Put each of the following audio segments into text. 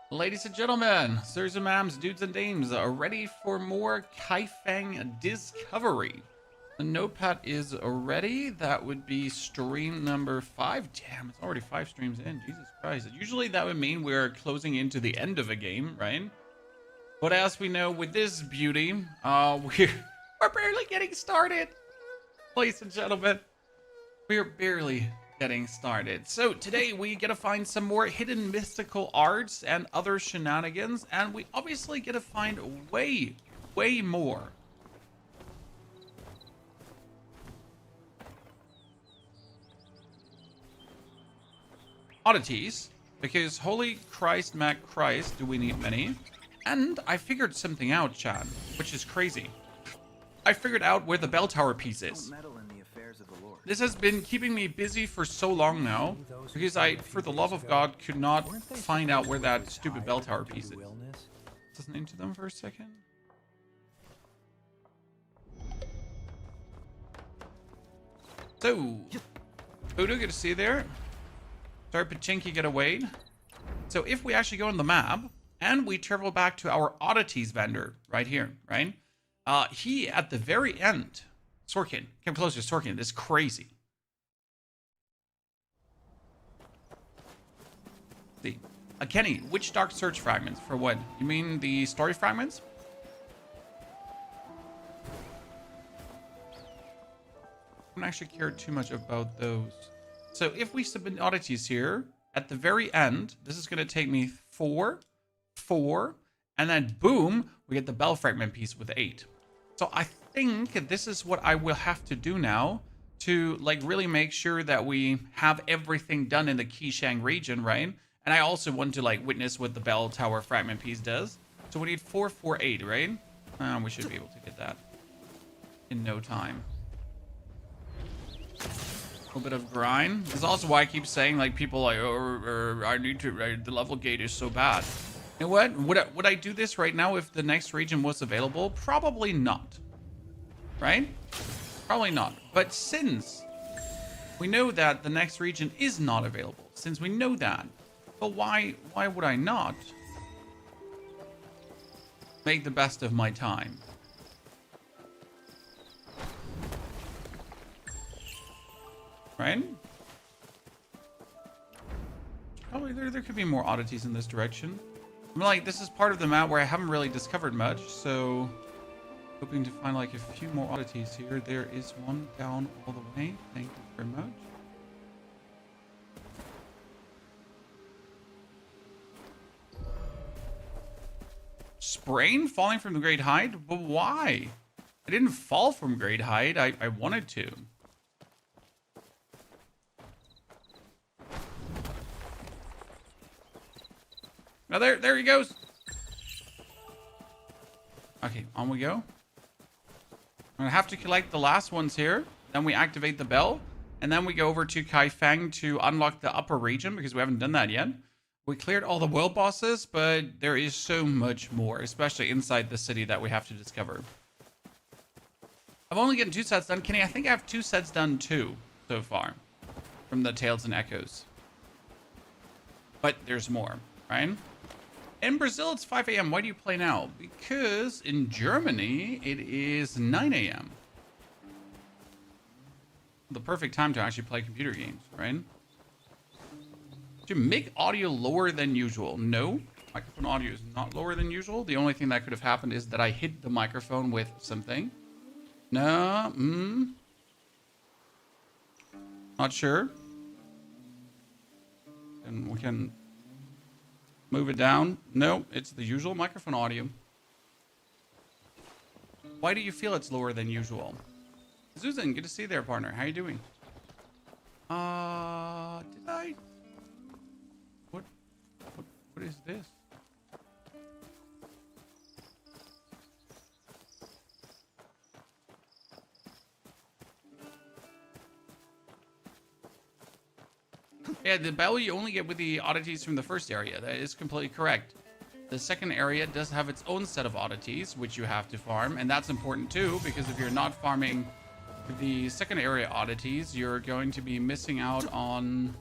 Ladies and gentlemen, sirs and ma'ams, dudes and dames, are ready for more Kaifeng discovery. The notepad is ready. That would be stream number 5. Damn, it's already 5 streams in. Jesus Christ. Usually that would mean we're closing into the end of a game, right? But as we know, with this beauty, we're barely getting started. Ladies and gentlemen, we're barely getting started. So today we get to find some more hidden mystical arts and other shenanigans, and we obviously get to find way more oddities, because holy Christ Mac Christ, do we need many. And I figured something out, Chad, which is crazy. I figured out where the bell tower piece is. This has been keeping me busy for so long now, because I, for the love of God, could not find out where that stupid bell tower piece is. Listen into them for a second. So, Voodoo, good to see you there. Sorry, Pachinki, get away. So if we actually go on the map, and we travel back to our oddities vendor, right here, right? He, at the very end... Sorkin, come closer, Sorkin. This is crazy. See, Kenny, which dark search fragments? For what? You mean the story fragments? I don't actually care too much about those. So if we submit oddities here, at the very end, this is going to take me 4, and then boom, we get the bell fragment piece with 8. So I think this is what I will have to do now to like really make sure that we have everything done in the Kaifeng region, right? And I also want to like witness what the bell tower fragment piece does. So we need 4, 4, 8, right? We should be able to get that in no time. A little bit of grind. This is also why I keep saying like people like, oh, I need to, right? The level gate is so bad. You know what? Would I do this right now if the next region was available? Probably not. Right? Probably not. But since we know that the next region is not available, since we know that, but why would I not make the best of my time? Right? Probably there could be more oddities in this direction. I mean, like, this is part of the map where I haven't really discovered much, so hoping to find like a few more oddities here. There is one down all the way. Thank you very much. Sprain falling from the great height? But why? I didn't fall from great height. I wanted to. Now there he goes. Okay, on we go. I'm gonna have to collect the last ones here. Then we activate the bell. And then we go over to Kaifeng to unlock the upper region because we haven't done that yet. We cleared all the world bosses, but there is so much more, especially inside the city that we have to discover. I've only gotten 2 sets done. Kenny, I think I have 2 sets done too so far from the Tales and Echoes. But there's more, right? In Brazil, it's 5 a.m. Why do you play now? Because in Germany, it is 9 a.m. The perfect time to actually play computer games, right? To make audio lower than usual. No, microphone audio is not lower than usual. The only thing that could have happened is that I hit the microphone with something. No, not sure. And we can move it down. No, it's the usual microphone audio. Why do you feel it's lower than usual? Susan, good to see you there, partner. How you doing? Did I? What is this? Yeah, the bell you only get with the oddities from the first area. That is completely correct. The second area does have its own set of oddities, which you have to farm. And that's important too, because if you're not farming the second area oddities, you're going to be missing out on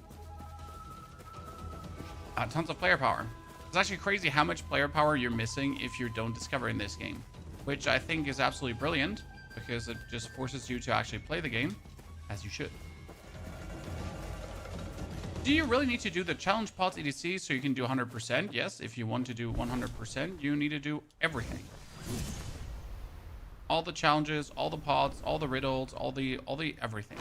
tons of player power. It's actually crazy how much player power you're missing if you don't discover in this game, which I think is absolutely brilliant because it just forces you to actually play the game as you should. Do you really need to do the challenge pods EDC so you can do 100%? Yes, if you want to do 100%, you need to do everything. All the challenges, all the pods, all the riddles, all the everything.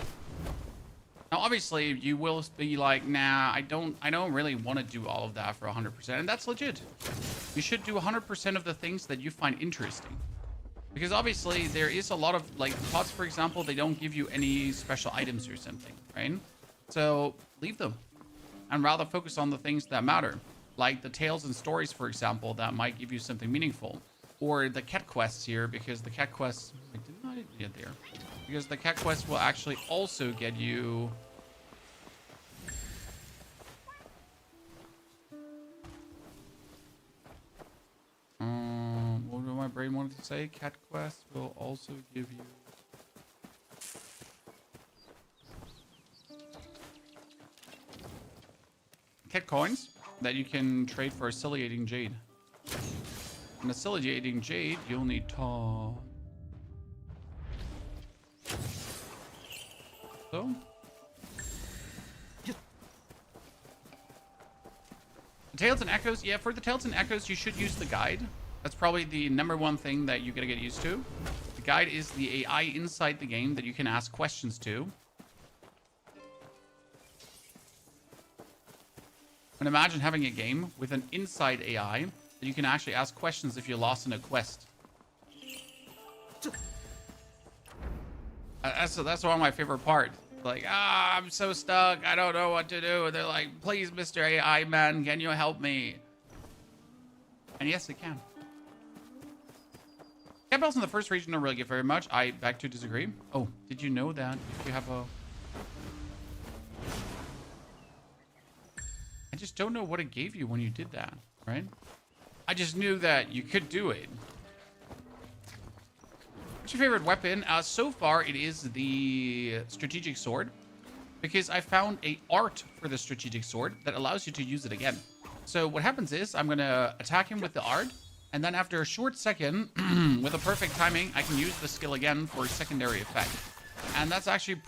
Now, obviously, you will be like, nah, I don't really want to do all of that for 100%, and that's legit. You should do 100% of the things that you find interesting. Because obviously, there is a lot of, like, pods, for example, they don't give you any special items or something, right? So, leave them. And rather focus on the things that matter. Like the tales and stories, for example, that might give you something meaningful. Or the cat quests here, because the cat quests... I did not get there. Because the cat quests will actually also get you... what did my brain wanted to say? Cat quests will also give you... cat coins that you can trade for oscillating jade. And oscillating jade, you'll need tall. So. The Tales and Echoes, yeah, for the Tales and Echoes, you should use the guide. That's probably the #1 thing that you gotta get used to. The guide is the AI inside the game that you can ask questions to. And imagine having a game with an inside AI that you can actually ask questions if you're lost in a quest. That's one of my favorite parts. Like, I'm so stuck. I don't know what to do. And they're like, please, Mr. AI man, can you help me? And yes, it can. Cat bells in the first region don't really give very much. I beg to disagree. Oh, did you know that if you have a... I just don't know what it gave you when you did that, right? I just knew that you could do it. What's your favorite weapon? So far, it is the strategic sword. Because I found a art for the strategic sword that allows you to use it again. So what happens is, I'm going to attack him with the art. And then after a short second, with a perfect timing, I can use the skill again for a secondary effect. And that's actually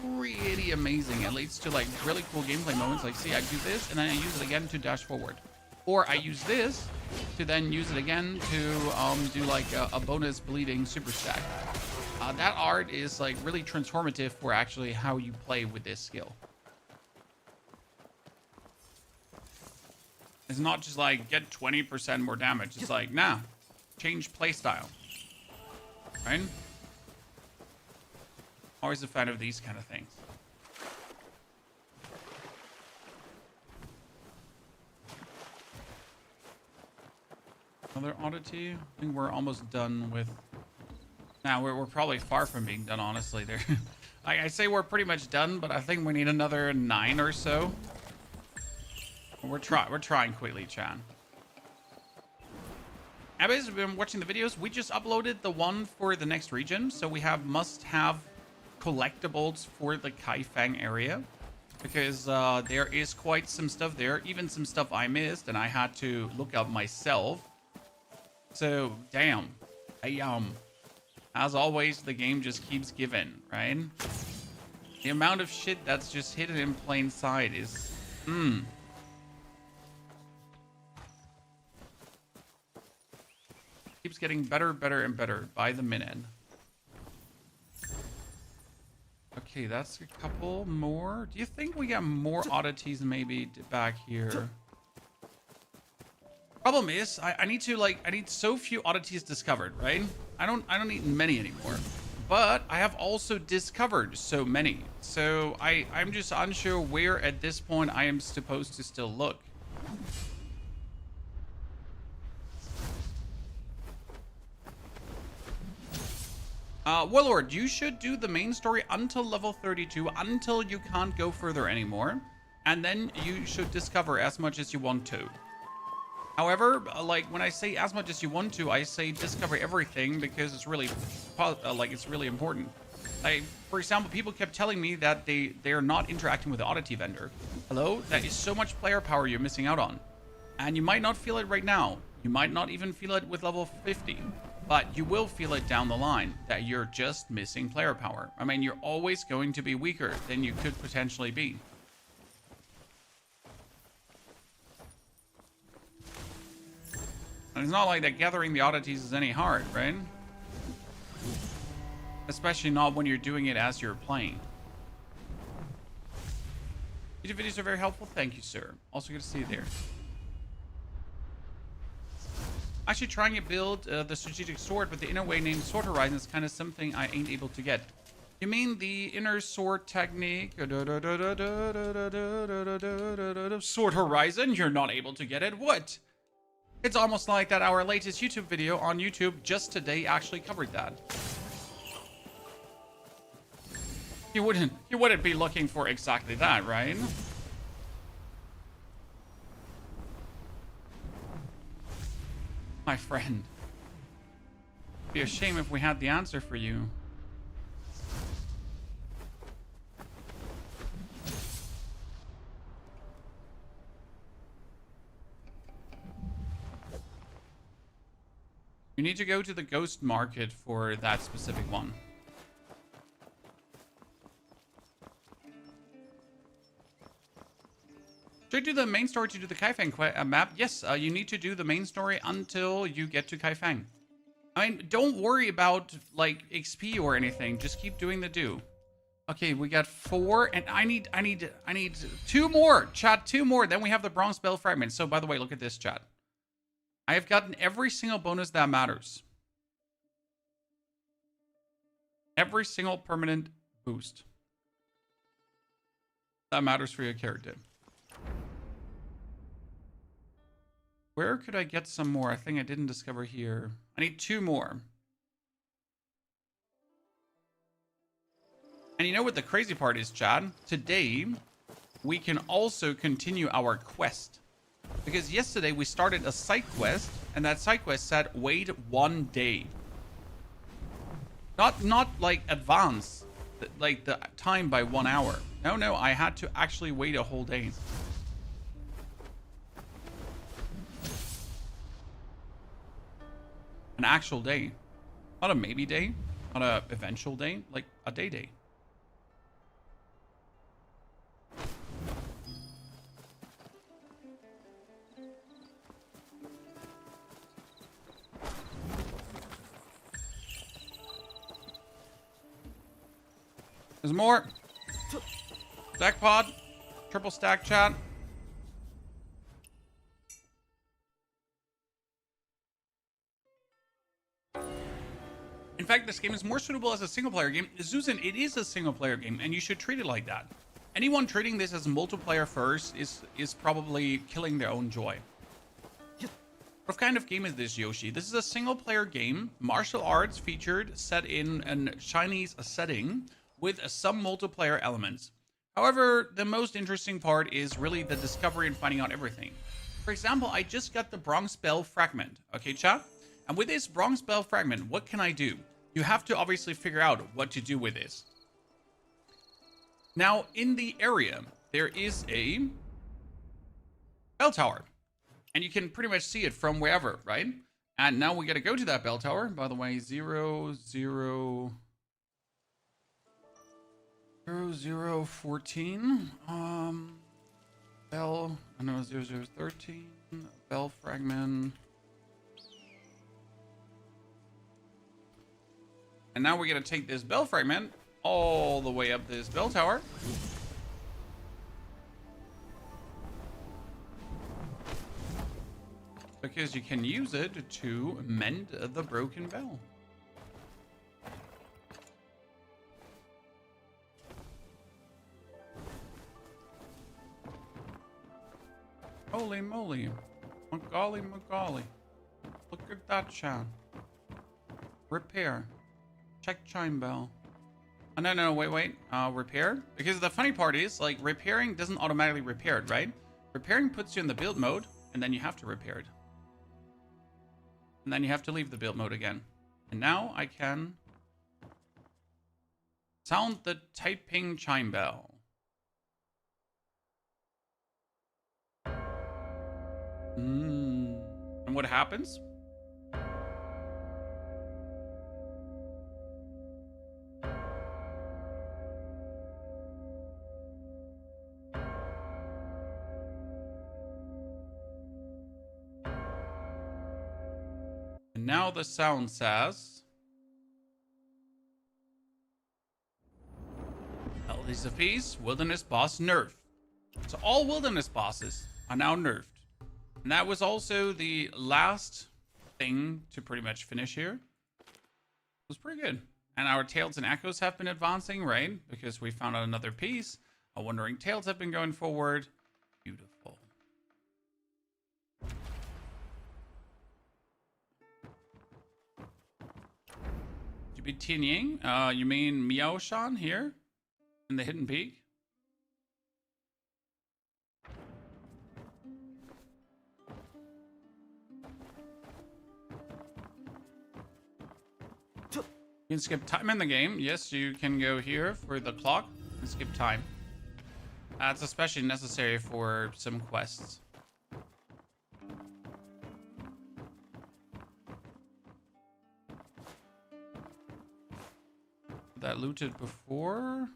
pretty amazing. It leads to like really cool gameplay moments. Like, see, I do this and then I use it again to dash forward. Or I use this to then use it again to do like a bonus bleeding super stack. That art is like really transformative for actually how you play with this skill. It's not just like get 20% more damage. It's like, nah, change playstyle. Right? Always a fan of these kind of things. Another oddity. I think we're almost done with... Now, we're probably far from being done, honestly. There, I say we're pretty much done, but I think we need another 9 or so. We're trying quickly, Chan. Anyways, have been watching the videos. We just uploaded the one for the next region, so we have must-have collectibles for the Kaifeng area, because there is quite some stuff there, even some stuff I missed and I had to look up myself. So damn, as always, the game just keeps giving, right? The amount of shit that's just hidden in plain sight is keeps getting better, and better by the minute. Okay, that's a couple more. Do you think we got more oddities maybe back here? Problem is, I need so few oddities discovered, right? I don't need many anymore. But I have also discovered so many. So I'm just unsure where at this point I am supposed to still look. Warlord, you should do the main story until level 32, until you can't go further anymore. And then you should discover as much as you want to. However, like when I say as much as you want to, I say discover everything because it's really, it's really important. For example, people kept telling me that they're not interacting with the oddity vendor. Hello? That is so much player power you're missing out on. And you might not feel it right now. You might not even feel it with level 50. But you will feel it down the line that you're just missing player power. I mean, you're always going to be weaker than you could potentially be. And it's not like that gathering the oddities is any hard, right? Especially not when you're doing it as you're playing. YouTube videos are very helpful. Thank you, sir. Also good to see you there. Actually trying to build the strategic sword, but the inner way named Sword Horizon is kind of something I ain't able to get. You mean the inner sword technique? Sword Horizon? You're not able to get it? What? It's almost like that our latest YouTube video on YouTube just today actually covered that. You wouldn't be looking for exactly that, right? My friend. It'd be a shame if we had the answer for you. You need to go to the ghost market for that specific one. Should I do the main story to do the Kaifeng map? Yes, you need to do the main story until you get to Kaifeng. I mean, don't worry about, like, XP or anything. Just keep doing the do. Okay, we got 4, and I need 2 more. Chat, 2 more. Then we have the bronze bell fragment. So, by the way, look at this, chat. I have gotten every single bonus that matters. Every single permanent boost that matters for your character. Where could I get some more? I think I didn't discover here. I need 2 more. And you know what the crazy part is, Chad? Today, we can also continue our quest. Because yesterday we started a side quest, and that side quest said, wait 1 day. Not like advance, like the time by 1 hour. No, I had to actually wait a whole day. An actual day. Not a maybe day. Not a eventual day. Like a day. There's more. Stack pod. Triple stack, chat. In fact, this game is more suitable as a single-player game. Susan, it is a single-player game, and you should treat it like that. Anyone treating this as a multiplayer first is probably killing their own joy. What kind of game is this, Yoshi? This is a single-player game, martial arts featured, set in a Chinese setting, with some multiplayer elements. However, the most interesting part is really the discovery and finding out everything. For example, I just got the bronze bell fragment. Okay, chat? And with this bronze bell fragment, what can I do? You have to obviously figure out what to do with this. Now, in the area, there is a bell tower. And you can pretty much see it from wherever, right? And now we got to go to that bell tower. By the way, 0014. Bell, I know 0013. Bell fragment. And now we're going to take this bell fragment all the way up this bell tower. Because you can use it to mend the broken bell. Holy moly. Magali. Look at that, chat. Repair. Check chime bell. Oh, no, wait. Repair? Because the funny part is, like, repairing doesn't automatically repair it, right? Repairing puts you in the build mode, and then you have to repair it. And then you have to leave the build mode again. And now I can sound the typing chime bell. And what happens? And now the sound says... Melodies of Peace, Wilderness Boss nerfed. So all Wilderness bosses are now nerfed. And that was also the last thing to pretty much finish here. It was pretty good. And our Tails and Echoes have been advancing, right? Because we found out another piece. Our Wandering Tails have been going forward. Beautiful. To be Tianying, you mean Miao-shan here? In the Hidden Peak? You can skip time in the game. Yes, you can go here for the clock and skip time. It's especially necessary for some quests. That looted before.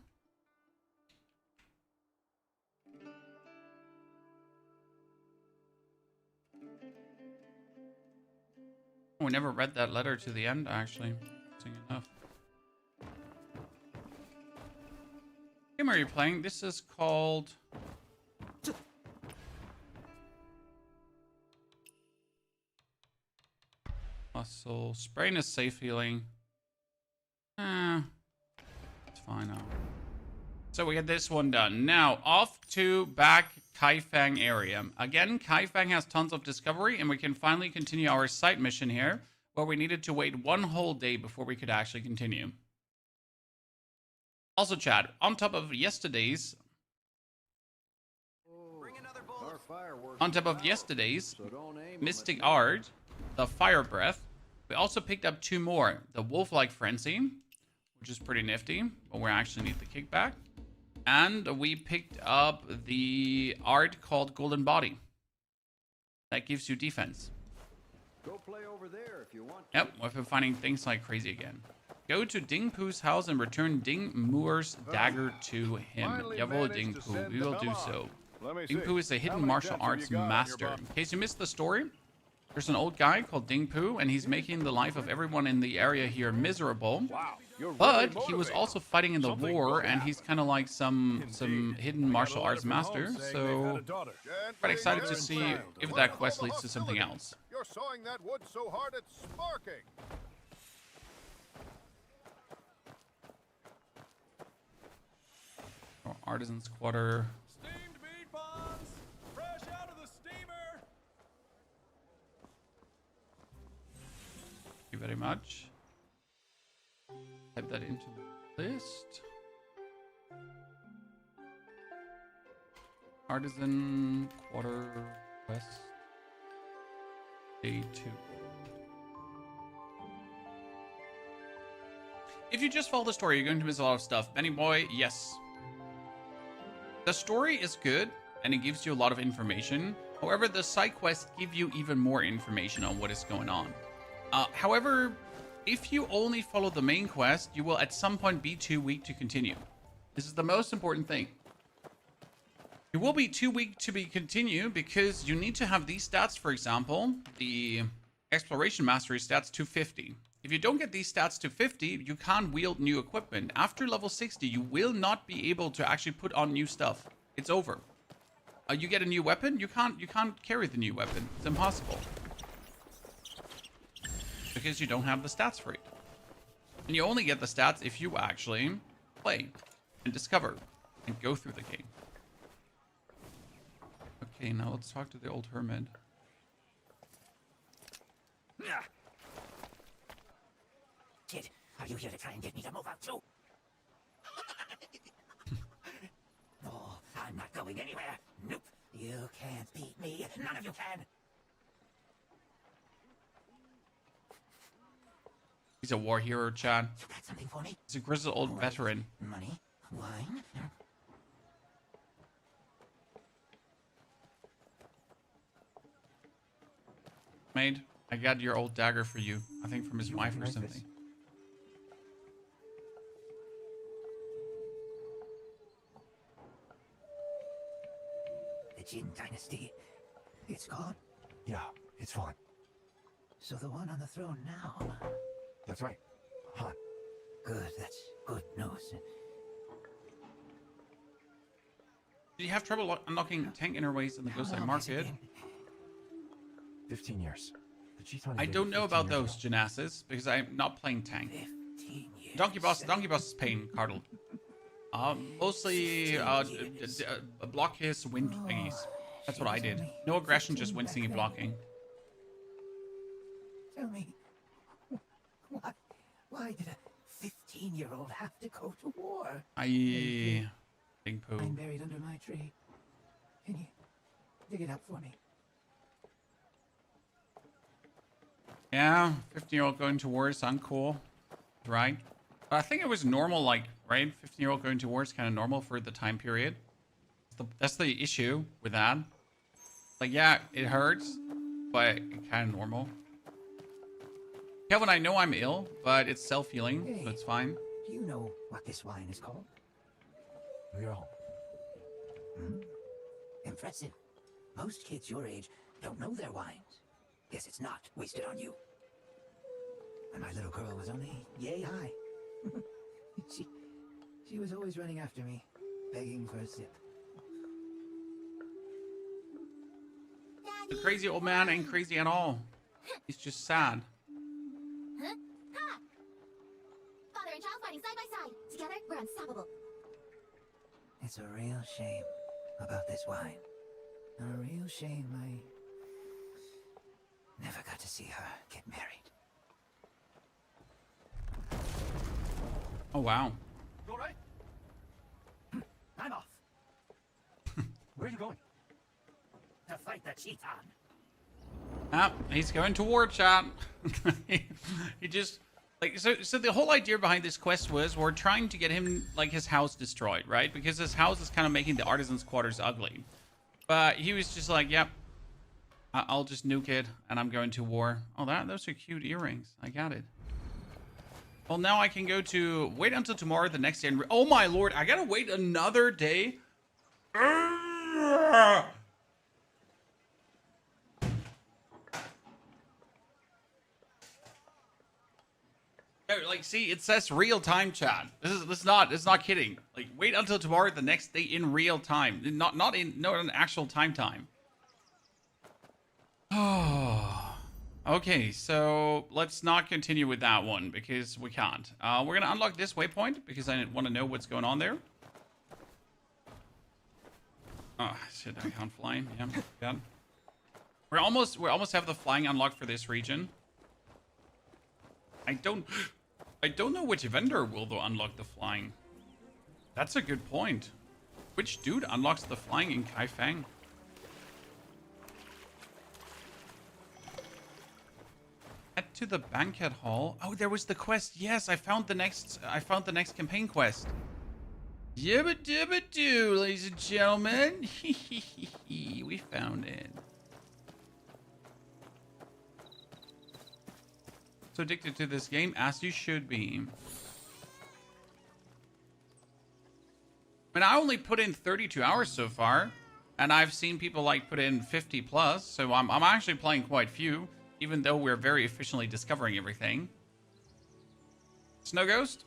We never read that letter to the end, actually. Enough. What game are you playing? This is called... Muscle. Sprain is safe healing. It's fine now. So we get this one done. Now, off to back Kaifeng area. Again, Kaifeng has tons of discovery, and we can finally continue our side mission here, where we needed to wait one whole day before we could actually continue. Also, Chad, on top of yesterday's... Mystic Art, the Fire Breath, we also picked up 2 more. The Wolf-like Frenzy, which is pretty nifty, but we actually need the kickback. And we picked up the art called Golden Body. That gives you defense. Go play over there if you want to. Yep, we've been finding things like crazy again. Go to Ding Poo's house and return Ding Moor's dagger to him. Jawohl, Ding Poo, we will do so. Ding Poo is a hidden martial arts master. In case you missed the story, there's an old guy called Ding Poo, and he's making the life of everyone in the area here miserable. But he was also fighting in the war, and he's kind of like some hidden martial arts master. So, quite excited to see if that quest leads to something else. You're sawing that wood so hard it's sparking. Artisan's quarter. Steamed meat buns, fresh out of the steamer. Thank you very much. Type that into the list. Artisan quarter quest. Day 2. If you just follow the story, you're going to miss a lot of stuff. Benny Boy, yes. The story is good, and it gives you a lot of information. However, the side quests give you even more information on what is going on. However, if you only follow the main quest, you will at some point be too weak to continue. This is the most important thing. You will be too weak to continue because you need to have these stats, for example, the Exploration Mastery stats to 50. If you don't get these stats to 50, you can't wield new equipment. After level 60, you will not be able to actually put on new stuff. It's over. You get a new weapon, you can't carry the new weapon. It's impossible. Because you don't have the stats for it. And you only get the stats if you actually play and discover and go through the game. Okay, now let's talk to the old hermit. Kid, are you here to try and get me to move out too? No, I'm not going anywhere. Nope. You can't beat me. None of you can. He's a war hero, Chad. You got something for me? He's a grizzled old veteran. Money? Wine? Mate, I got your old dagger for you. I think from his You wife or recognize something. this? The Jin dynasty. It's gone. Yeah, it's fine. So the one on the throne now. That's right. Han. Good, that's good news. Did you have trouble unlocking tank interways in the How Ghostlight long has it Market? been? 15 years. The Cheeton I invaded don't know 15 about years those, ago. Janassus, because I'm not playing tank. 15 years. Donkey Boss is pain, Cardle. Mostly block his wind thingies. That's what I did. No aggression, just wind thingy blocking. Tell me, why did a 15-year-old have to go to war? Big I'm poo. buried under my tree. Can you dig it up for me? Yeah, 15-year-old going to war is uncool, right? But I think it was normal, like, right? 15-year-old going to war is kind of normal for the time period. That's the issue with that. Like, yeah, it hurts, but it's kind of normal. Kevin, I know I'm ill, but it's self-healing, so it's fine. Do you know what this wine is called? No. Impressive. Most kids your age don't know their wines. Guess it's not wasted on you. And my little girl was only yay high. she was always running after me, begging for a sip. The crazy old man ain't crazy at all. He's just sad. Huh? Ha! Father and child fighting side by side. Together, we're unstoppable. It's a real shame about this wine. A real shame I never got to see her get married. Oh, wow. You alright? I'm off Where are you going? to fight the Cheeton. Ah, he's going to war, chat. he just like so the whole idea behind this quest was we're trying to get him like his house destroyed, right? Because his house is kind of making the artisan's quarters ugly. But he was just like, yep, I'll just nuke it and I'm going to war. Oh, those are cute earrings. I got it. Well, now I can go to wait until tomorrow, the next day. And oh my lord, I gotta wait another day. Like, see, it says real time, chat. This is not kidding. Like, wait until tomorrow, the next day in real time, not in actual time. Oh, okay. So let's not continue with that one because we can't. We're gonna unlock this waypoint because I want to know what's going on there. Oh shit! I can't fly. Yeah, God. We almost have the flying unlocked for this region. I don't know which vendor will though unlock the flying. That's a good point. Which dude unlocks the flying in Kaifeng? Head to the banquet hall. Oh, there was the quest. Yes, I found the next campaign quest. Yibba dibba doo, ladies and gentlemen. We found it. So addicted to this game, as you should be. I mean, I only put in 32 hours so far, and I've seen people like put in 50 plus, so I'm actually playing quite few, even though we're very efficiently discovering everything. Snow Ghost,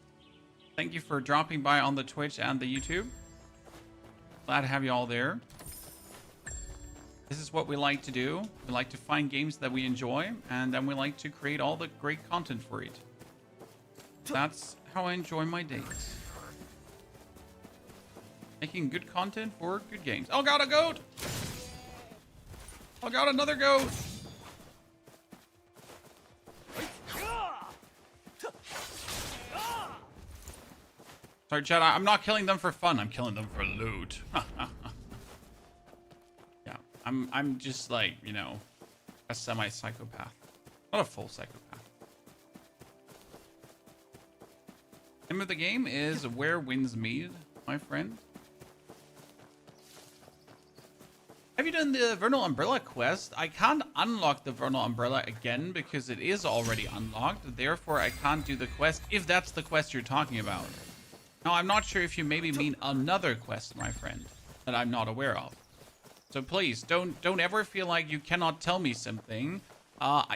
thank you for dropping by on the Twitch and the YouTube. Glad to have you all there. This is what we like to do. We like to find games that we enjoy, and then we like to create all the great content for it. That's how I enjoy my days. Making good content for good games. Oh god, a goat! Oh god, another goat! Sorry, chat, I'm not killing them for fun. I'm killing them for loot. Yeah, I'm just like, you know, a semi-psychopath. Not a full psychopath. Name of the game is Where Winds Meet, my friend. Have you done the Vernal Umbrella quest? I can't unlock the Vernal Umbrella again because it is already unlocked. Therefore, I can't do the quest if that's the quest you're talking about. Now, I'm not sure if you maybe mean another quest, my friend, that I'm not aware of. So please, don't ever feel like you cannot tell me something.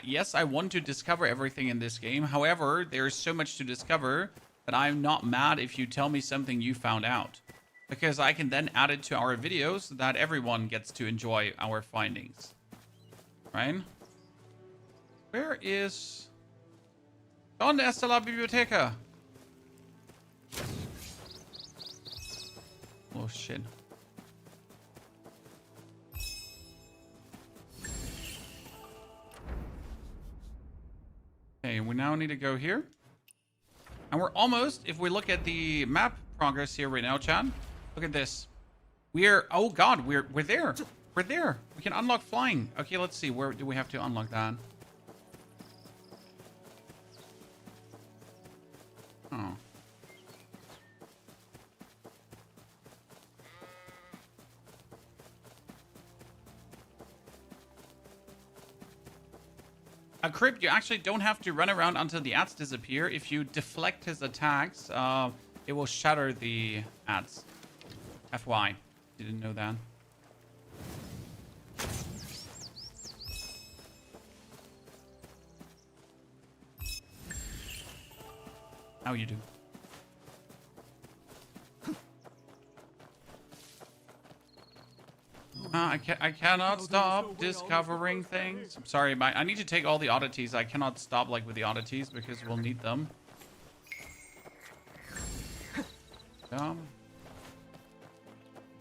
Yes, I want to discover everything in this game. However, there's so much to discover that I'm not mad if you tell me something you found out. Because I can then add it to our videos so that everyone gets to enjoy our findings. Right? Where is... ¿Dónde está la biblioteca? Oh, shit. Okay, we now need to go here. And we're almost, if we look at the map progress here right now, chat. Look at this. Oh god, we're there. We're there. We can unlock flying. Okay, let's see. Where do we have to unlock that? Oh. A crypt, you actually don't have to run around until the ads disappear. If you deflect his attacks, it will shatter the ads. FY. Didn't know that. How you do? I cannot stop discovering things. I'm sorry, I need to take all the oddities. I cannot stop like with the oddities because we'll need them.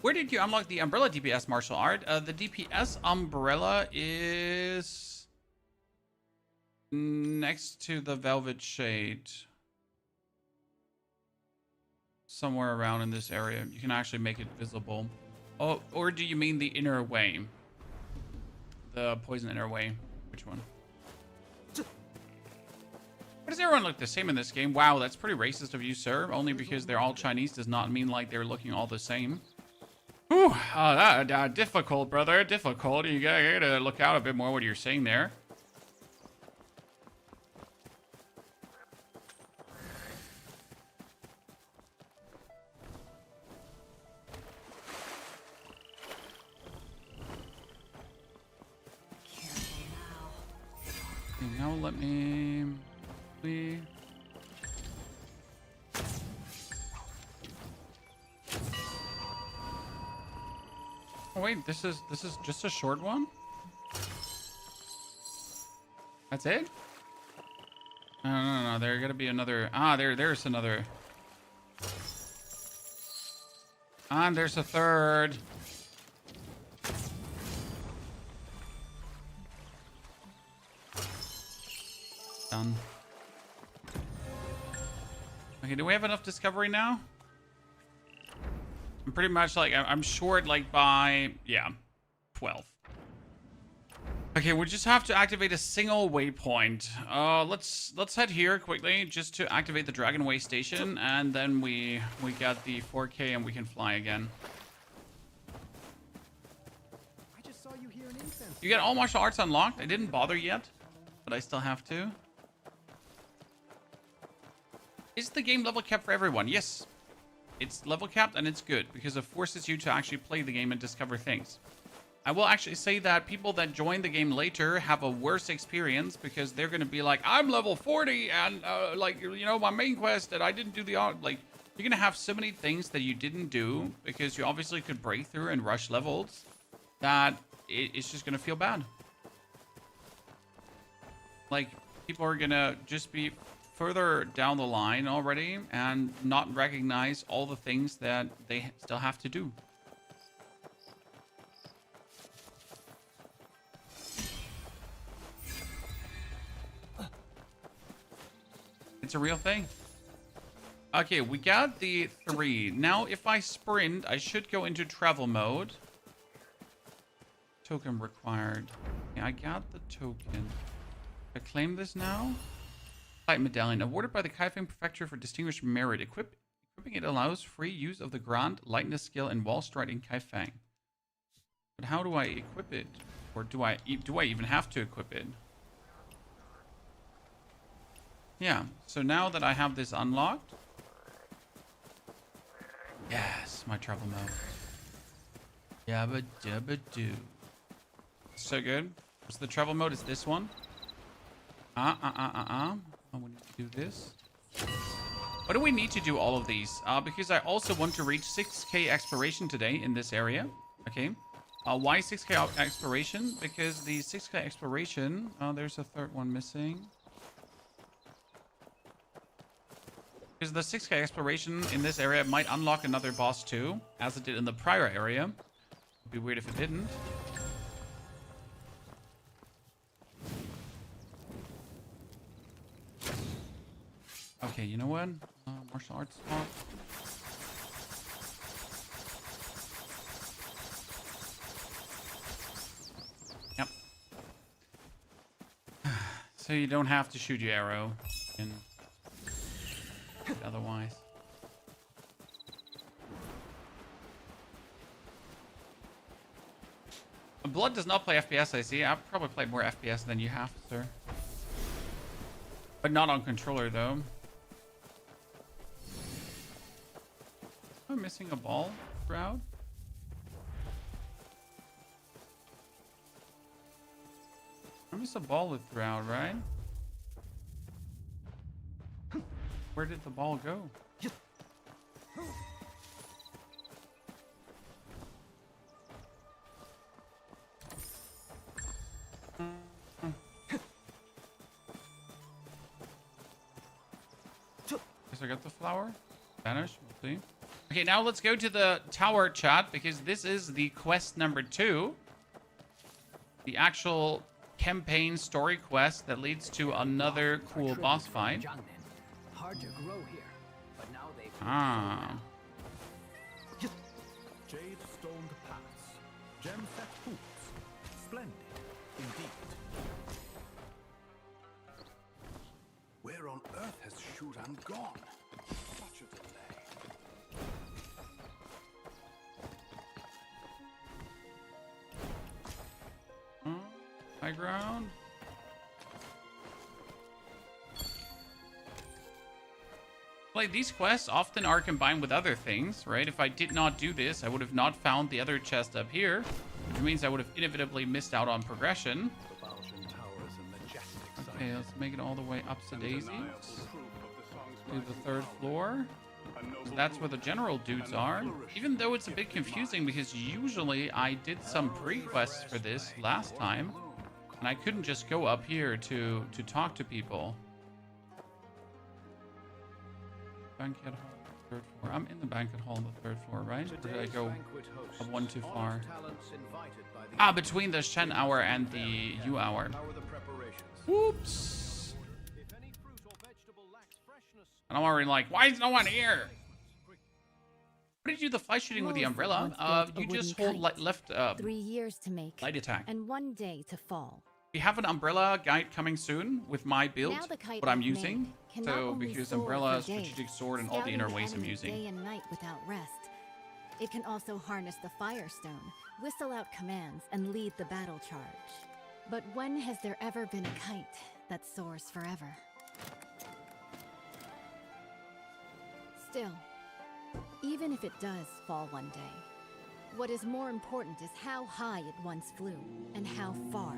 Where did you unlock the umbrella DPS martial art? The DPS umbrella is next to the velvet shade. Somewhere around in this area. You can actually make it visible. Oh, or do you mean the inner way? The poison inner way. Which one? Why does everyone look the same in this game? Wow, that's pretty racist of you, sir. Only because they're all Chinese does not mean like they're looking all the same. Whew, difficult, brother. Difficult. You gotta look out a bit more what you're saying there. Okay, now let me... Oh wait, this is just a short one? That's it? No. There's gotta be another. There's another. And there's a third. Done. Okay, do we have enough discovery now? I'm pretty much like, I'm short like by, yeah, 12. Okay, we just have to activate a single waypoint. Let's head here quickly just to activate the Dragon Way station, and then we got the 4K and we can fly again. I just saw you hear an incense. You get all martial arts unlocked. I didn't bother yet, but I still have to. Is the game level capped for everyone? Yes. It's level capped and it's good because it forces you to actually play the game and discover things. I will actually say that people that join the game later have a worse experience because they're going to be like, I'm level 40 and like, you know, my main quest that I didn't do the, like, you're going to have so many things that you didn't do because you obviously could break through and rush levels that it's just going to feel bad. Like, people are going to just be further down the line already and not recognize all the things that they still have to do. It's a real thing. Okay, we got the 3. Now, if I sprint, I should go into travel mode. Token required. Yeah, I got the token. I claim this now. Light medallion awarded by the Kaifeng Prefecture for distinguished merit. Equipping it allows free use of the Grand Lightness skill in wall stride in Kaifeng. But how do I equip it? Or do I even have to equip it? Yeah, so now that I have this unlocked. Yes, my travel mode. Yabba dabba doo. So good. So the travel mode is this one. Oh, we need to do this. Why do we need to do all of these? Because I also want to reach 6k exploration today in this area. Okay. Why 6k exploration? Because the 6k exploration... Oh, there's a third one missing. Because the 6k exploration in this area might unlock another boss too, as it did in the prior area. It'd be weird if it didn't. Okay, you know what? Martial arts swap. Yep. So you don't have to shoot your arrow in otherwise. Blood does not play FPS, I see. I've probably played more FPS than you have, sir. But not on controller, though. Am I missing a ball throughout? I missed a ball throughout, right? Where did the ball go? Guess I got the flower. Vanish. We'll see. Okay, now let's go to the tower chat because this is the quest number 2. The actual campaign story quest that leads to another cool boss fight. Hard to grow here, but now they've Jade stoned paths, gem set hoops. Splendid, indeed. Where on earth has Shuran gone? Such a delay. High ground. Like, these quests often are combined with other things, right? If I did not do this, I would have not found the other chest up here, which means I would have inevitably missed out on progression. Okay, let's make it all the way up to daisies. To the 3rd floor. So that's where the general dudes are. Even though it's a bit confusing because usually I did some pre-quests for this last time. And I couldn't just go up here to talk to people. Banquet hall, 3rd floor. I'm in the banquet hall on the 3rd floor, right? Or did I go one too far? Between the Shen hour and the U hour. Whoops. And I'm already like, why is no one here? What did you do the fly shooting with the umbrella? You just hold left 3 years to make, light attack. and 1 day to fall. We have an umbrella guide coming soon with my build, what I'm using. So because umbrella, strategic sword, and all the inner ways I'm using. Day and night without rest. It can also harness the Firestone, whistle out commands, and lead the battle charge. But when has there ever been a kite that soars forever? Still, even if it does fall one day, what is more important is how high it once flew, and how far.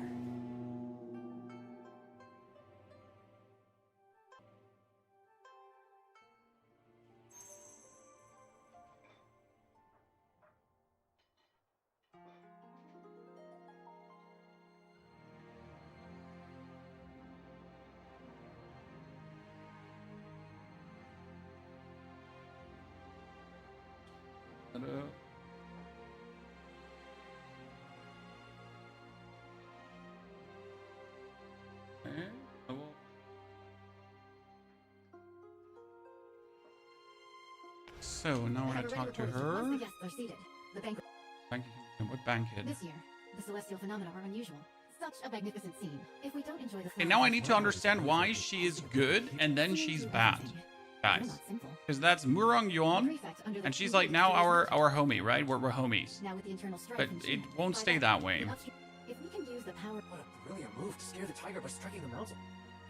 So now we're gonna talk to her. Once the guests are seated, the banquet. What banquet? This year, the celestial phenomena are unusual. Such a magnificent scene. If we don't enjoy the Okay, now I need to understand why she is good and then she's bad. guys, not simple. because that's Murong The Yuan, prefect under the and she's King like now is our homie, right? We're homies, Now with the internal strife but and it Qi, won't by stay that way. the upstream- If we can use the power, What a brilliant move to scare the tiger by striking the mountain.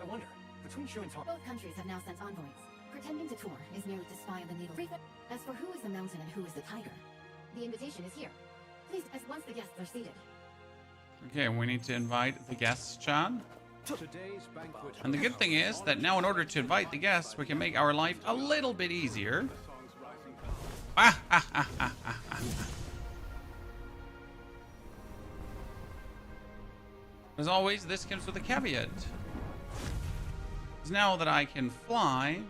I wonder, between Shu and Tong... both countries have now sent envoys. Pretending to tour is merely to spy on the needle. Prefect, as for who is the mountain and who is the tiger, the invitation is here. Please, as once the guests are seated. Okay, we need to invite the guests, Chan. Today's banquet. And the good thing is that now in order to invite the guests, we can make our life a little bit easier. As always, this comes with a caveat. Because now that I can fly,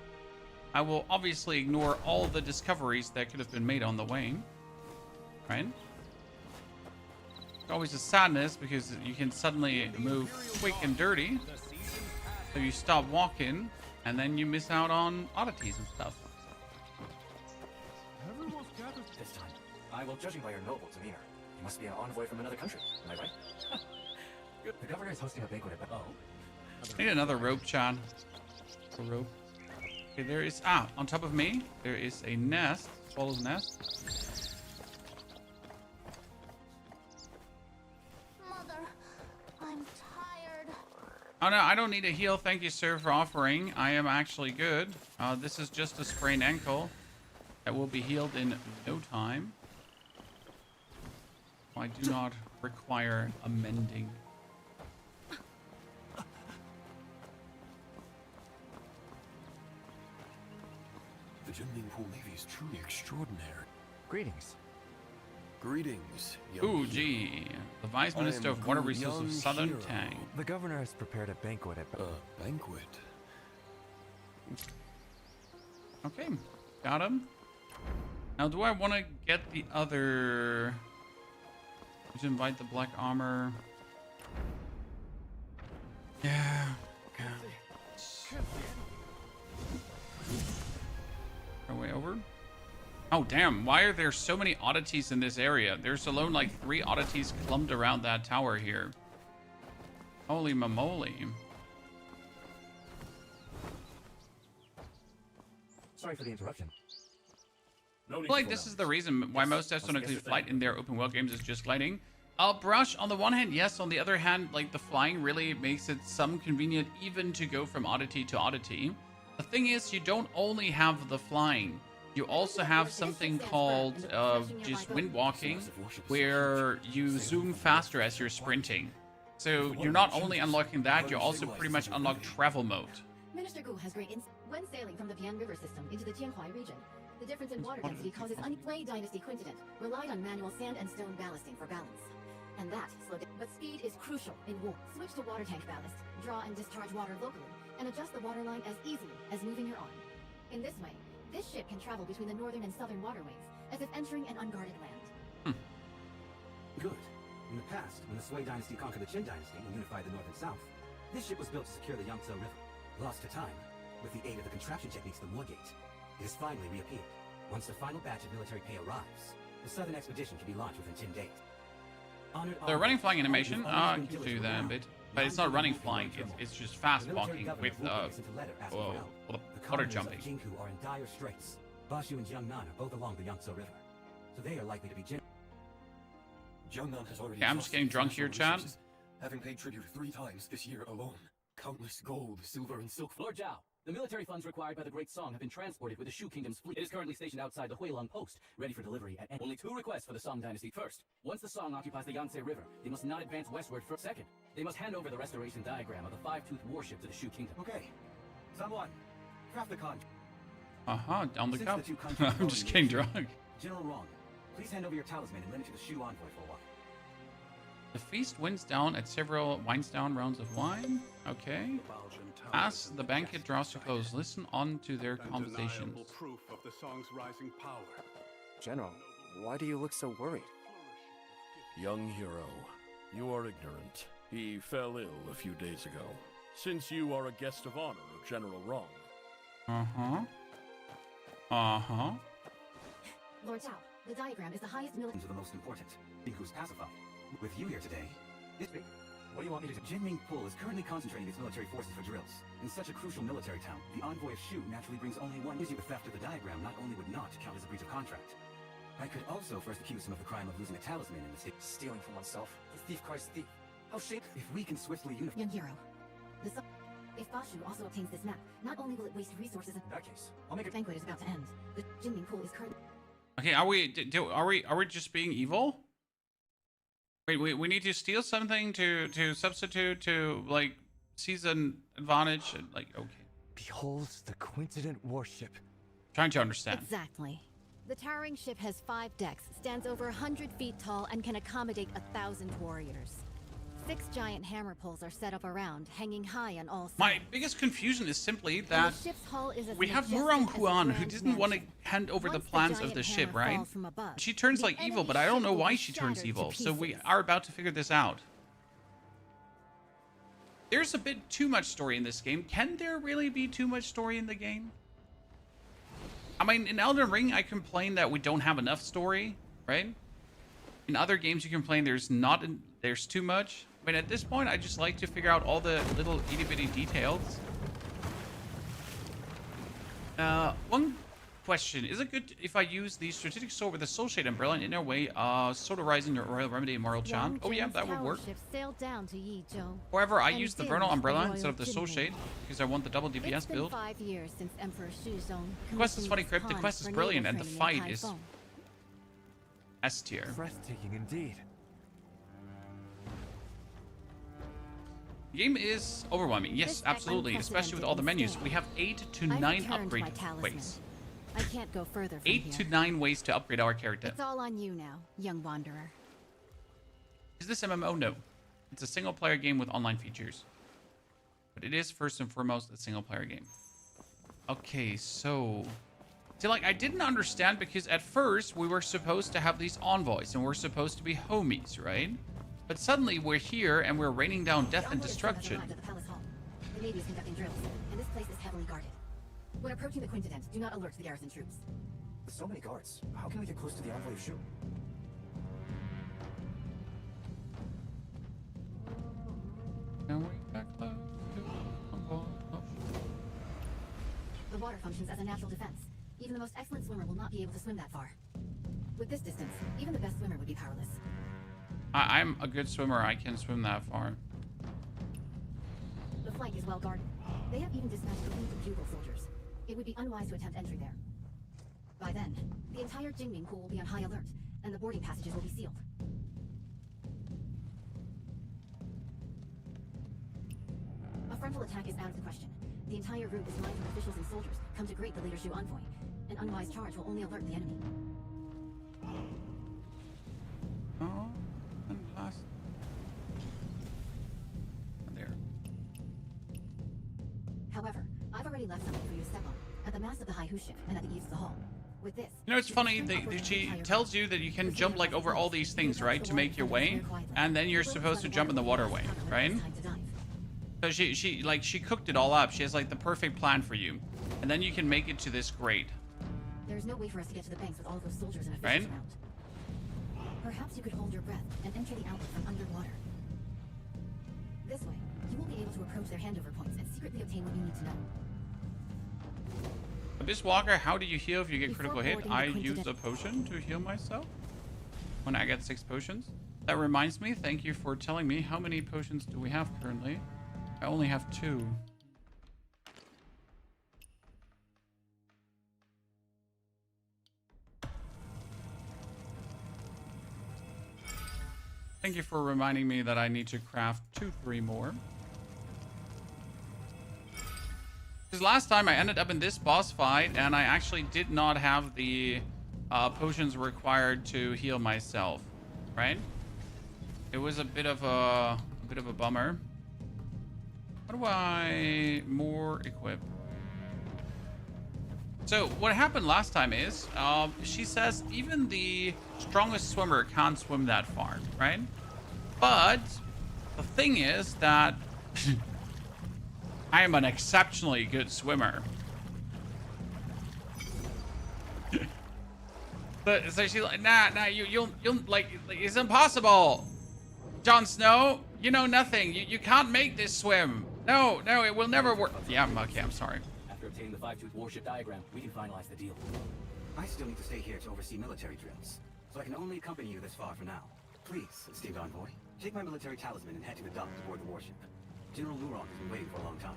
I will obviously ignore all the discoveries that could have been made on the way. Right? It's always a sadness because you can suddenly move quick and dirty. So you stop walking, and then you miss out on oddities and stuff. Everyone's gathered. This time, I will, judging by your noble demeanor, you must be an envoy from another country. Am I right? The governor is hosting a banquet at... Oh. I need another rope, Chan. A rope. Okay, there is... on top of me, there is a nest. Swallow's nest. Mother, I'm tired. Oh, no, I don't need a heal. Thank you, sir, for offering. I am actually good. This is just a sprained ankle that will be healed in no time. I do not require a mending. The Jinling Navy is truly extraordinary. Greetings. Greetings, young Ooh, hero. gee. The Vice I Minister am of Water good Resources of young Southern hero. Tang. The governor has prepared a banquet at... A banquet. Okay, got him. Now, do I want to get the other... To invite the black armor? Yeah. Our way over. Oh, damn. Why are there so many oddities in this area? There's alone like 3 oddities clumped around that tower here. Holy momoly. Sorry for the interruption. Like, this is the reason why most devs don't include flight in their open world games is just gliding. Brush, on the one hand, yes. On the other hand, like, the flying really makes it some convenient even to go from oddity to oddity. The thing is, you don't only have the flying. You also have something called just wind walking, where you zoom faster as you're sprinting. So you're not only unlocking that, you also pretty much unlock travel mode. Minister Gu has great insight. When sailing from the Tian River system into the Tianhuai region, the difference in water density causes Wei Dynasty Quintinet relied on manual sand and stone ballasting for balance. And that slowed down. But speed is crucial in war. Switch to water tank ballast, draw and discharge water locally, and adjust the water line as easily as moving your arm. In this way, this ship can travel between the northern and southern waterways, as if entering an unguarded land. Good. In the past, when the Sui dynasty conquered the Qin dynasty and unified the north and south, this ship was built to secure the Yangtze River. Lost to time, with the aid of the contraption techniques of the Moorgate, it has finally reappeared. Once the final batch of military pay arrives, the southern expedition can be launched within 10 days. The running flying animation, I can do that a bit. But it's not running flying, it's just fast walking with water jumping. Jinghu are in dire straits. Bashu and Jiangnan are both along the Yangtze River, so they are likely to be Jiangnan has already... Okay, I'm just getting drunk here, Chad. Having paid tribute 3 times this year alone. Countless gold, silver, and silk... Lord Zhao, the military funds required by the Great Song have been transported with the Shu Kingdom's fleet. It is currently stationed outside the Huilong post, ready for delivery at only 2 requests for the Song dynasty. First, once the Song occupies the Yangtze River, they must not advance westward. Second, they must hand over the restoration diagram of the 5-toothed warship to the Shu Kingdom. Okay. Someone, craft the contract. Down the Since cup. the two countries I'm just getting drunk. General Wrong, please hand over your talisman and lend it to the Shu envoy for a while. The feast winds down rounds of wine. Okay. As the banquet draws to close, listen on to their conversations. Proof of the song's rising power. General, why do you look so worried? Young hero, you are ignorant. He fell ill a few days ago. Since you are a guest of honor of General Wrong. Lord Zhao, the diagram is the highest military... To the most important, Jinghu's pacified. With you here today, it's big. What do you want me to do? Jinming Pool is currently concentrating its military forces for drills. In such a crucial military town, the envoy of Shu naturally brings only one. Issue the theft of the diagram not only would not count as a breach of contract. I could also first accuse him of the crime of losing a talisman in the state. Stealing from oneself. The thief cries thief. How shame. If we can swiftly unify... Young hero. If Bashu also obtains this map, not only will it waste resources... In that case, I'll make The banquet is about to end. The Jinming Pool is currently... Okay, are we just being evil? Wait, we need to steal something to substitute to like seize an advantage. Like, okay, Beholds the coincident warship. trying to understand. Exactly. The towering ship has 5 decks, stands over 100 feet tall, and can accommodate 1,000 warriors. 6 giant hammer poles are set up around, hanging high on all sides. My biggest confusion is simply that the ship's hull is as we have majestic Murong as the Huan, who Grand didn't want to Mansion. hand over the Once plans of giant the ship, hammer right? falls from above, She turns the like evil, enemy but I don't ship know will why be she turns shattered to evil. So we pieces. are about to figure this out. There's a bit too much story in this game. Can there really be too much story in the game? I mean, in Elden Ring, I complain that we don't have enough story, right? In other games, you complain there's too much. I mean, at this point, I just like to figure out all the little itty-bitty details. One question. Is it good if I use the strategic sword with the soul shade umbrella and in a way, sodarizing the royal remedy and moral chant? Oh yeah, that would work. Sailed down to Yizhou. However, I and use the dimmed vernal umbrella royal instead of the soul Jinming. shade because I want the double It's DPS been build. 5 years since Emperor Shuzong The quest is commissioned funny, this Crypt. The pond quest is for brilliant, naval and the training in fight is Kaifeng. S tier. Breathtaking indeed. The game is overwhelming. Yes, This absolutely. Especially with all the menus. We have 8 to I've 9 returned upgrade my talisman. ways. I can't go further from 8 here. to 9 ways to upgrade our character. It's all on you now, young wanderer. Is this MMO? No. It's a single player game with online features. But it is first and foremost a single player game. Okay, so... See, like, I didn't understand because at first we were supposed to have these envoys and we're supposed to be homies, right? But suddenly we're here and we're raining down death and The envoy has destruction. arrived at the palace hall. The Navy is conducting drills, and this place is heavily guarded. When approaching the Quintident, do not alert the garrison troops. With so many guards, how can we get close to the envoy of Shu? Can we get close to the envoy of- The water functions as a natural defense. Even the most excellent swimmer will not be able to swim that far. With this distance, even the best swimmer would be powerless. I'm a good swimmer. I can swim that far. The flank is well guarded. They have even dispatched a fleet of bugle soldiers. It would be unwise to attempt entry there. By then, the entire Jinming Pool will be on high alert, and the boarding passages will be sealed. A frontal attack is out of the question. The entire route is lined with officials and soldiers come to greet the Leader Shu envoy. An unwise charge will only alert the enemy. Oh, and last. There. However, I've already left something for you to step on, at the mast of the High Hu ship and at the eaves of the hall. With this... You know, it's funny, she tells you that you can jump like over all these things, right, to make your way, and then you're supposed to jump in the waterway, right? So she cooked it all up. She has like the perfect plan for you, and then you can make it to this grate. There's no way for us to get to the banks with all of those soldiers and Right? officials around. Perhaps you could hold your breath and enter the outlet from underwater. This way, you will be able to approach their handover points and secretly obtain what you need to know. Abyss Walker, how do you heal if you get Before critical hit? boarding the I Quintident- use a potion to heal myself when I get 6 potions. That reminds me, thank you for telling me. How many potions do we have currently? I only have 2. Thank you for reminding me that I need to craft 3 more. Because last time I ended up in this boss fight and I actually did not have the potions required to heal myself, right? It was a bit of a bummer. How do I more equip? So what happened last time is she says even the strongest swimmer can't swim that far, right? But the thing is that I am an exceptionally good swimmer. So she's like, nah, you'll like, it's impossible. Jon Snow, You know nothing. You can't make this swim. No, it will never work. Yeah, okay, I'm sorry. After obtaining the five-tooth warship diagram, we can finalize the deal. I still need to stay here to oversee military drills, so I can only accompany you this far for now. Please, esteemed envoy, take my military talisman and head to the dock to board the warship. General Lurong has been waiting for a long time.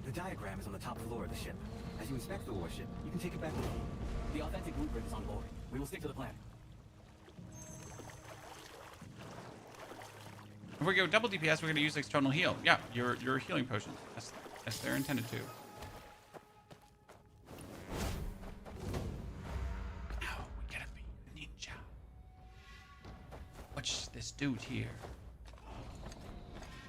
The diagram is on the top floor of the ship. As you inspect the warship, you can take it back with you. The authentic blueprint is on board. We will stick to the plan. If we go double DPS, we're going to use external heal. Yeah, your healing potions. As they're intended to. Now we gotta be ninja. Watch this dude here.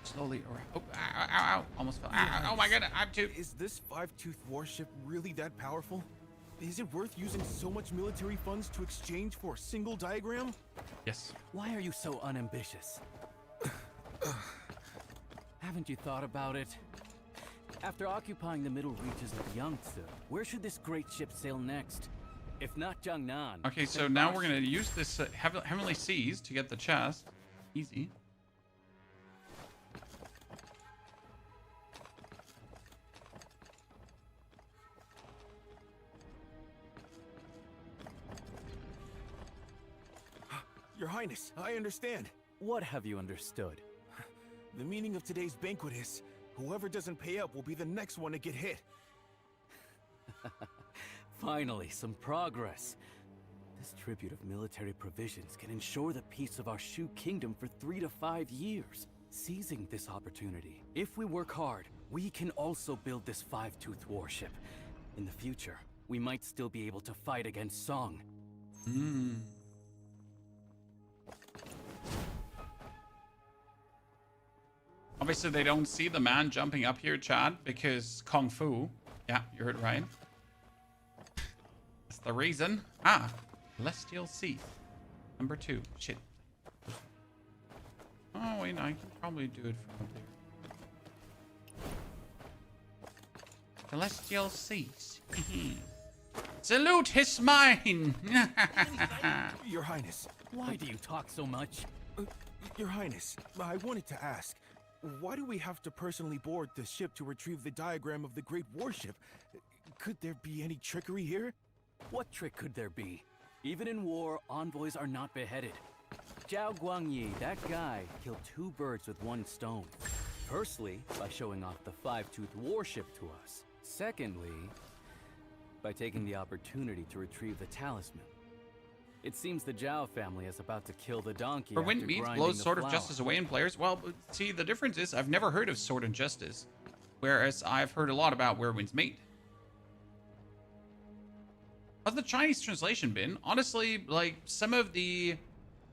Slowly around. Oh, ow. Almost fell. Ow, oh my god, I'm too. Is this five-tooth warship really that powerful? Is it worth using so much military funds to exchange for a single diagram? Yes. Why are you so unambitious? Haven't you thought about it? After occupying the middle reaches of Yangtze, where should this great ship sail next? If not Jiangnan. Okay, so now we're gonna use this Heavenly Seas to get the chest. Easy. Your Highness, I understand. What have you understood? The meaning of today's banquet is, whoever doesn't pay up will be the next one to get hit. Finally, some progress. This tribute of military provisions can ensure the peace of our Shu Kingdom for 3 to 5 years. Seizing this opportunity, if we work hard, we can also build this five-tooth warship. In the future, we might still be able to fight against Song. Obviously, they don't see the man jumping up here, Chad, because Kung Fu. Yeah, you heard right. That's the reason. Ah, Celestial Sea. Number 2. Shit. Oh, wait, I can probably do it from up there. Celestial Seas. Salute his mine! Your Highness. Why do you talk so much? Your Highness, I wanted to ask, why do we have to personally board the ship to retrieve the diagram of the Great Warship? Could there be any trickery here? What trick could there be? Even in war, envoys are not beheaded. Zhao Guangyi, that guy, killed 2 birds with 1 stone. Firstly, by showing off the five-tooth warship to us. Secondly, by taking the opportunity to retrieve the talisman. It seems the Zhao family is about to kill the donkey. For when meat blows Sword of Justice away in players. Well, see, the difference is I've never heard of Sword of Justice, whereas I've heard a lot about Where Winds Meet. How's the Chinese translation been? Honestly, like, some of the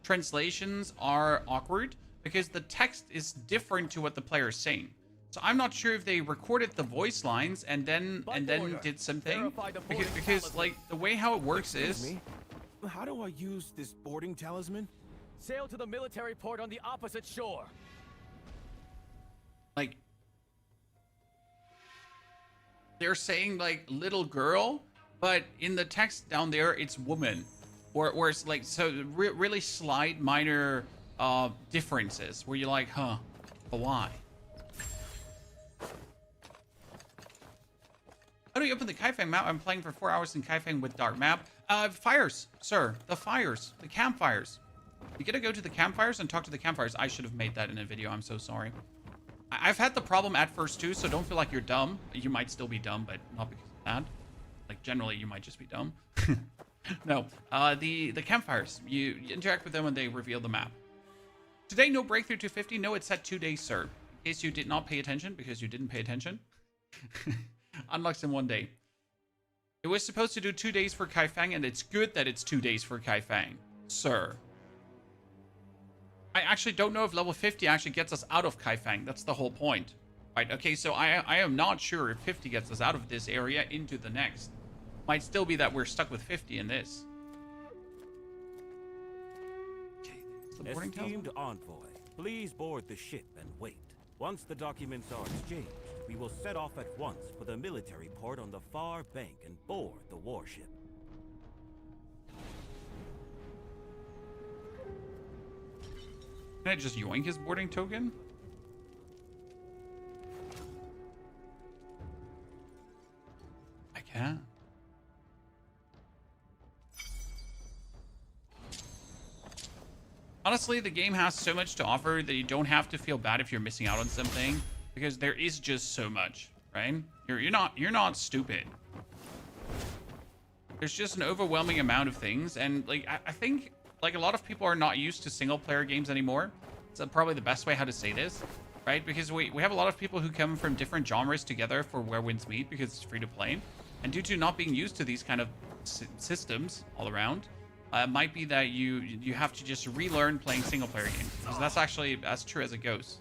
translations are awkward because the text is different to what the player is saying. So I'm not sure if they recorded the voice lines and then did something because like the way how it works is. How do I use this boarding talisman? Sail to the military port on the opposite shore. Like, they're saying like little girl, but in the text down there it's woman, or it's like so really slight minor differences where you're like, huh, but why? How do you open the Kaifeng map? I'm playing for 4 hours in Kaifeng with dark map. Fires, sir. The fires. The campfires. You gotta go to the campfires and talk to the campfires. I should have made that in a video. I'm so sorry. I've had the problem at first too, so don't feel like you're dumb. You might still be dumb, but not because of that. Like, generally, you might just be dumb. No. The campfires. You interact with them when they reveal the map. Today, no breakthrough to 50. No, it's set 2 days, sir. In case you did not pay attention, because you didn't pay attention. Unlocks in 1 day. It was supposed to do 2 days for Kaifeng, and it's good that it's 2 days for Kaifeng, sir. I actually don't know if level 50 actually gets us out of Kaifeng. That's the whole point. Right, okay, so I am not sure if 50 gets us out of this area into the next. Might still be that we're stuck with 50 in this. Okay, esteemed envoy, please board the ship and wait. Once the documents are exchanged, we will set off at once for the military port on the far bank and board the warship. Can I just yoink his boarding token? I can't. Honestly, the game has so much to offer that you don't have to feel bad if you're missing out on something, because there is just so much, right? You're not stupid. There's just an overwhelming amount of things, and like I think like a lot of people are not used to single player games anymore. It's probably the best way how to say this, right? Because we have a lot of people who come from different genres together for Where Winds Meet because it's free to play, and due to not being used to these kind of systems all around, it might be that you have to just relearn playing single player games, because that's actually as true as it goes.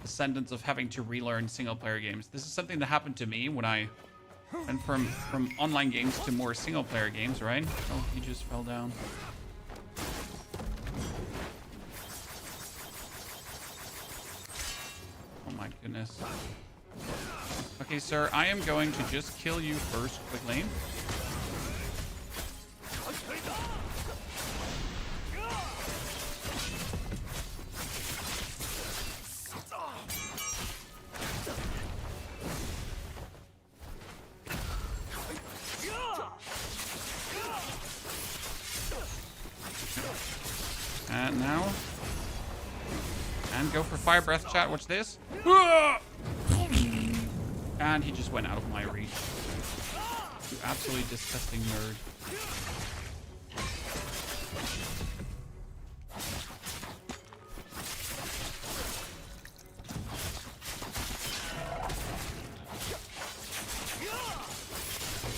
The sentence of having to relearn single player games. This is something that happened to me when I went from online games to more single player games, right? Oh, he just fell down. Oh my goodness. Okay, sir, I am going to just kill you first quickly. And now, and go for fire breath, chat. Watch this. And he just went out of my reach. You absolutely disgusting nerd.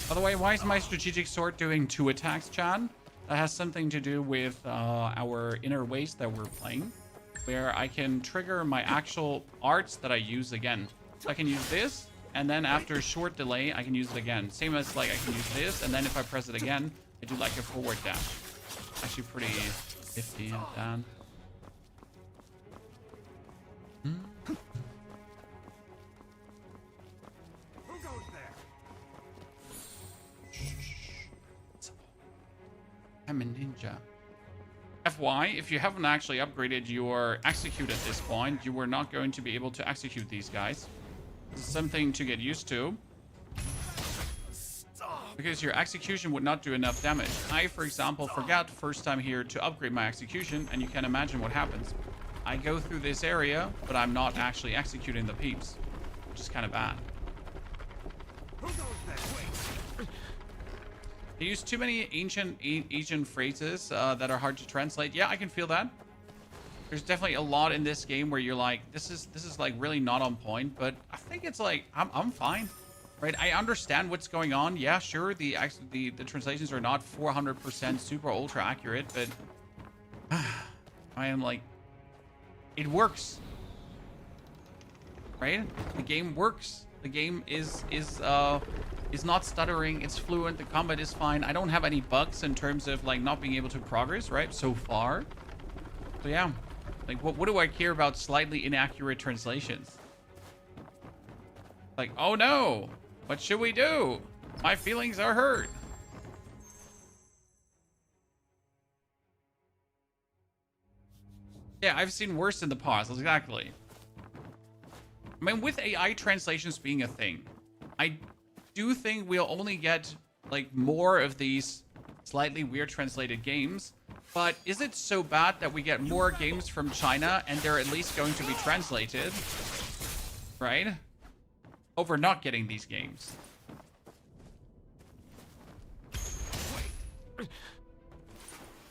By the way, why is my strategic sword doing 2 attacks, Chan? That has something to do with our inner waste that we're playing, where I can trigger my actual arts that I use again. So I can use this, and then after a short delay, I can use it again. Same as like I can use this, and then if I press it again, I do like a forward dash. Actually pretty nifty and down. I'm a ninja. FY, if you haven't actually upgraded your execute at this point, you were not going to be able to execute these guys. This is something to get used to, because your execution would not do enough damage. I, for example, forgot first time here to upgrade my execution, and you can imagine what happens. I go through this area, but I'm not actually executing the peeps, which is kind of bad. I use too many ancient Asian phrases that are hard to translate. Yeah, I can feel that. There's definitely a lot in this game where you're like, this is like really not on point, but I think it's like I'm fine, right? I understand what's going on. Yeah, sure, the translations are not 400% super ultra accurate, but I am like, it works, right? The game works. The game is not stuttering. It's fluent. The combat is fine. I don't have any bugs in terms of like not being able to progress, right? So far. So yeah, like what do I care about slightly inaccurate translations? Like, oh no, what should we do? My feelings are hurt. Yeah, I've seen worse in the past. Exactly. I mean, with AI translations being a thing, I do think we'll only get like more of these slightly weird translated games. But is it so bad that we get more games from China and they're at least going to be translated, right? Over not getting these games.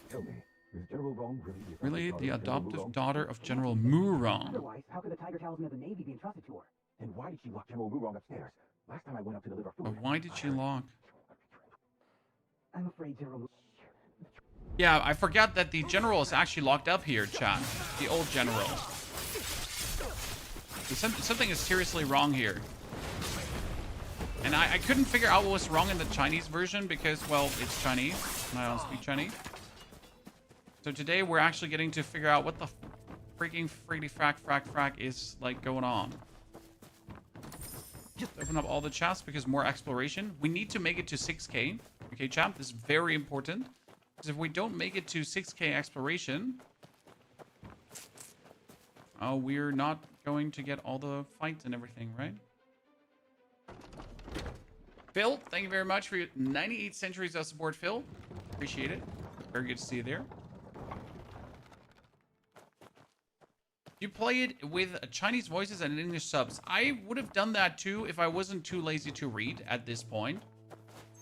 Tell me, is General Rong Really the adoptive daughter of General Murong? Otherwise, how could the Tiger Talisman of the Navy be entrusted to her? And why did she lock General Murong upstairs? Last time I went up to deliver food. But why did she lock? I'm afraid General. Yeah, I forgot that the general is actually locked up here, chat. The old general. Something is seriously wrong here. And I couldn't figure out what was wrong in the Chinese version because, well, it's Chinese, and I don't speak Chinese. So today we're actually getting to figure out what the freaking frack is like going on. Just open up all the chests because more exploration. We need to make it to 6K. Okay, chat, this is very important. Because if we don't make it to 6K exploration, we're not going to get all the fights and everything, right? Phil, thank you very much for your 98 centuries of support, Phil. Appreciate it. Very good to see you there. You play it with Chinese voices and English subs. I would have done that too if I wasn't too lazy to read at this point.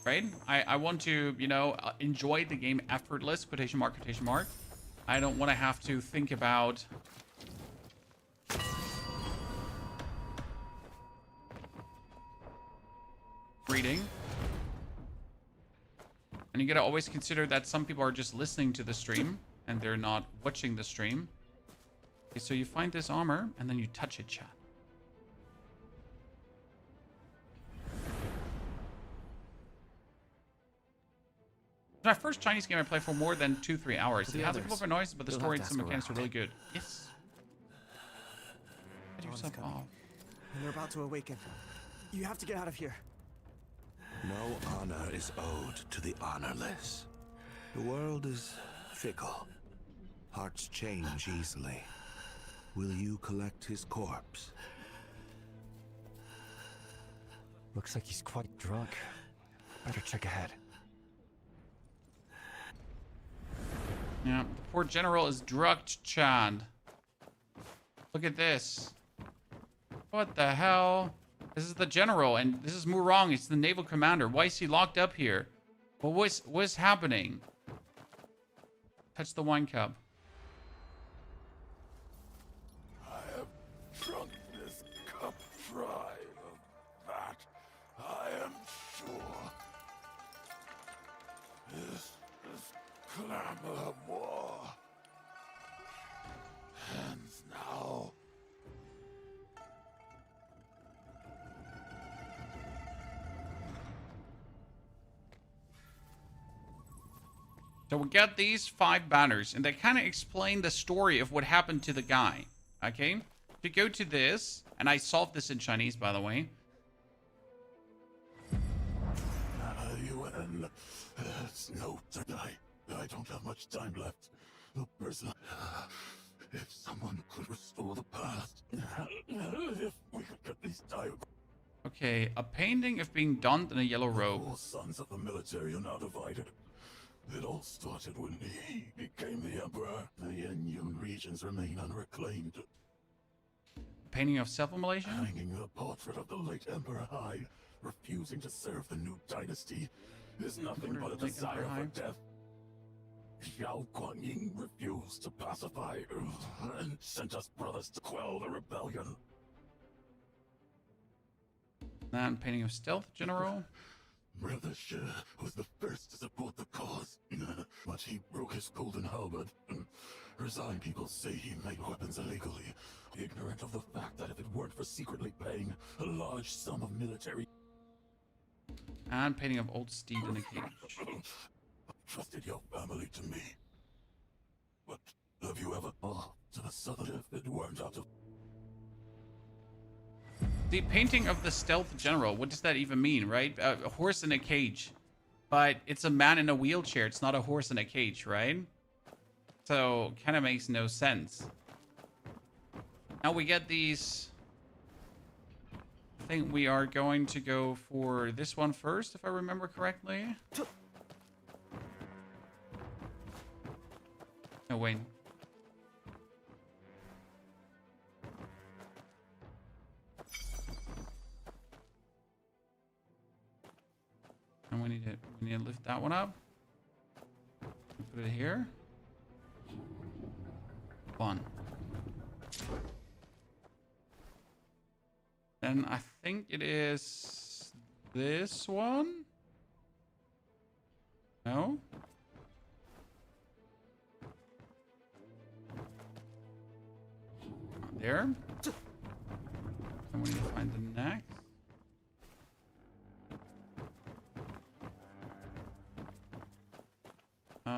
Right? I want to, you know, enjoy the game effortless, quotation mark, quotation mark. I don't want to have to think about reading. And you gotta always consider that some people are just listening to the stream and they're not watching the stream. Okay, so you find this armor and then you touch it, chat. It's my first Chinese game I played for more than 2-3 hours. It has a couple of noises, but the story and some mechanics are really good. Yes. Get yourself off. And they're about to awaken. You have to get out of here. No honor is owed to the honorless. The world is fickle. Hearts change easily. Will you collect his corpse? Looks like he's quite drunk. Better check ahead. Yeah, the poor general is drugged, Chad. Look at this. What the hell? This is the general, and this is Murong. It's the naval commander. Why is he locked up here? Well, what's happening? Touch the wine cup. I have drunk this cup dry of that. I am sure. This clamor of war ends now. So we got these 5 banners, and they kind of explain the story of what happened to the guy. Okay? If you go to this, and I solved this in Chinese, by the way. UN. It's no I don't have much time left. The person. If someone could restore the past. If we could get these diagrams. Okay, a painting of being donned in a yellow robe. All sons of the military are now divided. It all started when he became the emperor. The Yun regions remain unreclaimed. Painting of self-immolation? Hanging the portrait of the late Emperor Hai, refusing to serve the new dynasty, is nothing but a desire for death. Xiao Guangying refused to pacify and sent us brothers to quell the rebellion. And painting of stealth, General. Brother Shi was the first to support the cause, but he broke his golden halberd. Resigned people say he made weapons illegally, ignorant of the fact that if it weren't for secretly paying a large sum of military... And painting of old steed in a cage. Trusted your family to me. But have you ever thought to the southern if it weren't out of... The painting of the stealth general, what does that even mean, right? A horse in a cage. But it's a man in a wheelchair. It's not a horse in a cage, right? So, kind of makes no sense. Now we get these... I think we are going to go for this one first, if I remember correctly. No, wait. And we need to lift that one up. Put it here. 1. Then I think it is this one. No. Not there. And we need to find the next.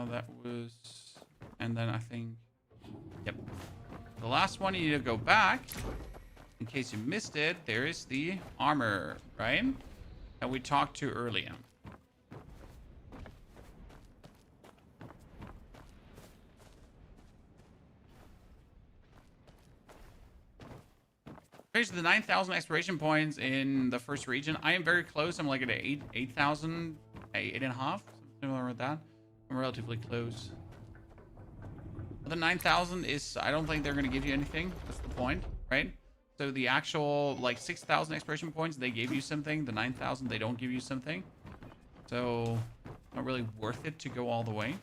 That was, and then I think, yep. The last one, you need to go back. In case you missed it, there is the armor, right? That we talked to earlier. Basically, the 9,000 exploration points in the first region. I am very close. I'm like at 8,000, 8.5, something like that. I'm relatively close. But the 9,000 is, I don't think they're going to give you anything. That's the point, right? So the actual like 6,000 exploration points, they gave you something. The 9,000, they don't give you something. So not really worth it to go all the way.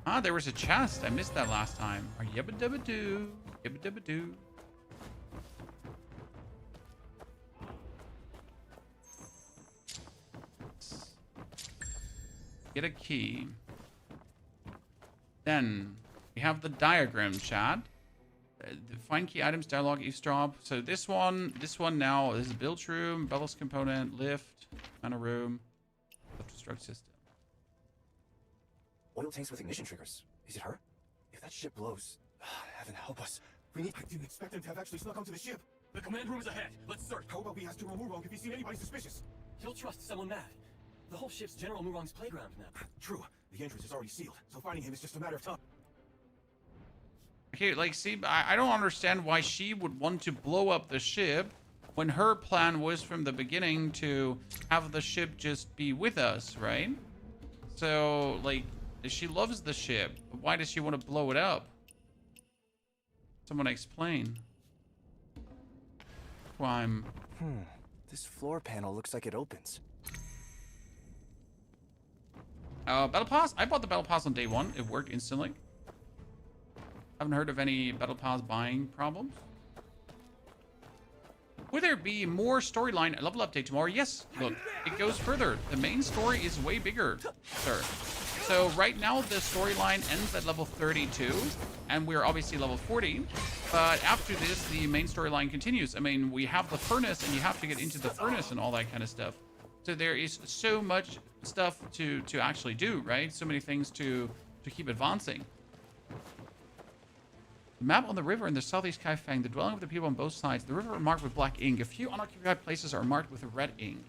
Ah, there was a chest. I missed that last time. Yabba dabba doo. Yabba dabba doo. Get a key. Then we have the diagram chat. Find key items, dialogue, eavesdrop. So this one now is a build room, bellows component, lift, mana room, self-destruct system. Oil tanks with ignition triggers. Is it her? If that ship blows, heaven help us. We need. I didn't expect them to have actually snuck onto the ship. The command room is ahead. Let's search. How about we ask General Murong if he's seen anybody suspicious? He'll trust someone mad. The whole ship's General Murong's playground now. True. The entrance is already sealed, so finding him is just a matter of time. Okay, like, see, I don't understand why she would want to blow up the ship when her plan was from the beginning to have the ship just be with us, right? So, like, she loves the ship. Why does she want to blow it up? Someone explain. Why I'm... This floor panel looks like it opens. Battle Pass? I bought the Battle Pass on day one. It worked instantly. Haven't heard of any Battle Pass buying problems. Will there be more storyline level update tomorrow? Yes. Look, it goes further. The main story is way bigger, sir. So right now the storyline ends at level 32, and we're obviously level 40. But after this, the main storyline continues. I mean, we have the furnace, and you have to get into the furnace and all that kind of stuff. So there is so much stuff to actually do, right? So many things to keep advancing. The map on the river in the southeast Kaifeng, the dwelling of the people on both sides. The river are marked with black ink. A few unoccupied places are marked with red ink.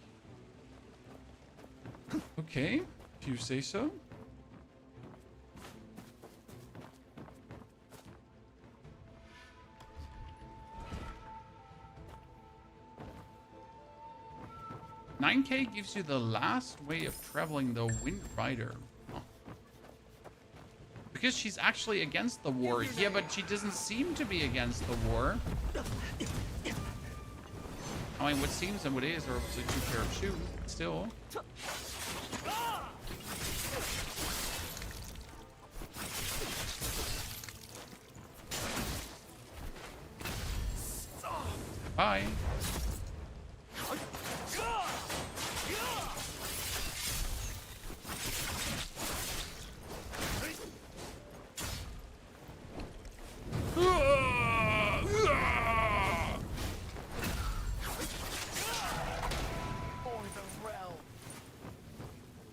Okay, if you say so. $9K gives you the last way of traveling the Wind Rider. Huh. Because she's actually against the war. Yeah, but she doesn't seem to be against the war. I mean, what seems and what is are obviously two pair of shoes, but still. Bye.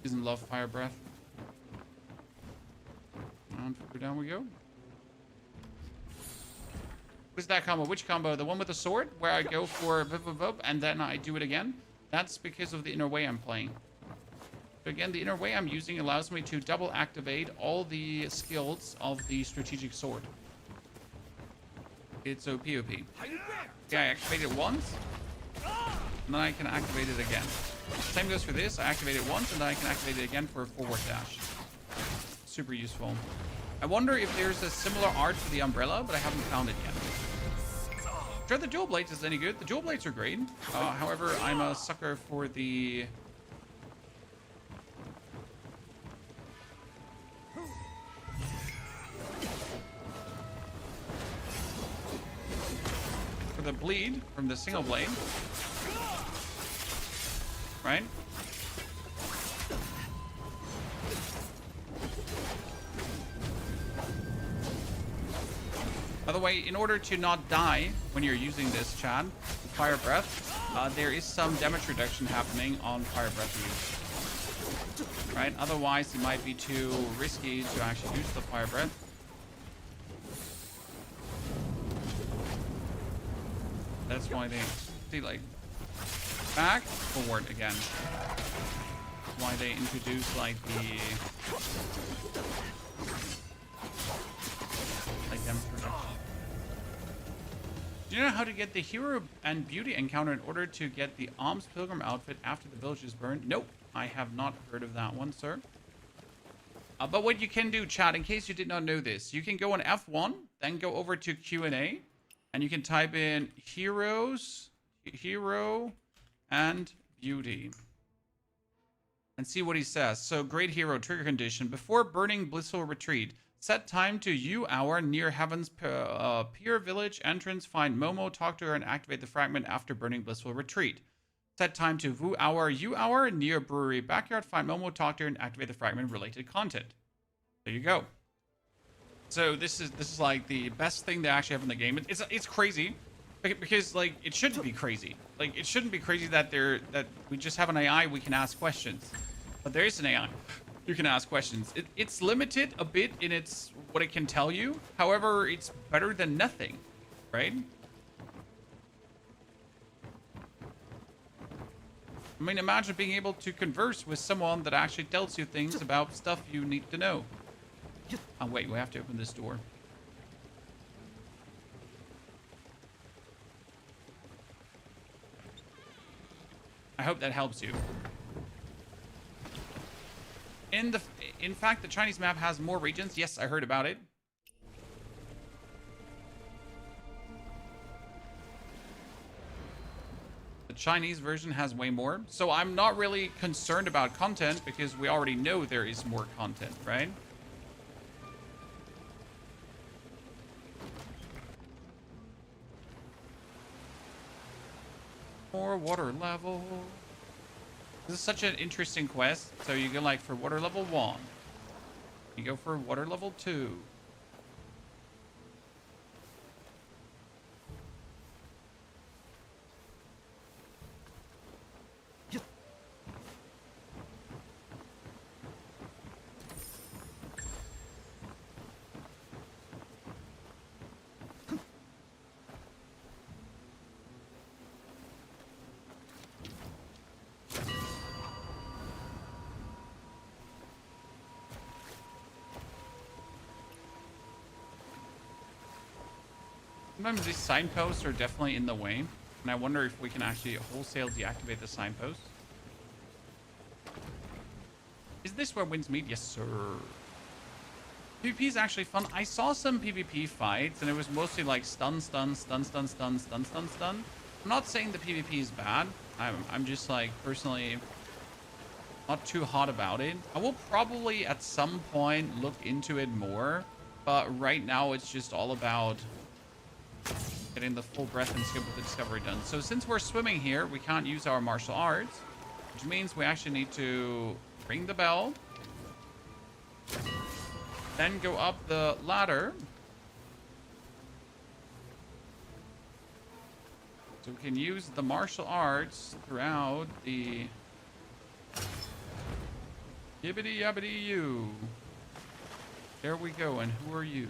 Doesn't love fire breath. And down we go. What's that combo? Which combo? The one with the sword, where I go for vup, and then I do it again? That's because of the inner way I'm playing. So again, the inner way I'm using allows me to double activate all the skills of the strategic sword. It's OP. Yeah, I activate it once, and then I can activate it again. Same goes for this. I activate it once, and then I can activate it again for a forward dash. Super useful. I wonder if there's a similar art for the umbrella, but I haven't found it yet. Sure, the dual blades is any good. The dual blades are great. However, I'm a sucker for the... for the bleed from the single blade. Right? By the way, in order to not die when you're using this, Chad, Fire Breath, there is some damage reduction happening on Fire Breath use. Right? Otherwise, it might be too risky to actually use the Fire Breath. That's why they see, like, back, forward again. Why they introduce like the damage reduction. Do you know how to get the hero and beauty encounter in order to get the Alms Pilgrim outfit after the village is burned? Nope, I have not heard of that one, sir. But what you can do, chat, in case you did not know this, you can go on F1, then go over to Q&A, and you can type in hero, and beauty. And see what he says. So, great hero, trigger condition. Before burning blissful retreat, set time to U hour near Heaven's Pier Village entrance. Find Momo, talk to her, and activate the fragment after burning blissful retreat. Set time to Vu hour, U hour near Brewery Backyard. Find Momo, talk to her, and activate the fragment related content. There you go. So this is like the best thing they actually have in the game. It's crazy because like it shouldn't be crazy. Like it shouldn't be crazy that we just have an AI we can ask questions, but there is an AI. You can ask questions. It's limited a bit in what it can tell you. However, it's better than nothing, right? I mean, imagine being able to converse with someone that actually tells you things about stuff you need to know. Oh, wait, we have to open this door. I hope that helps you. In fact, the Chinese map has more regions. Yes, I heard about it. The Chinese version has way more. So I'm not really concerned about content because we already know there is more content, right? More water level. This is such an interesting quest. So you go like for water level 1. You go for water level 2. Sometimes these signposts are definitely in the way, and I wonder if we can actually wholesale deactivate the signposts. Is this where wins meet? Yes, sir. PvP is actually fun. I saw some PvP fights, and it was mostly like stun, stun, stun, stun, stun, stun, stun, stun. I'm not saying the PvP is bad. I'm just like personally not too hot about it. I will probably at some point look into it more, but right now it's just all about getting the full breath and scope of the discovery done. So since we're swimming here, we can't use our martial arts, which means we actually need to ring the bell, then go up the ladder. So we can use the martial arts throughout the yibbity yabbity you. There we go. And who are you?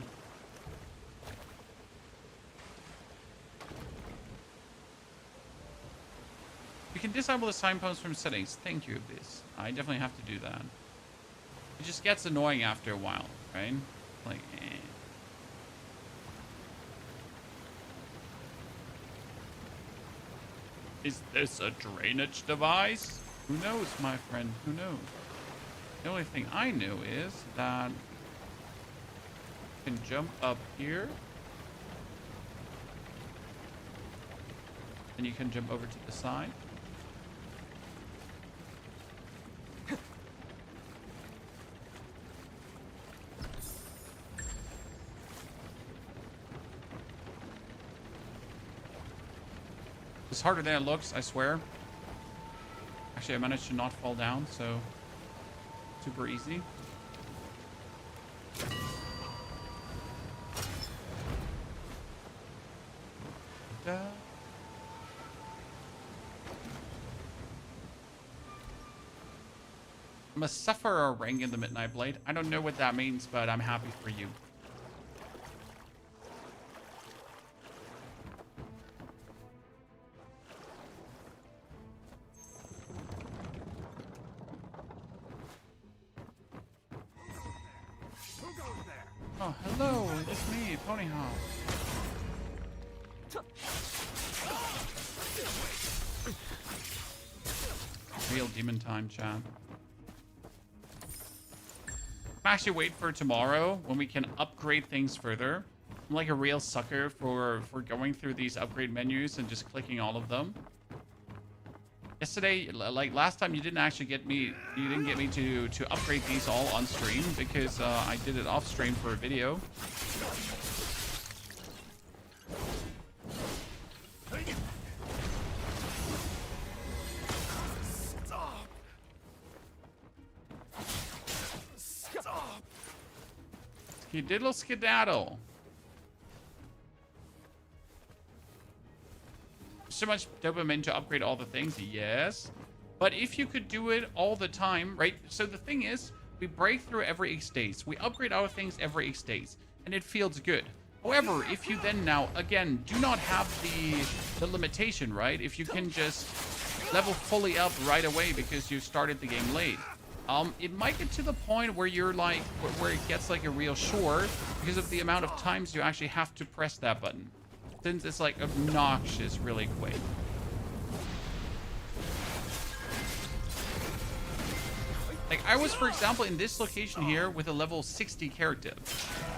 You can disable the signposts from settings. Thank you, Abyss. I definitely have to do that. It just gets annoying after a while, right? Like, eh. Is this a drainage device? Who knows, my friend? Who knows? The only thing I know is that you can jump up here. And you can jump over to the side. It's harder than it looks, I swear. Actually, I managed to not fall down, so super easy. I'm a sufferer ring in the Midnight Blade. I don't know what that means, but I'm happy for you. Oh, hello, it's me, Ponyhawk. real demon time, chat. Actually wait for tomorrow when we can upgrade things further. I'm like a real sucker for going through these upgrade menus and just clicking all of them. Yesterday, like last time, you didn't get me to upgrade these all on stream because I did it off stream for a video. Diddle skedaddle. So much dopamine to upgrade all the things, yes. But if you could do it all the time, right? So the thing is, we break through every 8 days. We upgrade our things every 8 days, and it feels good. However, if you then now, again, do not have the limitation, right? If you can just level fully up right away because you started the game late. It might get to the point where you're like, where it gets like a real chore because of the amount of times you actually have to press that button. Since it's like obnoxious really quick. Like I was, for example, in this location here with a level 60 character.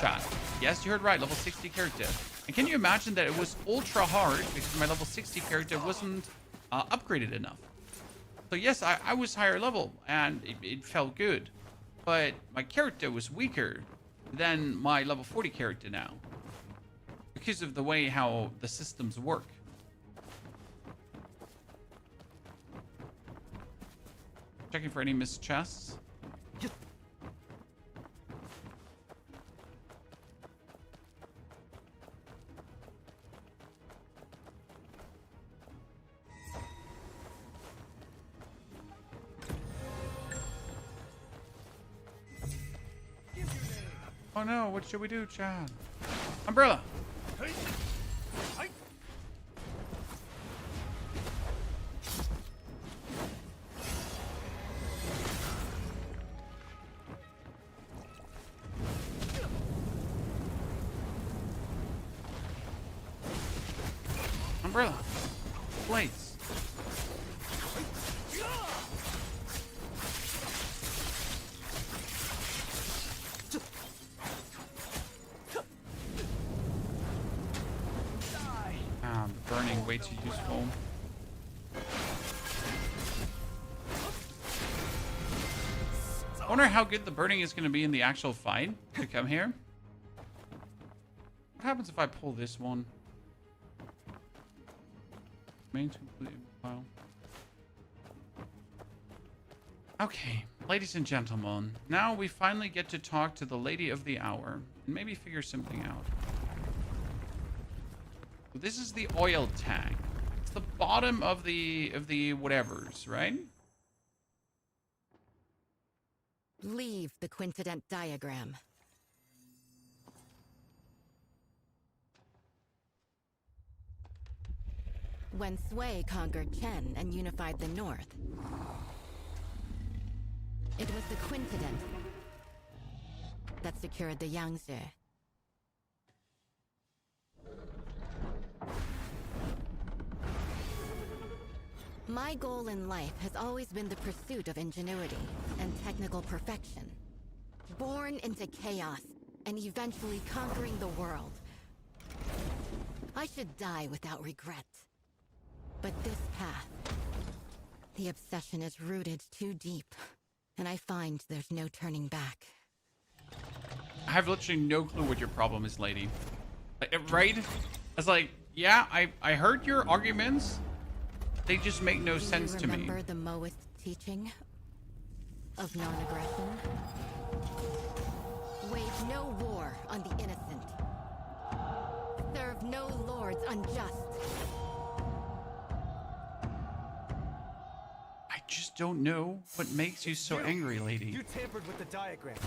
Chat. Yes, you heard right, level 60 character. And can you imagine that it was ultra hard because my level 60 character wasn't upgraded enough? So yes, I was higher level and it felt good, but my character was weaker than my level 40 character now because of the way how the systems work. Checking for any missed chests. Oh no, what should we do, Chad? Umbrella! Umbrella! Blades! Burning way too useful. I wonder how good the burning is going to be in the actual fight to come here. What happens if I pull this one? Main to complete file. Okay, ladies and gentlemen, now we finally get to talk to the lady of the hour and maybe figure something out. This is the oil tank. It's the bottom of the whatevers, right? Leave the quintident diagram. When Sui conquered Chen and unified the north, it was the quintident that secured the Yangtze. My goal in life has always been the pursuit of ingenuity and technical perfection. Born into chaos and eventually conquering the world. I should die without regret. But this path, the obsession is rooted too deep, and I find there's no turning back. I have literally no clue what your problem is, lady. Right? I was like, yeah, I heard your arguments. They just make no sense to me. Remember the Moist teaching of non-aggression? Wage no war on the innocent. Serve no lords unjust. I just don't know what makes you so angry, lady. You tampered with the diagram.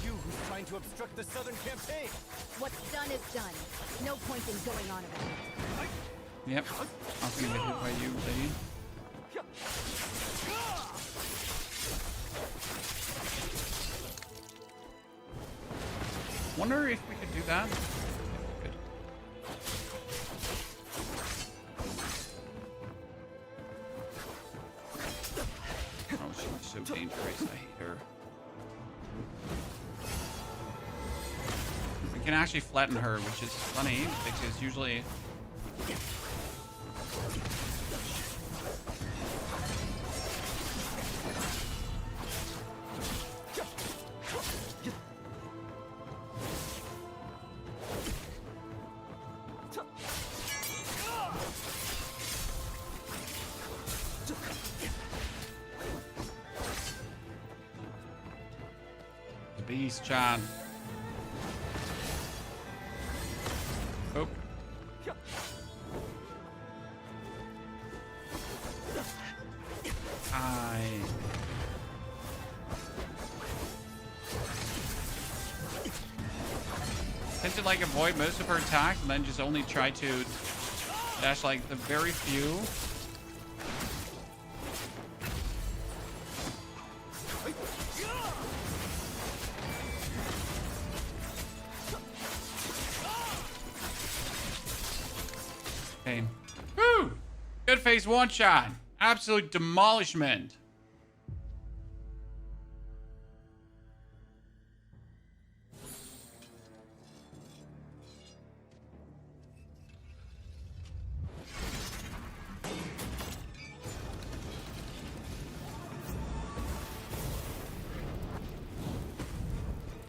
You who's trying to obstruct the Southern campaign. What's done is done. No point in going on about it. Yep. I was gonna get hit by you, lady. Wonder if we could do that. Good. so dangerous. I hate her. We can actually flatten her, which is funny because usually. Beast, John. Oh. I. Tend to like avoid most of her attacks and then just only try to dash like the very few. Okay. Woo! Good face one shot. Absolute demolishment.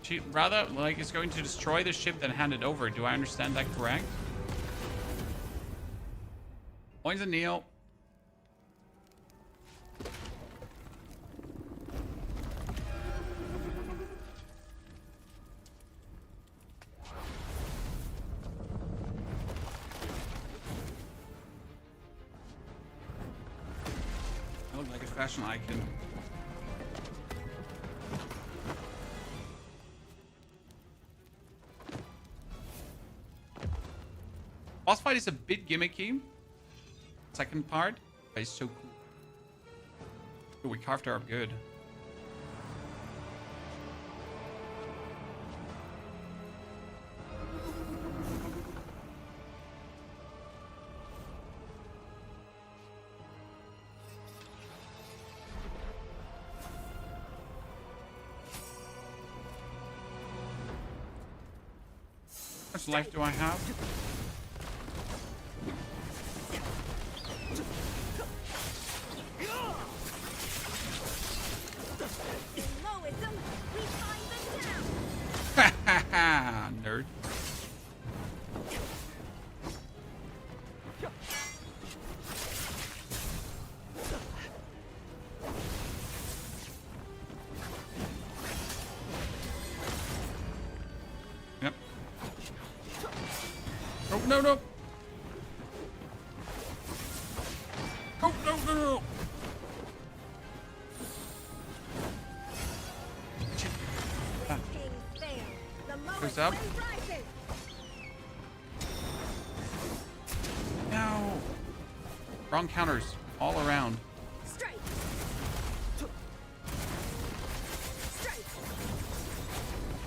She rather like is going to destroy the ship than hand it over. Do I understand that correct? Points and Neil. I look like a fashion icon. Boss fight is a bit gimmicky. Second part, but it's so cool. Ooh, we carved her up good. How much life do I have? Nerd. Yep. Oh, no, no. Oh, no, no, no. Goes up. No. Wrong counters all around.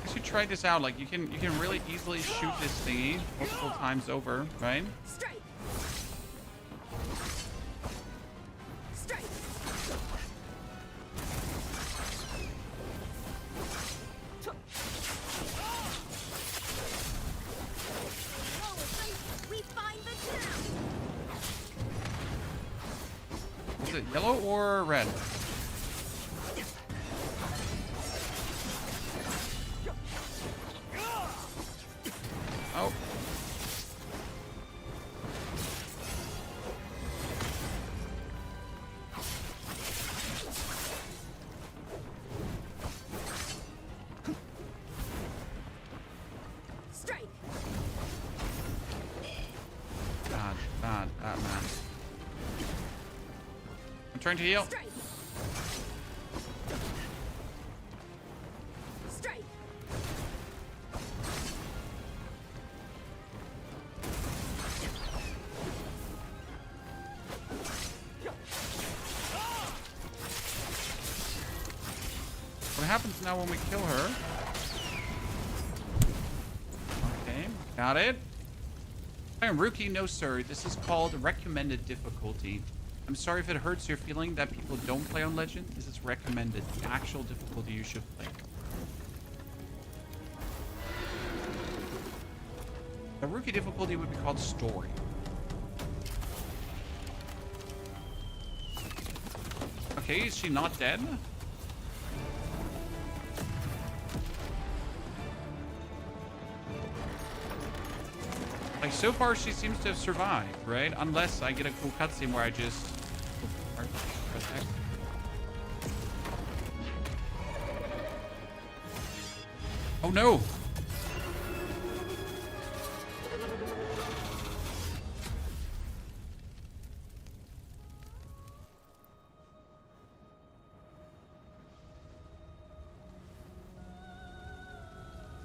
I should try this out. Like you can really easily shoot this thingy multiple times over, right? Is it yellow or red? Oh. Bad, man. I'm trying to heal. What happens now when we kill her? Okay, got it. I'm rookie, no sir. This is called recommended difficulty. I'm sorry if it hurts your feeling that people don't play on Legend. This is recommended. The actual difficulty you should play. The rookie difficulty would be called Story. Okay, is she not dead? Like, so far she seems to have survived, right? Unless I get a cool cutscene where I just... Oh no!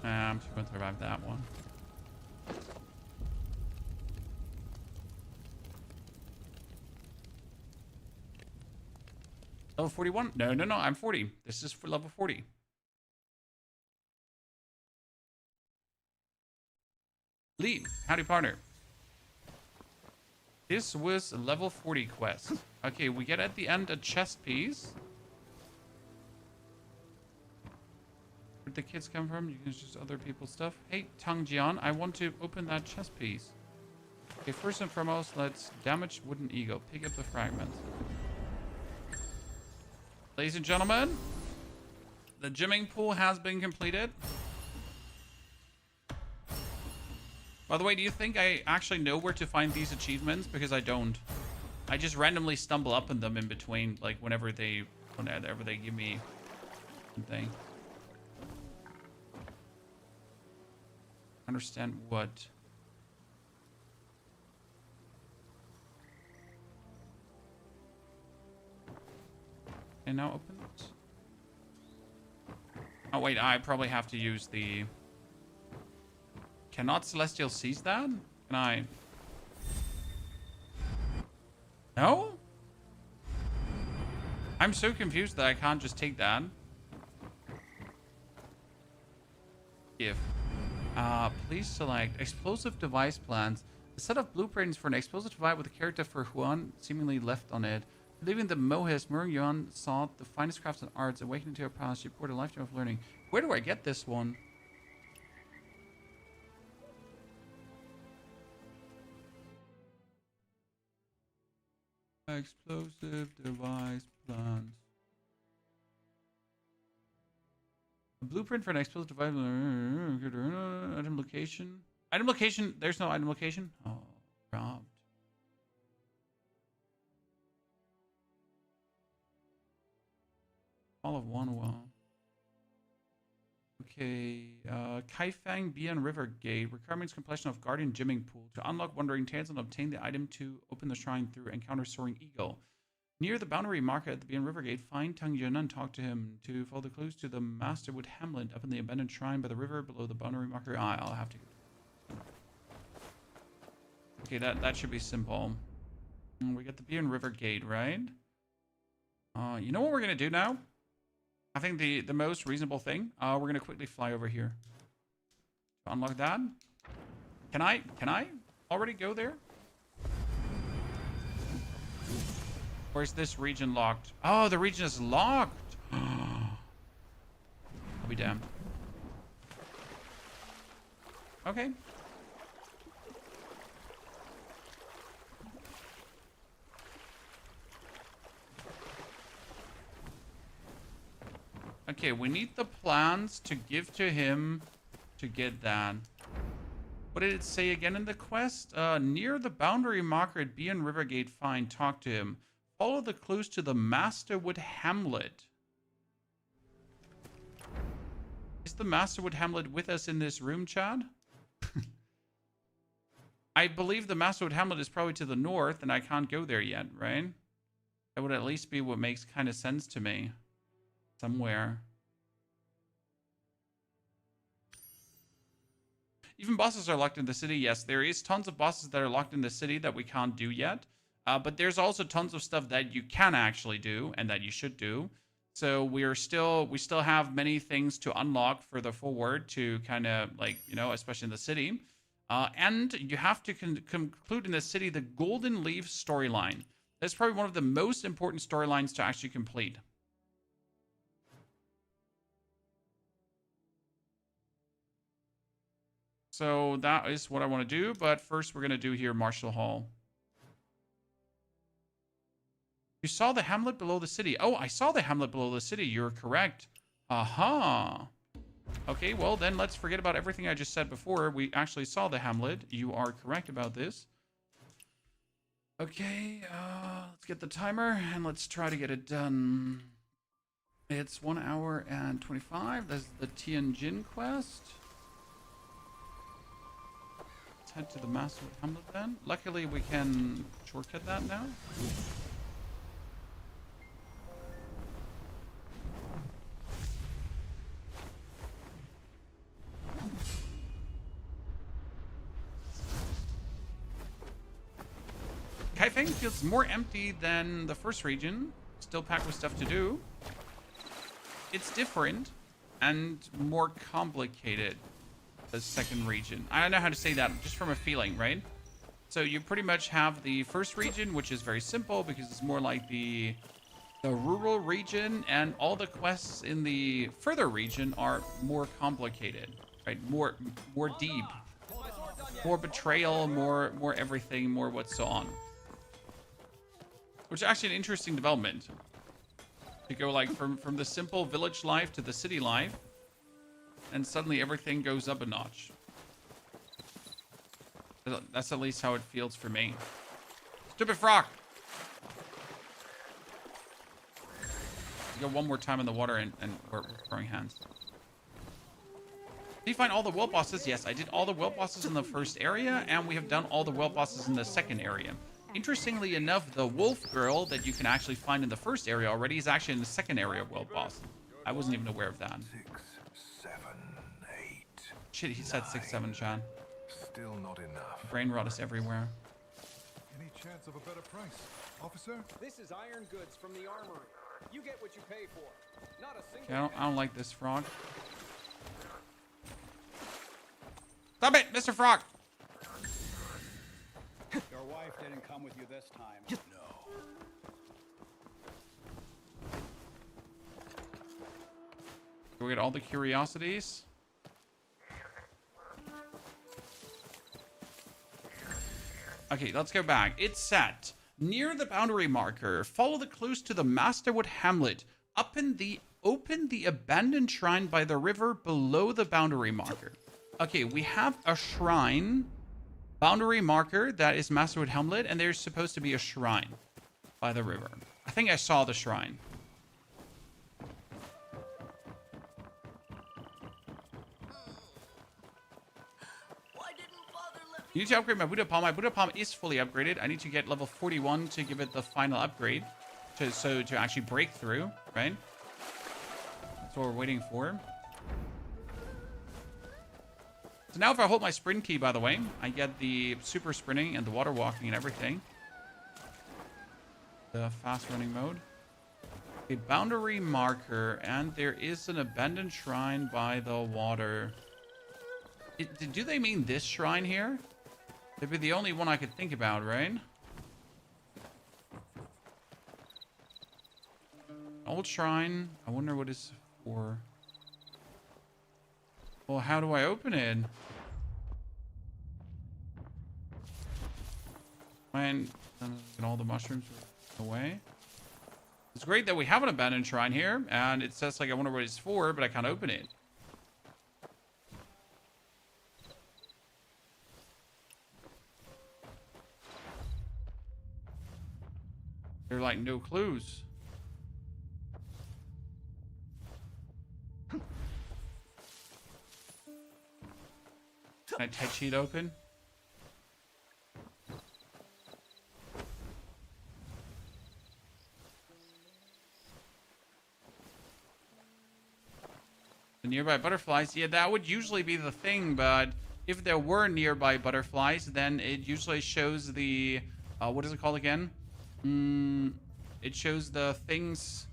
I'm just going to survive that one. Level 41? No, I'm 40. This is for level 40. Lead. Howdy, partner. This was a level 40 quest. Okay, we get at the end a chest piece. Where'd the kids come from? You can just other people's stuff. Hey, Tang Jian, I want to open that chest piece. Okay, first and foremost, let's damage wooden ego. Pick up the fragment. Ladies and gentlemen, the gymming pool has been completed. By the way, do you think I actually know where to find these achievements? Because I don't. I just randomly stumble up on them in between, like whenever they give me something. Understand what? And now open it. Oh wait, I probably have to use the... Cannot Celestial seize that? Can I? No? I'm so confused that I can't just take that. If. Please select explosive device plans. A set of blueprints for an explosive device with a character for Huan seemingly left on it. Leaving the Mohis, Murung Yuan sought the finest crafts and arts, awakening to her past. She poured a lifetime of learning. Where do I get this one? Explosive device plans. A blueprint for an explosive device. Item location. Item location. There's no item location. Oh, robbed. All of one well. Okay. Kaifeng Bian River Gate. Requirements completion of Guardian Gymming Pool. To unlock Wandering Tales and obtain the item to open the shrine through encounter Soaring Eagle. Near the boundary marker at the Bian River Gate, find Tang Yuan and talk to him. To follow the clues to the Masterwood Hamlet up in the abandoned shrine by the river below the boundary marker. I'll have to. Okay, that should be simple. We got the Bian River Gate, right? You know what we're gonna do now? I think the most reasonable thing. We're gonna quickly fly over here. Unlock that. Can I already go there? Or is this region locked? Oh, the region is locked. I'll be damned. Okay. Okay, we need the plans to give to him to get that. What did it say again in the quest? Near the boundary marker at Bian River Gate, find, talk to him. Follow the clues to the Masterwood Hamlet. Is the Masterwood Hamlet with us in this room, Chad? I believe the Masterwood Hamlet is probably to the north, and I can't go there yet, right? That would at least be what makes kind of sense to me. Somewhere. Even bosses are locked in the city. Yes, there is tons of bosses that are locked in the city that we can't do yet. But there's also tons of stuff that you can actually do and that you should do. So we still have many things to unlock further forward to kind of like, you know, especially in the city. And you have to conclude in the city the Golden Leaf storyline. That's probably one of the most important storylines to actually complete. So that is what I want to do. But first, we're going to do here Marshall Hall. You saw the hamlet below the city. Oh, I saw the hamlet below the city. You're correct. Aha. Okay, well, then let's forget about everything I just said before. We actually saw the hamlet. You are correct about this. Okay, let's get the timer and let's try to get it done. It's 1 hour and 25. That's the Tianjin quest. Let's head to the Master Hamlet then. Luckily, we can shortcut that now. Kaifeng feels more empty than the first region. Still packed with stuff to do. It's different and more complicated, the second region. I don't know how to say that, just from a feeling, right? So you pretty much have the first region, which is very simple because it's more like the rural region, and all the quests in the further region are more complicated, right? More deep, more betrayal, more everything, more what's so on. Which is actually an interesting development. To go like from the simple village life to the city life. And suddenly everything goes up a notch. That's at least how it feels for me. Stupid frog! Go one more time in the water and we're throwing hands. Did you find all the world bosses? Yes, I did all the world bosses in the first area, and we have done all the world bosses in the second area. Interestingly enough, the wolf girl that you can actually find in the first area already is actually in the second area world boss. I wasn't even aware of that. 6, 7, 8. Shit, he said 6, 7, John. Still not enough. Brain rot is everywhere. Any chance of a better price, officer? This is iron goods from the armory. You get what you pay for. Not a single. Okay, I don't like this frog. Stop it, Mr. Frog! Your wife didn't come with you this time. No. Can we get all the curiosities? Okay, let's go back. It's set. Near the boundary marker, follow the clues to the Masterwood Hamlet. Open the abandoned shrine by the river below the boundary marker. Okay, we have a shrine. Boundary marker, that is Masterwood Hamlet, and there's supposed to be a shrine by the river. I think I saw the shrine. You need to upgrade my Buddha Palm. My Buddha Palm is fully upgraded. I need to get level 41 to give it the final upgrade. To actually break through, right? That's what we're waiting for. So now if I hold my sprint key, by the way, I get the super sprinting and the water walking and everything. The fast running mode. A boundary marker, and there is an abandoned shrine by the water. Do they mean this shrine here? That'd be the only one I could think about, right? Old shrine. I wonder what it's for. Well, how do I open it? And get all the mushrooms away. It's great that we have an abandoned shrine here, and it says like I wonder what it's for, but I can't open it. There are like no clues. Can I touch it open? The nearby butterflies, yeah, that would usually be the thing, but if there were nearby butterflies, then it usually shows the, what is it called again? It shows the things,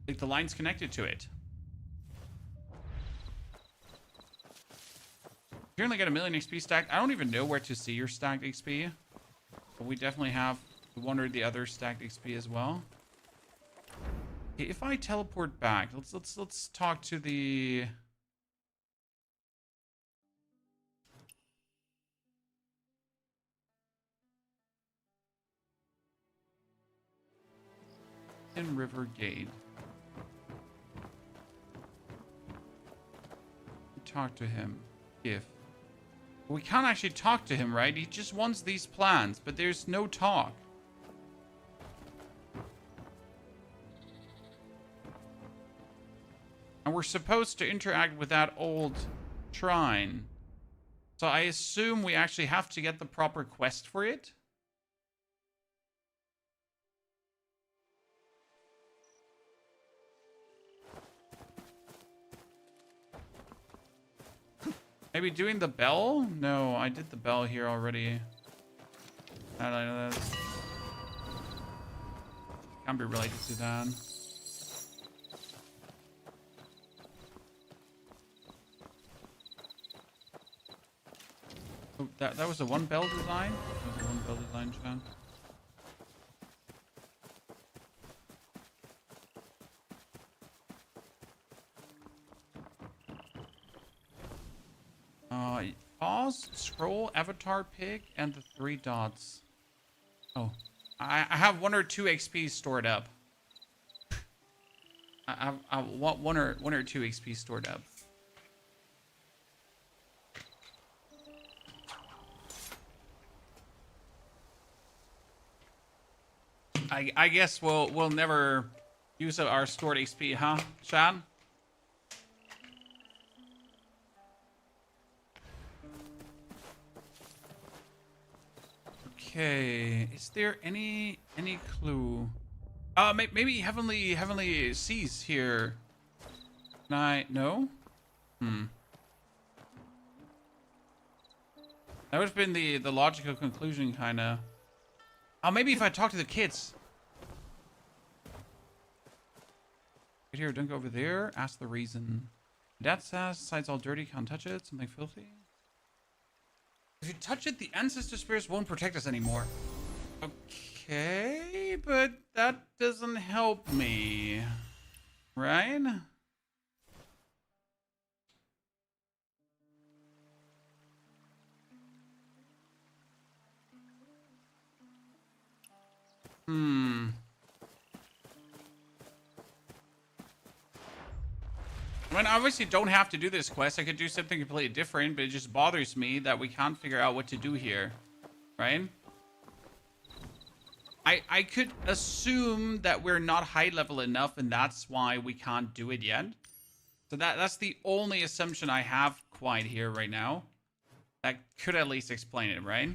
like the lines connected to it. Currently got 1,000,000 XP stacked. I don't even know where to see your stacked XP. But we definitely have one or the other stacked XP as well. Okay, if I teleport back, let's talk to the River Gate. Talk to him. If we can't actually talk to him, right? He just wants these plans, but there's no talk. And we're supposed to interact with that old shrine. So I assume we actually have to get the proper quest for it. Maybe doing the bell? No, I did the bell here already. How did I know this? Can't be related to that. Oh, that was a one bell design? That was a one bell design, Sean. Pause, scroll, avatar pick, and the 3 dots. Oh, I have 1 or 2 XP stored up. I want one or 2 XP stored up. I guess we'll never use up our stored XP, huh, Sean? Okay, is there any clue? Maybe heavenly seas here. Can I? No. That would have been the logical conclusion, kind of. Oh, maybe if I talk to the kids. Right here, don't go over there. Ask the reason. Dad says, side's all dirty, can't touch it. Something filthy. If you touch it, the ancestor spirits won't protect us anymore. Okay, but that doesn't help me. Right? I mean, obviously don't have to do this quest. I could do something completely different, but it just bothers me that we can't figure out what to do here. Right? I could assume that we're not high level enough, and that's why we can't do it yet. So that's the only assumption I have quite here right now. That could at least explain it, right?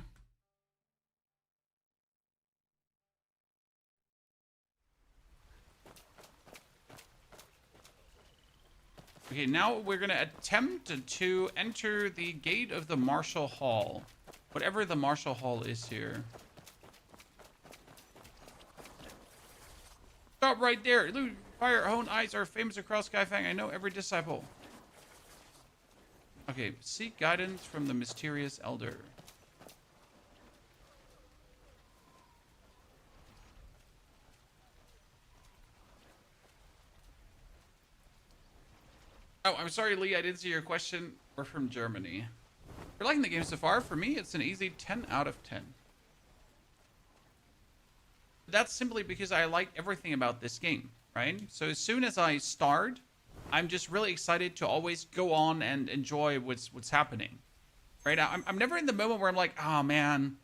Okay, now we're going to attempt to enter the gate of the Marshal Hall. Whatever the Marshal Hall is here. Stop right there. Look, fire own eyes are famous across Kaifeng. I know every disciple. Okay, seek guidance from the mysterious elder. Oh, I'm sorry, Lee. I didn't see your question. We're from Germany. If you're liking the game so far, for me, it's an easy 10 out of 10. That's simply because I like everything about this game, right? So as soon as I start, I'm just really excited to always go on and enjoy what's happening, right? I'm never in the moment where I'm like, oh man,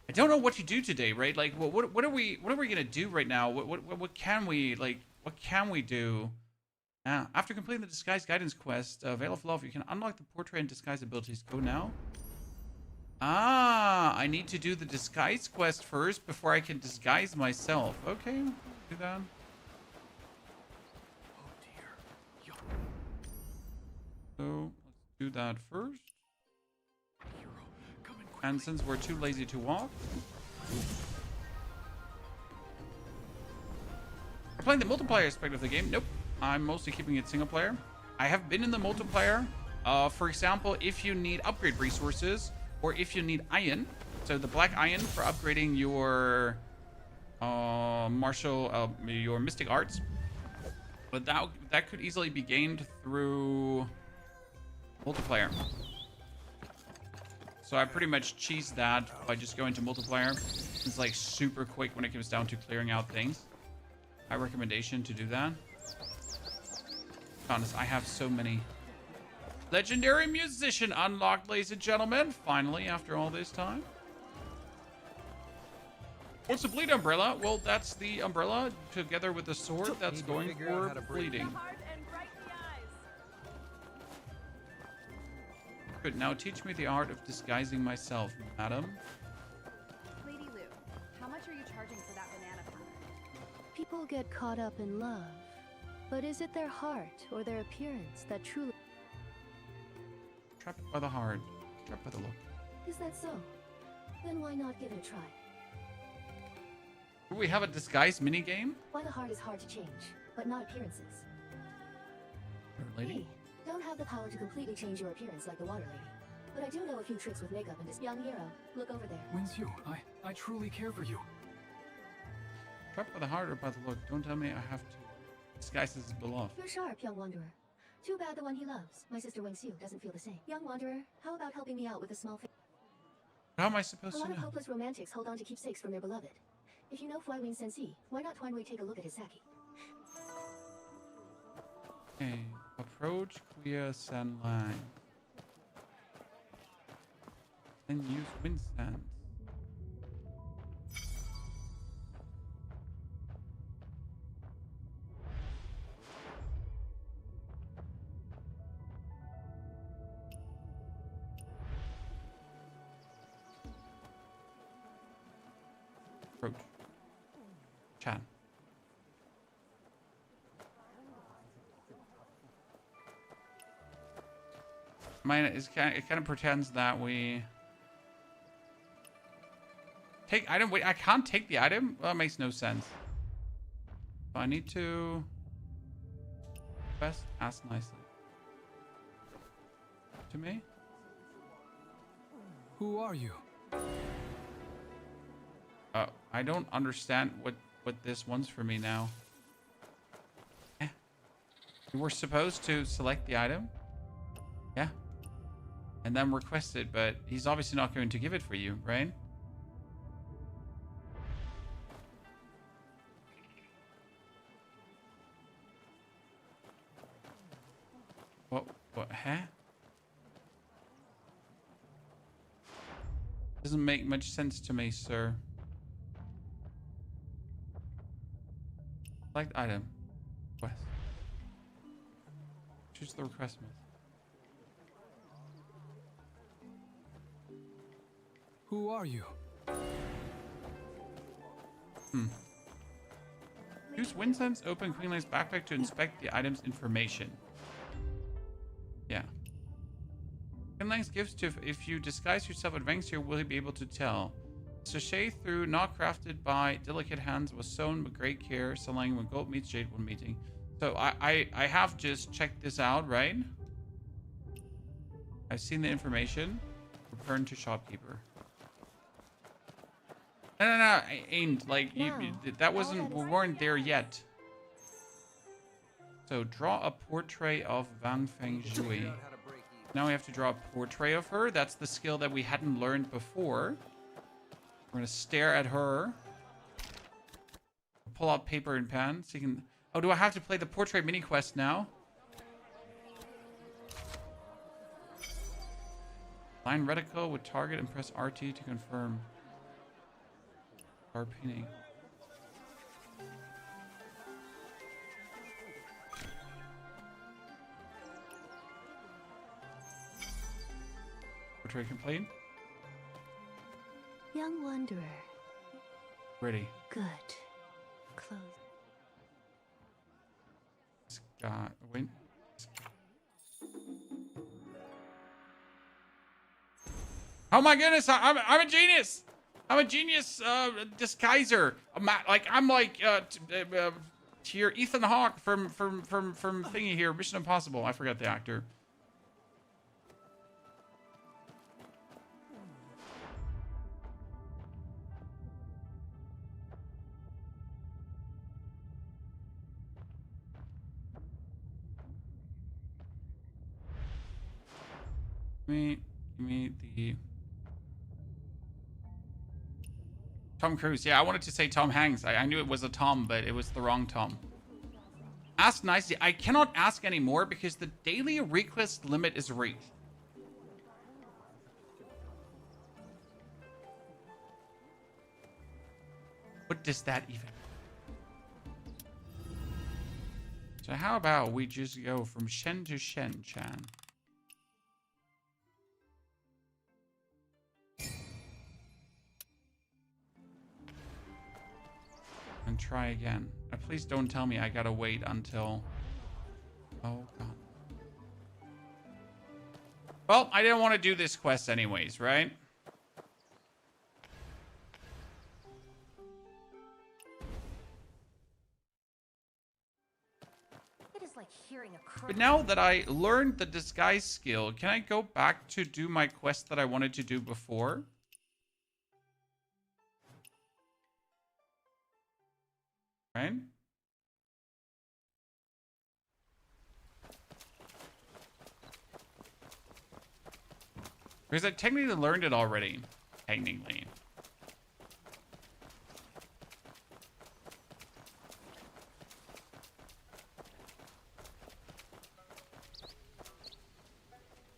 I don't know what to do today, right? Like, what are we gonna do right now? What can we do? After completing the disguise guidance quest, Veil of Love, you can unlock the portrait and disguise abilities. Go now. I need to do the disguise quest first before I can disguise myself. Okay, do that. Oh dear. So let's do that first. And since we're too lazy to walk, we're playing the multiplayer aspect of the game. Nope, I'm mostly keeping it single player. I have been in the multiplayer. For example, if you need upgrade resources, or if you need iron, So the black iron for upgrading your your mystic arts, but that could easily be gained through multiplayer. So I pretty much cheesed that by just going to multiplayer. It's like super quick when it comes down to clearing out things. High recommendation to do that. To be honest, I have so many. Legendary musician unlocked, ladies and gentlemen. Finally, after all this time. What's a bleed umbrella? Well, that's the umbrella together with the sword that's going for bleeding. Good. Now teach me the art of disguising myself, madam. Lady Lu, how much are you charging for that banana pattern? People get caught up in love, but is it their heart or their appearance that truly... Trapped by the heart, trapped by the look. Is that so? Then why not give it a try? Do we have a disguise minigame? Why the heart is hard to change, but not appearances. Lady? Hey, don't have the power to completely change your appearance like the water lady. But I do know a few tricks with makeup and this young hero. Look over there. Wenxiu, I truly care for you. Trapped by the heart or by the look? Don't tell me I have to disguise as beloved. You're sharp, young wanderer. Too bad the one he loves, my sister Wenxiu, doesn't feel the same. Young wanderer, how about helping me out with a small favor? How am I supposed A to lot know? of hopeless romantics hold on to keepsakes from their beloved. If you know Fuaiwing Sensei, why not Tuanwei take a look at his sake? Okay, approach Quia San Lang. Then use wind sands. Approach. Chan. It kind of pretends that we take item. Wait, I can't take the item? Well, that makes no sense. So I need to best ask nicely. To me? Who are you? I don't understand what this wants for me now. We're supposed to select the item? Yeah. And then request it, but he's obviously not going to give it for you, right? What, huh? Doesn't make much sense to me, sir. Select item. Request. Choose the request method. Who are you? Use Windsense, open Queen Lang's backpack to inspect the item's information. Yeah. Queen Lang's gifts to if you disguise yourself at Vangseer, will he be able to tell? Sachet through, not crafted by delicate hands, was sewn with great care, selling when gold meets jade when meeting. So I have just checked this out, right? I've seen the information. Return to shopkeeper. No, I ain't like that wasn't. We weren't there yet. So draw a portrait of Wang Fengjui. Now we have to draw a portrait of her. That's the skill that we hadn't learned before. We're gonna stare at her. Pull out paper and pen so you can. Oh, do I have to play the portrait mini quest now? Line reticle with target and press RT to confirm. Start painting. Portrait complete. Young wanderer. Ready. Good. Close. Scott, wait. Oh my goodness! I'm a genius. I'm a genius disguiser. I'm like here Ethan Hawke from thingy here, Mission Impossible. I forgot the actor. Give me the Tom Cruise. Yeah, I wanted to say Tom Hanks. I knew it was a Tom, but it was the wrong Tom. Ask nicely. I cannot ask anymore because the daily request limit is reached. What does that even mean? So how about we just go from Shen to Shen, Chan? And try again. Please don't tell me I gotta wait until... Oh, God. Well, I didn't want to do this quest anyways, right? It is like hearing a cry. But now that I learned the disguise skill, can I go back to do my quest that I wanted to do before? Right? Because I technically learned it already. Technically.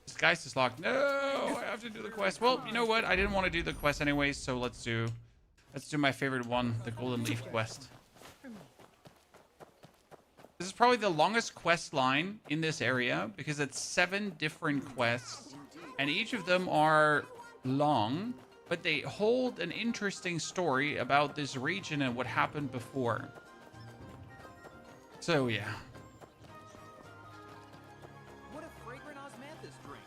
Disguise is locked. No, I have to do the quest. Well, you know what? I didn't want to do the quest anyways, so let's do my favorite one, the Golden Leaf quest. This is probably the longest quest line in this area because it's 7 different quests and each of them are long, but they hold an interesting story about this region and what happened before. So yeah. What a fragrant osmanthus drink.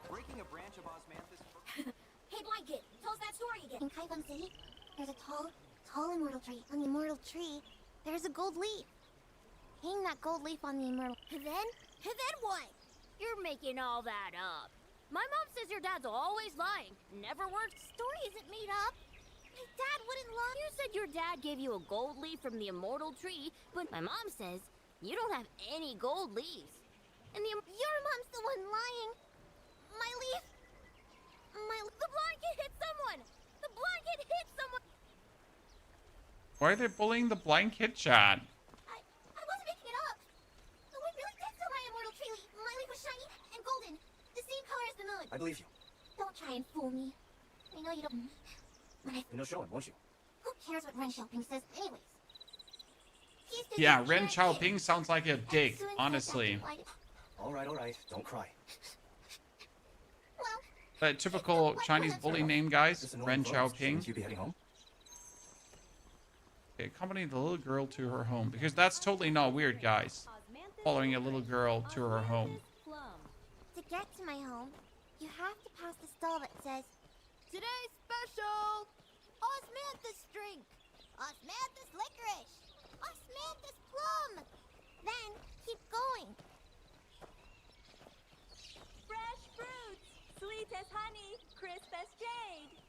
Breaking a branch of osmanthus. Hey, Blanket, tell us that story again. In Kaifeng City, there's a tall immortal tree. On the immortal tree, there's a gold leaf. Hang that gold leaf on the immortal. And then what? You're making all that up. My mom says your dad's always lying. Never worked. Story isn't made up. My dad wouldn't lie. You said your dad gave you a gold leaf from the immortal tree, but my mom says you don't have any gold leaves. And your mom's the one lying. My leaf. The blanket hit someone. The blanket hit someone. Why are they bullying the blanket, Chad? I wasn't making it up. The wind really did steal my immortal tree leaf. My leaf was shiny and golden. The same color as the moon. I believe you. Don't try and fool me. I know you don't. You'll show him, won't you? Who cares what Ren Xiaoping says anyways? Yeah, Ren Xiaoping sounds like a dick, honestly. All right. Don't cry. That typical Chinese bully name, guys. Ren Xiaoping. You be heading home? Okay, accompany the little girl to her home. Because that's totally not weird, guys. Following a little girl to her home. To get to my home, you have to pass the stall that says, Today's special! Osmanthus drink! Osmanthus licorice! Osmanthus plum! Then keep going. Fresh fruits! Sweet as honey, crisp as jade!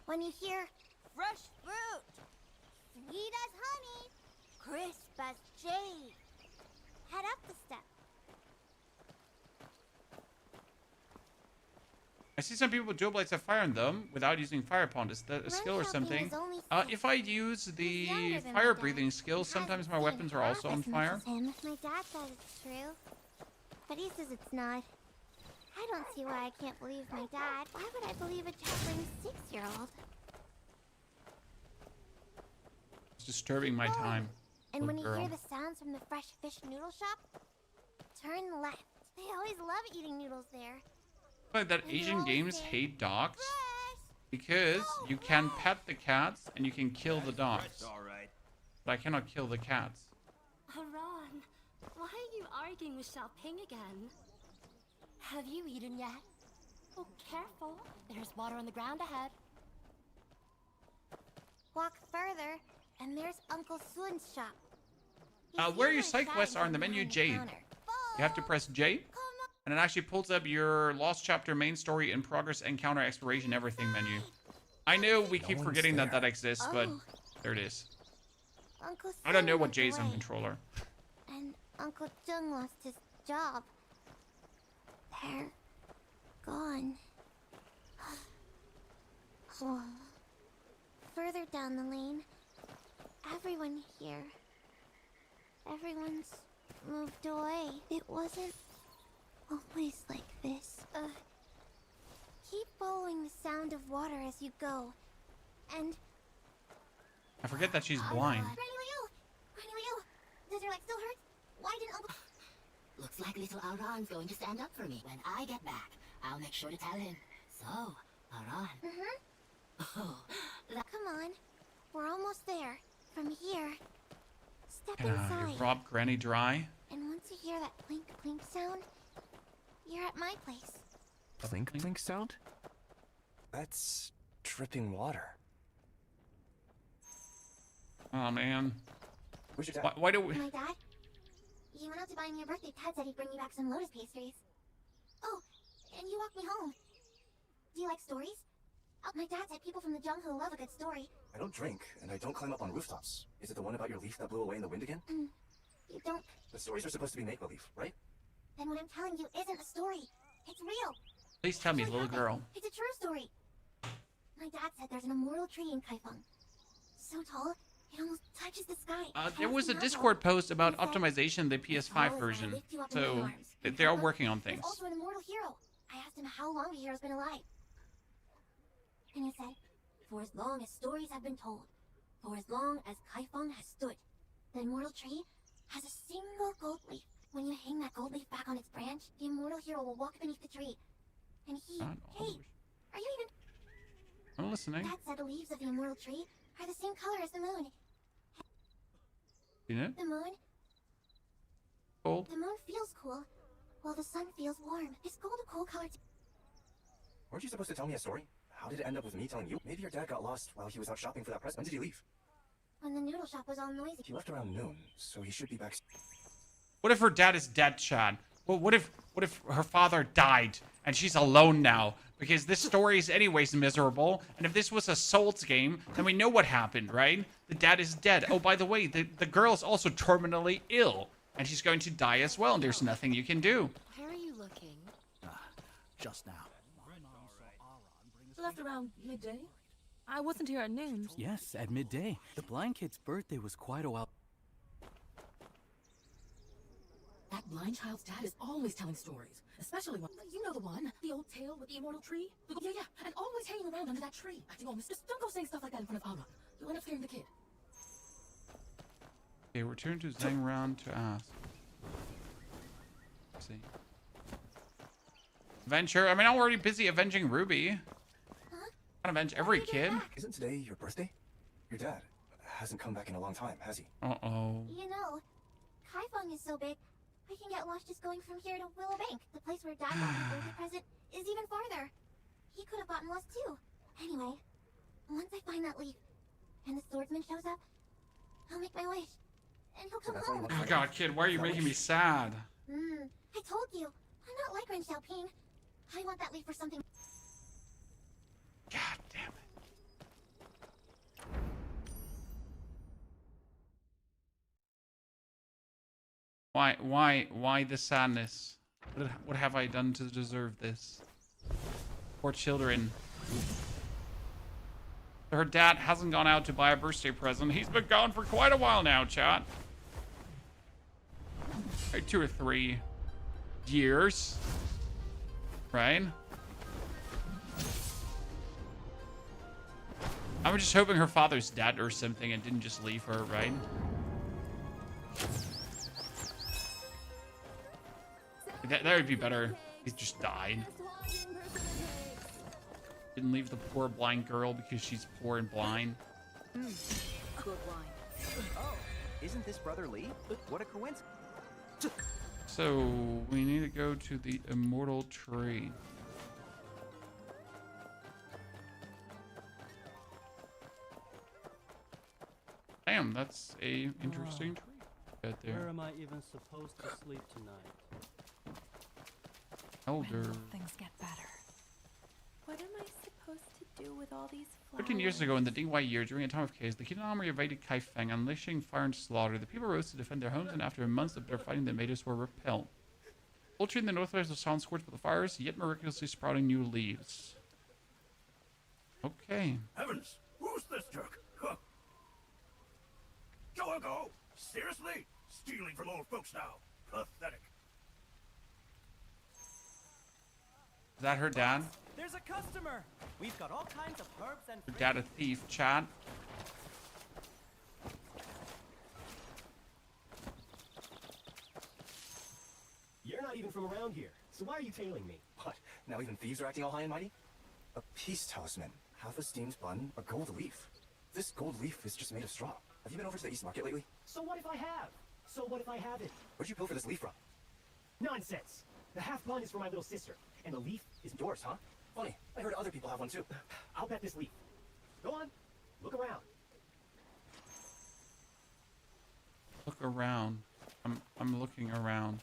When you hear Fresh fruit! sweet as honey, crisp as jade, head up the step. I see some people with dual blades have fire in them without using fire pond. Is that a skill or something? If I use the fire breathing skill, sometimes my weapons are also on fire. My dad says it's true, but he says it's not. I don't see why I can't believe my dad. Why would I believe a chaplain 6-year-old? It's disturbing my time. And when you girl. hear the sounds from the fresh fish noodle shop, turn left. They always love eating noodles there. But that Asian games hate dogs because you can pet the cats and you can kill the dogs. But I cannot kill the cats. Haran, why are you arguing with Xiaoping again? Have you eaten yet? Oh, careful. There's water on the ground ahead. Walk further, and there's Uncle Sun's shop. Where your side quests are in the menu, Jade. You have to press J, and it actually pulls up your Lost Chapter main story in progress, encounter, exploration, everything menu. I know we keep forgetting that that exists, but there it is. Uncle I don't know Sun what went J's on away, controller. and Uncle Zheng lost his job. gone. Oh. Further down the lane, everyone here. Everyone's moved away. It wasn't always like this. Keep following the sound of water as you go. And I forget that she's blind. Granny Liu! Does your leg still hurt? Why didn't Uncle... Looks like little Aran's going to stand up for me when I get back. I'll make sure to tell him. So, Aran. Oh, come on. We're almost there. From here. Step You inside. rob Granny dry. And once you hear that clink clink sound, you're at my place. Clink clink sound? That's dripping water. Oh man. Where's your dad? Why do we? My dad? He went out to buy me a birthday. Dad said he'd bring me back some lotus pastries. Oh, and you walked me home. Do you like stories? My dad said people from the jungle love a good story. I don't drink, and I don't climb up on rooftops. Is it the one about your leaf that blew away in the wind again? You don't... The stories are supposed to be make-believe, right? Then what I'm telling you isn't a story. It's real. Please tell me, little girl. It's a true story. My dad said there's an immortal tree in Kaifeng. So tall, it almost touches the sky. There was a Discord post about optimization of the PS5 version, so they are working on things. There's also an immortal hero. I asked him how long the hero's been alive. And he said, for as long as stories have been told, for as long as Kaifeng has stood, the immortal tree has a single gold leaf. When you hang that gold leaf back on its branch, the immortal hero will walk beneath the tree. And he... Hey, are you even... I'm listening. Dad said the leaves of the immortal tree are the same color as the moon. You know? The moon... Gold. The moon feels cool, while the sun feels warm. Is gold a cool color too? Weren't you supposed to tell me a story? How did it end up with me telling you? Maybe your dad got lost while he was out shopping for that present. When did he leave? When the noodle shop was all noisy. He left around noon, so he should be back. What if her dad is dead, Chad? Well, what if her father died and she's alone now? Because this story is anyways miserable. And if this was a Souls game, then we know what happened, right? The dad is dead. Oh, by the way, the girl is also terminally ill. And she's going to die as well. And there's nothing you can do. Where are you looking? Just now. Left around midday? I wasn't here at noon. Yes, at midday. The blind kid's birthday was quite a while. That blind child's dad is always telling stories. Especially one. You know the one. The old tale with the immortal tree? Yeah. And always hanging around under that tree. Acting all just don't go saying stuff like that in front of Aura. You'll end up scaring the kid. Okay, return to Zhang to ask. Let's see. Venture. I mean, I'm already busy avenging Ruby. Can't avenge every kid. Isn't today your birthday? Your dad hasn't come back in a long time, has he? Uh-oh. You know, Kaifeng is so big, I can get lost just going from here to Willow Bank. The place where Dad got his birthday present is even farther. He could have gotten lost too. Anyway, once I find that leaf and the swordsman shows up, I'll make my wish. And he'll come home. Oh my god, kid, why are you making me sad? I told you, I'm not like Ren Xiaoping. I want that leaf for something. God damn it. Why the sadness? What have I done to deserve this? Poor children. Her dad hasn't gone out to buy a birthday present. He's been gone for quite a while now, chat. Like 2 or 3 years. Right? I'm just hoping her father's dead or something and didn't just leave her, right? That would be better. He just died. Didn't leave the poor blind girl because she's poor and blind. Good wine. Oh, isn't this Brother Lee? What a coincidence. So we need to go to the immortal tree. Damn, that's a interesting tree right there. Where am I even supposed to sleep tonight? Elder. Things get better. What am I supposed to do with all these flowers? 13 years ago, in the DY year, during a time of chaos, the Kingdom Army invaded Kaifeng, unleashing fire and slaughter. The people rose to defend their homes, and after months of their fighting, the invaders were repelled. Poultry in the northwest of sound scorched by the fires, yet miraculously sprouting new leaves. Okay. Heavens! Who's this jerk? Huh. Go! Seriously? Stealing from old folks now? Pathetic. Is that her dad? There's a customer. We've got all kinds of herbs and Her dad a thief, chat. You're not even from around here, so why are you tailing me? What? Now even thieves are acting all high and mighty? A peace talisman, half a steamed bun, a gold leaf. This gold leaf is just made of straw. Have you been over to the East Market lately? So what if I have? So what if I haven't? Where'd you pilfer this leaf from? Nonsense! The half bun is for my little sister, and the leaf is yours, huh? Funny, I heard other people have one too. I'll bet this leaf. Go on, look around. Look around. I'm looking around.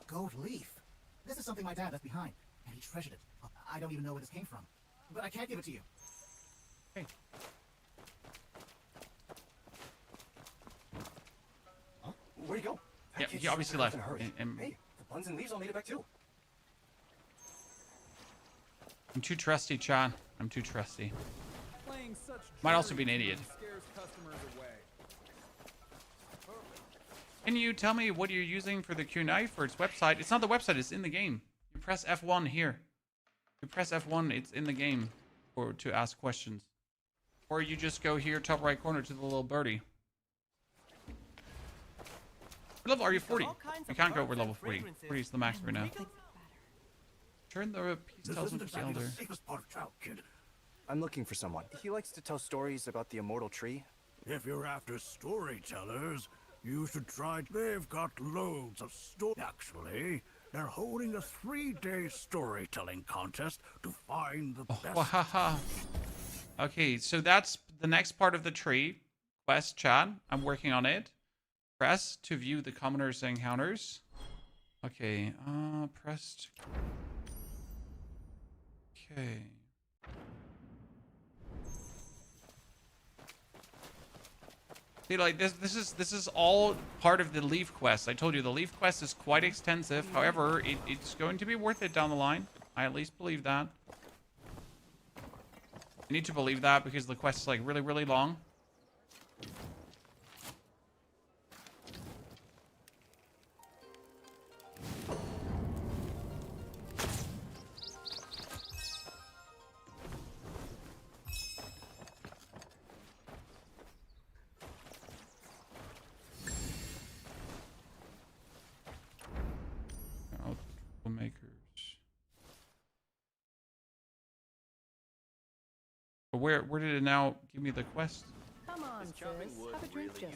Gold leaf. This is something my dad left behind, and he treasured it. I don't even know where this came from, but I can't give it to you. Hey. Huh? Where'd he go? Yeah, he obviously left. And Hey, the buns and leaves all made it back too. I'm too trusty, Chan. I'm too trusty. Playing such Might also be an idiot. scares customers away. Can you tell me what you're using for the Q knife or its website? It's not the website, it's in the game. You press F1 here. You press F1, it's in the game or to ask questions. Or you just go here, top right corner to the little birdie. What level are you? 40. You can't go over level 40. 40 is the max right now. Turn the peace talisman to the elder. I'm looking for someone. He likes to tell stories about the immortal tree. If you're after storytellers, you should try. They've got loads of stories. Actually, they're holding a 3-day storytelling contest to find the best. Wahaha. Okay, so that's the next part of the tree quest, chat. I'm working on it. Press to view the commoners' encounters. Okay, pressed. Okay. See, like this is all part of the leaf quest. I told you the leaf quest is quite extensive. However, it's going to be worth it down the line. I at least believe that. I need to believe that because the quest is like really, really long. But where did it now give me the quest? Come on, sis. Have a drink just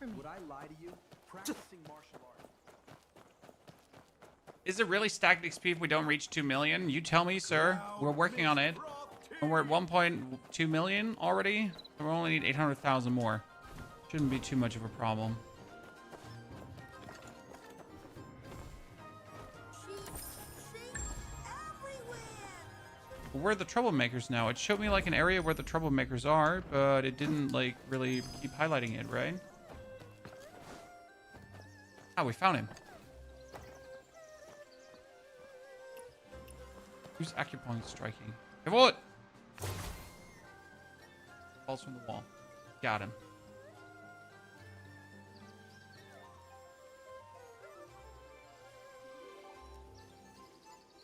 one. Would I lie to you? Practicing martial arts. Is it really stacked XP if we don't reach 2 million? You tell me, sir. We're working on it. And we're at 1.2 million already. We only need 800,000 more. Shouldn't be too much of a problem. Where are the troublemakers now? It showed me like an area where the troublemakers are, but it didn't like really keep highlighting it, right? Ah, we found him. Who's acupuncture striking? Hey, what? Falls from the wall. Got him.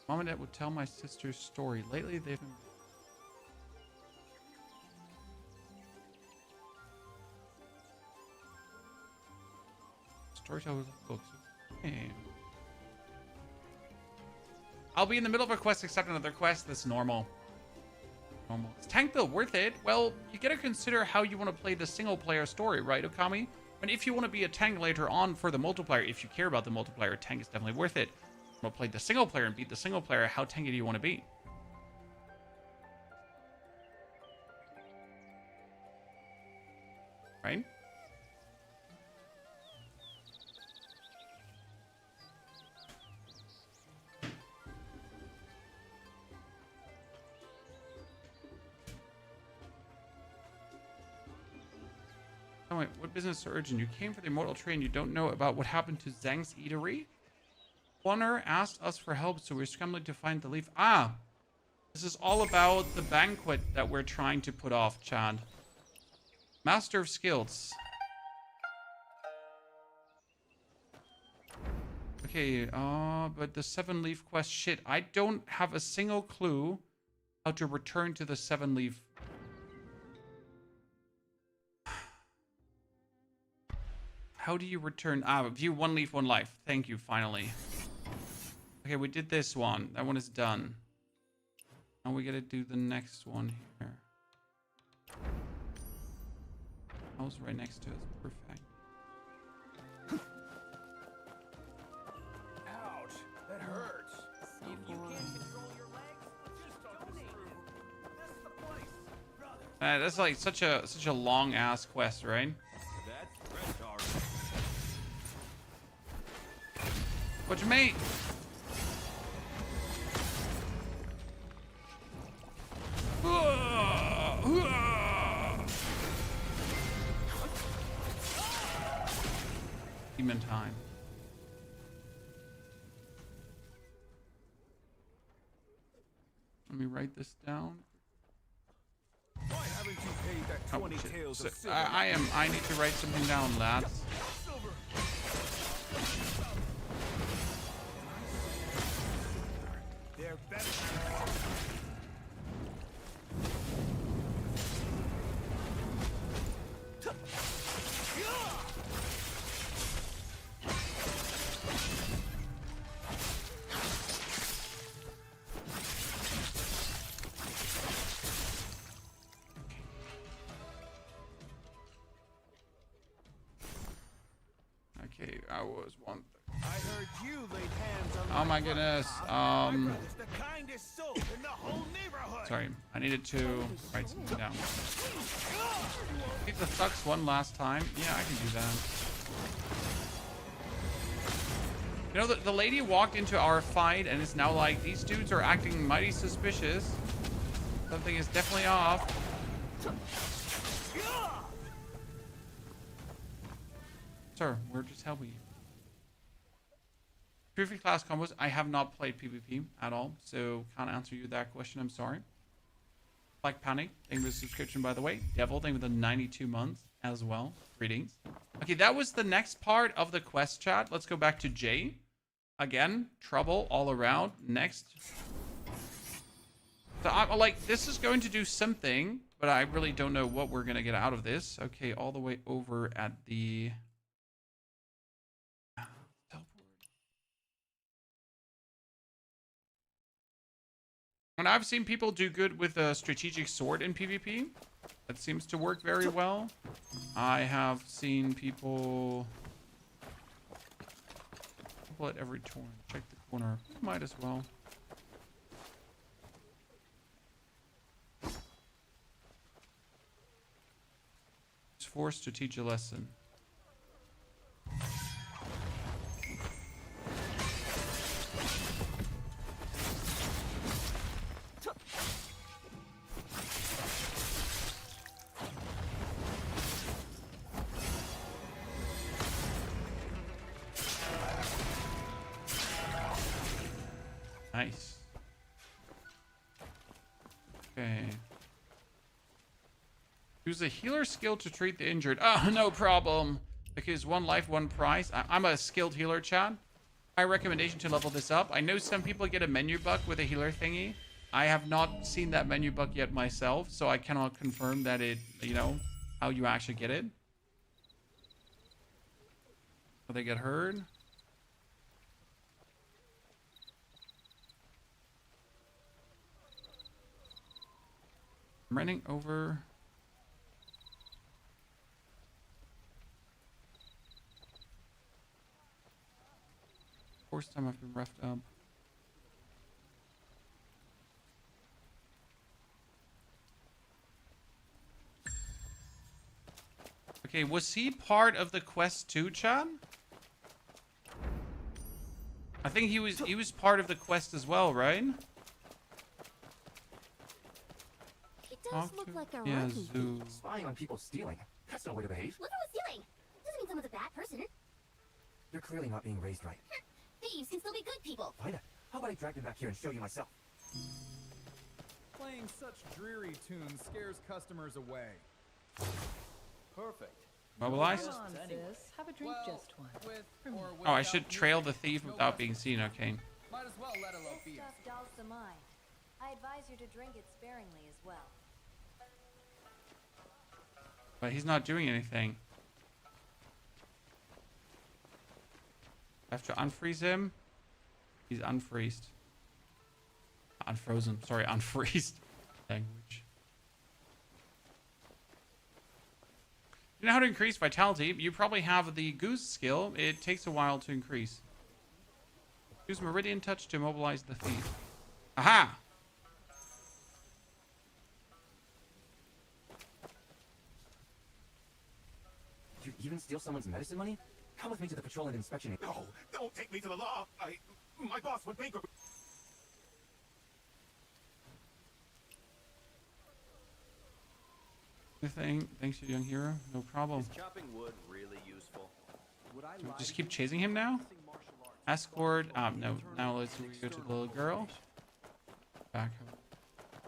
Mom and Dad would tell my sister's story. Lately, they've been... Storytellers of books. Okay. I'll be in the middle of a quest, accept another quest. That's normal. Normal. Is tank build worth it? Well, you gotta consider how you want to play the single player story, right, Okami? And if you want to be a tank later on for the multiplayer, if you care about the multiplayer, tank is definitely worth it. Want to play the single player and beat the single player, how tanky do you want to be? Right? wait, what business so urgent? You came for the immortal tree and you don't know about what happened to Zhang's eatery? Warner asked us for help, so we're scrambling to find the leaf. Ah! This is all about the banquet that we're trying to put off, Chad. Master of Skills. Okay, but the 7-leaf quest, shit. I don't have a single clue how to return to the 7-leaf. How do you return? Ah, view 1 leaf, 1 life. Thank you, finally. Okay, we did this one. That one is done. Now we gotta do the next one here. House right next to us. Perfect. Ouch, that hurts. If you can't control your legs, just donate them. This is the place, brother. That's like such a long ass quest, right? That's retarded. What you mean? Demon time. Let me write this down. Why haven't you paid that 20 taels of silver? I need to write something down, lads. They're better. Okay, I was one. I heard you laid hands on Oh my goodness. the kindest soul in the whole neighborhood. Sorry, I needed to write something down. Keep the thugs one last time. Yeah, I can do that. You know, the lady walked into our fight and is now like, these dudes are acting mighty suspicious. Something is definitely off. Sir, we're just helping you. PvP class combos. I have not played PvP at all, so can't answer you that question. I'm sorry. Black Panic, thank you for the subscription, by the way. Devil, thank you for the 92 months as well. Greetings. Okay, that was the next part of the quest chat. Let's go back to Jay. Again, trouble all around. Next. So I'm like, this is going to do something, but I really don't know what we're going to get out of this. Okay, all the way over at the... And I've seen people do good with a strategic sword in PvP. That seems to work very well. I have seen people at every turn. Check the corner. Might as well. It's forced to teach a lesson. Nice. Okay. Use a healer skill to treat the injured. Oh, no problem. Because 1 life, 1 prize. I'm a skilled healer, Chad. My recommendation to level this up. I know some people get a menu bug with a healer thingy. I have not seen that menu bug yet myself, so I cannot confirm that it, you know, how you actually get it. Will they get heard? I'm running over. First time I've been roughed up. Okay, was he part of the quest too, Chad? I think he was part of the quest as well, right? It does look like a Yeah, rookie. zoo. Spying on people stealing. That's no way to behave. Look at what's doing. Doesn't mean someone's a bad person. You're clearly not being raised right. Thieves can still be good people. Fine. How about I drag them back here and show you myself? Playing such dreary tunes scares customers away. Perfect. Mobilize? Come on, sis. Have a drink, just one. Oh, I should trail the thief without being seen. Okay. Might as well let alone This be. stuff dulls the mind. I advise you to drink it sparingly as well. But he's not doing anything. I have to unfreeze him. He's unfreezed. Unfrozen. Sorry, unfreezed. Language. You know how to increase vitality? You probably have the goose skill. It takes a while to increase. Use Meridian Touch to immobilize the thief. Aha! You even steal someone's medicine money? Come with me to the patrol and inspection. No, don't take me to the law. My boss would bankrupt. Thanks, you young hero. No problem. Is chopping wood really useful? Would I Do we lie just to keep you? chasing him now? Escort. No. Now let's go to the little girl. Back home.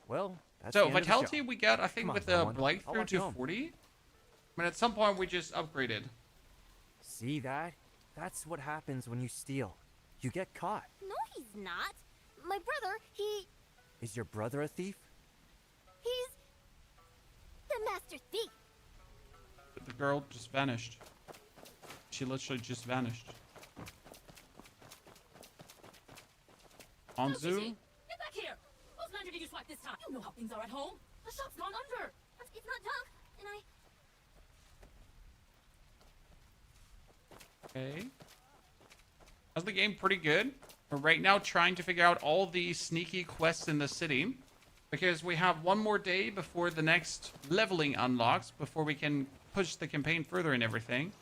Well, that's So the end of the vitality show. we got, I think, Come on, with the someone. Blight I'll through walk you to home. 40. I mean, at some point we just upgraded. See that? That's what happens when you steal. You get caught. No, he's not. My brother, Is your brother a thief? he's the master thief. But the girl just vanished. She literally just vanished. Anzu? Get back here! Whose lantern did you swipe this time? You know how things are at home. The shop's gone under. It's not junk, and Okay. How's the game? Pretty good. We're right now trying to figure out all the sneaky quests in the city. Because we have one more day before the next leveling unlocks, before we can push the campaign further and everything.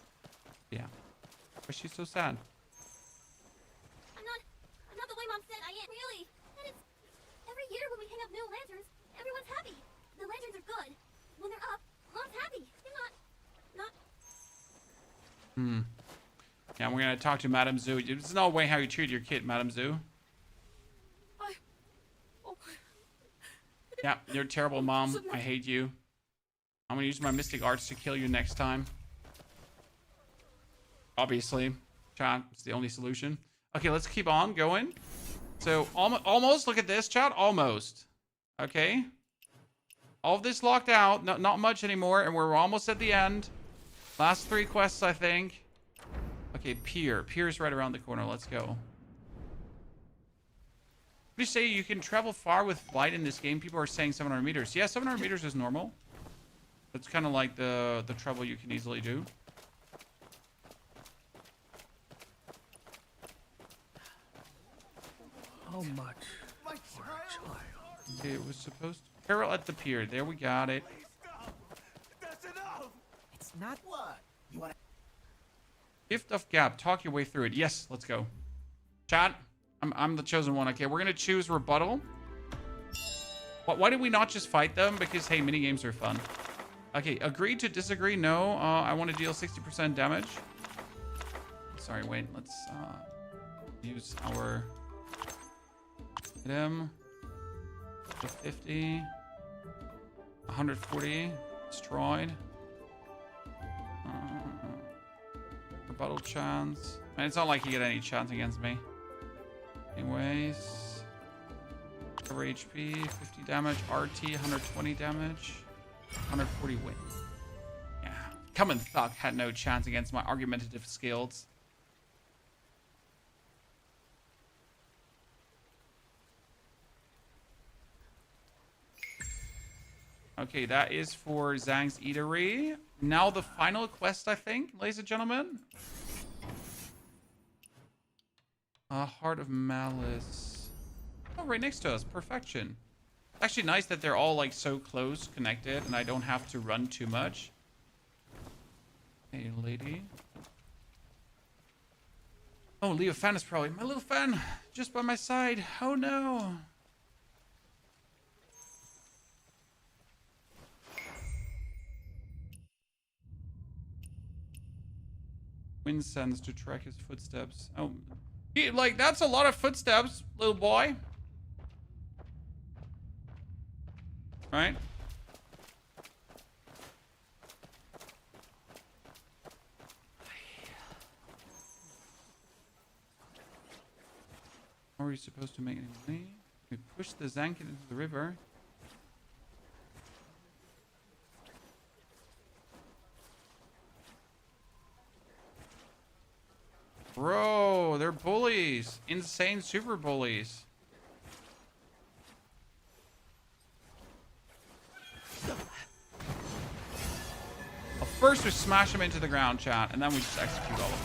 Yeah. But she's so sad. I'm not the way Mom said I am, really. And it's every year when we hang up new lanterns, everyone's happy. The lanterns are good. When they're up, Mom's happy. They're not. Yeah, we're gonna talk to Madame Zhu. There's no way how you treat your kid, Madame Zhu. Yeah, you're a terrible mom. I hate you. I'm gonna use my mystic arts to kill you next time. Obviously, chat, it's the only solution. Okay, let's keep on going. So almost. Look at this, chat. Almost. Okay. All of this locked out. Not much anymore, and we're almost at the end. Last 3 quests, I think. Okay, Pier. Pier's right around the corner. Let's go. What do you say? You can travel far with Blight in this game. People are saying 700 meters. Yeah, 700 meters is normal. That's kind of like the travel you can easily do. How much for a child? Okay, it was supposed to... Carol at the pier. There, we got it. That's enough. It's not what? You want Gift of Gap. Talk your way through it. Yes, let's go. Chat, I'm the chosen one. Okay, we're going to choose rebuttal. Why did we not just fight them? Because, hey, minigames are fun. Okay, agree to disagree? No. I want to deal 60% damage. Sorry, wait. Let's use our item. 50. 140. Destroyed. Rebuttal chance. Man, it's not like you get any chance against me. Anyways. Cover HP, 50 damage. RT, 120 damage. 140 win. Yeah. Common Thug had no chance against my argumentative skills. Okay, that is for Zhang's Eatery. Now the final quest, I think, ladies and gentlemen. Heart of Malice. Oh, right next to us. Perfection. It's actually nice that they're all like so close connected and I don't have to run too much. Hey, lady. Oh, Leo Fan is probably my little fan just by my side. Oh no. Wind sense to track his footsteps. Oh, like that's a lot of footsteps, little boy. Right? How are we supposed to make any money? We push the Zankin into the river. Bro, they're bullies. Insane super bullies. Well, first we smash them into the ground, chat, and then we just execute all of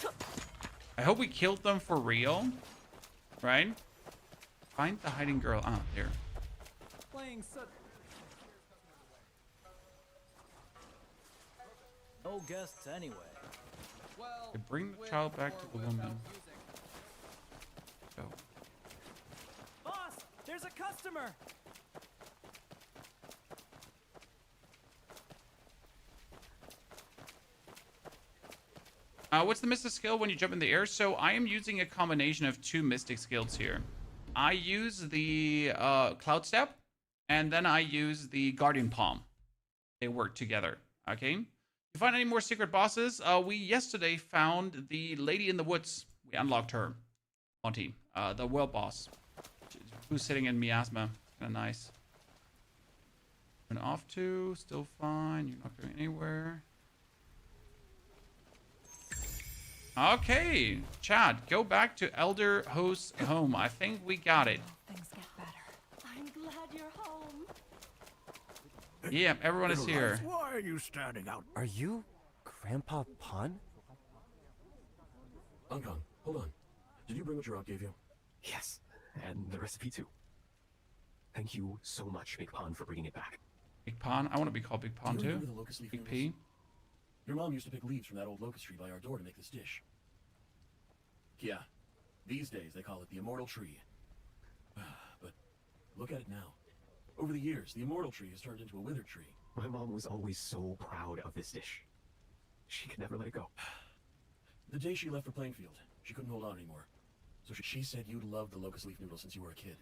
them. I hope we killed them for real. Right? Find the hiding girl. Ah, there. Playing such. No guests anyway. Well, Okay, bring the child back to the woman. Go. Boss, there's a customer. What's the mystic skill when you jump in the air? So I am using a combination of two mystic skills here. I use the Cloud Step, and then I use the Guardian Palm. They work together. Okay. You find any more secret bosses? We yesterday found the Lady in the Woods. We unlocked her. Monty, the world boss, who's sitting in miasma. Kind of nice. Went off to. Still fine. You're not going anywhere. Okay, Chad, go back to Elder Host's home. I think we got it. Things get better. I'm glad you're home. Yeah, everyone is here. Why are you standing out? Are you Grandpa Pun? Unkong, hold on. Did you bring what your aunt gave you? Yes, and the recipe too. Thank you so much, Big Pon, for bringing it back. Big Pon? I want to be called Big Pon too. The locust leaf Big noodles? P. Your mom used to pick leaves from that old locust tree by our door to make this dish. Yeah, these days they call it the immortal tree. But look at it now. Over the years, the immortal tree has turned into a withered tree. My mom was always so proud of this dish. She could never let it go. The day she left for Plainfield, she couldn't hold on anymore. So she said you'd loved the locust leaf noodle since you were a kid.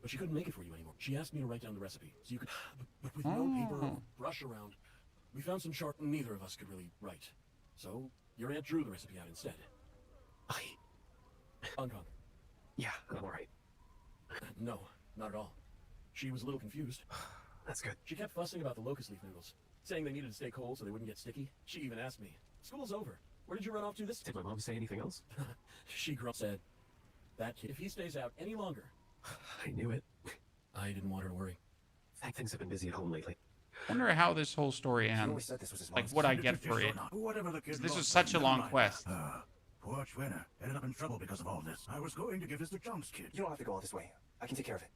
But she couldn't make it for you anymore. She asked me to write down the recipe, so you could... But with no paper or brush around, we found some chart neither of us could really write. So your aunt drew the recipe out instead. Unkong. Yeah, I'm alright. No, not at all. She was a little confused. That's good. She kept fussing about the locust leaf noodles, saying they needed to stay cold so they wouldn't get sticky. She even asked me, "School's over. Where did you run off to this?" Did my mom say anything else? She said, "That kid, if he stays out any longer..." I knew it. I didn't want her to worry. Things have been busy at home lately. I wonder how this whole story ends. Like what I get for it. This was such a long quest. Poor Schwenner ended up in trouble because of all this. I was going to give this to John's kid. You don't have to go all this way. I can take care of it.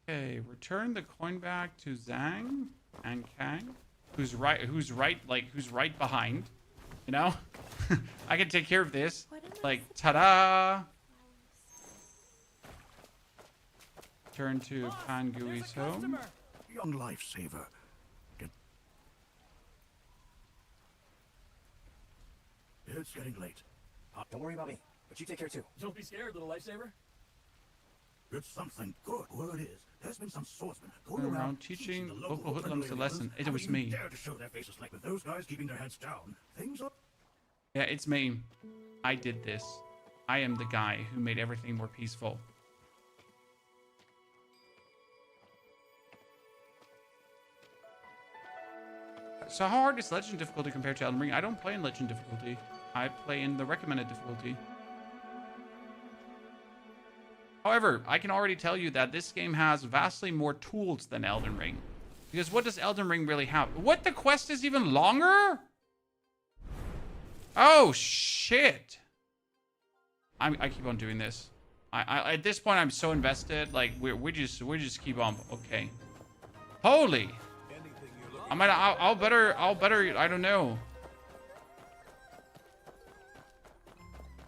Okay, return the coin back to Zhang and Kang, who's right behind. You know, I can take care of this. Like, ta-da! Turn to Pangui's home. Young lifesaver. It's getting late. Don't worry about me, but you take care too. Don't be scared, little lifesaver. It's something good. Word is, there's been some swordsmen going around teaching local hoodlums a lesson. It was me. Dare to show their faces like with those guys keeping their heads down. Things up. Yeah, it's me. I did this. I am the guy who made everything more peaceful. So how hard is Legend difficulty compared to Elden Ring? I don't play in Legend difficulty. I play in the recommended difficulty. However, I can already tell you that this game has vastly more tools than Elden Ring. Because what does Elden Ring really have? What, the quest is even longer? Oh, shit. I keep on doing this. I at this point, I'm so invested. Like, we just keep on. Okay. Holy. I'll better, I don't know.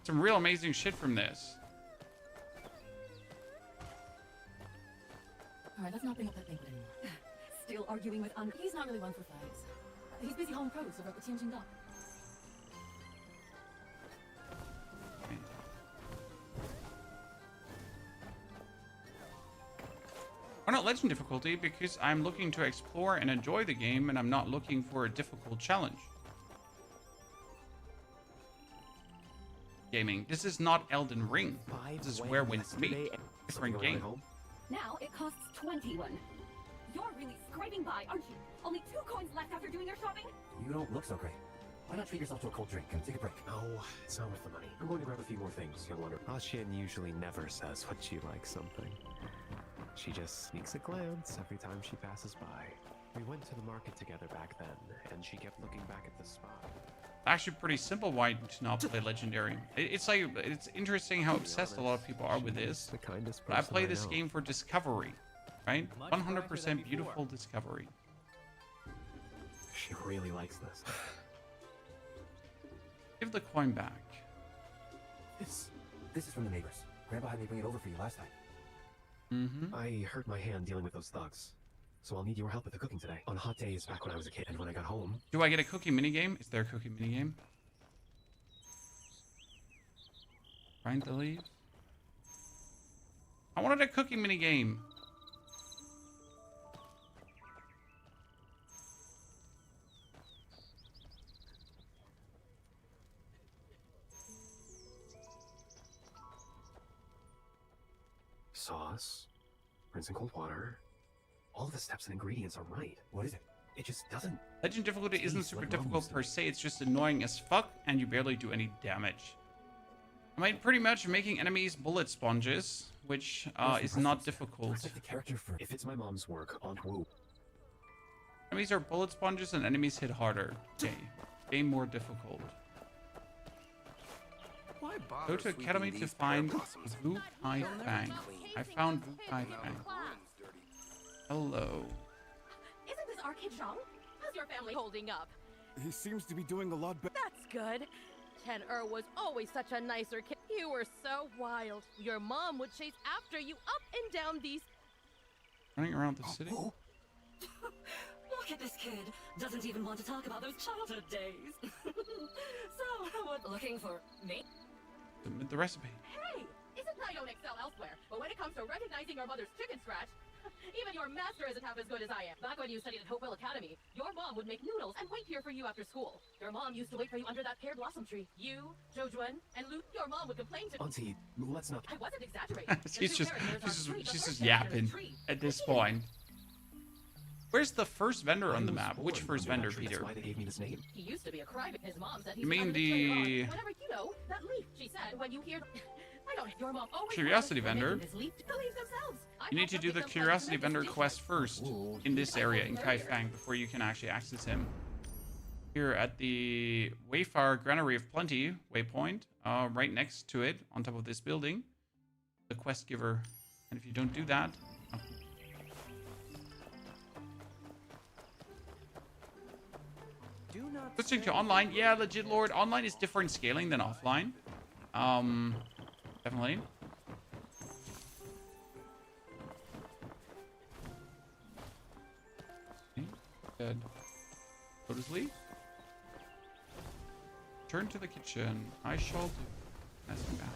Some real amazing shit from this. Alright, let's not bring up that banquet anymore. Still arguing with He's not really one for fights. He's busy hauling produce over at the Tianjin dock. Why not legend difficulty? Because I'm looking to explore and enjoy the game, and I'm not looking for a difficult challenge. Gaming. This is not Elden Ring. This is where we meet. Different game. Now it costs 21. You're really scraping by, aren't you? Only 2 coins left after doing your shopping? You don't look so great. Why not treat yourself to a cold drink and take a break? No, it's not worth the money. I'm going to grab a few more things, young wonder. Xian usually never says when she likes something. She just sneaks a glance every time she passes by. We went to the market together back then, and she kept looking back at the spot. Actually pretty simple why to not play Legendary. It's like, it's interesting how obsessed a lot of people are with this. But I play this game for discovery, right? 100% beautiful discovery. She really likes this. Give the coin back. This is from the neighbors. Grandpa had me bring it over for you last time. I hurt my hand dealing with those thugs. So I'll need your help with the cooking today. On hot days back when I was a kid and when I got home. Do I get a cooking minigame? Is there a cooking minigame? Find the leaf. I wanted a cooking minigame. Sauce, rinse in cold water. All the steps and ingredients are right. What is it? It just doesn't... Legend difficulty isn't super difficult per se, it's just annoying as fuck, and you barely do any damage. I mean, pretty much making enemies bullet sponges, which is not difficult. The character for... If it's my mom's work, Aunt Wu. Enemies are bullet sponges and enemies hit harder. Okay. Game more difficult. Go to Academy to find Wu Kaifeng. I found Wu Kaifeng. Hello. Isn't this our kid Zhang? How's your family holding up? He seems to be doing a lot better. That's good. Chen was always such a nicer kid. You were so wild. Your mom would chase after you up and down these... Running around the city? Look at this kid. Doesn't even want to talk about those childhood days. So, what? Looking for me? The recipe. Hey! Isn't that you don't excel elsewhere? But when it comes to recognizing your mother's chicken scratch, even your master isn't half as good as I am. Back when you studied at Hopewell Academy, your mom would make noodles and wait here for you after school. Your mom used to wait for you under that pear blossom tree. You, Zhoujuan, and Lu, your mom would complain to... Auntie, let's not... I wasn't exaggerating. she's just yapping at this point. Where's the first vendor on the map? Which first vendor, Peter? That's why they gave me this name. He used to be a crybaby. His mom said he's... You mean the... Whenever you know, that leaf, she said, when you hear... I don't... Your mom always... Curiosity vendor. Themselves. You need to do the curiosity vendor quest first in this area in Kaifeng before you can actually access him. Here at the Wayfar Granary of Plenty waypoint, right next to it, on top of this building, the quest giver. And if you don't do that, switching to online, yeah, legit Lord. Online is different scaling than offline. Definitely. Good. Lotus leaf. Turn to the kitchen. I shall do. Nice and bad.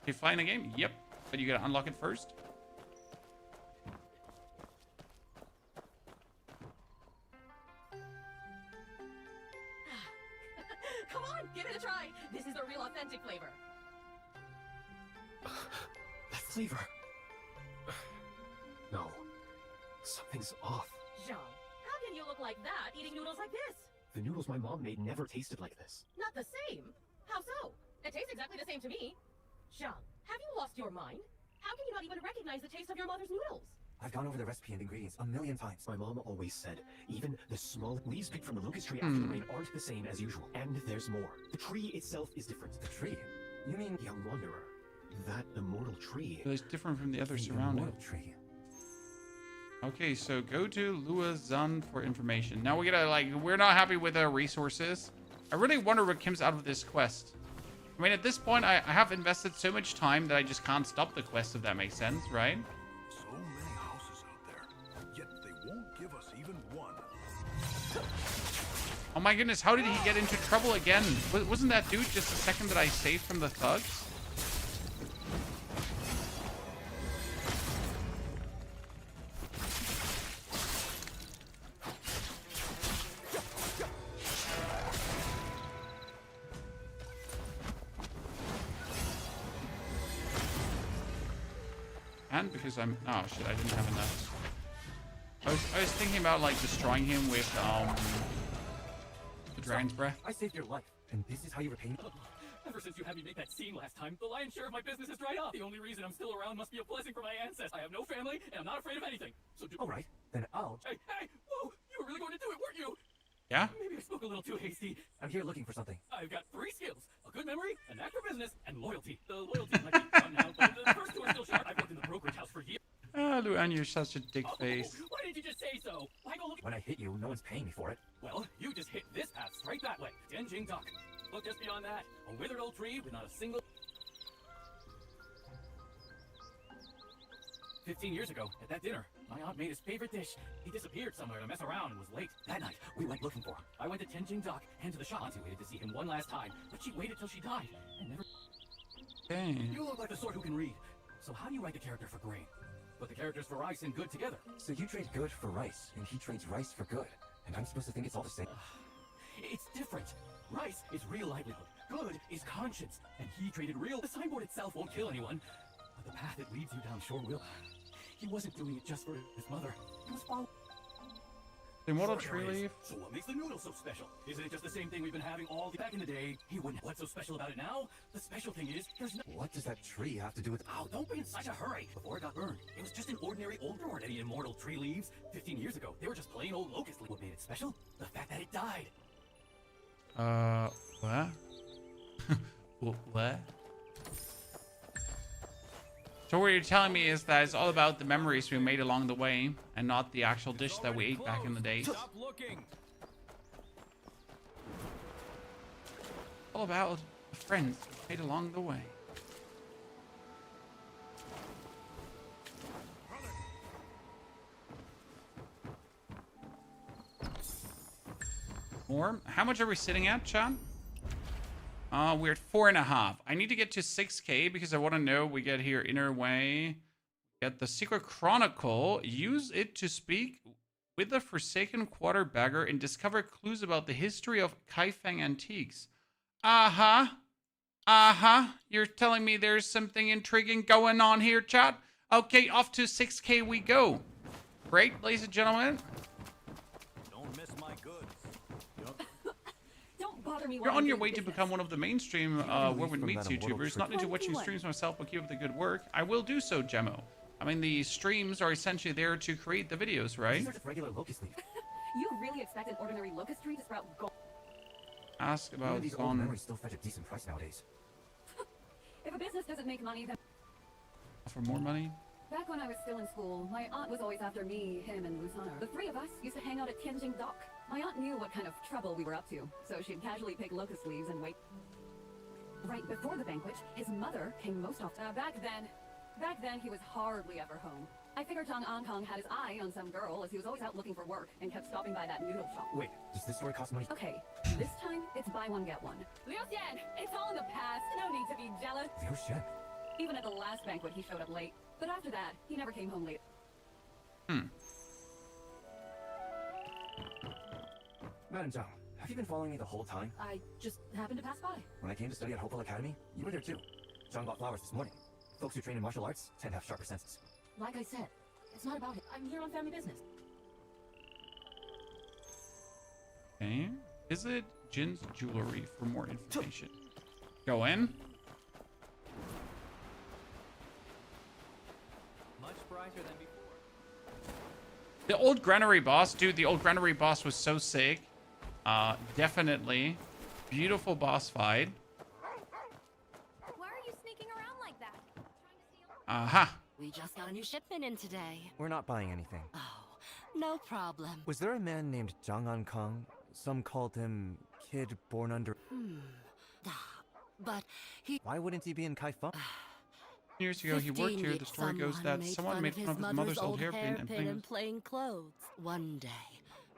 You fly in a game? Yep. But you gotta unlock it first. Come on, give it a try. This is the real authentic flavor. That flavor. No. Something's off. Jean, how can you look like that eating noodles like this? The noodles my mom made never tasted like this. Not the same. How so? It tastes exactly the same to me. Jean, have you lost your mind? How can you not even recognize the taste of your mother's noodles? I've gone over the recipe and ingredients a million times. My mom always said, even the small leaves picked from the locust tree after the rain aren't the same as usual. And there's more. The tree itself is different. The tree? You mean... Young wanderer. That immortal tree. It's different from the other surrounding. Tree. Okay, so go to Luazan for information. Now we gotta, like, we're not happy with our resources. I really wonder what comes out of this quest. I mean, at this point, I have invested so much time that I just can't stop the quest, if that makes sense, right? So many houses out there, yet they won't give us even one. Oh my goodness, how did he get into trouble again? Wasn't that dude just the second that I saved from the thugs? And because I'm... Oh shit, I didn't have enough. I was thinking about like destroying him with the Dragon's Breath. I saved your life, and this is how you repay me? Ever since you had me make that scene last time, the lion's share of my business has dried up. The only reason I'm still around must be a blessing from my ancestors. I have no family, and I'm not afraid of anything. So do... Alright, then I'll... Hey, whoa! You were really going to do it, weren't you? Yeah? Maybe I spoke a little too hasty. I'm here looking for something. I've got 3 skills: a good memory, a knack for business, and loyalty. The loyalty might be gone now, but the first 2 are still sharp. I've worked in the brokerage house for years. Ah, Luan, you're such a dick face. Why didn't you just say so? Why go look? When I hit you, no one's paying me for it. Well, you just hit this path straight that way. Tianjing Dock. Look just beyond that. A withered old tree with not a single... 15 years ago, at that dinner, my aunt made his favorite dish. He disappeared somewhere to mess around and was late. That night, we went looking for him. I went to Tianjing Dock and to the shop. Auntie waited to see him one last time, but she waited till she died and never... Dang. You look like the sort who can read. So how do you write the character for grain? Put the characters for rice and good together. So you trade good for rice, and he trades rice for good. And I'm supposed to think it's all the same? It's different. Rice is real livelihood. Good is conscience. And he traded real... The signboard itself won't kill anyone, but the path that leads you down sure will. He wasn't doing it just for his mother. He was following... Immortal tree leaf? So what makes the noodle so special? Isn't it just the same thing we've been having all the... Back in the day, he wouldn't... What's so special about it now? The special thing is, there's no... What does that tree have to do with... Oh, don't be in such a hurry. Before it got burned, it was just an ordinary old... There weren't any immortal tree leaves. 15 years ago, they were just plain old locust leaves. What made it special? The fact that it died. What? What? So what you're telling me is that it's all about the memories we made along the way, and not the actual dish that we ate back in the day. Stop looking. All about the friends we made along the way. More? How much are we sitting at, Chan? We're at 4.5. I need to get to 6K because I want to know. We get here Inner Way. Get the Secret Chronicle. Use it to speak with the Forsaken Quarterbagger and discover clues about the history of Kaifeng antiques. Uh-huh. You're telling me there's something intriguing going on here, chat? Okay, off to 6K we go. Great, ladies and gentlemen. Don't miss my goods. You're on your way to become one of the mainstream Women Meets YouTubers. Not into watching streams myself, but keep up the good work. I will do so, Gemmo. I mean, the streams are essentially there to create the videos, right? These are just regular locust leaves. You really expect an ordinary locust tree to sprout gold? Ask about these old memories still fetch a decent price nowadays. If a business doesn't make money, then... For more money? Back when I was still in school, my aunt was always after me, him, and Lusana. The 3 of us used to hang out at Tianjing Dock. My aunt knew what kind of trouble we were up to, so she'd casually pick locust leaves and wait. Right before the banquet, his mother came most often. Back then, he was hardly ever home. I figured Tong An Kong had his eye on some girl, as he was always out looking for work and kept stopping by that noodle shop. Wait, does this story cost money? Okay, this time it's buy one get one. Liu Xian, it's all in the past. No need to be jealous. Liu Xian. Even at the last banquet, he showed up late. But after that, he never came home late. Madam Zhao, have you been following me the whole time? I just happened to pass by. When I came to study at Hopewell Academy, you were there too. Zhang bought flowers this morning. Folks who train in martial arts tend to have sharper senses. Like I said, it's not about it. I'm here on family business. Okay. Visit Jin's Jewelry for more information. Go in. Much brighter than before. The old granary boss, dude, the old granary boss was so sick. Definitely. Beautiful boss fight. Why are you sneaking around like that? Aha. We just got a new shipment in today. We're not buying anything. Oh, no problem. Was there a man named Zhang An Kong? Some called him Kid Born Under... but he... Why wouldn't he be in Kaifeng? Years ago, he worked here. The story goes that someone made fun of his mother's old hairpin and plain clothes. One day,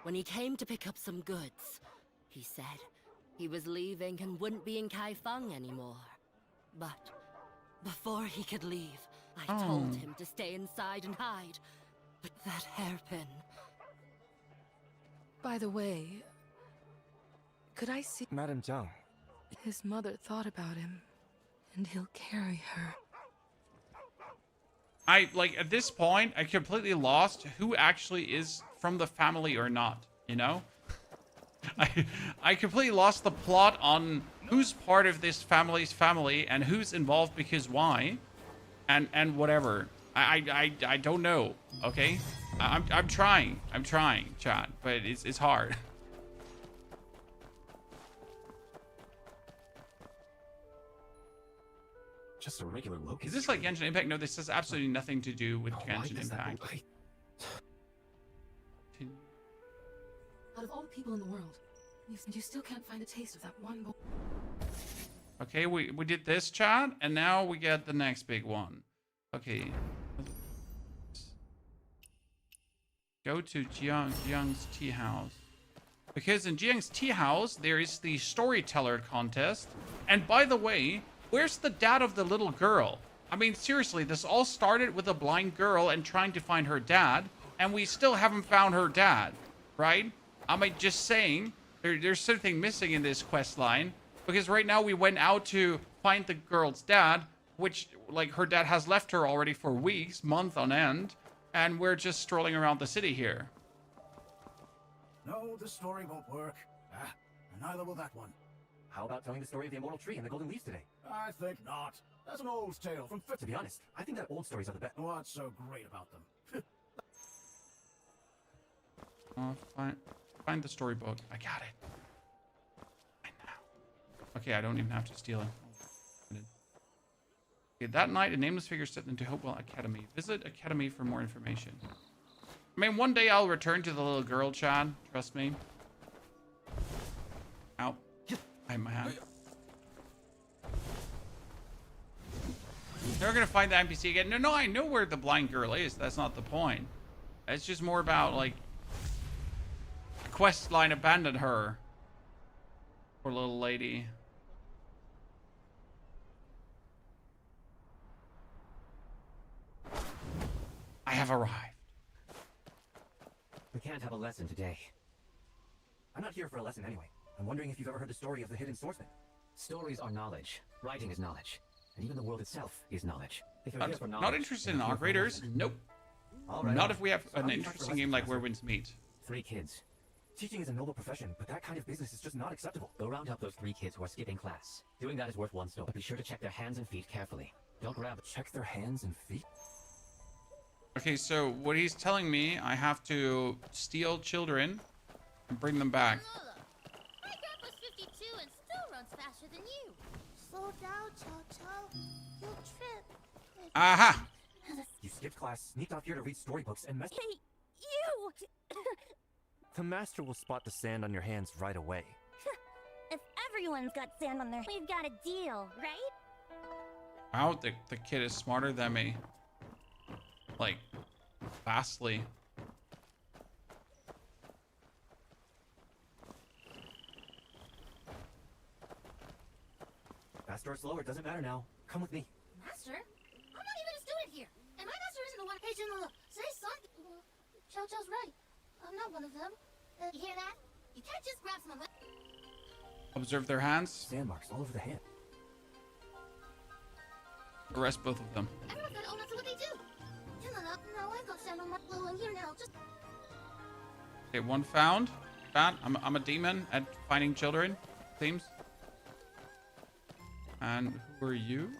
when he came to pick up some goods, he said he was leaving and wouldn't be in Kaifeng anymore. But before he could leave, I told him to stay inside and hide. But that hairpin... By the way, could I see... Madam Zhang. His mother thought about him, and he'll carry her. At this point, I completely lost who actually is from the family or not, you know? I completely lost the plot on who's part of this family's family and who's involved because why, and whatever. I don't know, okay? I'm trying, chat, but it's hard. Just a regular locust. Is this like Genshin Impact? No, this has absolutely nothing to do with Genshin Impact. Out of all the people in the world, you still can't find a taste of that one bowl. Okay, we did this, chat, and now we get the next big one. Okay. Go to Jiang's tea house. Because in Jiang's tea house, there is the storyteller contest. And by the way, where's the dad of the little girl? I mean, seriously, this all started with a blind girl and trying to find her dad, and we still haven't found her dad, right? I mean, just saying, there's something missing in this quest line, because right now we went out to find the girl's dad, which, like, her dad has left her already for weeks, month on end, and we're just strolling around the city here. No, this story won't work. Neither will that one. How about telling the story of the immortal tree and the golden leaves today? I think not. That's an old tale from... To be honest, I think that old stories are the best. What's so great about them? Find the storybook. I got it. Right now. Okay, I don't even have to steal it. Okay, that night, a nameless figure stepped into Hopewell Academy. Visit Academy for more information. I mean, one day I'll return to the little girl, Chad. Trust me. Ow. I have my hand. They're gonna find the NPC again. No, I know where the blind girl is. That's not the point. It's just more about, like, the quest line abandoned her. Poor little lady. I have arrived. We can't have a lesson today. I'm not here for a lesson anyway. I'm wondering if you've ever heard the story of the hidden swordsman. Stories are knowledge. Writing is knowledge. And even the world itself is knowledge. Not interested in operators. Nope. Not if we have an interesting game like Where Winds Meet. 3 kids. Teaching is a noble profession, but that kind of business is just not acceptable. Go round up those 3 kids who are skipping class. Doing that is worth 1 stone. But be sure to check their hands and feet carefully. Don't grab... Check their hands and feet? Okay, so what he's telling me, I have to steal children and bring them back. My grandpa's 52 and still runs faster than you. Slow down, Chow. You'll trip. Aha! You skipped class, sneaked off here to read storybooks, and messed... Hey, you! The master will spot the sand on your hands right away. If everyone's got sand on their... We've got a deal, right? Wow, the kid is smarter than me. Like, vastly. Faster or slower, doesn't matter now. Come with me. Master? I'm not even a student here. And my master isn't the one paging the... Say something. Chow's right. I'm not one of them. You hear that? You can't just grab someone. Observe their hands. Sand marks all over the hand. Arrest both of them. Everyone's gotta own up to what they do. No, I've got sand on my blue in here now. Just... Okay, one found. Found. I'm a demon at finding children. Seems. And who are you?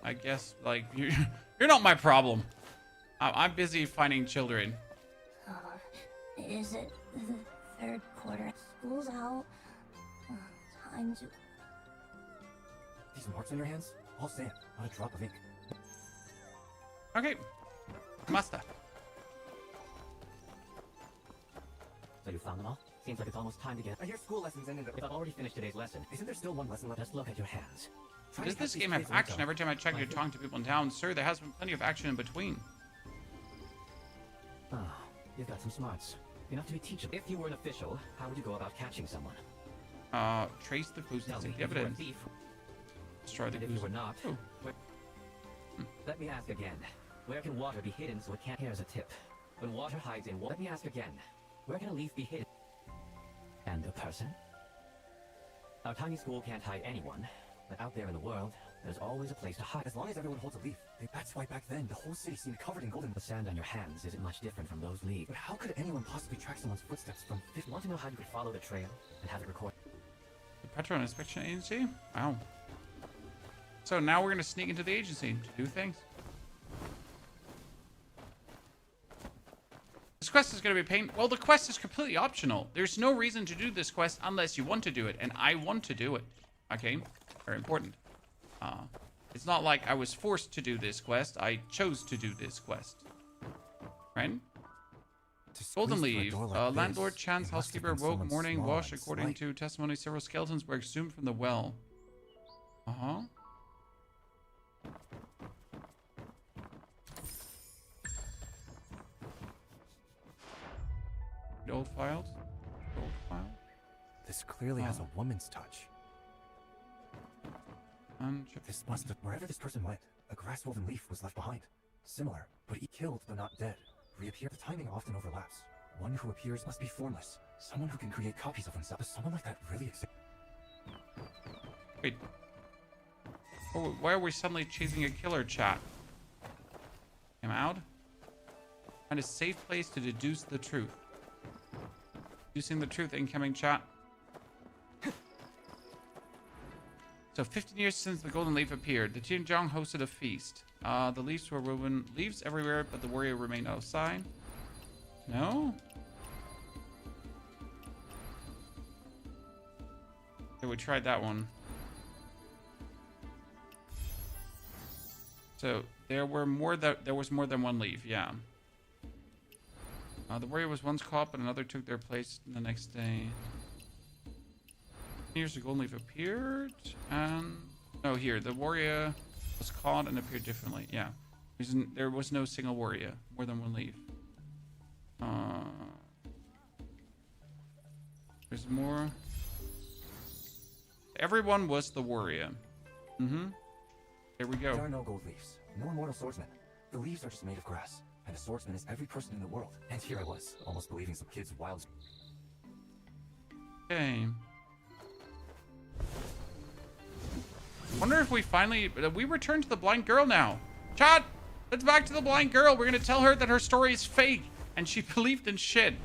I guess, like, you're not my problem. I'm busy finding children. Is it the 3rd quarter? School's out. Time to... These marks on your hands? All sand, not a drop of ink. Okay. Master. So you found them all? Seems like it's almost time to get. I hear school lessons ended. If I've already finished today's lesson, Isn't there still one lesson left? just look at your hands. Does this game have action? Every time I check, you're talking to people in town. Sir, there has been plenty of action in between. Oh, you've got some smarts. Enough to be teachable. If you were an official, how would you go about catching someone? Trace the clues and Tell seek me, the if you were a evidence. thief, Destroy the and if clues. you were not, Oh. let me ask again. Where can water be hidden so it can't? Here's a tip. When water hides in water, let me ask again. Where can a leaf be hidden? And a person? Our tiny school can't hide anyone, but out there in the world, there's always a place to hide. As long as everyone holds a leaf. That's why back then, the whole city seemed covered in golden. The sand on your hands isn't much different from those leaves. But how could anyone possibly track someone's footsteps from 50? Want to know how you could follow the trail and have it recorded? The Petron Inspection Agency? Wow. So now we're going to sneak into the agency to do things. This quest is going to be pain. Well, the quest is completely optional. There's no reason to do this quest unless you want to do it, and I want to do it. Okay? Very important. It's not like I was forced to do this quest. I chose to do this quest. Right? Golden Leaf. Landlord, Chance, housekeeper, woke, morning, wash. According to testimony, several skeletons were exhumed from the well. Uh-huh. Old files. Old file. This clearly has a woman's touch. This must have, wherever this person went, a grass-woven leaf was left behind. Similar, but he killed but not dead. Reappear. The timing often overlaps. One who appears must be formless. Someone who can create copies of himself. Does someone like that really exist? Wait. Oh, why are we suddenly chasing a killer, chat? I'm out. Find a safe place to deduce the truth. Deducing the truth, incoming chat. So 15 years since the golden leaf appeared, the Tianjong hosted a feast. The leaves were woven, leaves everywhere, but the warrior remained outside. No? Okay, we tried that one. So there was more than one leaf, yeah. The warrior was once caught, but another took their place the next day. Here's the golden leaf appeared, and no, here the warrior was caught and appeared differently. Yeah, there was no single warrior, more than one leaf. There's more. Everyone was the warrior. There we go. There are no gold leaves, no immortal swordsmen. The leaves are just made of grass, and a swordsman is every person in the world. And here I was, almost believing some kid's wild. Okay. Wonder if we return to the blind girl now. Chat, let's back to the blind girl. We're gonna tell her that her story is fake and she believed in shit.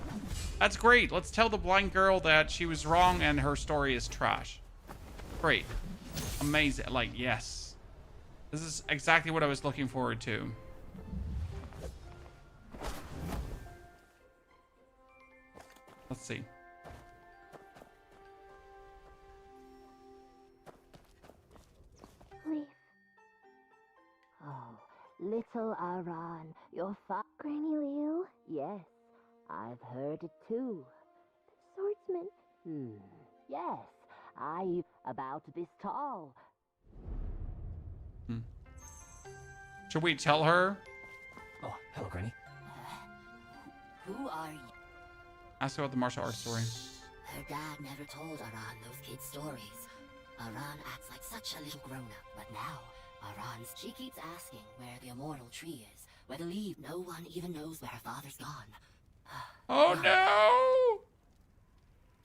That's great. Let's tell the blind girl that she was wrong and her story is trash. Great. Amazing. Like, yes. This is exactly what I was looking forward to. Let's see. Leaf. Oh, little Aran, your Granny Liu? Yes, I've heard it too. The swordsman? Yes, about this tall. Should we tell her? Oh, hello, Granny. Who are you? Ask about the martial arts story. Her dad never told Aran those kids' stories. Aran acts like such a little grown-up, but now, she keeps asking where the immortal tree is, where the leaf. No one even knows where her father's gone. Oh no!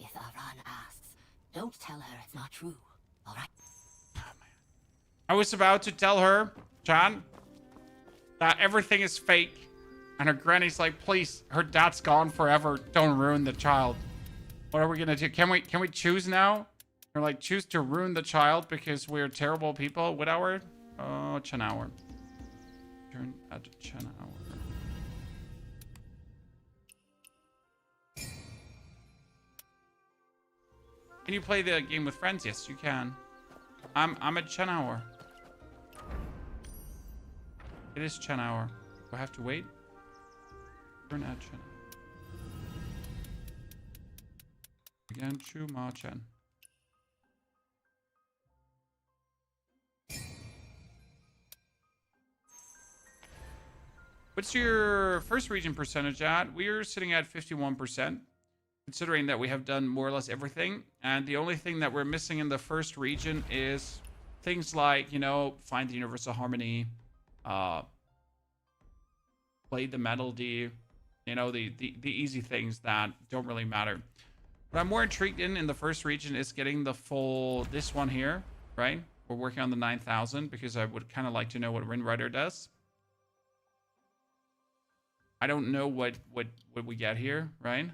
If Aran asks, don't tell her it's not true, alright? I was about to tell her, John, that everything is fake. And her granny's like, please, her dad's gone forever. Don't ruin the child. What are we gonna do? Can we choose now? Or like choose to ruin the child because we're terrible people? What hour? Oh, Chen hour. Turn at Chen hour. Can you play the game with friends? Yes, you can. I'm at Chen hour. It is Chen hour. Do I have to wait? Turn at Chen. Again, Chu Ma Chen. What's your first region percentage at? We're sitting at 51%, considering that we have done more or less everything. And the only thing that we're missing in the first region is things like, you know, find the universal harmony, play the melody, you know, the easy things that don't really matter. What I'm more intrigued in the first region is getting the full, this one here, right? We're working on the 9,000 because I would kind of like to know what Windrider does. I don't know what we get here, right?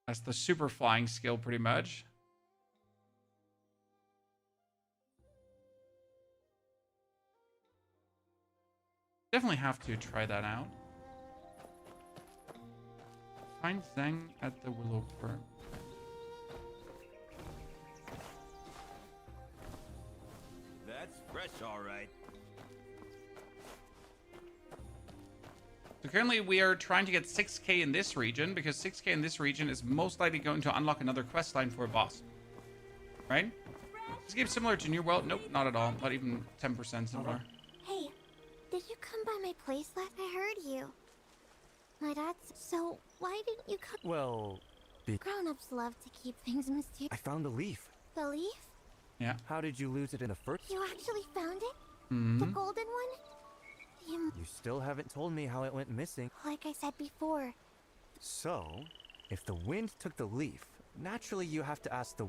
That's the super flying skill pretty much. Definitely have to try that out. Find Zhang at the Willow Firm. That's fresh, all right. So currently we are trying to get 6k in this region, because 6k in this region is most likely going to unlock another quest line for a boss. Right? This game's similar to New World. Nope, not at all. Not even 10% similar. Hey, did you come by my place last? I heard you. My dad's... So, why didn't you come? Well, Grown-ups love to keep things mysterious. I found the leaf. The leaf? Yeah. How did you lose it in the first? You actually found it? Hmm? The golden one? You still haven't told me how it went missing. Like I said before. So, if the wind took the leaf, naturally you have to ask the...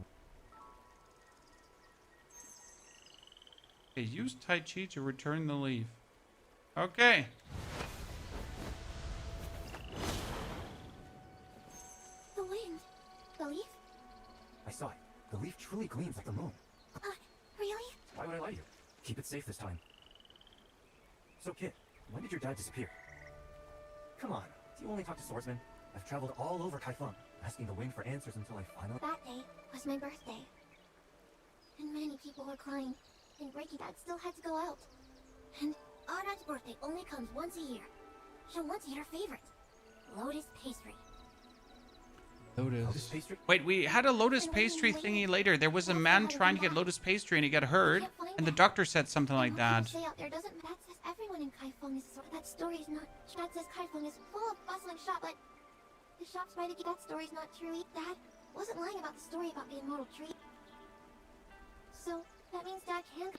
Okay, use Tai Chi to return the leaf. Okay. The wind. The leaf? I saw it. The leaf truly gleams like the moon. Really? Why would I lie to you? Keep it safe this time. So, kid, when did your dad disappear? Come on, do you only talk to swordsmen? I've traveled all over Kaifeng, asking the wind for answers until I finally... That day was my birthday. And many people were crying, and Reiki Dad still had to go out. And our dad's birthday only comes once a year. She'll want to eat her favorite, lotus pastry. Lotus pastry? Wait, we had a lotus pastry thingy later. There was a man trying to get lotus pastry and he got hurt, and the doctor said something like that. Say out there doesn't... Dad says everyone in Kaifeng is... That story's not... Dad says Kaifeng is full of bustling shop, but... The shops by the... That story's not true. Dad wasn't lying about the story about the immortal tree. So, that means Dad can...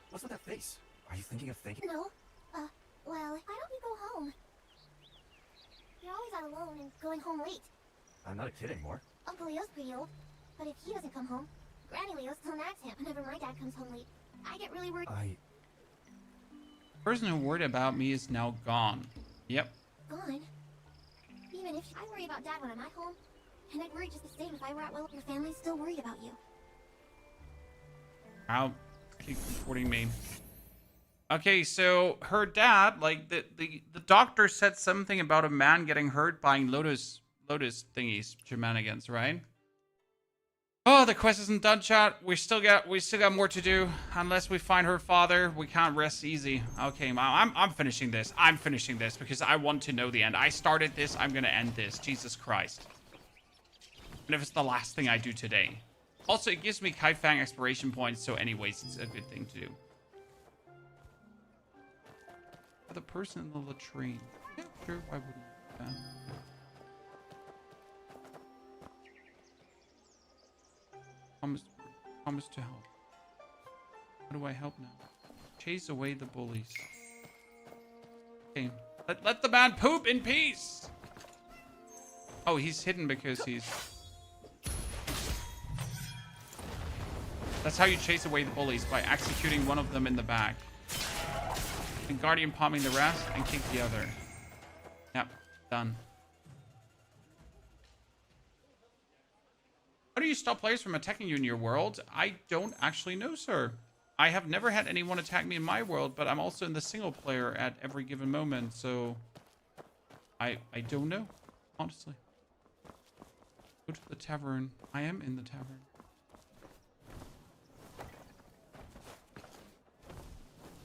What's with that face? Are you thinking of thanking... No. Well, why don't you go home? You're always out alone and going home late. I'm not a kid anymore. Uncle Leo's pretty old, but if he doesn't come home, Granny Leo still nags him whenever my dad comes home late. I get really worried. The person who worried about me is now gone. Yep. Gone? Even if I worry about Dad when I'm at home, and I'd worry just the same if I were at Willow. Your family's still worried about you. I'll keep reporting me. Okay, so her dad, like the doctor said something about a man getting hurt buying lotus thingies, shenanigans, right? Oh, the quest isn't done, chat. We still got more to do. Unless we find her father, we can't rest easy. Okay, Mom, I'm finishing this. I'm finishing this because I want to know the end. I started this. I'm gonna end this. Jesus Christ. And if it's the last thing I do today. Also, it gives me Kaifeng exploration points, so anyways, it's a good thing to do. The person in the latrine. Yeah, sure, why wouldn't you do that? Promise to help. How do I help now? Chase away the bullies. Okay, let the man poop in peace! Oh, he's hidden because he's... That's how you chase away the bullies, by executing one of them in the back. And Guardian palming the rest and kick the other. Yep, done. How do you stop players from attacking you in your world? I don't actually know, sir. I have never had anyone attack me in my world, but I'm also in the single player at every given moment, so... I don't know, honestly. Go to the tavern. I am in the tavern.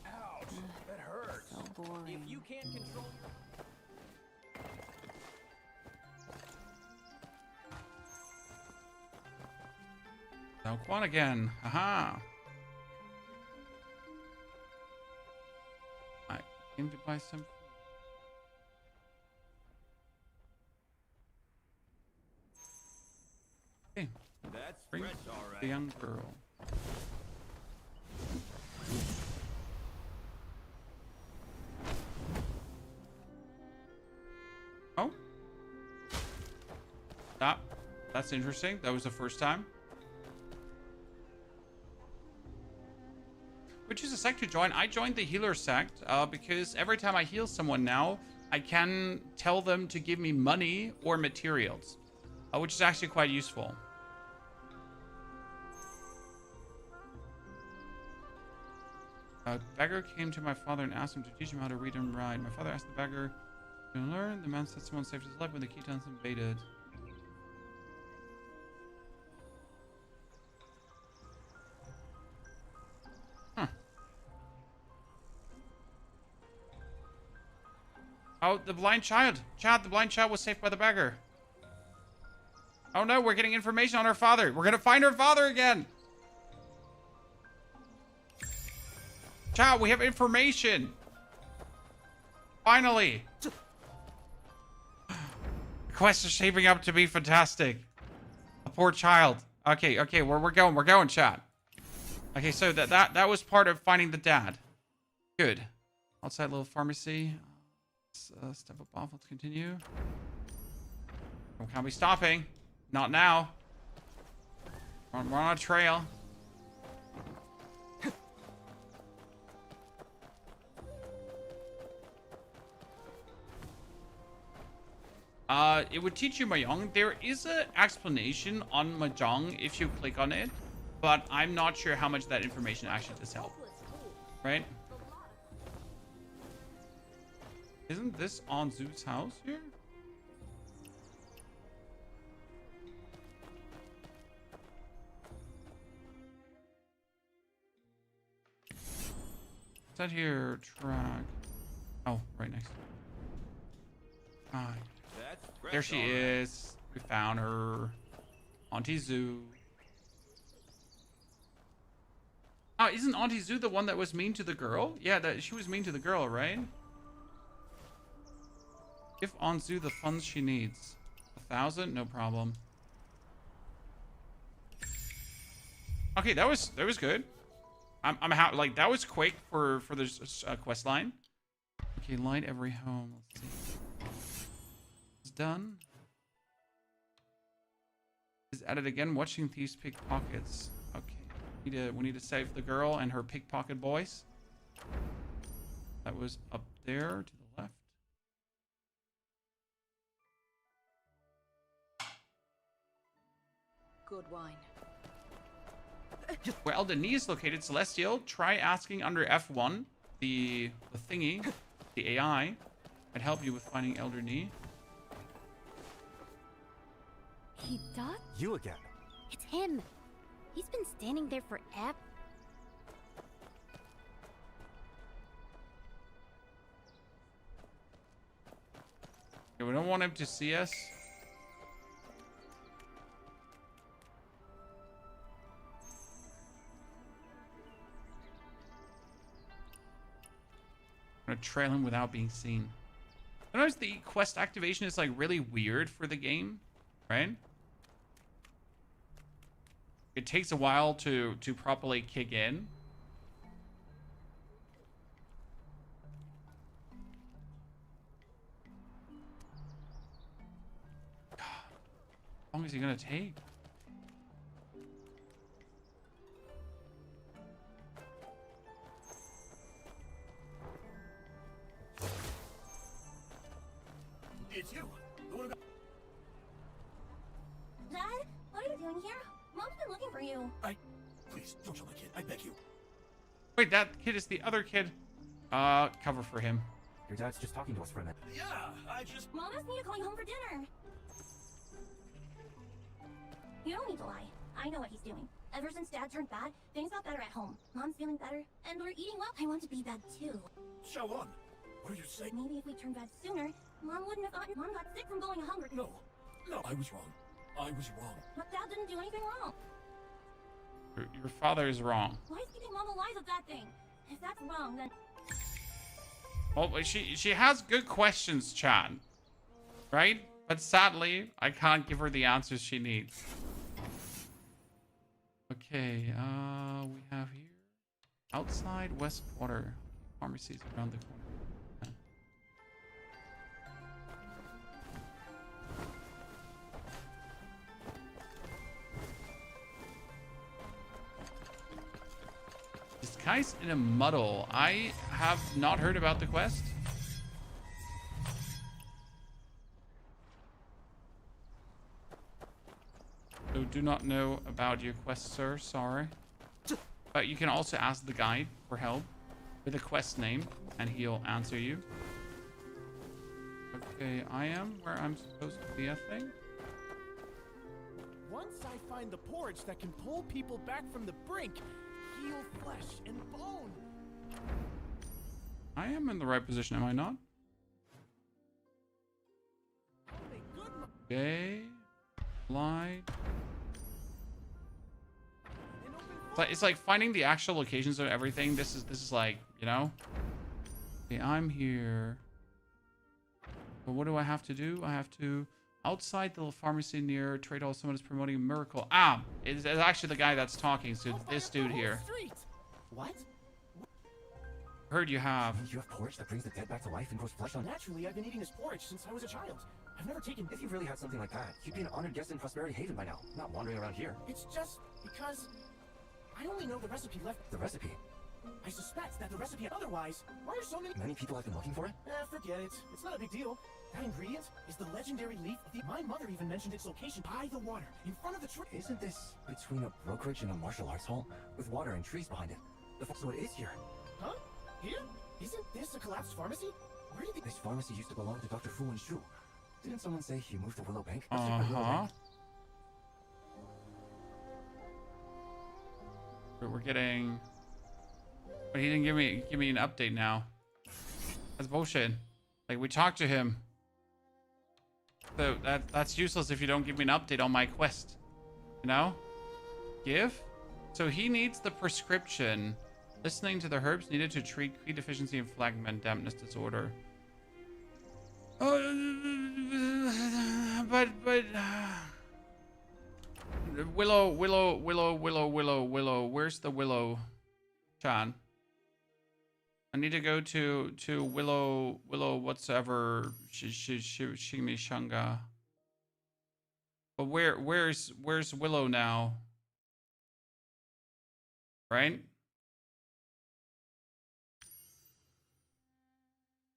Ouch, that hurts. So boring. If you can't control your... Xiao again. Haha. I came to buy some. Okay. That's Bring fresh, all right. the young girl. Oh. That's interesting. That was the first time. Which is a sect to join. I joined the healer sect because every time I heal someone now, I can tell them to give me money or materials, which is actually quite useful. A beggar came to my father and asked him to teach him how to read and write. My father asked the beggar to learn. The man said someone saved his life when the Khitans invaded. Huh. Oh, the blind child. Chad, the blind child was saved by the beggar. Oh no, we're getting information on her father. We're gonna find her father again. Chad, we have information. Finally. The quest is shaping up to be fantastic. A poor child. Okay, we're going, chat. Okay, so that was part of finding the dad. Good. Outside little pharmacy. Let's step above. Let's continue. We can't be stopping. Not now. We're on a trail. It would teach you Mahjong. There is an explanation on Mahjong if you click on it, but I'm not sure how much that information actually does help. Right? Isn't this on Zoo's house here? What's that here? Track. Oh, right next to it. Hi. There she is. We found her. Auntie Zoo. Oh, isn't Auntie Zoo the one that was mean to the girl? Yeah, she was mean to the girl, right? Give Aunt Zoo the funds she needs. 1,000? No problem. Okay, that was good. I'm like that was quick for this quest line. Okay, light every home. Let's see. It's done. Is added again. Watching thieves pickpockets. Okay, we need to save the girl and her pickpocket boys. That was up there to the left. Good wine. Where Elder Knee is located, Celestial, try asking under F1, the thingy, the AI, and help you with finding Elder Knee. He does? You again. It's him. He's been standing there forever. Okay, we don't want him to see us. I'm gonna trail him without being seen. Sometimes the quest activation is like really weird for the game, right? It takes a while to properly kick in. God, how long is he gonna take? It's you. Dad, what are you doing here? Mom's been looking for you. Please, don't show my kid. I beg you. Wait, that kid is the other kid. Cover for him. Your dad's just talking to us for a minute. Yeah, I just... Mom asked me to call you home for dinner. You don't need to lie. I know what he's doing. Ever since Dad turned bad, things got better at home. Mom's feeling better, and we're eating well. I want to be bad too. Show on. What are you saying? Maybe if we turned bad sooner, Mom wouldn't have gotten... Mom got sick from going hungry. No, I was wrong. I was wrong. But Dad didn't do anything wrong. Your father is wrong. Why is keeping Mom alive with that thing? If that's wrong, then... Well, she has good questions, Chan. Right? But sadly, I can't give her the answers she needs. Okay, we have here outside Westwater. Pharmacies around the corner. Okay. Disguise in a muddle. I have not heard about the quest. So do not know about your quest, sir. Sorry. But you can also ask the guide for help with a quest name, and he'll answer you. Okay, I am where I'm supposed to be, I think. Once I find the porridge that can pull people back from the brink, heal flesh and bone. I am in the right position, am I not? Okay. Light. It's like finding the actual locations of everything. This is like, you know. Okay, I'm here. But what do I have to do? I have to outside the little pharmacy near trade hall. Someone is promoting a miracle. Ah, it's actually the guy that's talking. So this dude here. What? Heard you have. You have porridge that brings the dead back to life and grows flesh on. Naturally, I've been eating this porridge since I was a child. I've never taken. If you really had something like that, you'd be an honored guest in Prosperity Haven by now, not wandering around here. It's just because I only know the recipe left. The recipe? I suspect that the recipe. Otherwise, why are so many? Many people have been looking for it. Forget it. It's not a big deal. That ingredient is the legendary leaf of the. My mother even mentioned its location by the water, in front of the tree. Isn't this between a brokerage and a martial arts hall, with water and trees behind it? So it is here. Huh? Here? Isn't this a collapsed pharmacy? Where did This pharmacy used to belong to Dr. Fu and Shu. Didn't someone say he moved to Willow Bank? Uh-huh. We're getting... But he didn't give me an update now. That's bullshit. Like, we talked to him. So that's useless if you don't give me an update on my quest. You know? Give? So he needs the prescription. Listening to the herbs needed to treat Qi deficiency and Fragment dampness disorder. But Willow, where's the Willow? Chan. I need to go to Willow whatsoever Shimishanga. But where's Willow now? Right?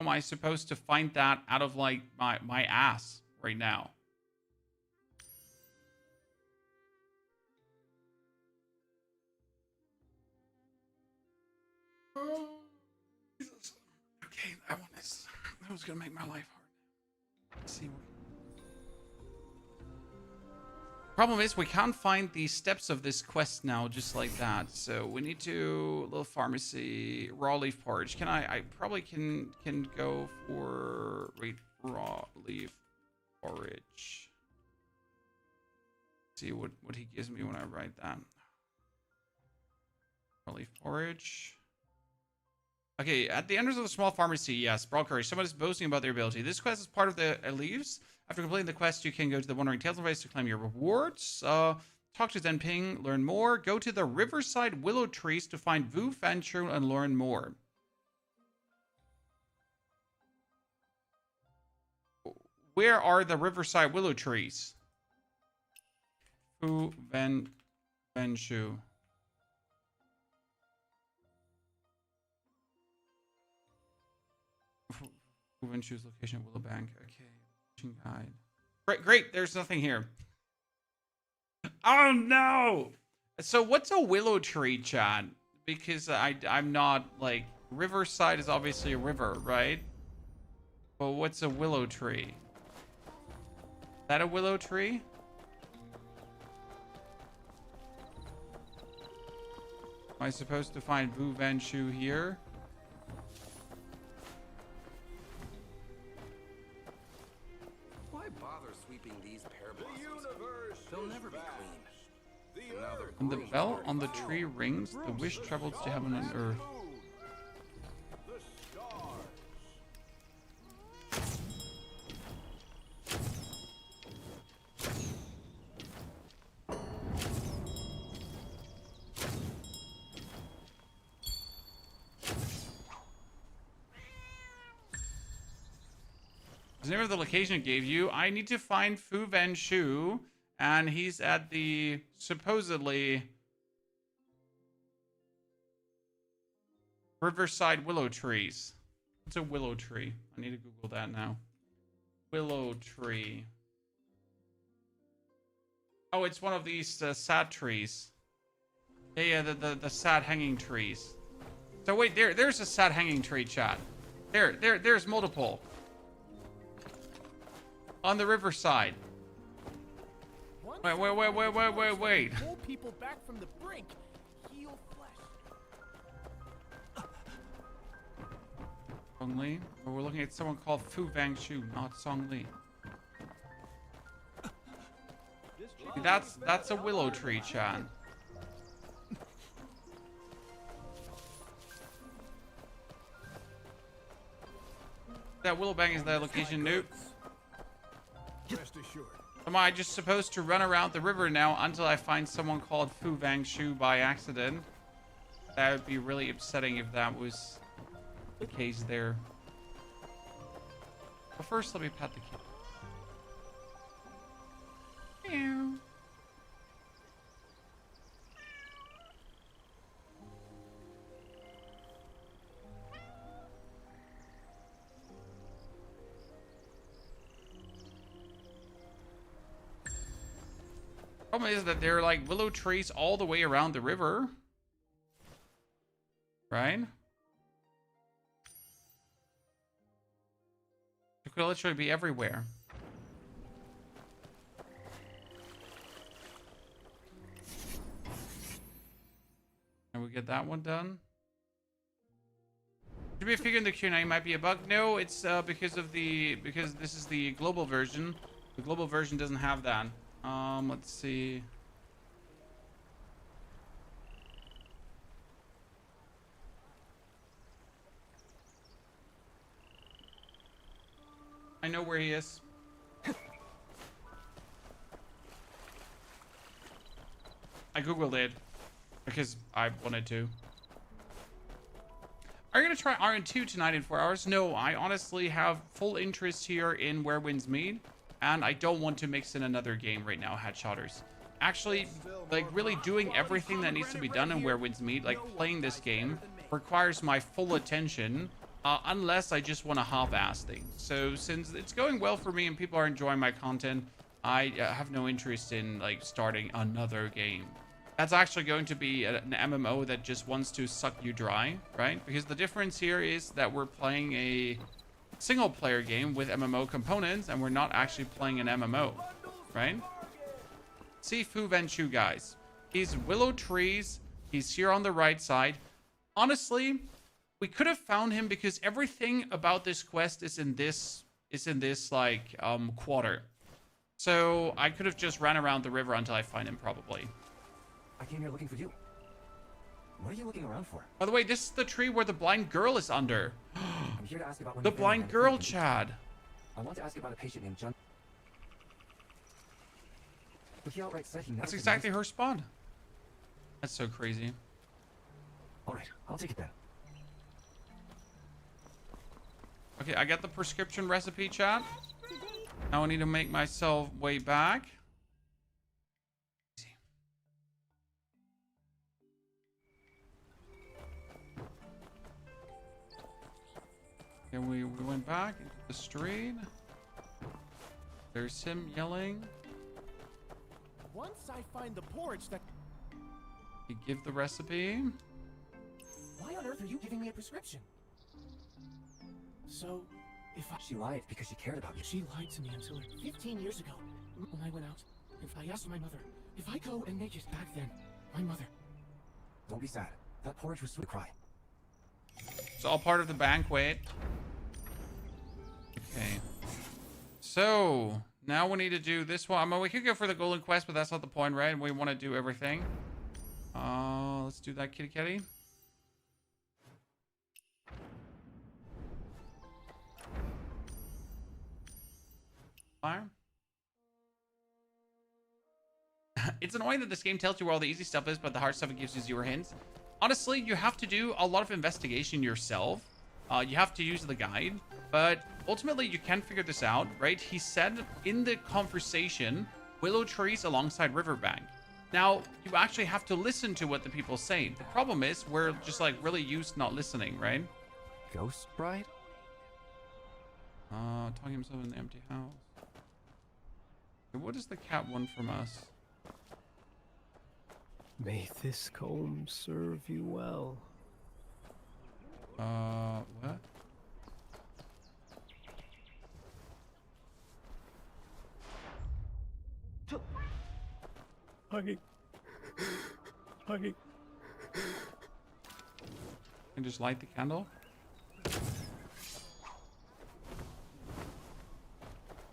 How am I supposed to find that out of like my ass right now? Oh, Jesus. Okay, that was gonna make my life hard. Let's see. Problem is we can't find the steps of this quest now just like that. So we need to little pharmacy raw leaf porridge. Can I probably can go for raw leaf porridge. See what he gives me when I write that. Raw leaf porridge. Okay, at the entrance of the small pharmacy, yes, Brawl Courage. Someone is boasting about their ability. This quest is part of the leaves. After completing the quest, you can go to the Wandering Tales place to claim your rewards. Talk to Zenping, learn more. Go to the Riverside Willow Trees to find Vu Fanchu and learn more. Where are the Riverside Willow Trees? Vu Fanchu. Vu Fanchu's location, Willow Bank. Okay. Guide. Great. There's nothing here. Oh no! So what's a willow tree, Chad? Because I'm not like Riverside is obviously a river, right? But what's a willow tree? Is that a willow tree? Am I supposed to find Vu Fanchu here? Why bother sweeping these pear blossoms? They'll never be clean. When the bell on the tree rings, the wish travels to heaven and earth. The name of the location it gave you. I need to find Fu Van Shu, and he's at the supposedly Riverside willow trees. What's a willow tree? I need to Google that now. Willow tree. Oh, it's one of these sad trees. Yeah, the sad hanging trees. So wait, there's a sad hanging tree, chat. There's multiple. On the riverside. Wait. Pull people back from the brink. Heal flesh. Song Li? Or we're looking at someone called Fu Vang Shu, not Song Li. See, that's a willow tree, Chan. That willow bang is the location. Nope. Rest assured. Am I just supposed to run around the river now until I find someone called Fu Vang Shu by accident? That would be really upsetting if that was the case there. But first, let me pat the kid. Meow. Problem is that there are like willow trees all the way around the river, right? It could literally be everywhere. And we get that one done. Should be a figure in the Q&A might be a bug. No, it's because this is the global version. The global version doesn't have that. Let's see. I know where he is. I googled it because I wanted to. Are you gonna try RN2 tonight in 4 hours? No, I honestly have full interest here in Where Winds Meet. And I don't want to mix in another game right now, Headshotters. Actually, like, really doing everything that needs to be done in Where Winds Meet, like playing this game, requires my full attention, unless I just want to half-ass things. So since it's going well for me and people are enjoying my content, I have no interest in, like, starting another game. That's actually going to be an MMO that just wants to suck you dry, right? Because the difference here is that we're playing a single player game with MMO components and we're not actually playing an MMO, right? See Fu Van Shu, guys. He's willow trees. He's here on the right side. Honestly, we could have found him because everything about this quest is in this like quarter. So I could have just ran around the river until I find him probably. I came here looking for you. What are you looking around for? By the way, this is the tree where the blind girl is under. I'm here to ask about the blind girl, Chad. I want to ask about a patient named John. But he outright said he That's exactly her spawn. That's so crazy. Alright, I'll take it then. Okay, I got the prescription recipe, chat. Now I need to make myself way back. And we went back into the street. There's him yelling. Once I find the porch that... You give the recipe. Why on earth are you giving me a prescription? So, if I... She lied because she cared about you. She lied to me until 15 years ago. When I went out, if I asked my mother, if I go and make it back then, my mother... Don't be sad. That porridge was sweet to cry. It's all part of the banquet. Okay. So, Now we need to do this one. I mean, we could go for the golden quest, but that's not the point, right? We want to do everything. Let's do that, kitty kitty. Fire. It's annoying that this game tells you where all the easy stuff is, but the hard stuff, it gives you 0 hints. Honestly, you have to do a lot of investigation yourself. You have to use the guide, but ultimately you can figure this out, right? He said in the conversation, willow trees alongside riverbank. Now, you actually have to listen to what the people say. The problem is we're just like really used not listening, right? Ghost bride? Talking himself in the empty house. Okay, what does the cat want from us? May this comb serve you well. What? Hugging. Hugging. And just light the candle. If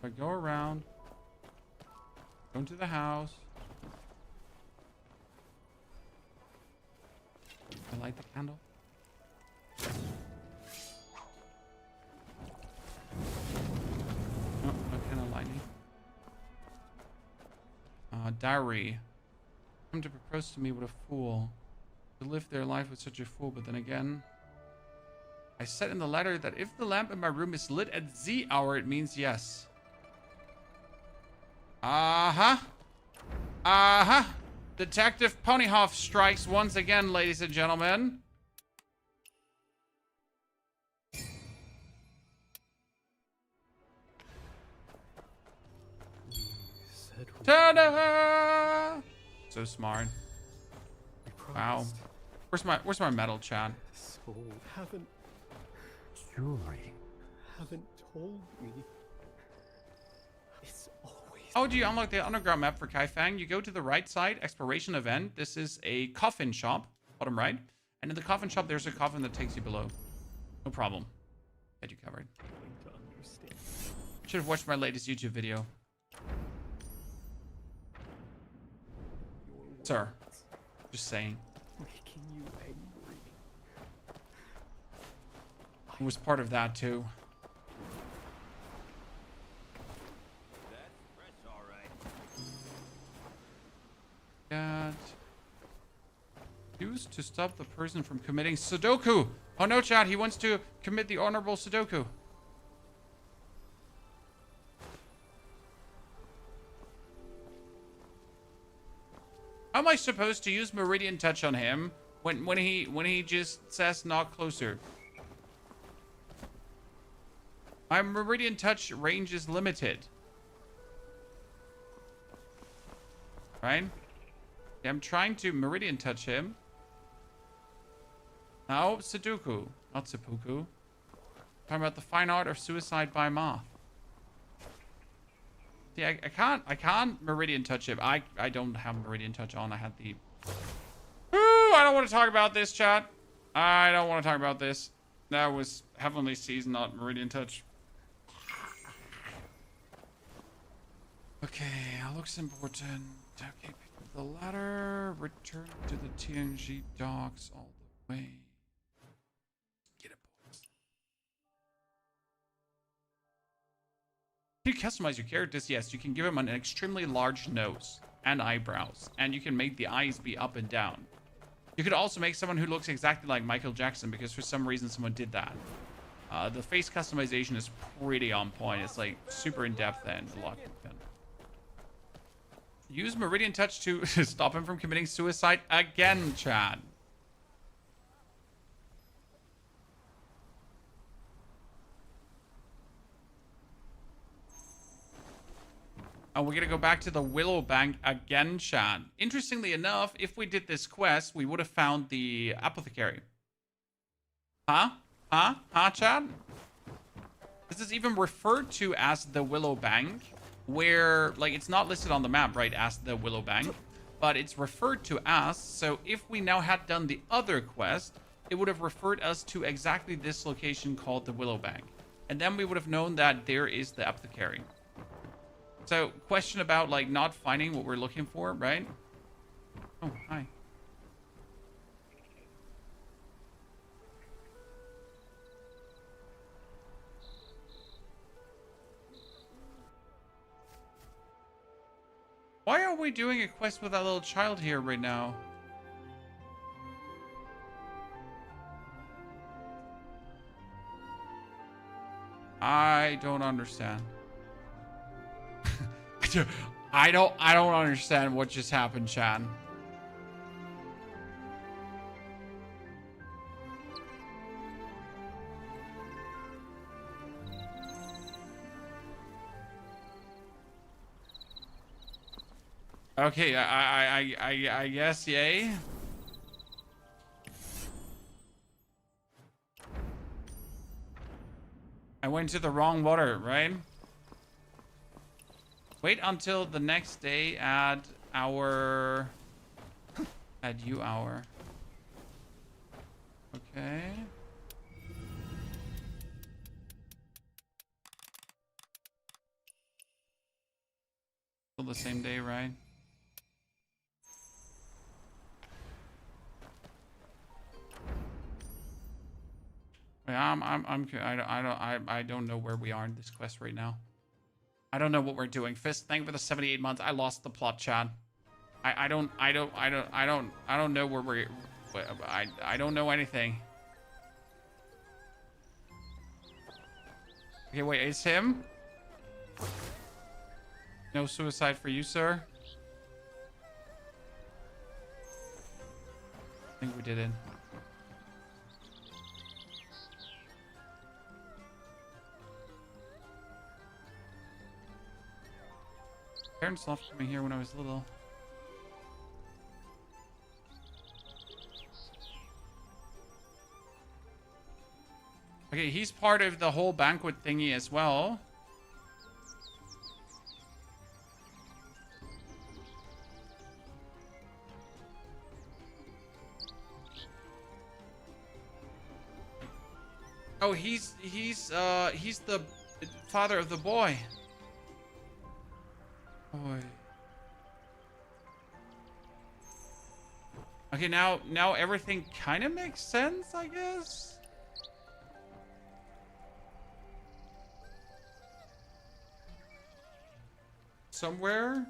I go around, go into the house, I light the candle. Oh, no candle lighting. Diary. Come to propose to me, what a fool. To live their life with such a fool, but then again, I said in the letter that if the lamp in my room is lit at Z hour, it means yes. Detective Ponyhoff strikes once again, ladies and gentlemen. Ta-da! So smart. Wow. Where's my medal, Chad? So haven't jewelry. Haven't told me. It's always. Oh, do you unlock the underground map for Kaifeng? You go to the right side, exploration event. This is a coffin shop, bottom right. And in the coffin shop, there's a coffin that takes you below. No problem. Get you covered. Should have watched my latest YouTube video. Sir, just saying. Making you angry. I was part of that too. That's all right. Got used to stop the person from committing Sudoku. Oh no, Chad, he wants to commit the honorable Sudoku. How am I supposed to use Meridian Touch on him when he just says knock closer? My Meridian Touch range is limited. Right? Yeah, I'm trying to Meridian Touch him. Now, Sudoku, not seppuku. Talking about the fine art of suicide by moth. Yeah, I can't Meridian Touch him. I don't have Meridian Touch on. I had the... Ooh, I don't want to talk about this, chat. I don't want to talk about this. That was Heavenly Seas, not Meridian Touch. Okay, looks important. Okay, pick up the ladder. Return to the TNG docks all the way. Get it, boys. You can customize your characters. Yes, you can give them an extremely large nose and eyebrows, and you can make the eyes be up and down. You could also make someone who looks exactly like Michael Jackson, because for some reason someone did that. The face customization is pretty on point. It's like super in depth and a lot. Use Meridian Touch to stop him from committing suicide again, Chad. We're gonna go back to the Willow Bank again, Chad. Interestingly enough, if we did this quest, we would have found the apothecary. Huh, Chad? This is even referred to as the Willow Bank, where, like, it's not listed on the map, right, as the Willow Bank, but it's referred to as. So if we now had done the other quest, it would have referred us to exactly this location called the Willow Bank. And then we would have known that there is the apothecary. So, question about like not finding what we're looking for, right? Oh, hi. Why are we doing a quest with that little child here right now? I don't understand. I don't understand what just happened, Chan. Okay, I guess, yay. I went to the wrong water, right? Wait until the next day at our... at you hour. Okay. Still the same day, right? I don't know where we are in this quest right now. I don't know what we're doing. Fist, thank you for the 78 months. I lost the plot, Chad. I don't know where we're... I don't know anything. Okay, wait, it's him? No suicide for you, sir? I think we did it. Parents left me here when I was little. Okay, he's part of the whole banquet thingy as well. Oh, he's the father of the boy. Boy. Okay, now everything kind of makes sense, I guess. Somewhere.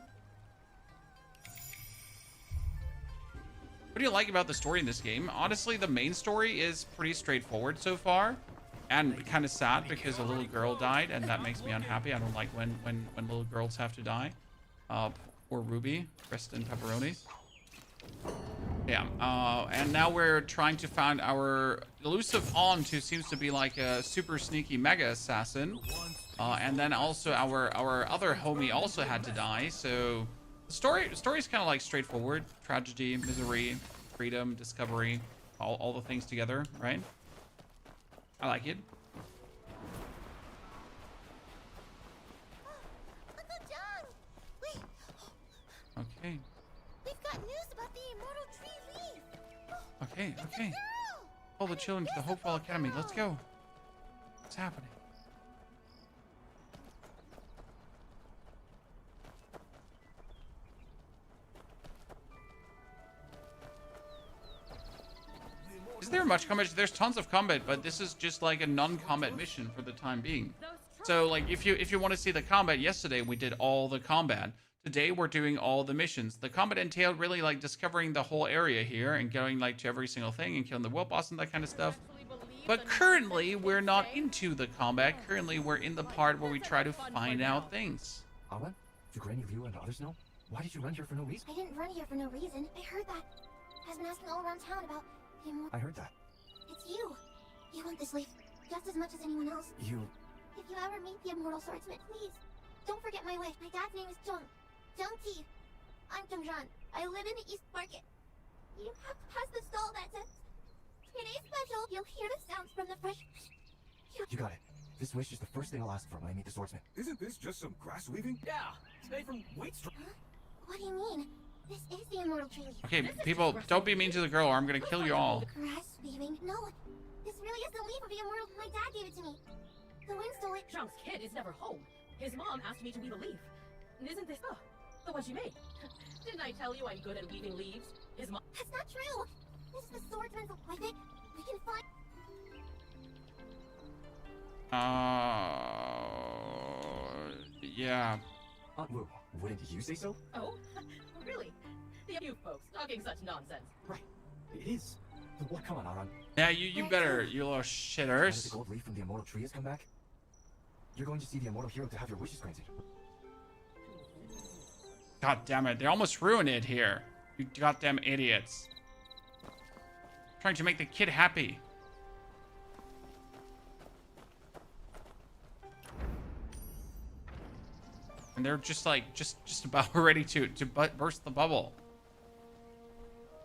What do you like about the story in this game? Honestly, the main story is pretty straightforward so far. And kind of sad because a little girl died, and that makes me unhappy. I don't like when little girls have to die. Poor Ruby, rest in pepperonis. Yeah, and now we're trying to find our elusive aunt, who seems to be like a super sneaky mega assassin. And then also our other homie also had to die. So the story is kind of like straightforward: tragedy, misery, freedom, discovery, all the things together, right? I like it. Uncle John! Wait! Okay. We've got news about the immortal tree leaf! Okay, okay. All the children to the Hopeful Academy. Let's go. What's happening? Is there much combat? There's tons of combat, but this is just like a non-combat mission for the time being. So like if you want to see the combat, yesterday we did all the combat. Today we're doing all the missions. The combat entailed really like discovering the whole area here and going like to every single thing and killing the world boss and that kind of stuff. But currently we're not into the combat. Currently we're in the part where we try to find out things. Awa, do Granny Ryu and the others know? Why did you run here for no reason? I didn't run here for no reason. I heard that. I've been asking all around town about the immortal... I heard that. It's you. You want this leaf just as much as anyone else. You... If you ever meet the immortal swordsman, please, don't forget my wish. My dad's name is Jung. Jung Ti. I'm Jungjan. I live in the East Market. You have to pass the stall that says, "Today's special." You'll hear the sounds from the fresh... You got it. This wish is the first thing I'll ask for when I meet the swordsman. Isn't this just some grass weaving? Yeah, it's made from wheat straw. Huh? What do you mean? This is the immortal tree leaf. Okay, people, don't be mean to the girl or I'm gonna kill you all. Grass weaving? No, this really is the leaf of the immortal. My dad gave it to me. The wind stole it. Chunk's kid is never home. His mom asked me to weave a leaf. Isn't this the one she made? Didn't I tell you I'm good at weaving leaves? Is my That's not true! This is the swordsman's with it. We can find. Yeah. Aunt Wu, wouldn't you say so? Oh, really? You folks talking such nonsense. Right. It is. The what? Come on, Aran. Yeah, you better, you little Now that shitters. the gold leaf from the immortal tree has come back, you're going to see the immortal hero to have your wishes granted. God damn it, they almost ruined it here. You goddamn idiots. Trying to make the kid happy. And they're just like, just about ready to burst the bubble.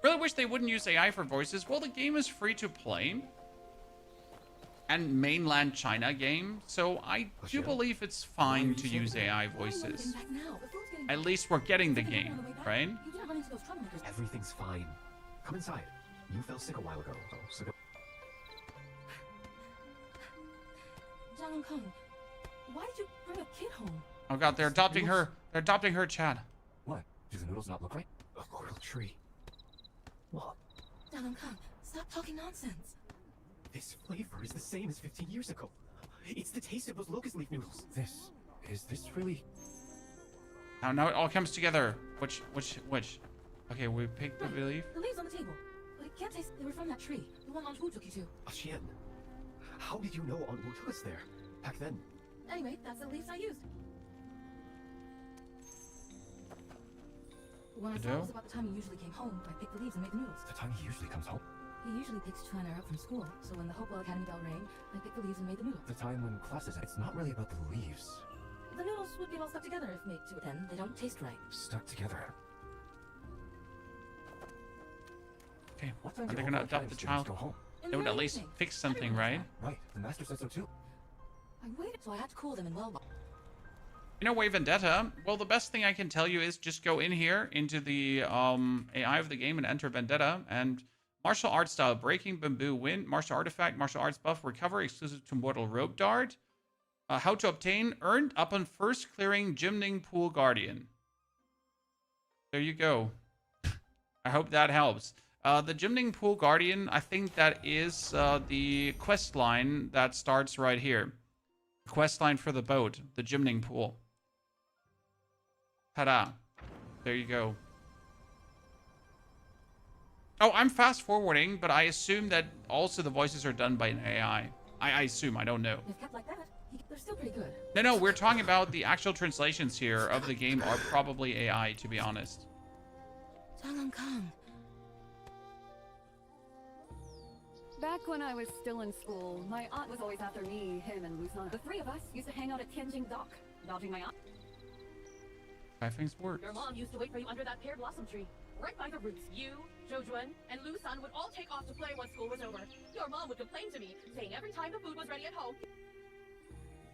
Really wish they wouldn't use AI for voices. Well, the game is free to play. And mainland China game. So I do believe it's fine to use AI voices. At least we're getting the game, right? Everything's fine. Come inside. You fell sick a while ago. Oh, so go. Zhang Kong, why did you bring a kid home? Oh god, they're adopting her. They're adopting her, Chad. What? Do the noodles not look right? A coral tree. What? Zhang Kong, stop talking nonsense. This flavor is the same as 15 years ago. It's the taste of those locust leaf noodles. Is this really? Now it all comes together. Which? Okay, we picked the leaf. The leaves on the table. But I can't taste. They were from that tree. The one Aunt Wu took you to. Xian, how did you know Aunt Wu took us there? Back then? Anyway, that's the leaves I used. When I saw it was about the time he usually came home, I picked the leaves and made the noodles. The time he usually comes home? He usually picks Chuan up from school, so when the Hopewell Academy bell rang, I picked the leaves and made the noodles. The time when classes. It's not really about the leaves. The noodles would get all stuck together if made to it. Then they don't taste right. Stuck together. Okay, are they gonna adopt the child? They would at least fix something, right? Right, the master said so too. I waited, so I had to cool them in well. You know, Vendetta. Well, the best thing I can tell you is just go in here into the AI of the game and enter Vendetta and martial arts style: breaking, bamboo, wind, martial artifact, martial arts buff, recover, exclusive to mortal rope dart. How to obtain: earned upon first clearing Jimning Pool Guardian. There you go. I hope that helps. The Jimning Pool Guardian, I think that is the quest line that starts right here. Quest line for the boat, the Jimning Pool. Ta-da. There you go. Oh, I'm fast forwarding, but I assume that also the voices are done by an AI. I assume, I don't know. If kept like that, they're still pretty good. No, we're talking about the actual translations here of the game are probably AI, to be honest. Zhang Kong. Back when I was still in school, my aunt was always after me, him, and Lusan. The three of us used to hang out at Tianjin Dock, dodging my aunt. Kaifeng's words. Your mom used to wait for you under that pear blossom tree, right by the roots. You, Zhoujuan, and Lusan would all take off to play once school was over. Your mom would complain to me, saying every time the food was ready at home.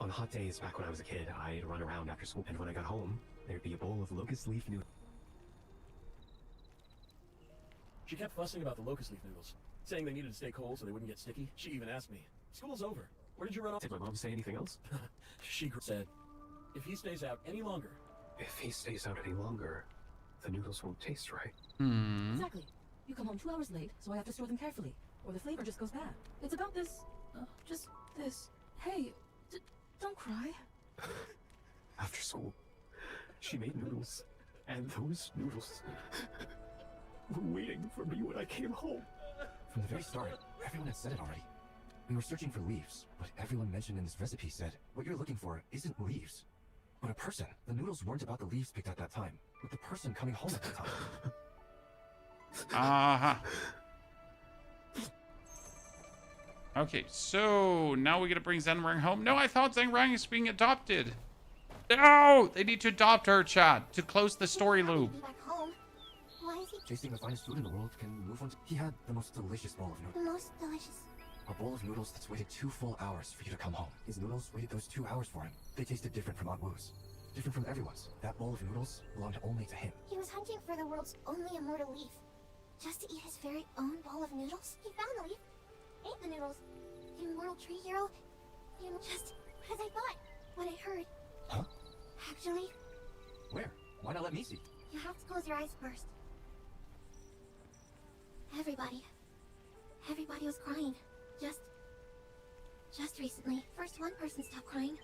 On hot days back when I was a kid, I'd run around after school, and when I got home, there'd be a bowl of locust leaf noodles. She kept fussing about the locust leaf noodles, saying they needed to stay cold so they wouldn't get sticky. She even asked me, "School's over. Where did you run off?" Did my mom say anything else? She said, "If he stays out any longer..." If he stays out any longer, the noodles won't taste right. Exactly. You come home 2 hours late, so I have to store them carefully, or the flavor just goes bad. It's about this, just this. Hey, don't cry. After school, she made noodles, and those noodles were waiting for me when I came home. From the very start, everyone had said it already. We were searching for leaves, but everyone mentioned in this recipe said, what you're looking for isn't leaves, but a person. The noodles weren't about the leaves picked at that time, but the person coming home at the time. Aha. Okay, so now we gotta bring Zhenrang home. No, I thought Zhenrang is being adopted. No! They need to adopt her, chat, to close the story loop. Back home. Why is he Tasting the finest food in the world can move on. He had the most delicious bowl of the noodles. most delicious? A bowl of noodles that's waited 2 full hours for you to come home. His noodles waited those 2 hours for him. They tasted different from Aunt Wu's. Different from everyone's. That bowl of noodles belonged only to him. He was hunting for the world's only immortal leaf. Just to eat his very own bowl of noodles? He found the leaf, ate the noodles. The immortal tree hero, just as I thought, what I heard. Huh? Actually, let me see. You have to close your eyes first. Everybody was crying. Just recently. First one person stopped crying.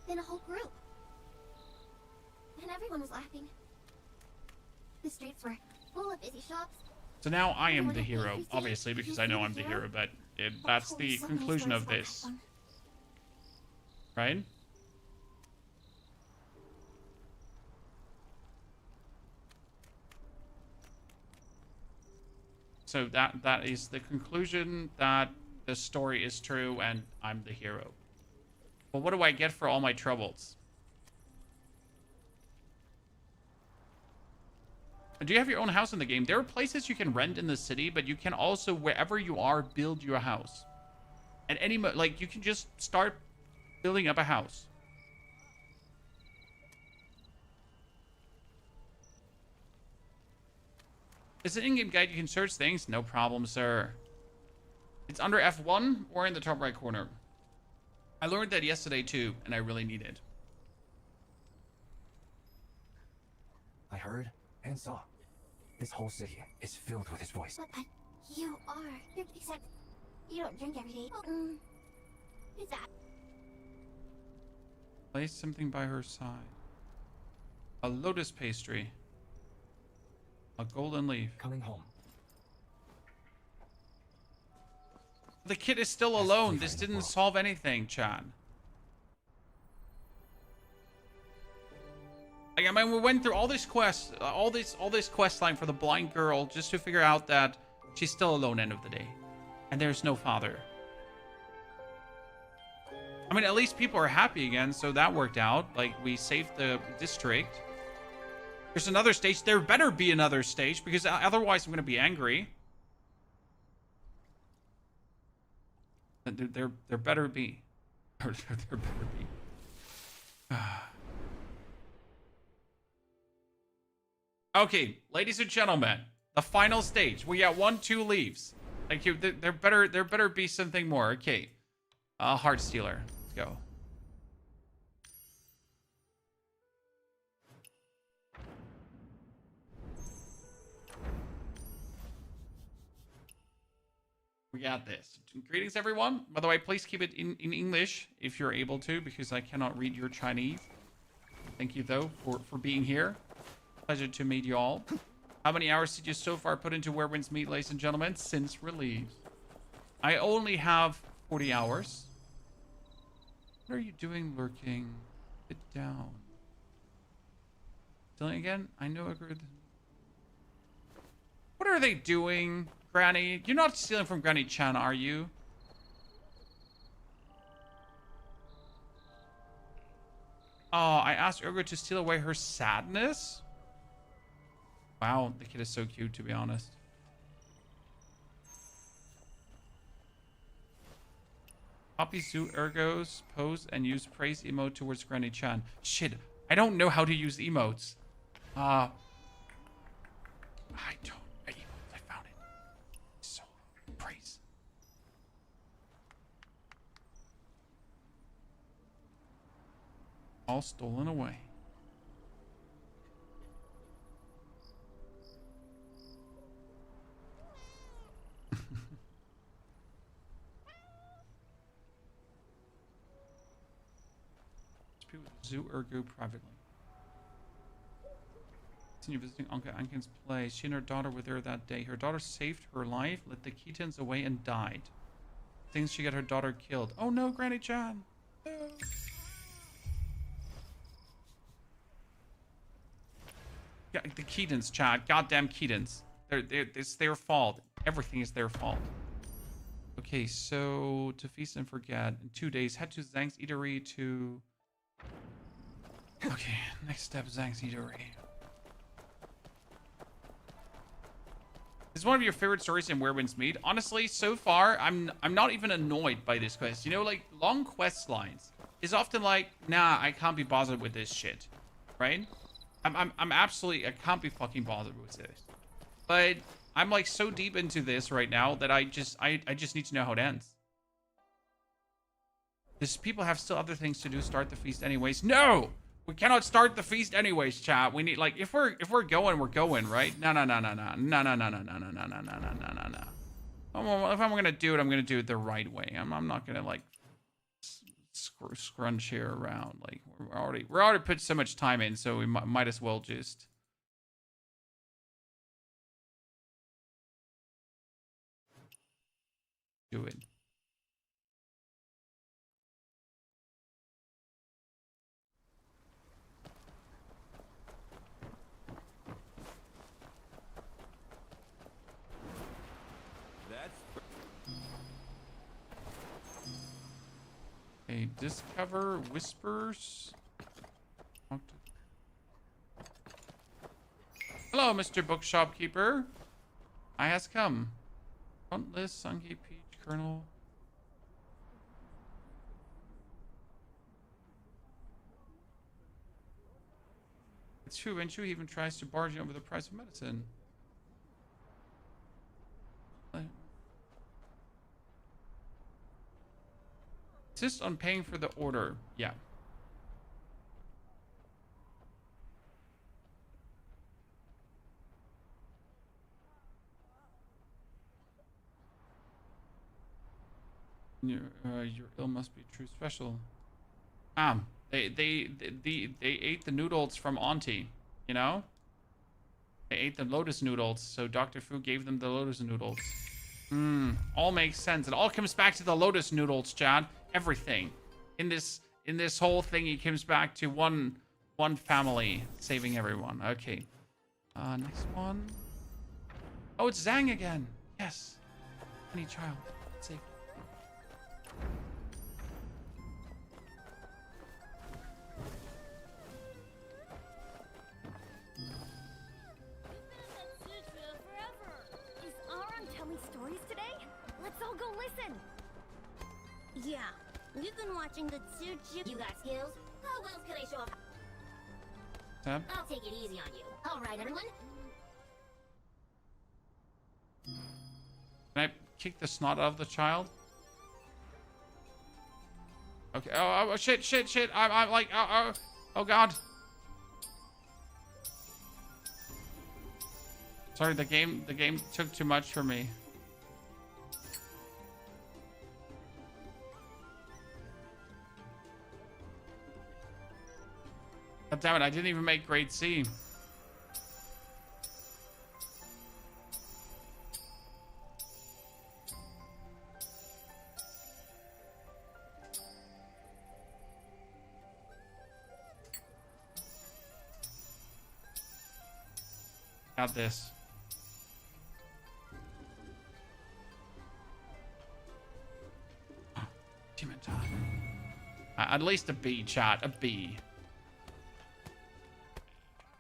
Then a whole group. And everyone was laughing. The streets were full of busy shops. So now I am the hero, obviously, because I know I'm the hero, but that's the conclusion of this. Right? So that is the conclusion, that the story is true and I'm the hero. Well, what do I get for all my troubles? Do you have your own house in the game? There are places you can rent in the city, but you can also, wherever you are, build your house. At any like, you can just start building up a house. It's an in-game guide. You can search things. No problem, sir. It's under F1 or in the top right corner. I learned that yesterday too, and I really need it. I heard and saw. This whole city is filled with his voice. But you are. Except you don't drink every day. Who's that? Place something by her side. A lotus pastry. A golden leaf. Coming home. The kid is still alone. This didn't solve anything, Chan. Like, I mean, we went through all this quest, all this quest line for the blind girl just to figure out that she's still alone end of the day, and there's no father. I mean, at least people are happy again, so that worked out. Like, we saved the district. There's another stage. There better be another stage, because otherwise I'm gonna be angry. There better be. There better be. Okay, ladies and gentlemen, the final stage. We got 1, 2 leaves. Thank you. There better be something more. Okay. Heart Stealer. Let's go. We got this. Greetings, everyone. By the way, please keep it in English if you're able to, because I cannot read your Chinese. Thank you, though, for being here. Pleasure to meet you all. How many hours did you so far put into Where Winds Meet, ladies and gentlemen, since release? I only have 40 hours. What are you doing, lurking? Sit down. Stealing again? I know a good... What are they doing, Granny? You're not stealing from Granny Chan, are you? Oh, I asked Urgo to steal away her sadness? Wow, the kid is so cute, to be honest. Copy Zoo Urgo's pose and use praise emote towards Granny Chan. Shit, I don't know how to use emotes. I don't. I found it. So, praise. All stolen away. Zoo Urgu privately. Continue visiting Uncle Ankin's place. She and her daughter were there that day. Her daughter saved her life, led the Keatons away, and died. Things she got her daughter killed. Oh no, Granny Chan! No. Yeah, the Keatons, Chad. Goddamn Keatons. It's their fault. Everything is their fault. Okay, so to feast and forget. In 2 days, head to Zhang's Eatery to... Okay, next step, Zhang's Eatery. Is one of your favorite stories in Where Winds Meet? Honestly, so far, I'm not even annoyed by this quest. You know, like, long quest lines is often like, nah, I can't be bothered with this shit. Right? I'm absolutely, I can't be fucking bothered with this. But I'm like so deep into this right now that I just need to know how it ends. Because people have still other things to do, start the feast anyways. No! We cannot start the feast anyways, chat. We need, like, if we're going, we're going, right? No. If I'm gonna do it, I'm gonna do it the right way. I'm not gonna like scrunch here around. Like we're already put so much time in, so we might as well just do it. Okay, discover whispers. Hello, Mr. Bookshop Keeper. I has come. Front list, Sunky Peach, Colonel. It's true, and he even tries to barge in over the price of medicine. Insist on paying for the order. Yeah. Your ill must be true special. They ate the noodles from Auntie, you know? They ate the lotus noodles, so Dr. Fu gave them the lotus noodles. All makes sense. It all comes back to the lotus noodles, Chad. Everything. In this whole thing, it comes back to one family saving everyone. Okay. Next one. Oh, it's Zhang again. Yes. Any child. Safe. Is Aaron telling stories today? Let's all go listen. Yeah, we've been watching the Tsuchi. You got skills? How else could I show off? Tab. I'll take it easy on you. All right, everyone. Can I kick the snot out of the child? Okay. Oh shit. I'm like, oh god. Sorry, the game took too much for me. God damn it, I didn't even make grade C. Got this. Damn it. At least a B, chat. A B.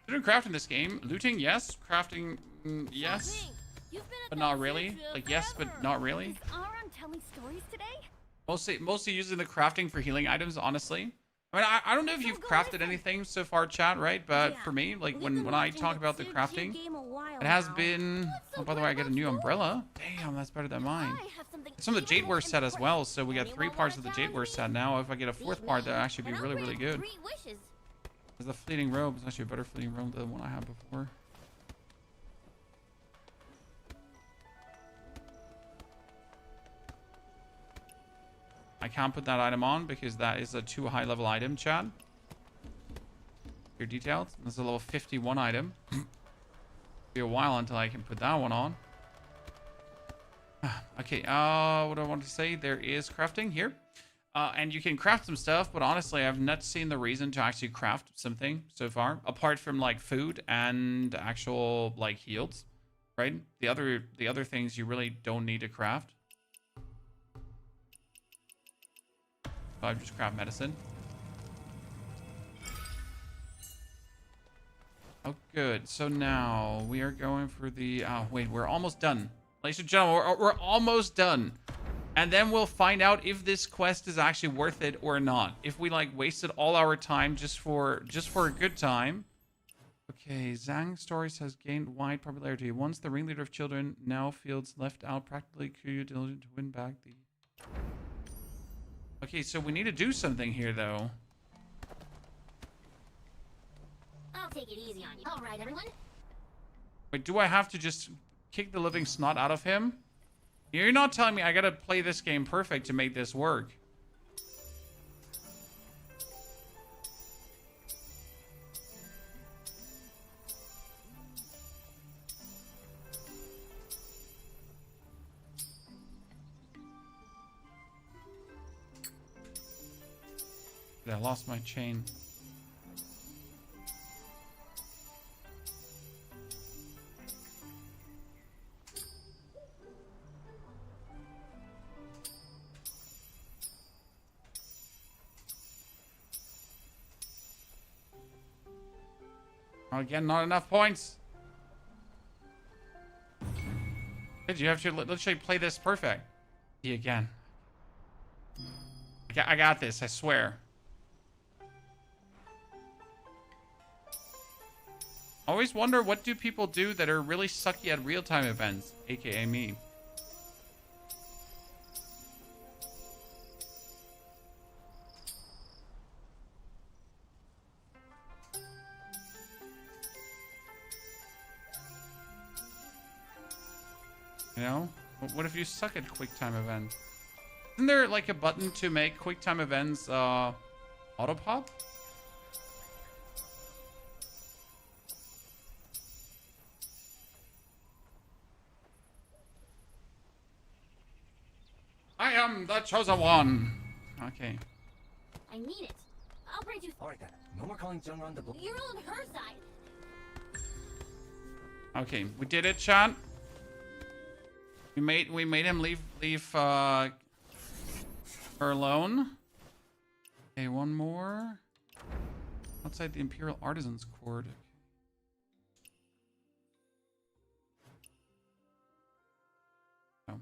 Doing craft in this game. Looting, yes. Crafting, yes. But not really. Like, yes, but not really. Is Aaron telling stories today? Mostly using the crafting for healing items, honestly. I mean, I don't know if you've crafted anything so far, chat, right? But for me, like, when I talk about the crafting, it has been... Oh, by the way, I get a new umbrella. Damn, that's better than mine. Some of the Jadeware set as well, so we got 3 parts of the Jadeware set now. If I get a 4th part, that'd actually be really, really good. The fleeting robe is actually a better fleeting robe than the one I had before. I can't put that item on because that is a too high level item, Chad. Your details. This is a level 51 item. Be a while until I can put that one on. Okay, what do I want to say? There is crafting here. And you can craft some stuff, but honestly, I've not seen the reason to actually craft something so far, apart from like food and actual like heals, right? The other things you really don't need to craft. So I just craft medicine. Oh, good. So now we are going for the... Oh, wait, we're almost done. Ladies and gentlemen, we're almost done. And then we'll find out if this quest is actually worth it or not. If we, like, wasted all our time just for a good time. Okay, Zhang Stories has gained wide popularity. Once the ringleader of children, now feels left out, practically curious diligent to win back the... Okay, so we need to do something here, though. take it easy on you. All right, everyone. Wait, do I have to just kick the living snot out of him? You're not telling me I gotta play this game perfect to make this work. I lost my chain. Again, not enough points. You have to literally play this perfect. Again. I got this, I swear. Always wonder, what do people do that are really sucky at real-time events, aka me? You know? What if you suck at QuickTime events? Isn't there like a button to make QuickTime events auto-pop? I am the chosen one. Okay. I need it. I'll bring you. Alright then. No more calling Jungran the You're on her side. Okay, we did it, Sean. We made him leave her alone. Okay, one more. Outside the Imperial Artisan's Court. Oh.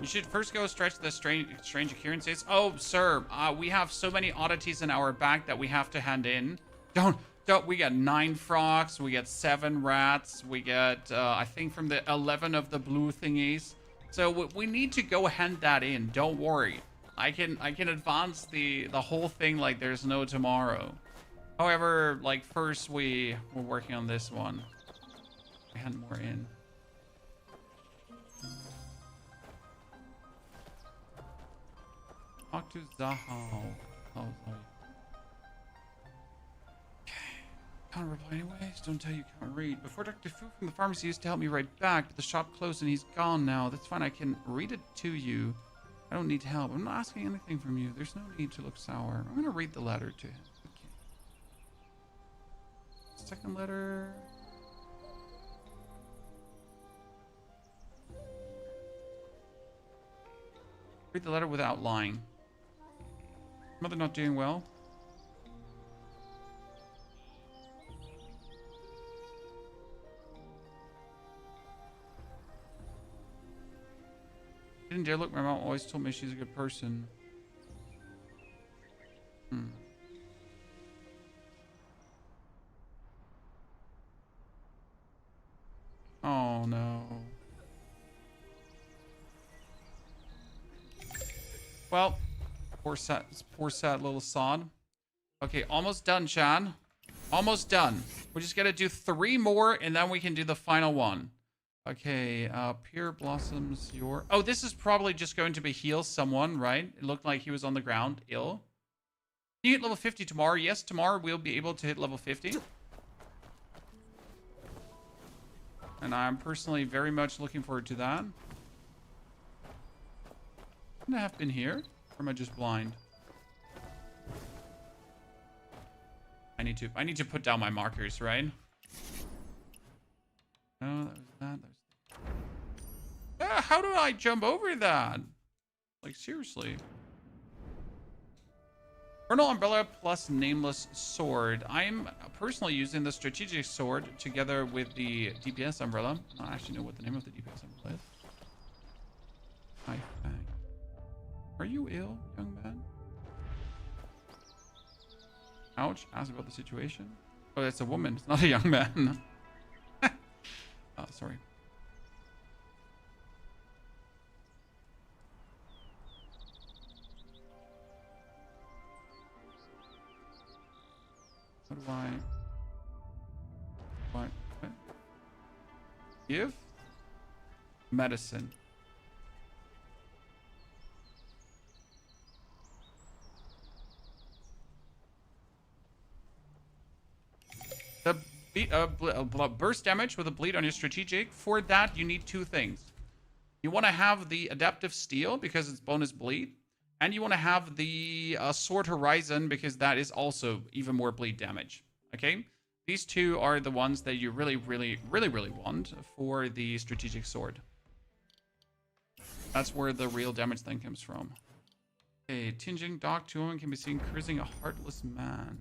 You should first go stretch the strange occurrences. Oh, sir, we have so many oddities in our back that we have to hand in. Don't. We got 9 frogs, we got 7 rats, we got, I think from the 11 of the blue thingies. So we need to go hand that in. Don't worry. I can advance the whole thing like there's no tomorrow. However, like first we're working on this one. We hand more in. Talk to Zahal. Oh, sorry. Can't reply anyways. Don't tell you can't read. Before Dr. Fu from the pharmacy used to help me write back, but the shop closed and he's gone now. That's fine. I can read it to you. I don't need help. I'm not asking anything from you. There's no need to look sour. I'm gonna read the letter to him. Okay. Second letter. Read the letter without lying. Mother not doing well. Didn't dare look. My mom always told me she's a good person. Oh no. Well, poor sad little sod. Okay, almost done, Chan. Almost done. We just gotta do 3 more and then we can do the final one. Okay, Pure Blossoms, your... Oh, this is probably just going to be heal someone, right? It looked like he was on the ground, ill. Can you hit level 50 tomorrow? Yes, tomorrow we'll be able to hit level 50. And I'm personally very much looking forward to that. Couldn't I have been here? Or am I just blind? I need to put down my markers, right? No, that was that. How do I jump over that? Like, seriously. Vernal Umbrella plus Nameless Sword. I'm personally using the Strategic Sword together with the DPS Umbrella. I don't actually know what the name of the DPS Umbrella is. Kaifeng. Are you ill, young man? Ouch. Ask about the situation. Oh, that's a woman. It's not a young man. Oh, sorry. do I... What? Give? Medicine. The burst damage with a bleed on your strategic. For that, you need two things. You want to have the adaptive steel because it's bonus bleed. And you want to have the sword horizon because that is also even more bleed damage. Okay? These two are the ones that you really want for the strategic sword. That's where the real damage thing comes from. Okay, Tinjing Dock, 2 women can be seen cruising a heartless man.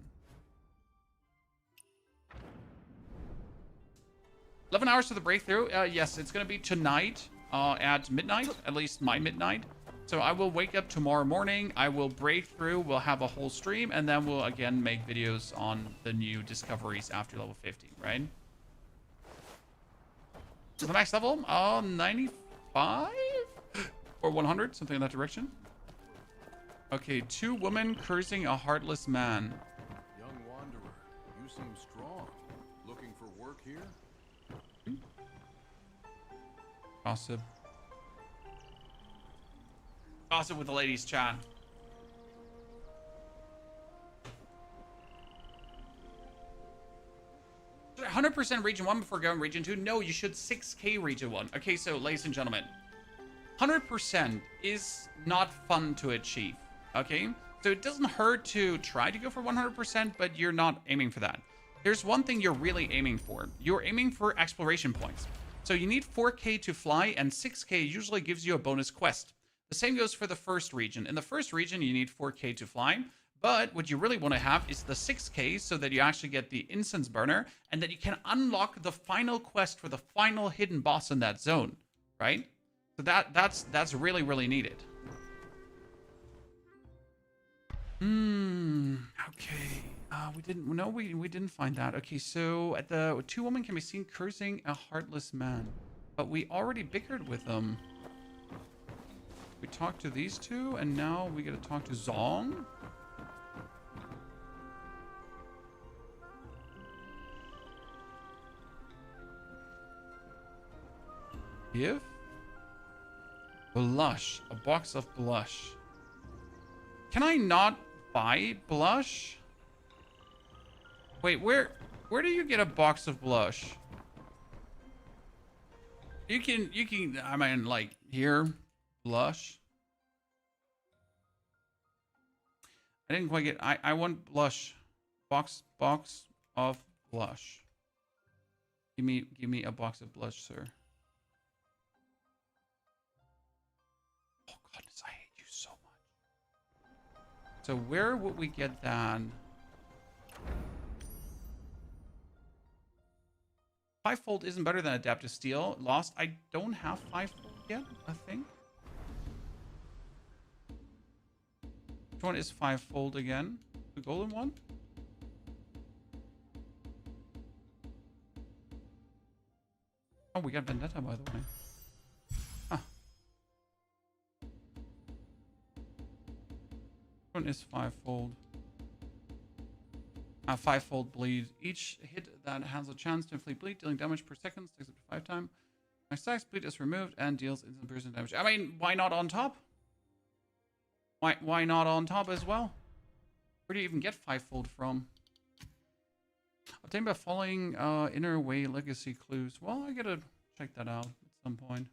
11 hours to the breakthrough. Yes, it's going to be tonight at midnight, at least my midnight. So I will wake up tomorrow morning. I will break through. We'll have a whole stream. And then we'll, again, make videos on the new discoveries after level 50, right? So the max level, 95? Or 100, something in that direction. Okay, 2 women cursing a heartless man. Young wanderer, you seem strong. Looking for work here? Gossip. Gossip with the ladies chat. Should I 100% region 1 before going region 2? No, you should 6k region 1. Okay, so ladies and gentlemen, 100% is not fun to achieve. Okay, so it doesn't hurt to try to go for 100%, but you're not aiming for that. There's one thing you're really aiming for. You're aiming for exploration points. So you need 4k to fly, and 6k usually gives you a bonus quest. The same goes for the first region. In the first region, you need 4k to fly, but what you really want to have is the 6k so that you actually get the incense burner, and that you can unlock the final quest for the final hidden boss in that zone, right? So that's really needed. Okay. We didn't find that. Okay, so at the 2 women can be seen cursing a heartless man, but we already bickered with them. We talked to these 2, and now we get to talk to Zong. Give blush, a box of blush. Can I not buy blush? Wait, where do you get a box of blush? You can, I mean, like, here, blush. I didn't quite get, I want blush. Box of blush. Give me a box of blush, sir. Oh, goodness, I hate you so much. So where would we get that? 5-fold isn't better than adaptive steel. Lost. I don't have 5-fold yet, I think. Which one is 5-fold again? The golden one? Oh, we got Vendetta, by the way. Huh. Which one is 5-fold? 5-fold bleed. Each hit that has a chance to inflict bleed, dealing damage per second, takes up to 5 times. My stacks bleed is removed and deals instant piercing damage. I mean, why not on top? Why not on top as well? Where do you even get 5-fold from? Obtained by following inner way legacy clues. Well, I gotta check that out at some point.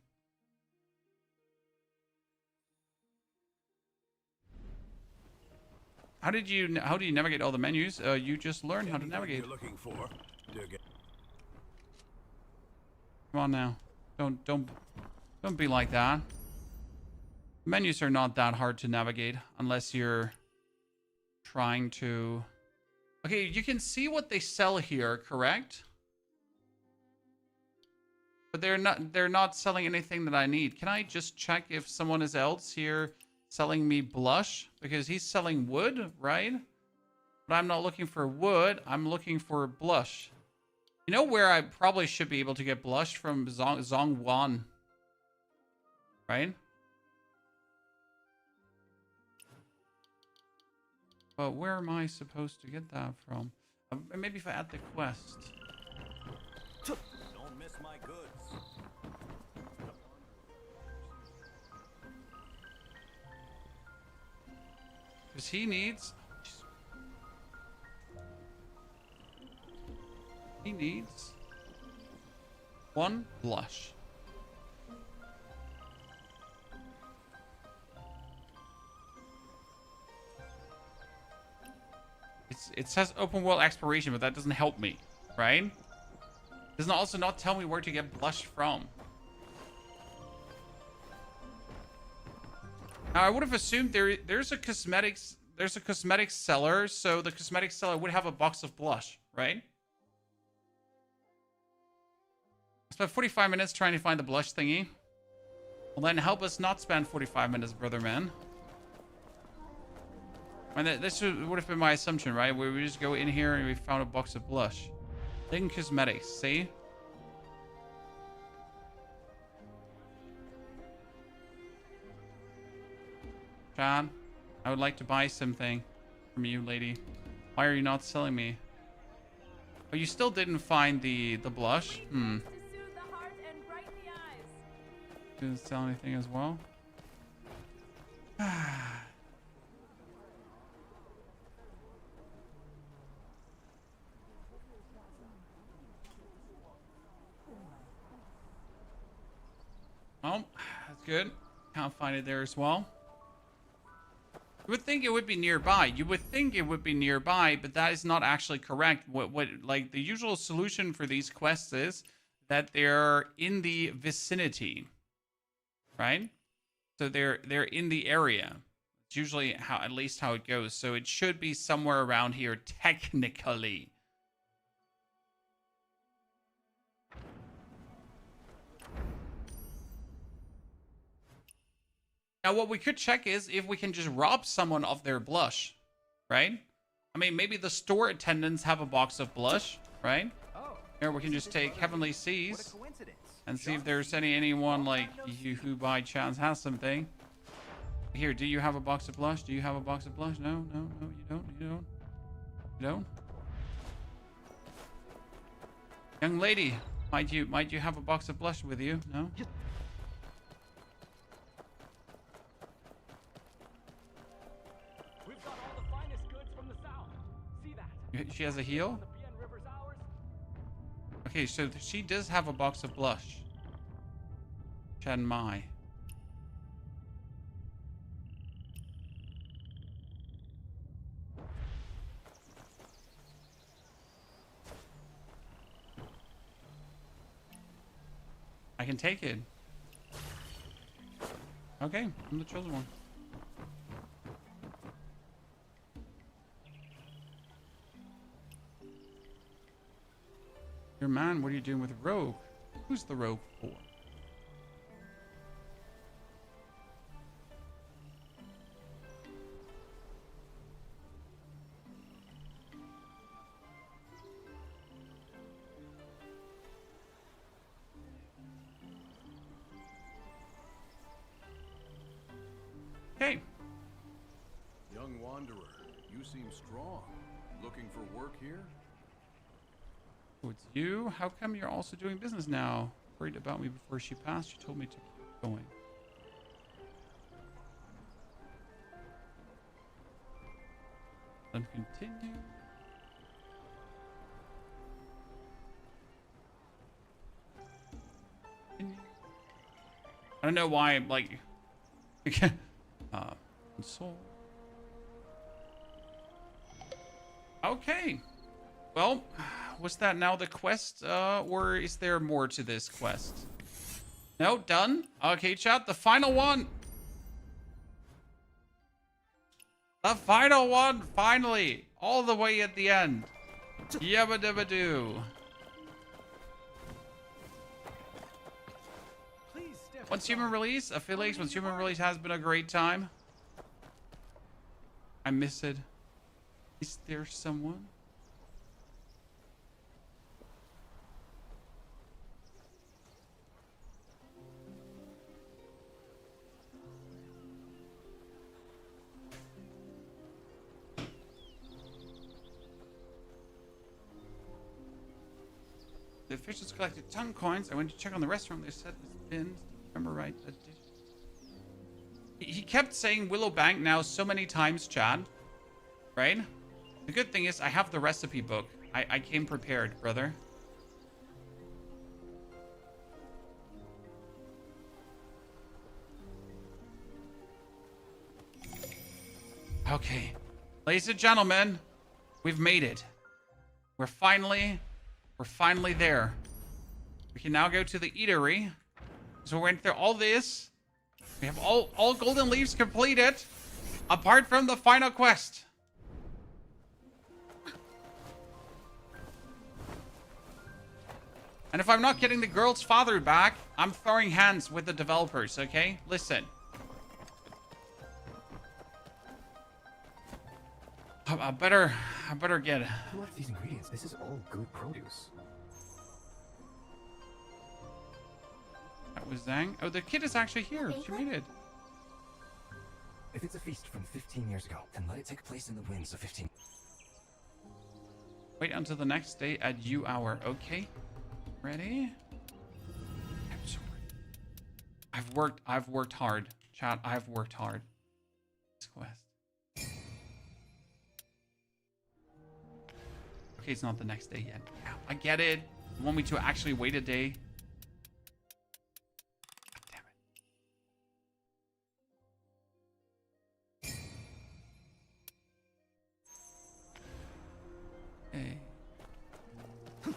How do you navigate all the menus? You just learn how to navigate. You're looking for. Come on now. Don't be like that. Menus are not that hard to navigate unless you're trying to. Okay, you can see what they sell here, correct? But they're not selling anything that I need. Can I just check if someone else here selling me blush? Because he's selling wood, right? But I'm not looking for wood. I'm looking for blush. You know where I probably should be able to get blush from? Zongwan. Right? But where am I supposed to get that from? Maybe if I add the quest. Don't miss my goods. Because he needs... He needs... 1 blush. It says open world exploration, but that doesn't help me, right? Doesn't also not tell me where to get blush from. Now I would have assumed there's a cosmetics seller, so the cosmetics seller would have a box of blush, right? I spent 45 minutes trying to find the blush thingy. Well then help us not spend 45 minutes, brother man. And this would have been my assumption, right? Where we just go in here and we found a box of blush. Thing cosmetics, see? John, I would like to buy something from you, lady. Why are you not selling me? Oh, you still didn't find the blush? Didn't sell anything as well? Oh, that's good. Can't find it there as well. You would think it would be nearby. You would think it would be nearby, but that is not actually correct. What like the usual solution for these quests is that they're in the vicinity, right? So they're in the area. It's usually how, at least how it goes. So it should be somewhere around here technically. Now, what we could check is if we can just rob someone of their blush, right? I mean, maybe the store attendants have a box of blush, right? Here, we can just take Heavenly Seas and see if there's anyone like you who by chance has something. Here, do you have a box of blush? Do you have a box of blush? No, no, no, you don't. You don't. You don't. Young lady, might you have a box of blush with you? No. She has a heal? Okay, so she does have a box of blush. Chiang Mai. I can take it. Okay, I'm the chosen one. Your man, what are you doing with Rogue? Who's the Rogue for? Okay. Young wanderer, you seem strong. Looking for work here? Oh, it's you? How come you're also doing business now? Worried about me before she passed? She told me to keep going. Then continue. I don't know why I'm like... console. Okay. Well, was that now the quest, or is there more to this quest? No, done. Okay, chat, the final one. The final one, finally. All the way at the end. Yabba dabba doo. Once human release, affiliates, once human release has been a great time. I miss it. Is there someone? The officials collected tongue coins. I went to check on the restaurant. They said it's been, remember right, a dish. He kept saying Willow Bank now so many times, Chad. Right? The good thing is I have the recipe book. I came prepared, brother. Okay. Ladies and gentlemen, we've made it. We're finally there. We can now go to the eatery. So we went through all this. We have all golden leaves completed. Apart from the final quest. And if I'm not getting the girl's father back, I'm throwing hands with the developers, okay? Listen. I better get it. Who left these ingredients? This is all good produce. That was Zhang. Oh, the kid is actually here. She made it. If it's a feast from 15 years ago, then let it take place in the winds of 15. Wait until the next day at U hour. Okay. Ready? I'm sorry. I've worked hard. Chat, I've worked hard. This quest. Okay, it's not the next day yet. Yeah, I get it. You want me to actually wait a day? God damn it. Okay.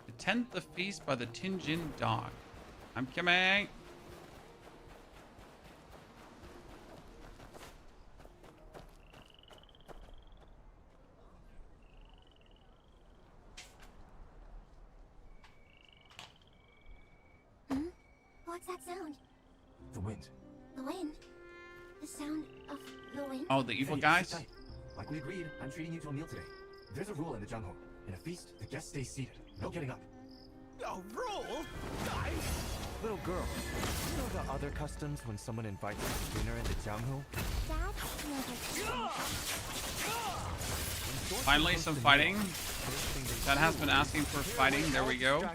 Attend the feast by the Tianjin dog. I'm coming. What's that sound? The wind. The wind? The sound of the wind? Oh, the evil Hey, guys? sit tight. Like we agreed, I'm treating you to a meal today. There's a rule in the jungle. In a feast, the guest stays seated. No getting up. A rule? Guys? Little girl, you know the other customs when someone invites you to dinner in the Jianghu? Dad? Finally, some fighting. That has been asking for fighting. There we go.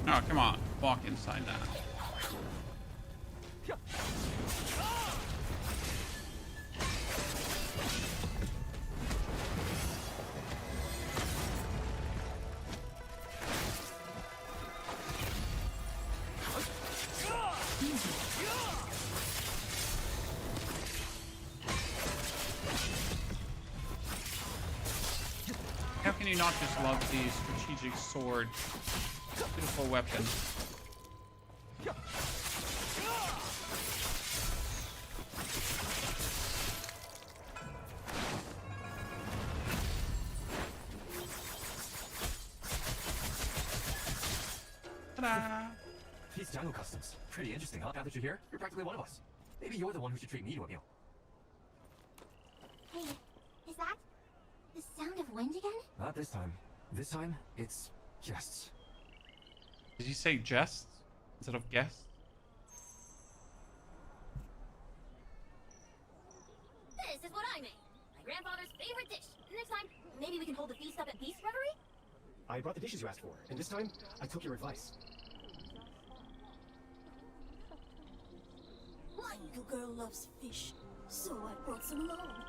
Oh, come on. Walk inside that. How can you not just love the strategic sword? Beautiful weapon. Ta-da! These jungle customs. Pretty interesting, huh? Now that you're here, you're practically one of us. Maybe you're the one who should treat me to a meal. Hey, is that the sound of wind again? Not this time. This time, it's guests. Did he say jests instead of guests? This is what I made. My grandfather's favorite dish. Next time, maybe we can hold the feast up at Beast Reverie? I brought the dishes you asked for, and this time, I took your advice. My little girl loves fish, so I brought some along.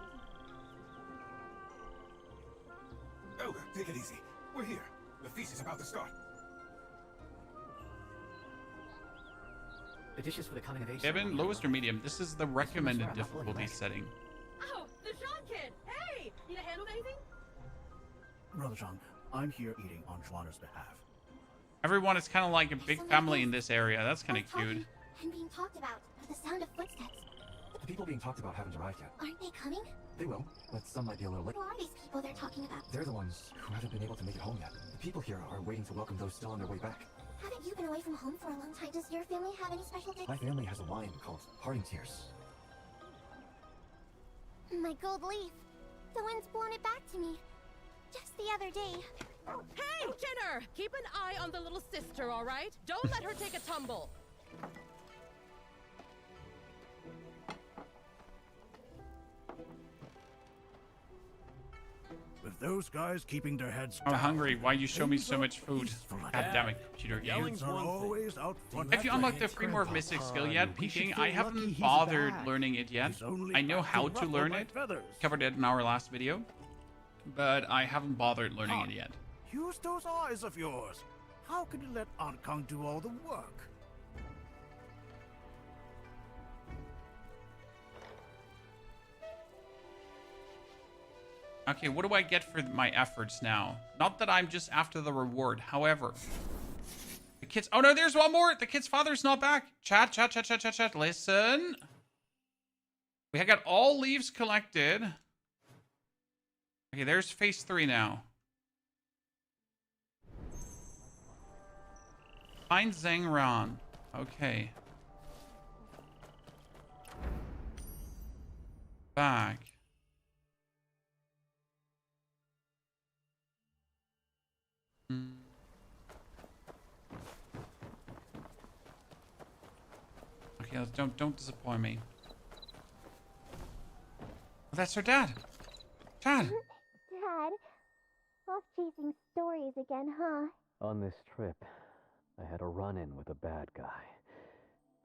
Oh, take it easy. We're here. The feast is about to start. The dishes for the coming of age. Kevin, lowest or medium? This is the recommended difficulty setting. Oh, the Sean kid! Hey! Need a hand with anything? Brother Zhang, I'm here eating on Chuaner's behalf. Everyone is kind of like a big family in this area. That's kind of cute. And being talked about with the sound of footsteps. The people being talked about haven't arrived yet. Aren't they coming? They will, but some might be a little late. Who are these people they're talking about? They're the ones who haven't been able to make it home yet. The people here are waiting to welcome those still on their way back. Haven't you been away from home for a long time? Does your family have any special day? My family has a wine called Parting Tears. My gold leaf. The wind's blown it back to me. Just the other day. Hey, Kidder! Keep an eye on the little sister, all right? Don't let her take a tumble. With those guys keeping their heads I'm down, hungry. Why you show me so much food? God damn it, computer game. Kids are always out front. Have you unlocked the free more of Mystic skill yet? Peeking? I haven't bothered learning it yet. I know how to learn it. Covered it in our last video. But I haven't bothered learning it yet. Use those eyes of yours. How can you let Ankang do all the work? Okay, what do I get for my efforts now? Not that I'm just after the reward. However, the kid's... Oh, no, there's one more. The kid's father's not back. Chat. Listen. We got all leaves collected. Okay, there's phase 3 now. Find Zhangran. Okay. Back. Okay, don't disappoint me. Oh, that's her dad. Dad. Dad, off chasing stories again, huh? On this trip, I had a run-in with a bad guy.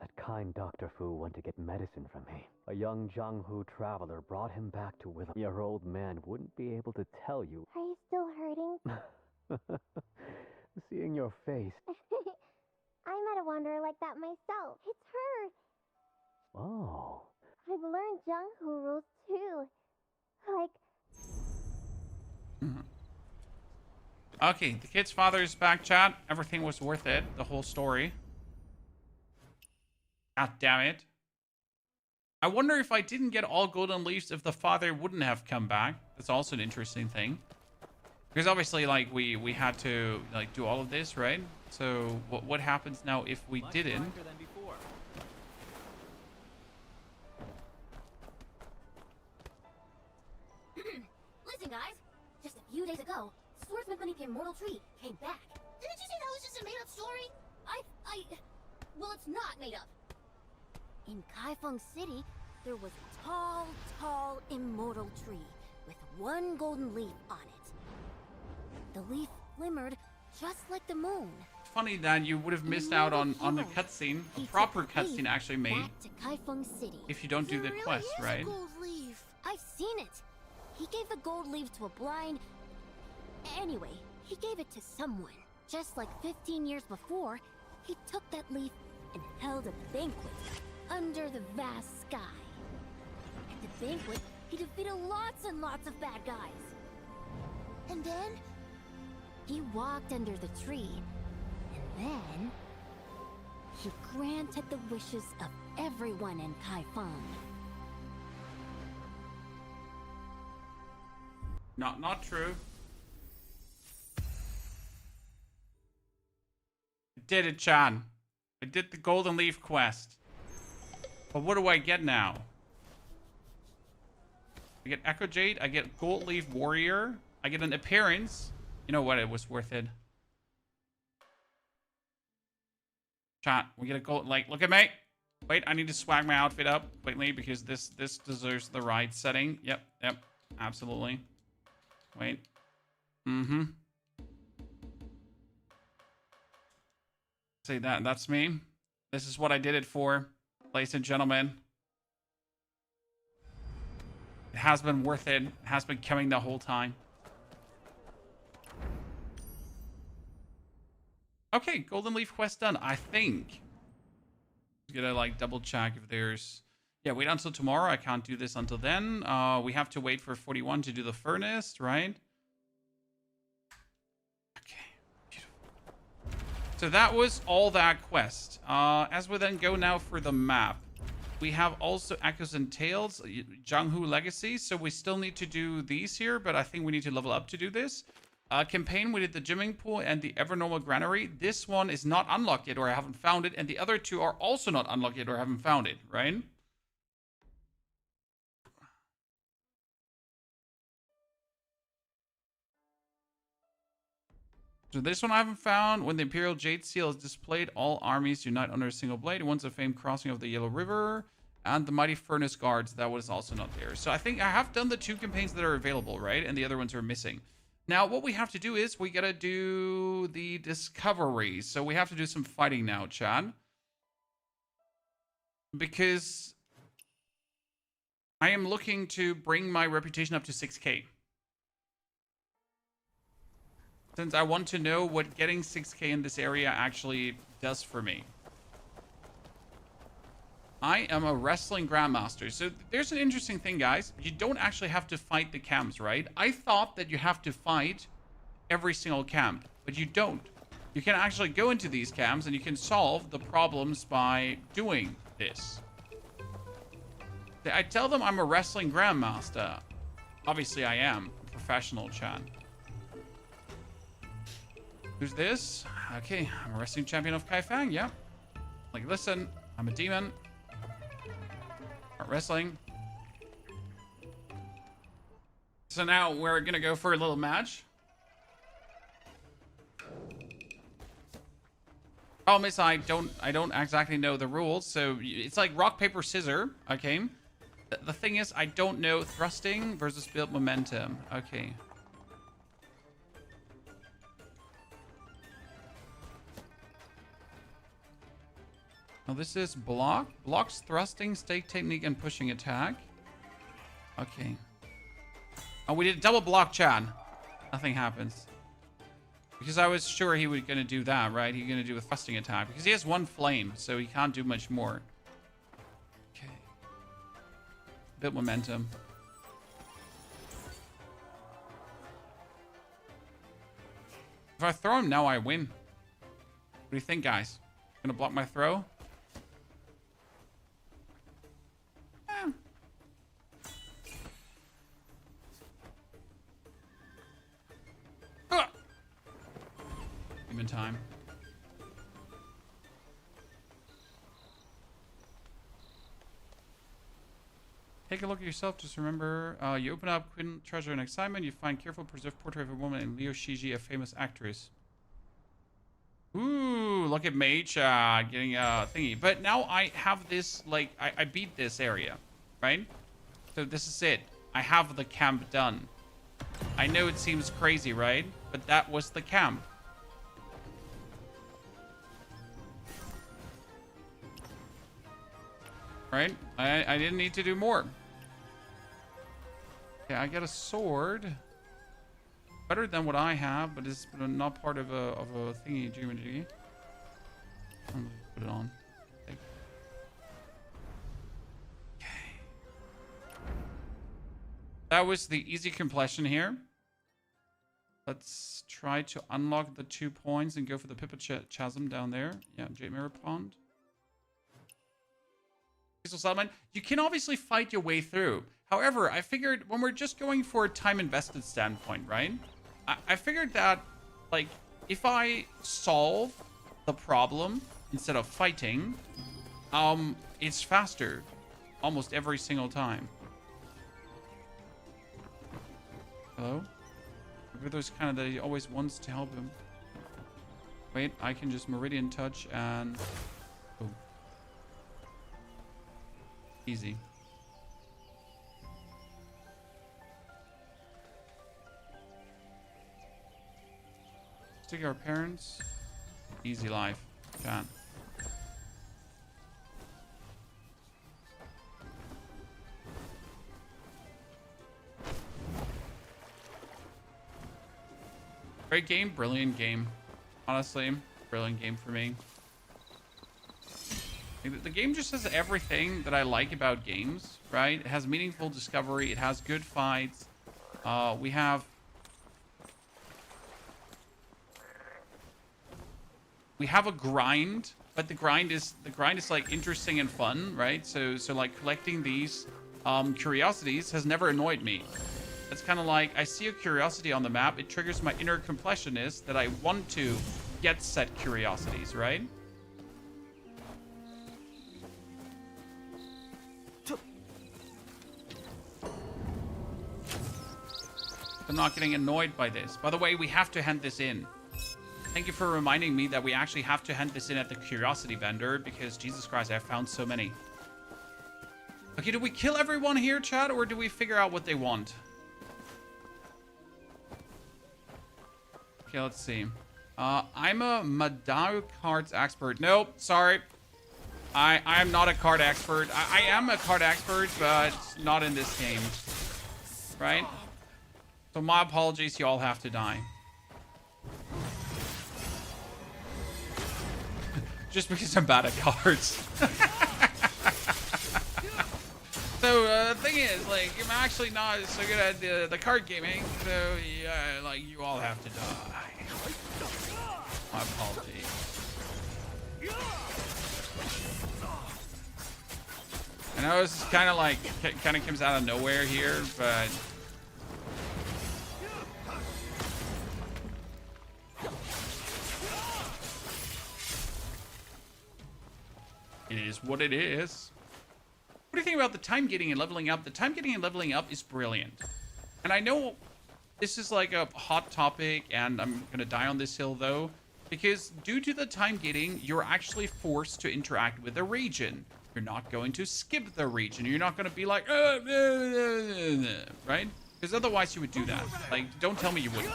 That kind Dr. Fu went to get medicine from me. A young Jianghu traveler brought him back to Willow. Your old man wouldn't be able to tell you. Are you still hurting? Seeing your face. I met a wanderer like that myself. It's her. Oh. I've learned Jianghu rules too. Like... Okay, the kid's father is back, chat. Everything was worth it. The whole story. God damn it. I wonder if I didn't get all golden leaves, if the father wouldn't have come back. That's also an interesting thing. Because obviously, like, we had to, like, do all of this, right? So, what happens now if we didn't? Listen, guys. Just a few days ago, swordsman beneath the immortal tree came back. Didn't you say that was just a made-up story? Well, it's not made up. In Kaifeng City, there was a tall, immortal tree with one golden leaf on it. The leaf glimmered just like the moon. Funny that you would have missed out on the cutscene, a proper cutscene actually made, back to Kaifeng City. if you don't do the quest, right? Gold leaf. I've seen it. He gave the gold leaf to a blind... Anyway, he gave it to someone. Just like 15 years before, he took that leaf and held a banquet under the vast sky. At the banquet, he defeated lots and lots of bad guys. And then, he walked under the tree. And then, he granted the wishes of everyone in Kaifeng. Not true. I did it, Chan. I did the golden leaf quest. But what do I get now? I get Echo Jade, I get Gold Leaf Warrior, I get an appearance. You know what, it was worth it. Chat, we get a gold, like, look at me. Wait, I need to swag my outfit up quickly because this deserves the right setting. Yep, absolutely. Wait. See that's me. This is what I did it for, ladies and gentlemen. It has been worth it. It has been coming the whole time. Okay, Golden Leaf quest done, I think. I'm gonna like double check if there's... Yeah, wait until tomorrow. I can't do this until then. We have to wait for 41 to do the furnace, right? Okay, beautiful. So that was all that quest. As we then go now for the map, we have also Echoes and Tales, Jianghu Legacy. So we still need to do these here, but I think we need to level up to do this. campaign, we did the gymming pool and the Evernormal Granary. This one is not unlocked yet, or I haven't found it. And the other two are also not unlocked yet, or I haven't found it, right? So this one I haven't found. When the Imperial Jade Seal is displayed, all armies unite under a single blade. Once the famed crossing of the Yellow River and the Mighty Furnace Guards. That was also not there. So I think I have done the 2 campaigns that are available, right? And the other ones are missing. Now, what we have to do is we got to do the discovery. So we have to do some fighting now, Chad. Because I am looking to bring my reputation up to 6K. Since I want to know what getting 6K in this area actually does for me. I am a wrestling grandmaster. So there's an interesting thing, guys. You don't actually have to fight the camps, right? I thought that you have to fight every single camp, but you don't. You can actually go into these camps and you can solve the problems by doing this. I tell them I'm a wrestling grandmaster. Obviously I am. A professional, Chan. Who's this? Okay, I'm a wrestling champion of Kaifeng, yeah. Like, listen, I'm a demon. Wrestling. So now we're gonna go for a little match. Problem is I don't exactly know the rules, so it's like rock, paper, scissors, okay? The thing is I don't know thrusting versus build momentum, okay. Now this is block. Blocks, thrusting, stake technique, and pushing attack. Okay. Oh, we did double block Chan. Nothing happens. Because I was sure he was going to do that, right? He's going to do a thrusting attack. Because he has 1 flame, so he can't do much more. Okay. Bit momentum. If I throw him now, I win. What do you think, guys? Gonna block my throw? Even time. Take a look at yourself. Just remember, you open up Quinn Treasure and Excitement. You find careful preserved portrait of a woman in leafg, a famous actress. Ooh, look at Mage getting a thingy. But now I have this, like, I beat this area, right? So this is it. I have the camp done. I know it seems crazy, right? But that was the camp. Right? I didn't need to do more. Okay, I get a sword. Better than what I have, but it's not part of a thingy jiggy. I'm gonna put it on. Okay. That was the easy completion here. Let's try to unlock the 2 points and go for the Pippa Chasm down there. Yeah, Jade Mirror Pond. You can obviously fight your way through. However, I figured when we're just going for a time invested standpoint, right? I figured that, like, if I solve the problem instead of fighting, it's faster almost every single time. Hello? Maybe there's kind of that he always wants to help him. Wait, I can just Meridian Touch and... Oh. Easy. Stick our parents. Easy life. Can. Great game, brilliant game. Honestly, brilliant game for me. The game just has everything that I like about games, right? It has meaningful discovery. It has good fights. We have a grind, but the grind is like interesting and fun, right? So like collecting these curiosities has never annoyed me. It's kind of like, I see a curiosity on the map. It triggers my inner completionist that I want to get set curiosities, right? I'm not getting annoyed by this. By the way, we have to hand this in. Thank you for reminding me that we actually have to hand this in at the curiosity vendor because, Jesus Christ, I have found so many. Okay, do we kill everyone here, chat, or do we figure out what they want? Okay, let's see. I'm a Madao cards expert. Nope, sorry. I'm not a card expert. I am a card expert, but not in this game. Right? So my apologies, you all have to die. Just because I'm bad at cards. So the thing is, like, I'm actually not so good at the card gaming, so yeah, like, you all have to die. My apologies. I know this is kind of like, kind of comes out of nowhere here, but it is what it is. What do you think about the time gating and leveling up? The time gating and leveling up is brilliant. And I know this is like a hot topic, and I'm going to die on this hill, though. Because due to the time gating, you're actually forced to interact with the region. You're not going to skip the region. You're not going to be like, right? Because otherwise you would do that. Like, don't tell me you wouldn't.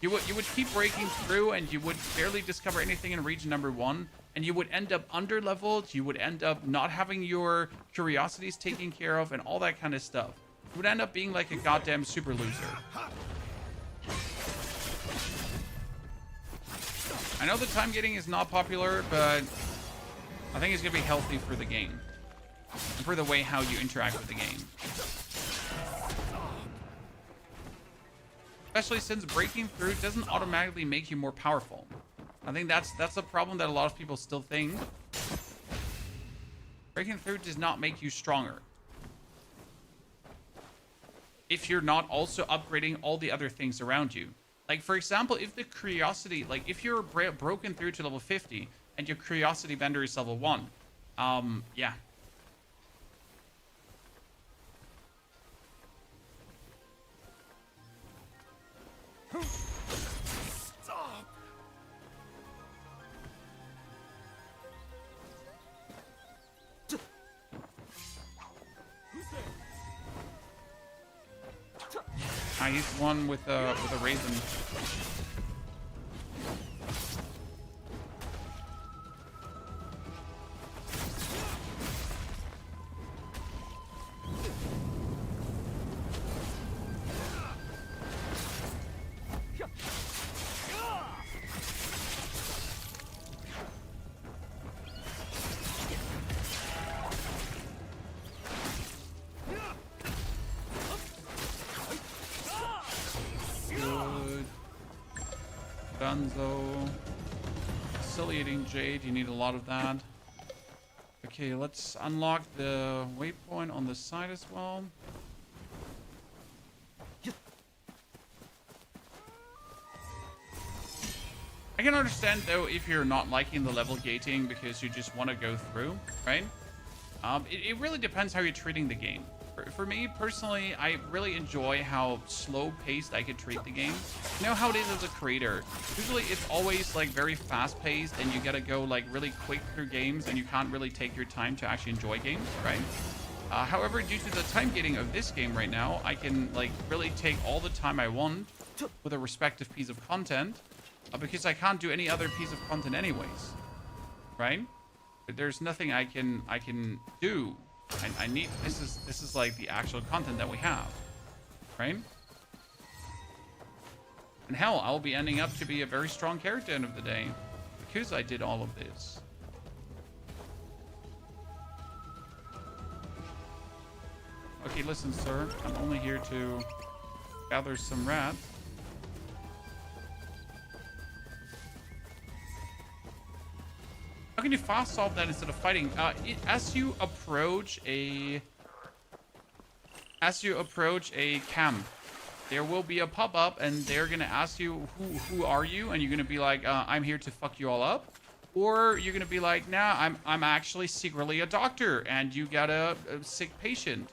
You would keep breaking through, and you would barely discover anything in region number 1. And you would end up under-leveled. You would end up not having your curiosities taken care of and all that kind of stuff. You would end up being like a goddamn super loser. I know the time gating is not popular, but I think it's going to be healthy for the game. And for the way how you interact with the game. Especially since breaking through doesn't automatically make you more powerful. I think that's a problem that a lot of people still think. Breaking through does not make you stronger. If you're not also upgrading all the other things around you. Like, for example, if the curiosity, like, if you're broken through to level 50 and your curiosity vendor is level 1, yeah. He's one with a raisin. Dunzo. Conciliating Jade, you need a lot of that. Okay, let's unlock the waypoint on the side as well. I can understand, though, if you're not liking the level gating because you just want to go through, right? It really depends how you're treating the game. For me, personally, I really enjoy how slow-paced I could treat the game. You know how it is as a creator. Usually, it's always, like, very fast-paced, and you gotta go, like, really quick through games, and you can't really take your time to actually enjoy games, right? However, due to the time gating of this game right now, I can, like, really take all the time I want with a respective piece of content, because I can't do any other piece of content anyways, right? But there's nothing I can do. I need, this is like the actual content that we have, right? And hell, I'll be ending up to be a very strong character at the end of the day because I did all of this. Okay, listen, sir. I'm only here to gather some rats. How can you fast solve that instead of fighting? As you approach a camp, there will be a pop-up and they're gonna ask you who are you, and you're gonna be like, I'm here to fuck you all up. Or you're gonna be like, nah, I'm actually secretly a doctor and you got a sick patient.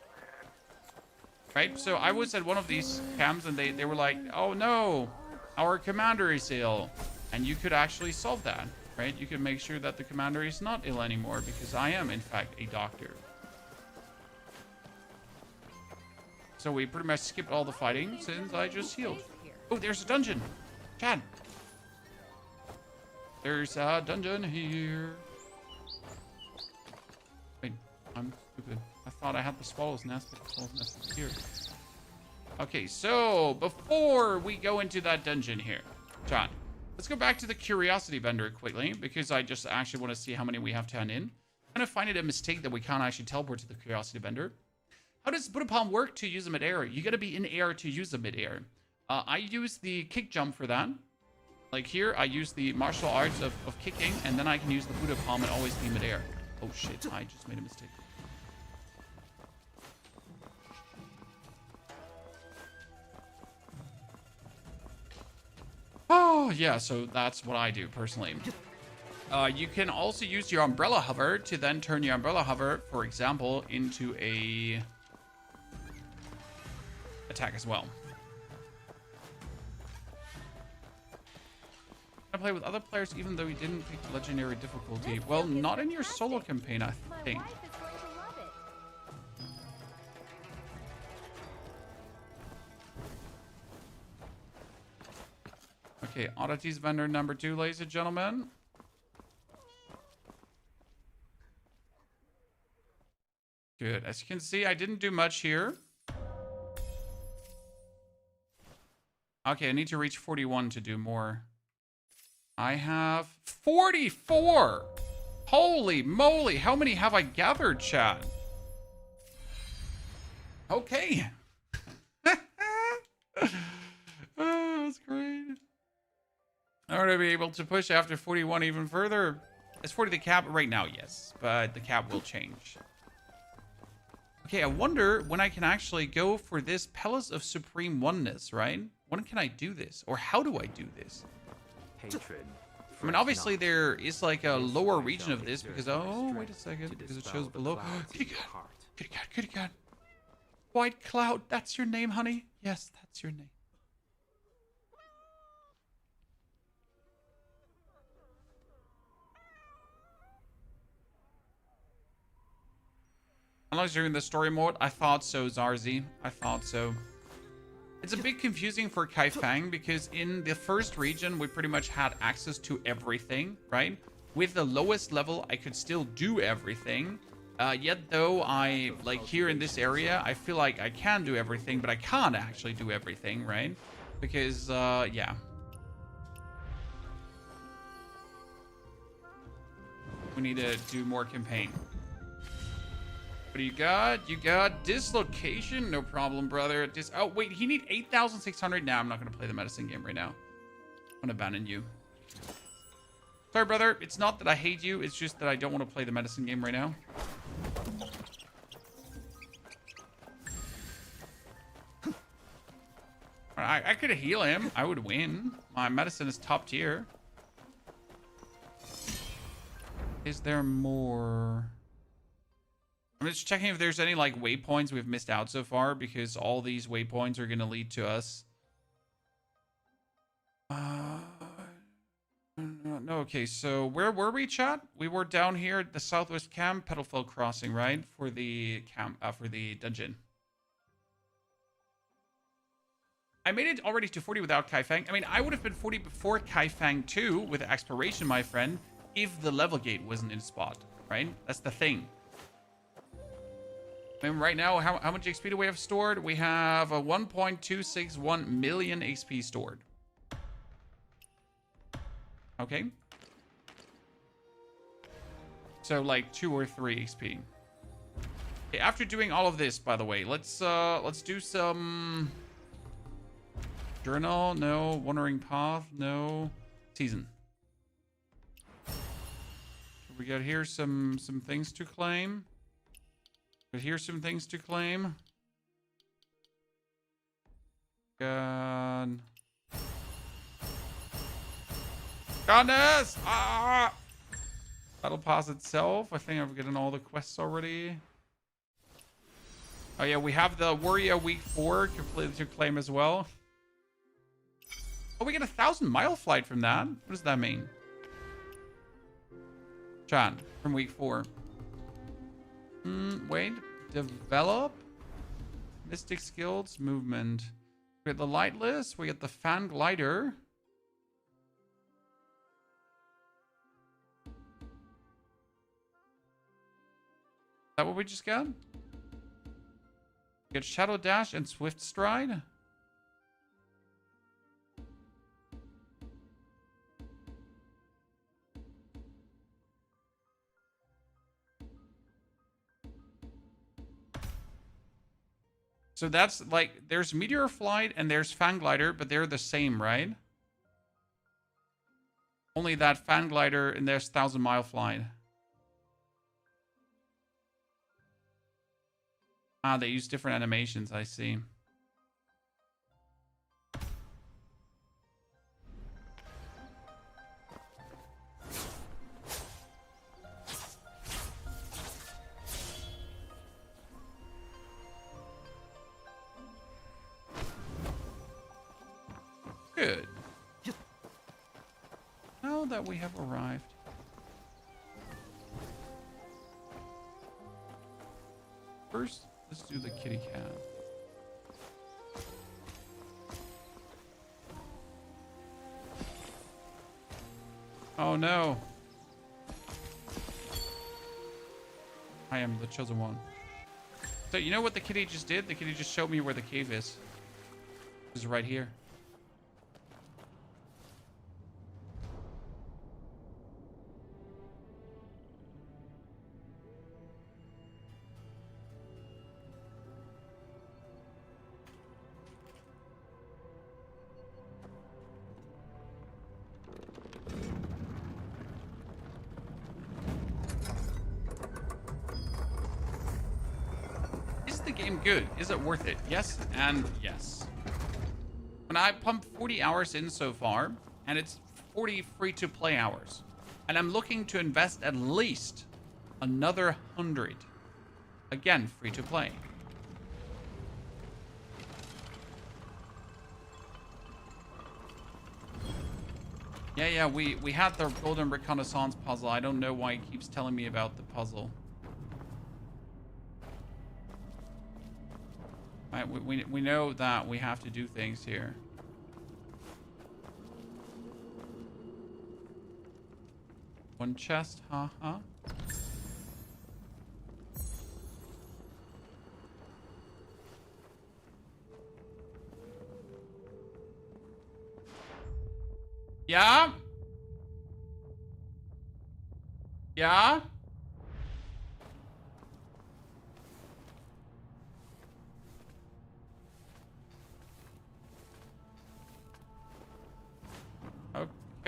Right? So I was at one of these camps and they were like, oh no, our commander is ill. And you could actually solve that, right? You could make sure that the commander is not ill anymore because I am in fact a doctor. So we pretty much skipped all the fighting since I just healed. Oh, there's a dungeon. Chad. There's a dungeon here. Wait, I'm stupid. I thought I had the swallow's nest, but the swallow's nest is here. Okay, so before we go into that dungeon here, John, let's go back to the curiosity vendor quickly because I just actually want to see how many we have to hand in. I'm gonna find it a mistake that we can't actually teleport to the curiosity vendor. How does Buddha Palm work to use a mid-air? You gotta be in air to use a mid-air. I use the kick jump for that. Like here, I use the martial arts of kicking, and then I can use the Buddha Palm and always be mid-air. Oh shit, I just made a mistake. Oh, yeah, so that's what I do personally. You can also use your umbrella hover to then turn your umbrella hover, for example, into a attack as well. I play with other players even though we didn't pick legendary difficulty. Well, not in your solo campaign, I think. Okay, oddities vendor number 2, ladies and gentlemen. Good. As you can see, I didn't do much here. Okay, I need to reach 41 to do more. I have 44! Holy moly, how many have I gathered, chat? Okay. Oh, that's great. Are to be able to push after 41 even further? Is 40 the cap? Right now, yes. But the cap will change. Okay, I wonder when I can actually go for this Palace of Supreme Oneness, right? When can I do this? Or how do I do this? Hatred. I mean, obviously there is like a lower region of this because... Oh, wait a second. Because it shows below. Kitty cat. Kitty cat. Kitty cat. White Cloud. That's your name, honey? Yes, that's your name. Unless you're in the story mode, I thought so, Zarzi. I thought so. It's a bit confusing for Kaifeng because in the first region, we pretty much had access to everything, right? With the lowest level, I could still do everything. Yet though I, like here in this area, I feel like I can do everything, but I can't actually do everything, right? Because, yeah. We need to do more campaign. What do you got? You got dislocation? No problem, brother. Oh, wait, he need 8,600? Nah, I'm not going to play the medicine game right now. I'm going to abandon you. Sorry, brother. It's not that I hate you. It's just that I don't want to play the medicine game right now. I could heal him. I would win. My medicine is top tier. Is there more? I'm just checking if there's any like waypoints we've missed out so far because all these waypoints are going to lead to us. No, okay, so where were we, chat? We were down here at the southwest camp, Petalfell Crossing, right? For the camp, for the dungeon. I made it already to 40 without Kaifeng. I mean, I would have been 40 before Kaifeng too with exploration, my friend, if the level gate wasn't in spot, right? That's the thing. I mean, right now, how much XP do we have stored? We have a 1.261 million XP stored. Okay. So like 2 or 3 XP. Okay, after doing all of this, by the way, let's do some journal. No. Wandering path. No. Season. We got here some things to claim. But here's some things to claim. God. Goodness! Ah! Battle pass itself. I think I've gotten all the quests already. Oh yeah, we have the Warrior Week 4 completed to claim as well. Oh, we get 1,000-mile flight from that. What does that mean? Chan, from week 4. Wait. Develop. Mystic skills, movement. We get the Lightless. We get the Fan Glider. Is that what we just got? Get Shadow Dash and Swift Stride. So that's like, there's Meteor Flight and there's Fan Glider, but they're the same, right? Only that Fan Glider and there's 1,000-mile flight. Ah, they use different animations, I see. Good. Now that we have arrived. First, let's do the kitty cat. Oh no. I am the chosen one. So you know what the kitty just did? The kitty just showed me where the cave is. It's right here. Good. Is it worth it? Yes and yes. And I pumped 40 hours in so far, and it's 40 free-to-play hours. And I'm looking to invest at least another 100. Again, free-to-play. Yeah, we had the Golden Reconnaissance puzzle. I don't know why he keeps telling me about the puzzle. Right, we know that we have to do things here. One chest, haha. Yeah? Yeah?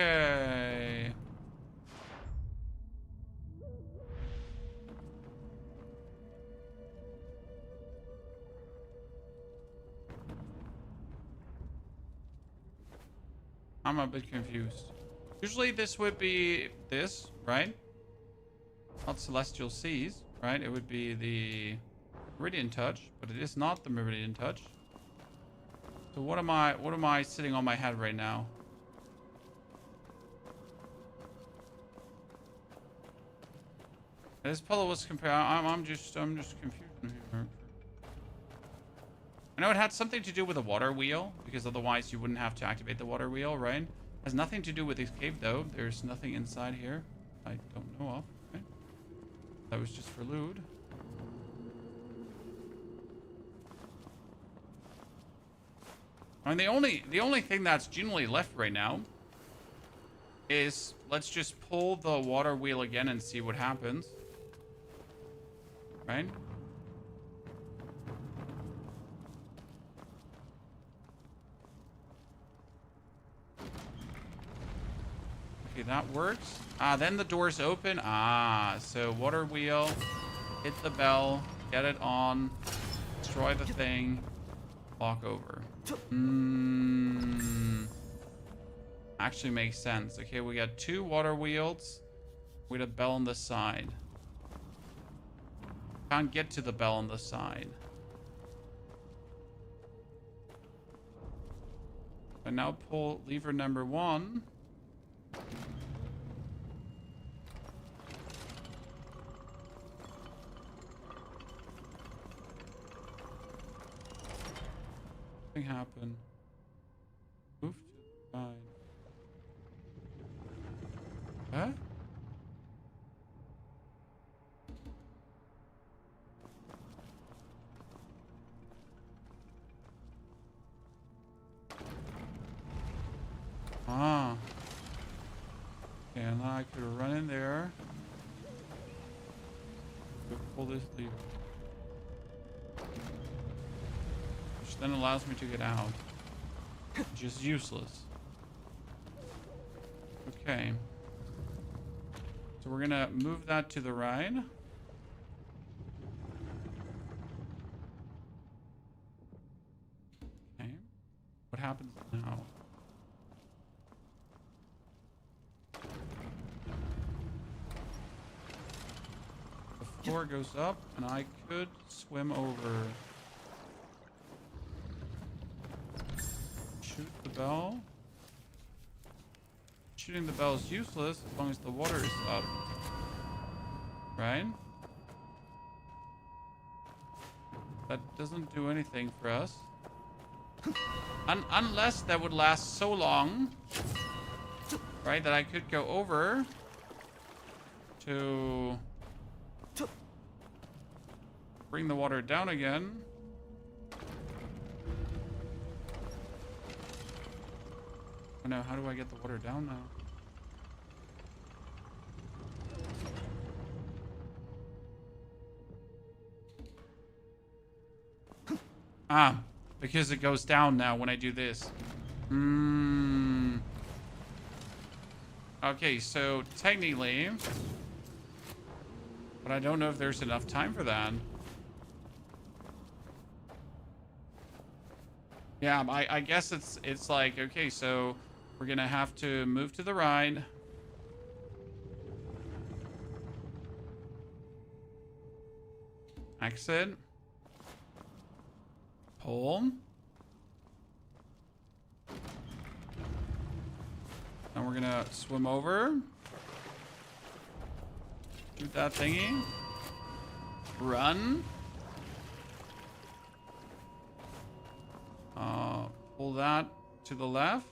Okay. I'm a bit confused. Usually this would be this, right? Not Celestial Seas, right? It would be the Meridian Touch, but it is not the Meridian Touch. So what am I sitting on my head right now? This puzzle was compared. I'm just confused here. I know it had something to do with the water wheel, because otherwise you wouldn't have to activate the water wheel, right? It has nothing to do with this cave though. There's nothing inside here I don't know of. Right? That was just for loot. I mean, the only thing that's genuinely left right now is let's just pull the water wheel again and see what happens. Right? Okay, that works. Then the doors open. So water wheel, hit the bell, get it on, destroy the thing. walk over. Actually makes sense. Okay, we got 2 water wheels with a bell on the side. Can't get to the bell on the side. I now pull lever number 1. Nothing happened. Move to the side. Huh? Ah. Okay, and now I could run in there. Pull this lever. Which then allows me to get out. Which is useless. Okay. So we're gonna move that to the right. Okay. What happens now? The floor goes up, and I could swim over. Shoot the bell. Shooting the bell is useless as long as the water is up. Right? That doesn't do anything for us. Unless that would last so long, right, that I could go over to bring the water down again. Oh no, how do I get the water down now? Ah, because it goes down now when I do this. Okay, so technically, but I don't know if there's enough time for that. Yeah, I guess it's like, okay, so we're gonna have to move to the right. Exit. Pull. And we're gonna swim over. Shoot that thingy. Run. Pull that to the left.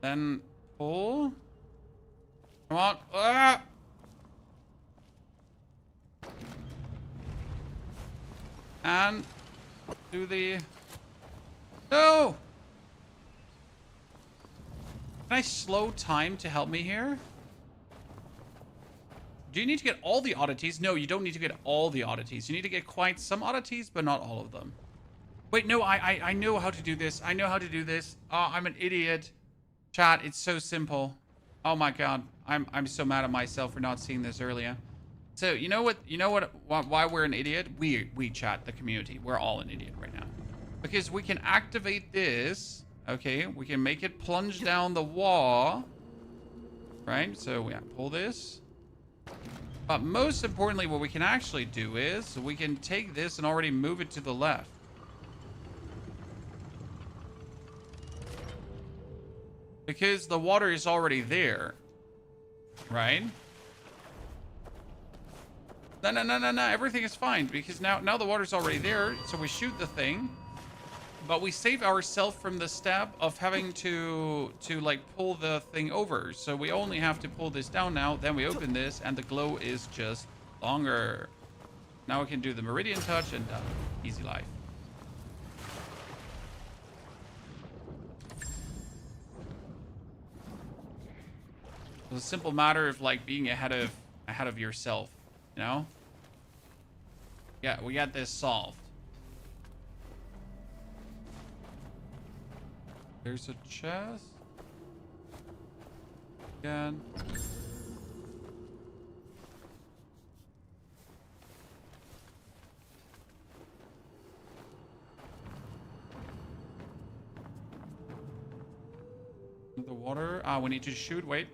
Then pull. Come on. Ah! And do the... No! Can I slow time to help me here? Do you need to get all the oddities? No, you don't need to get all the oddities. You need to get quite some oddities, but not all of them. Wait, no, I know how to do this. I know how to do this. Oh, I'm an idiot. Chat, it's so simple. Oh my god. I'm so mad at myself for not seeing this earlier. So, you know what, why we're an idiot? We chat, the community. We're all an idiot right now. Because we can activate this. Okay, we can make it plunge down the wall. Right, so we pull this. But most importantly, what we can actually do is we can take this and already move it to the left. Because the water is already there. Right? No. Everything is fine because now the water's already there. So we shoot the thing. But we save ourselves from the step of having to like pull the thing over. So we only have to pull this down now. Then we open this and the glow is just longer. Now we can do the meridian touch and done. Easy life. It's a simple matter of like being ahead of yourself, you know? Yeah, we got this solved. There's a chest. Again. the water. Ah, we need to shoot. Wait.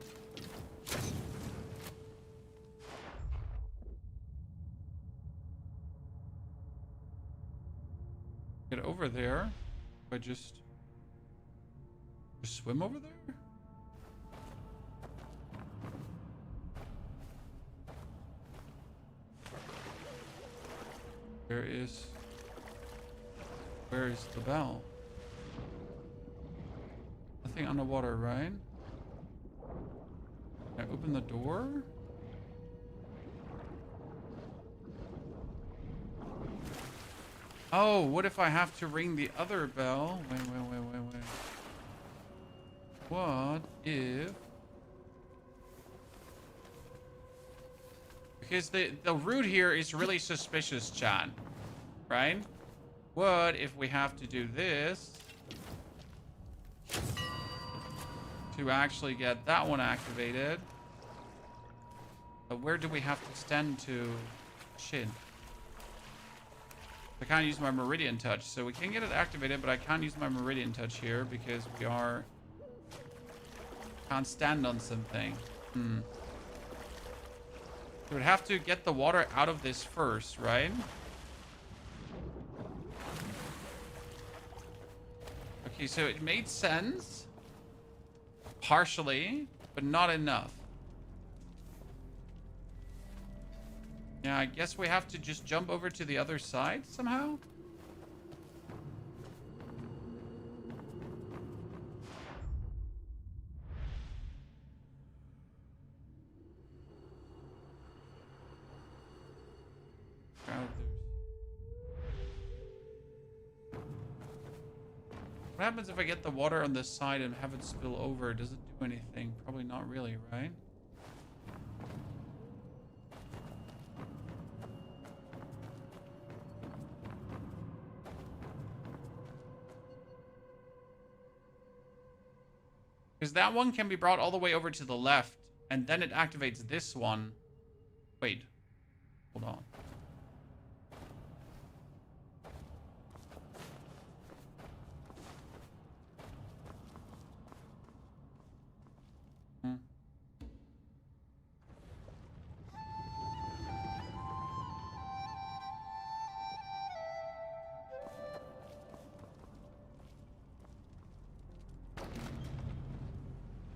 Get over there. I just swim over there? Where is the bell? Nothing underwater, right? Can I open the door? Oh, what if I have to ring the other bell? Wait. What if... Because the route here is really suspicious, Chan. Right? What if we have to do this to actually get that one activated? But where do we have to stand to... Shit. I can't use my Meridian Touch. So we can get it activated, but I can't use my Meridian Touch here because we are... Can't stand on something. We would have to get the water out of this first, right? Okay, so it made sense. Partially, but not enough. Yeah, I guess we have to just jump over to the other side somehow. What happens if I get the water on this side and have it spill over? Does it do anything? Probably not really, right? Because that one can be brought all the way over to the left, and then it activates this one. Wait. Hold on.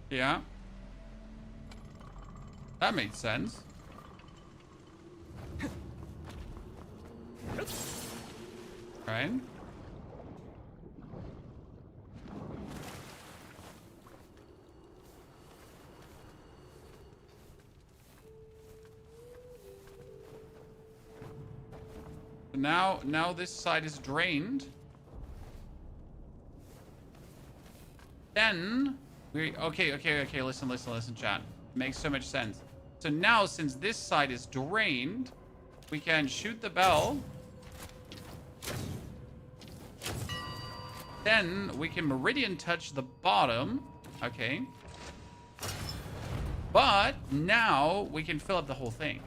Yeah. That made sense. Right? Now this side is drained. Then okay, listen, chat. Makes so much sense. So now, since this side is drained, we can shoot the bell. Then we can Meridian Touch the bottom. Okay. But now we can fill up the whole thing.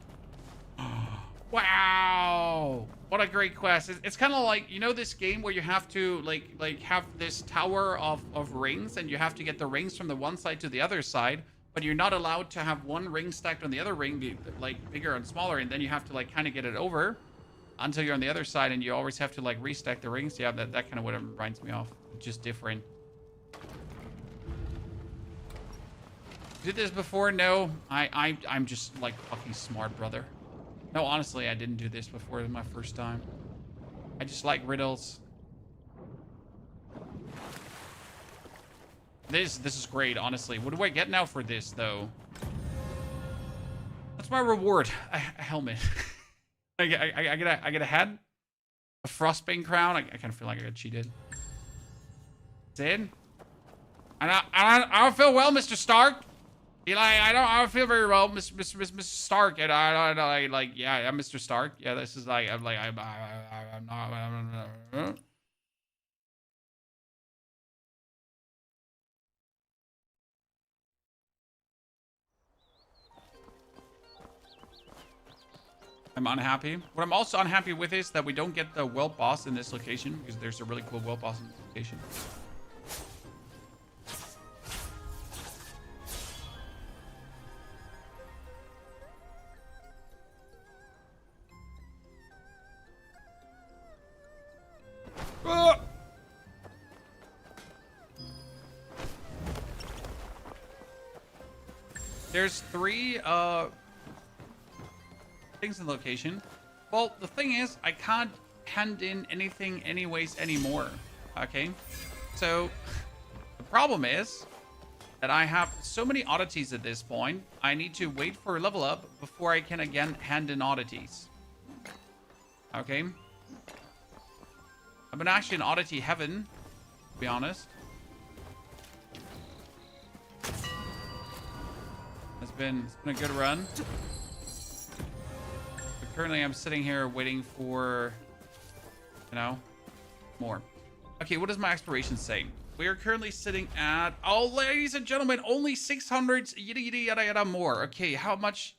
Wow. What a great quest. It's kind of like, you know, this game where you have to like have this tower of rings, and you have to get the rings from the one side to the other side, but you're not allowed to have one ring stacked on the other ring, be like bigger and smaller, and then you have to like kind of get it over until you're on the other side, and you always have to like restack the rings. Yeah, that kind of what it reminds me of. Just different. Did this before? No. I'm just like fucking smart, brother. No, honestly, I didn't do this before. It was my first time. I just like riddles. This is great, honestly. What do I get now for this, though? That's my reward. A helmet. I get a hat? A frostbane crown? I kind of feel like I got cheated. That's it? I don't feel well, Mr. Stark. I don't feel very well, Mr. Stark, and I like, yeah, I'm Mr. Stark. Yeah, this is like, I'm not. I'm unhappy. What I'm also unhappy with is that we don't get the whelp boss in this location, because there's a really cool whelp boss in this location. There's 3 things in location. Well, the thing is, I can't hand in anything anyways anymore. Okay? So, the problem is that I have so many oddities at this point. I need to wait for a level up before I can again hand in oddities. Okay? I've been actually in oddity heaven, to be honest. It's been a good run. But currently I'm sitting here waiting for, you know, more. Okay, what does my exploration say? We are currently sitting at, oh, ladies and gentlemen, only 600 yada yada more. Okay, how much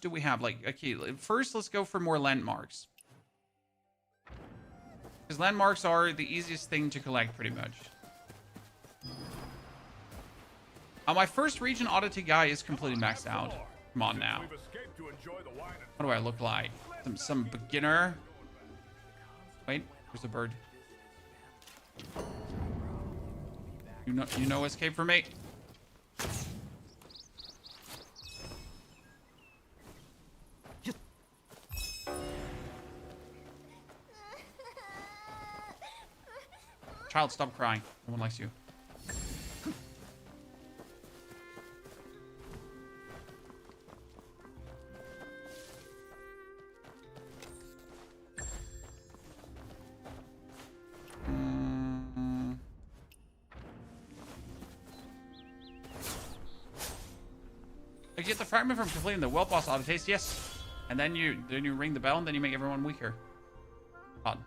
do we have? Like, okay, first let's go for more landmarks. Because landmarks are the easiest thing to collect pretty much. My first region oddity guy is completely maxed out. Come on now. What do I look like? Some beginner? Wait, there's a bird. You know escape from me. Child, stop crying. No one likes you. You get the fragment from completing the well boss oddities, yes. And then you ring the bell and then you make everyone weaker. Todd.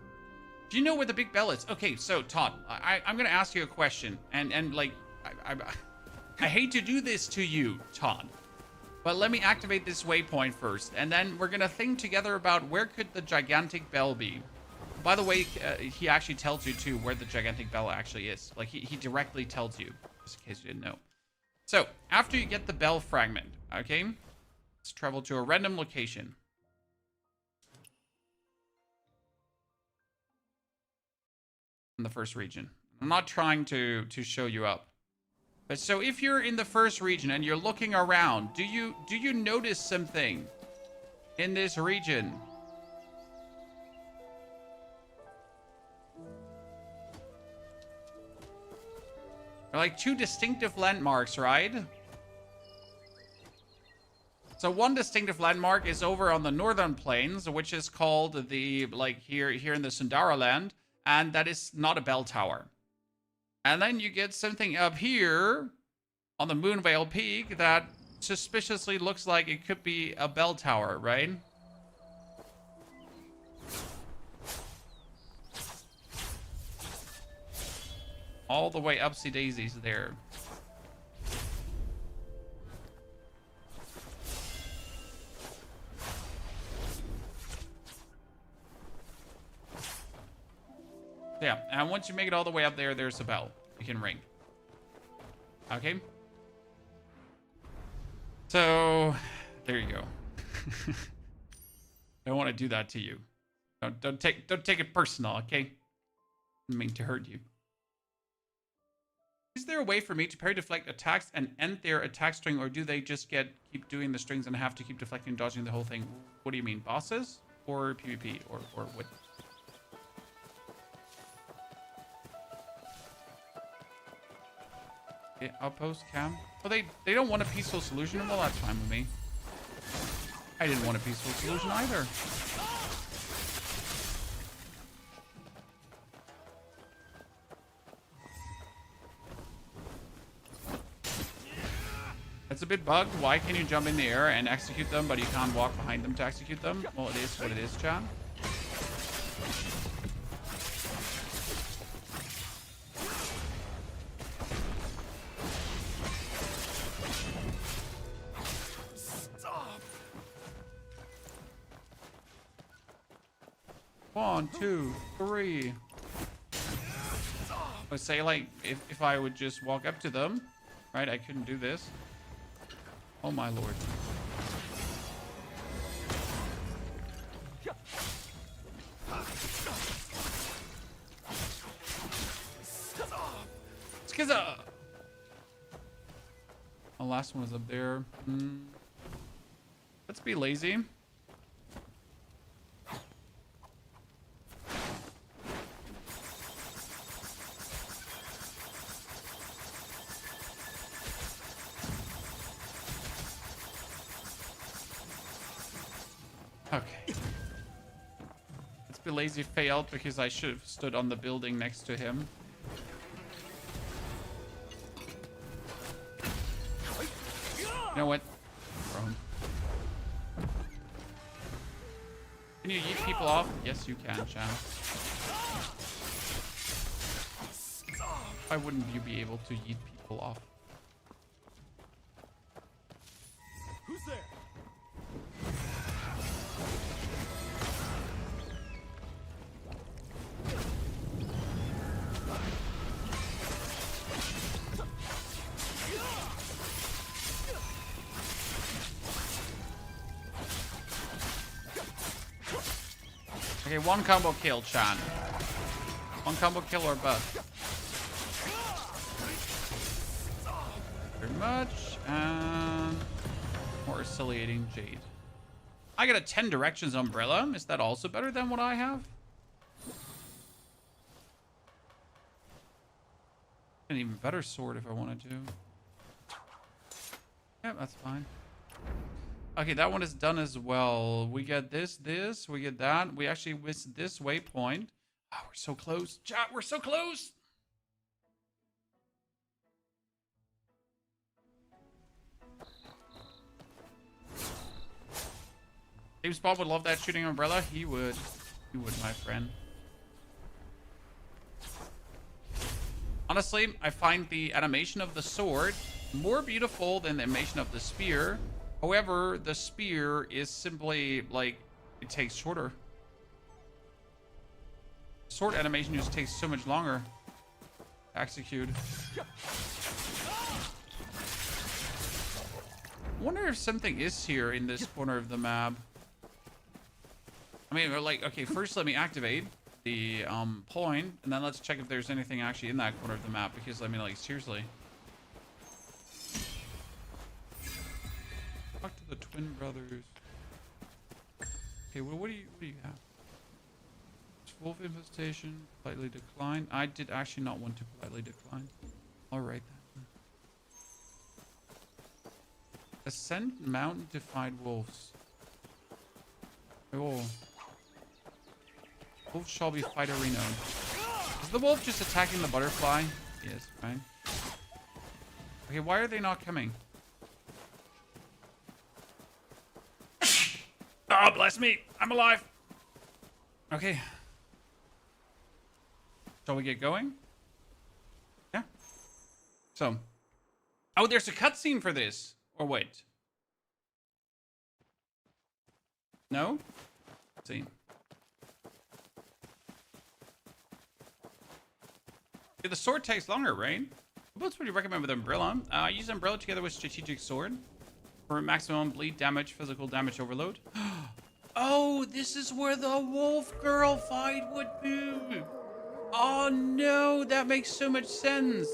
Do you know where the big bell is? Okay, so Todd, I'm gonna ask you a question, and like I hate to do this to you, Todd, but let me activate this waypoint first, and then we're gonna think together about where could the gigantic bell be. By the way, he actually tells you too where the gigantic bell actually is. Like he directly tells you, just in case you didn't know. So after you get the bell fragment, okay, let's travel to a random location. In the first region. I'm not trying to show you up. But so if you're in the first region and you're looking around, do you notice something in this region? They're like 2 distinctive landmarks, right? So one distinctive landmark is over on the northern plains, which is called the, like here in the Sundara land, and that is not a bell tower. And then you get something up here on the Moonvale Peak that suspiciously looks like it could be a bell tower, right? All the way upsy daisies there. Yeah, and once you make it all the way up there, there's a bell you can ring. Okay? So, there you go. I don't want to do that to you. Don't take it personal, okay? I didn't mean to hurt you. Is there a way for me to parry deflect attacks and end their attack string, or do they just keep doing the strings and have to keep deflecting, dodging the whole thing? What do you mean, bosses or PvP or what? Okay, outpost cam. Well, they don't want a peaceful solution. Well, that's fine with me. I didn't want a peaceful solution either. It's a bit bugged. Why can you jump in the air and execute them, but you can't walk behind them to execute them? Well, it is what it is, Chan. Stop. 1, 2, 3. Let's say, like, if I would just walk up to them, right? I couldn't do this. Oh my lord. Skizza! The last one was up there. Let's be lazy. Okay. Let's be lazy failed because I should have stood on the building next to him. You know what? Wrong. Can you yeet people off? Yes, you can, Chan. Why wouldn't you be able to yeet people off? Who's there? Okay, one combo kill, Chan. One combo kill or bust. Very much. And more Oscillating Jade. I got a 10 directions umbrella. Is that also better than what I have? An even better sword if I wanted to. Yeah, that's fine. Okay, that one is done as well. We get this, we get that. We actually missed this waypoint. Oh, we're so close. Chat, we're so close. James Bond would love that shooting umbrella. He would. He would, my friend. Honestly, I find the animation of the sword more beautiful than the animation of the spear. However, the spear is simply, like, it takes shorter. Sword animation just takes so much longer to execute. I wonder if something is here in this corner of the map. I mean, like, okay, first let me activate the point, and then let's check if there's anything actually in that corner of the map, because, I mean, like, seriously. Talk to the twin brothers. Okay, well, what do you have? Wolf infestation, politely decline. I did actually not want to politely decline. Alright then. Ascend mountain to fight wolves. Oh. Wolf shall be fighter renowned. Is the wolf just attacking the butterfly? Yes, fine. Okay, why are they not coming? Oh, bless me. I'm alive. Okay. Shall we get going? Yeah. So. Oh, there's a cutscene for this. Or wait. No? Let's see. Yeah, the sword takes longer, right? What's what do you recommend with Umbrella? Use Umbrella together with Strategic Sword. For maximum bleed damage, physical damage overload. Oh, this is where the wolf girl fight would be. Oh no, that makes so much sense.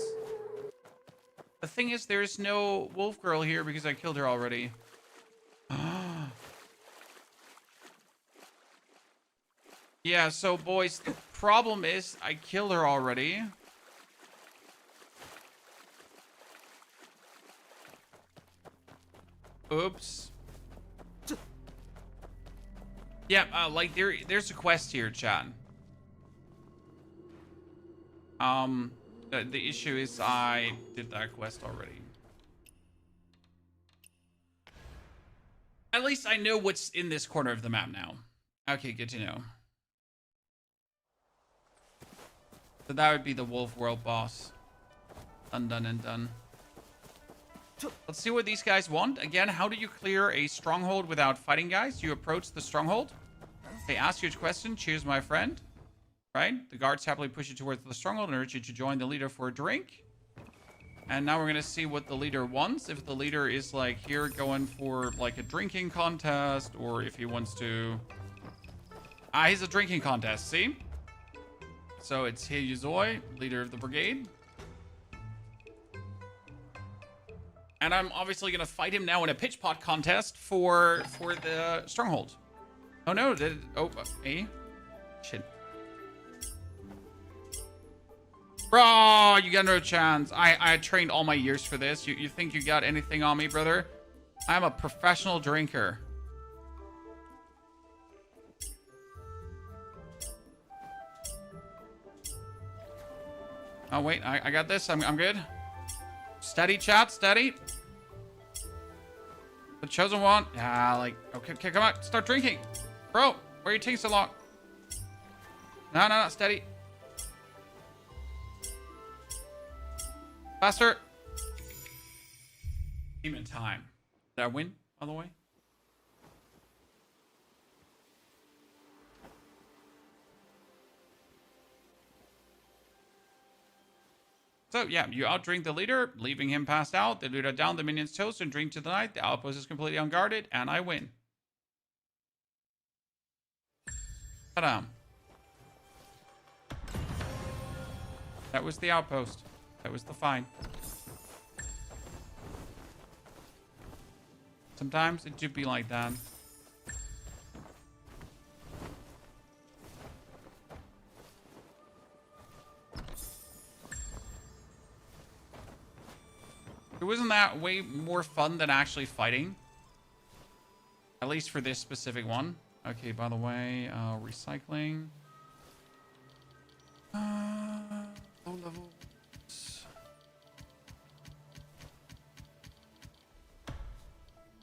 The thing is, there's no wolf girl here because I killed her already. Yeah, so boys, the problem is I killed her already. Oops. Yeah, like there's a quest here, chat. The issue is I did that quest already. At least I know what's in this corner of the map now. Okay, good to know. So that would be the Wolf World boss. Done, done, and done. Let's see what these guys want. Again, how do you clear a stronghold without fighting, guys? You approach the stronghold. They ask you a question. Cheers, my friend. Right? The guards happily push you towards the stronghold and urge you to join the leader for a drink. And now we're going to see what the leader wants. If the leader is, like, here going for, like, a drinking contest, or if he wants to... he's a drinking contest, see? So it's Heyuzoi, leader of the brigade. And I'm obviously gonna fight him now in a pitch pot contest for the stronghold. Oh no, shit. Bro, you got no chance. I trained all my years for this. You think you got anything on me, brother? I'm a professional drinker. Oh wait, I got this. I'm good. Steady, chat, steady. The chosen one. Yeah, like, okay, come on, start drinking. Bro, why are you taking so long? No, steady. Faster. Demon time. Did I win, by the way? So, yeah, you outdrink the leader, leaving him passed out. The leader down, the minions toast and drink to the night. The outpost is completely unguarded, and I win. Ta-da. That was the outpost. That was the fight. Sometimes it do be like that. Wasn't that way more fun than actually fighting? At least for this specific one. Okay, by the way, recycling. Low levels.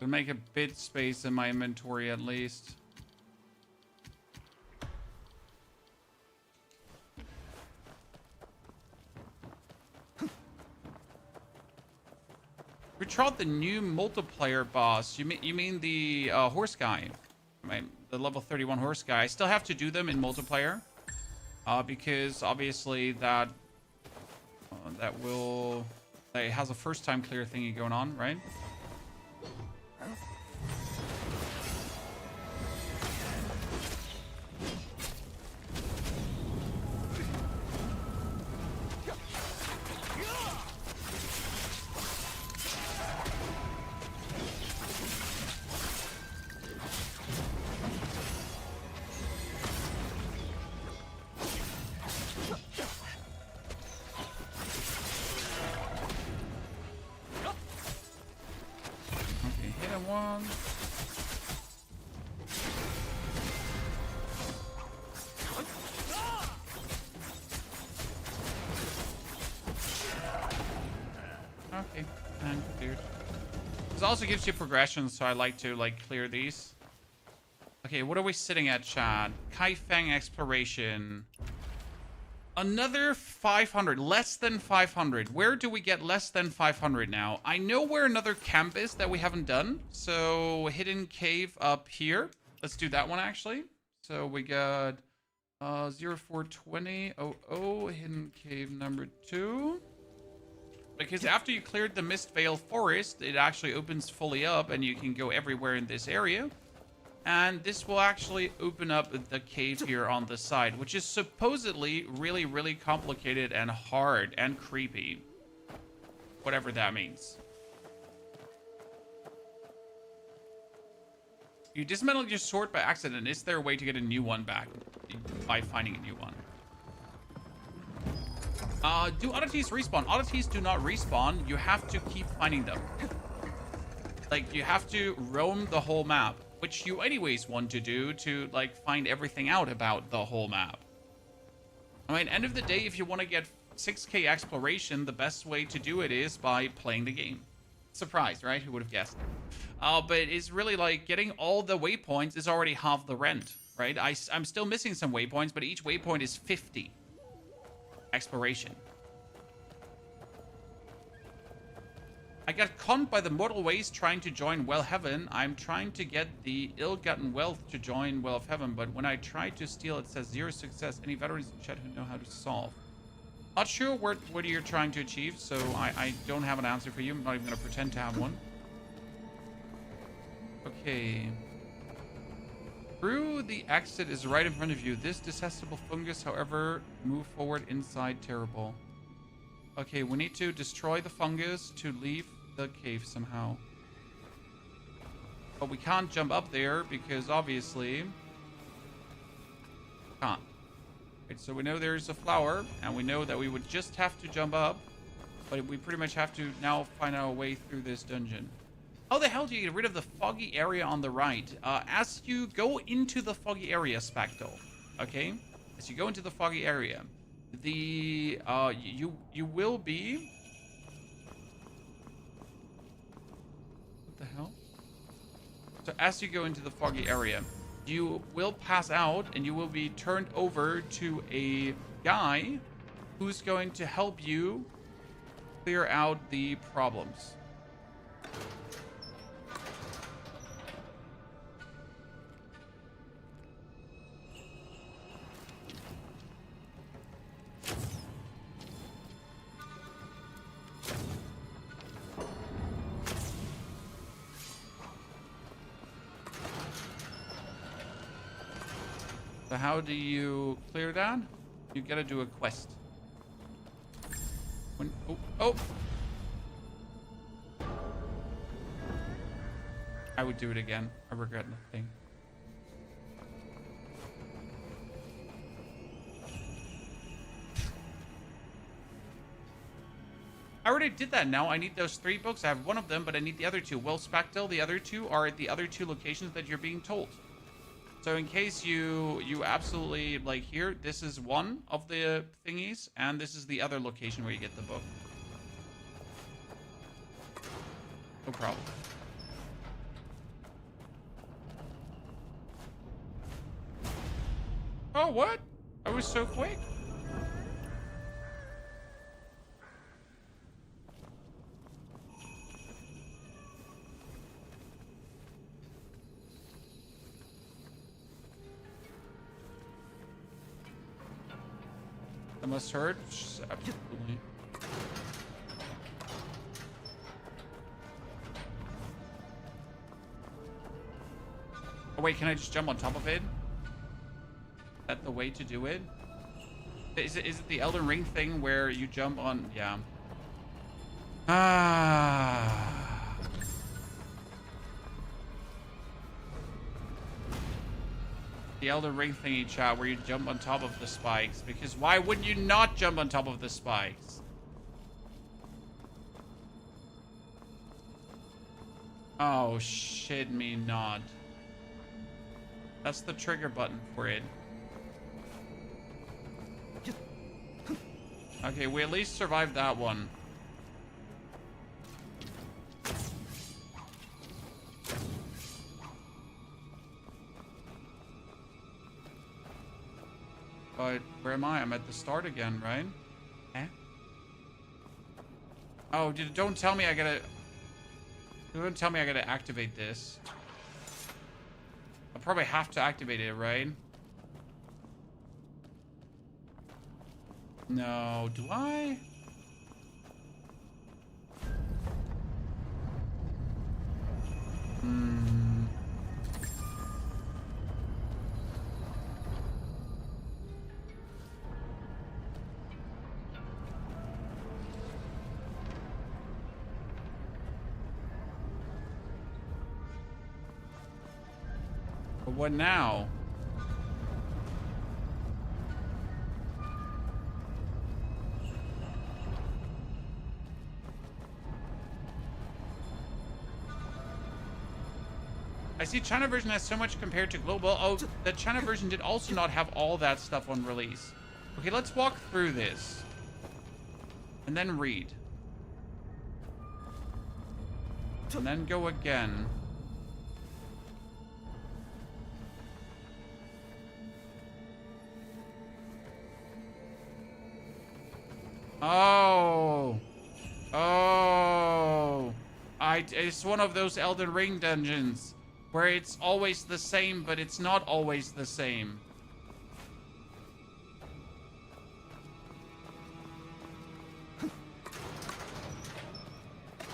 To make a bit space in my inventory at least. We tried the new multiplayer boss. You mean the horse guy? The level 31 horse guy. I still have to do them in multiplayer, because obviously that has a first time clear thingy going on, right? Okay, and cleared. This also gives you progression, so I like to clear these. Okay, what are we sitting at, Chad? Kaifeng exploration. Another 500, less than 500. Where do we get less than 500 now? I know where another camp is that we haven't done. So hidden cave up here. Let's do that one actually. So we got 042000 hidden cave number 2. Because after you cleared the Mistvale Forest, it actually opens fully up and you can go everywhere in this area. And this will actually open up the cave here on the side, which is supposedly really, really complicated and hard and creepy. Whatever that means. You dismantled your sword by accident. Is there a way to get a new one back by finding a new one? Do oddities respawn? Oddities do not respawn. You have to keep finding them. Like, you have to roam the whole map, which you anyways want to do to, find everything out about the whole map. I mean, end of the day, if you want to get 6K exploration, the best way to do it is by playing the game. Surprise, right? Who would have guessed? But it's really getting all the waypoints is already half the rent, right? I'm still missing some waypoints, but each waypoint is 50 exploration. I got conned by the mortal ways trying to join Well Heaven. I'm trying to get the ill-gotten wealth to join Well of Heaven, but when I try to steal, it says 0 success. Any veterans in chat who know how to solve? Not sure what you're trying to achieve, so I don't have an answer for you. I'm not even going to pretend to have one. Okay. Through the exit is right in front of you. This detestable fungus, however, move forward inside terrible. Okay, we need to destroy the fungus to leave the cave somehow. But we can't jump up there because obviously can't. Right, so we know there's a flower, and we know that we would just have to jump up, but we pretty much have to now find our way through this dungeon. How the hell do you get rid of the foggy area on the right? As you go into the foggy area, Spectral, okay? As you go into the foggy area, the you will be. What the hell? So as you go into the foggy area, you will pass out and you will be turned over to a guy who's going to help you clear out the problems. So how do you clear that? You gotta do a quest. Oh! I would do it again. I regret nothing. I already did that now. I need those 3 books. I have 1 of them, but I need the other 2. Well, Spectral, the other 2 are at the other 2 locations that you're being told. So in case you absolutely, like here, this is one of the thingies, and this is the other location where you get the book. No problem. Oh, what? I was so quick. I must hurt. Absolutely. Oh wait, can I just jump on top of it? Is that the way to do it? Is it the Elden Ring thing where you jump on? Yeah. The Elden Ring thingy, chat, where you jump on top of the spikes. Because why wouldn't you not jump on top of the spikes? Oh, shit me not. That's the trigger button for it. Okay, we at least survived that one. But where am I? I'm at the start again, right? Eh? Oh, don't tell me I gotta... Don't tell me I gotta activate this. I'll probably have to activate it, right? No, do I? But what now? I see China version has so much compared to global. Oh, the China version did also not have all that stuff on release. Okay, let's walk through this. And then read. And then go again. Oh. Oh. It's one of those Elden Ring dungeons where it's always the same, but it's not always the same.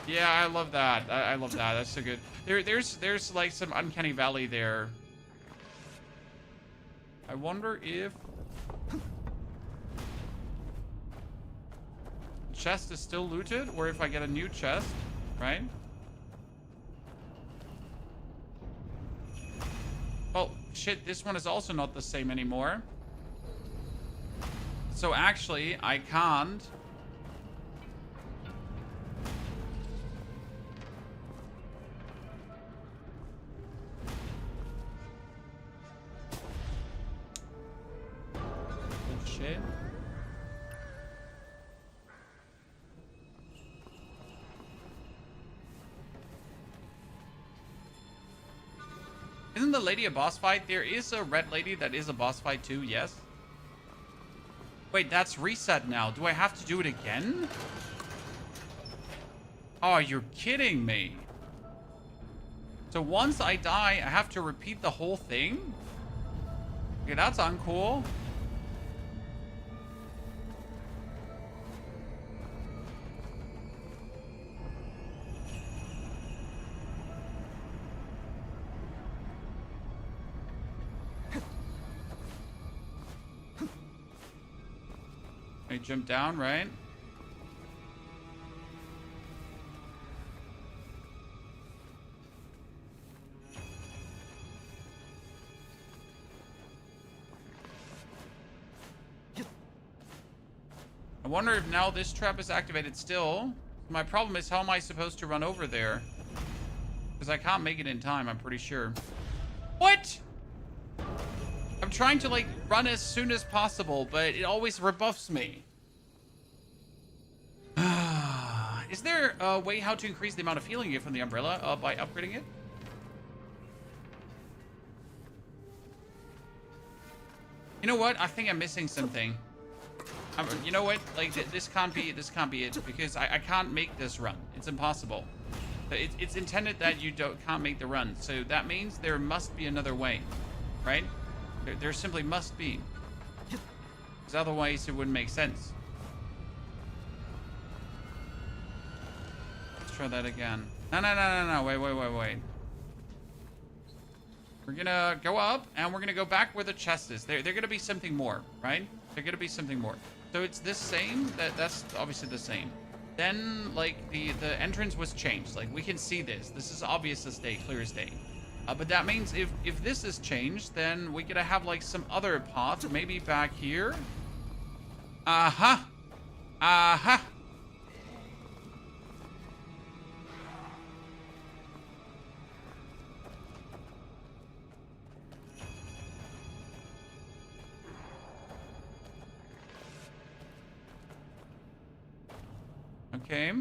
Yeah, I love that. I love that. That's so good. There's like some uncanny valley there. I wonder if the chest is still looted, or if I get a new chest. right? Oh, shit, this one is also not the same anymore. So actually, I can't. Bullshit. Isn't the lady a boss fight? There is a red lady that is a boss fight too, yes. Wait, that's reset now. Do I have to do it again? Oh, you're kidding me. So once I die, I have to repeat the whole thing? Okay, that's uncool. I jump down, right? I wonder if now this trap is activated still. My problem is, how am I supposed to run over there? Because I can't make it in time, I'm pretty sure. What? I'm trying to, like, run as soon as possible, but it always rebuffs me. Is there a way how to increase the amount of healing you get from the umbrella by upgrading it? You know what? I think I'm missing something. You know what? Like, this can't be it, because I can't make this run. It's impossible. It's intended that you can't make the run, so that means there must be another way, right? There simply must be. Because otherwise it wouldn't make sense. Let's try that again. No. Wait. We're gonna go up, and we're gonna go back where the chest is. They're gonna be something more, right? They're gonna be something more. So it's this same. That's obviously the same. Then, like, the entrance was changed. Like, we can see this. This is obvious as day, clear as day. But that means if this is changed, then we gotta have, like, some other path, maybe back here. Aha! Aha! Okay. I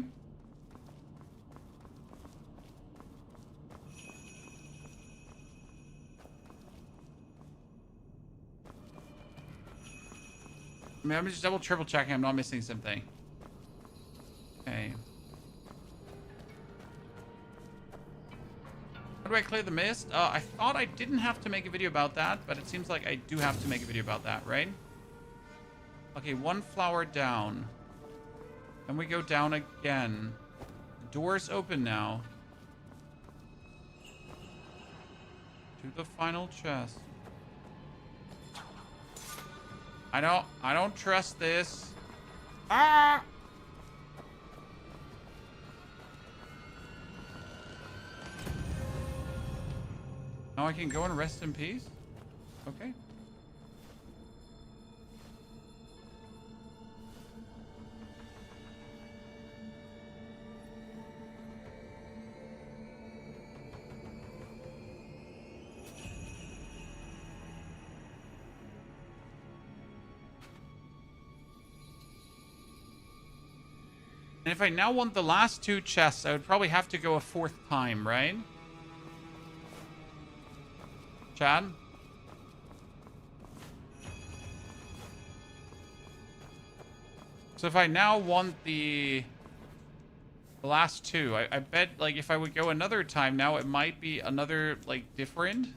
mean, I'm just triple checking I'm not missing something. Okay. How do I clear the mist? I thought I didn't have to make a video about that, but it seems like I do have to make a video about that, right? Okay, one flower down. Then we go down again. The door's open now. To the final chest. I don't trust this. Ah! Now I can go and rest in peace? Okay. And if I now want the last two chests, I would probably have to go a fourth time, right? Chad? So if I now want the last two, I bet, like, if I would go another time now, it might be another, like, different.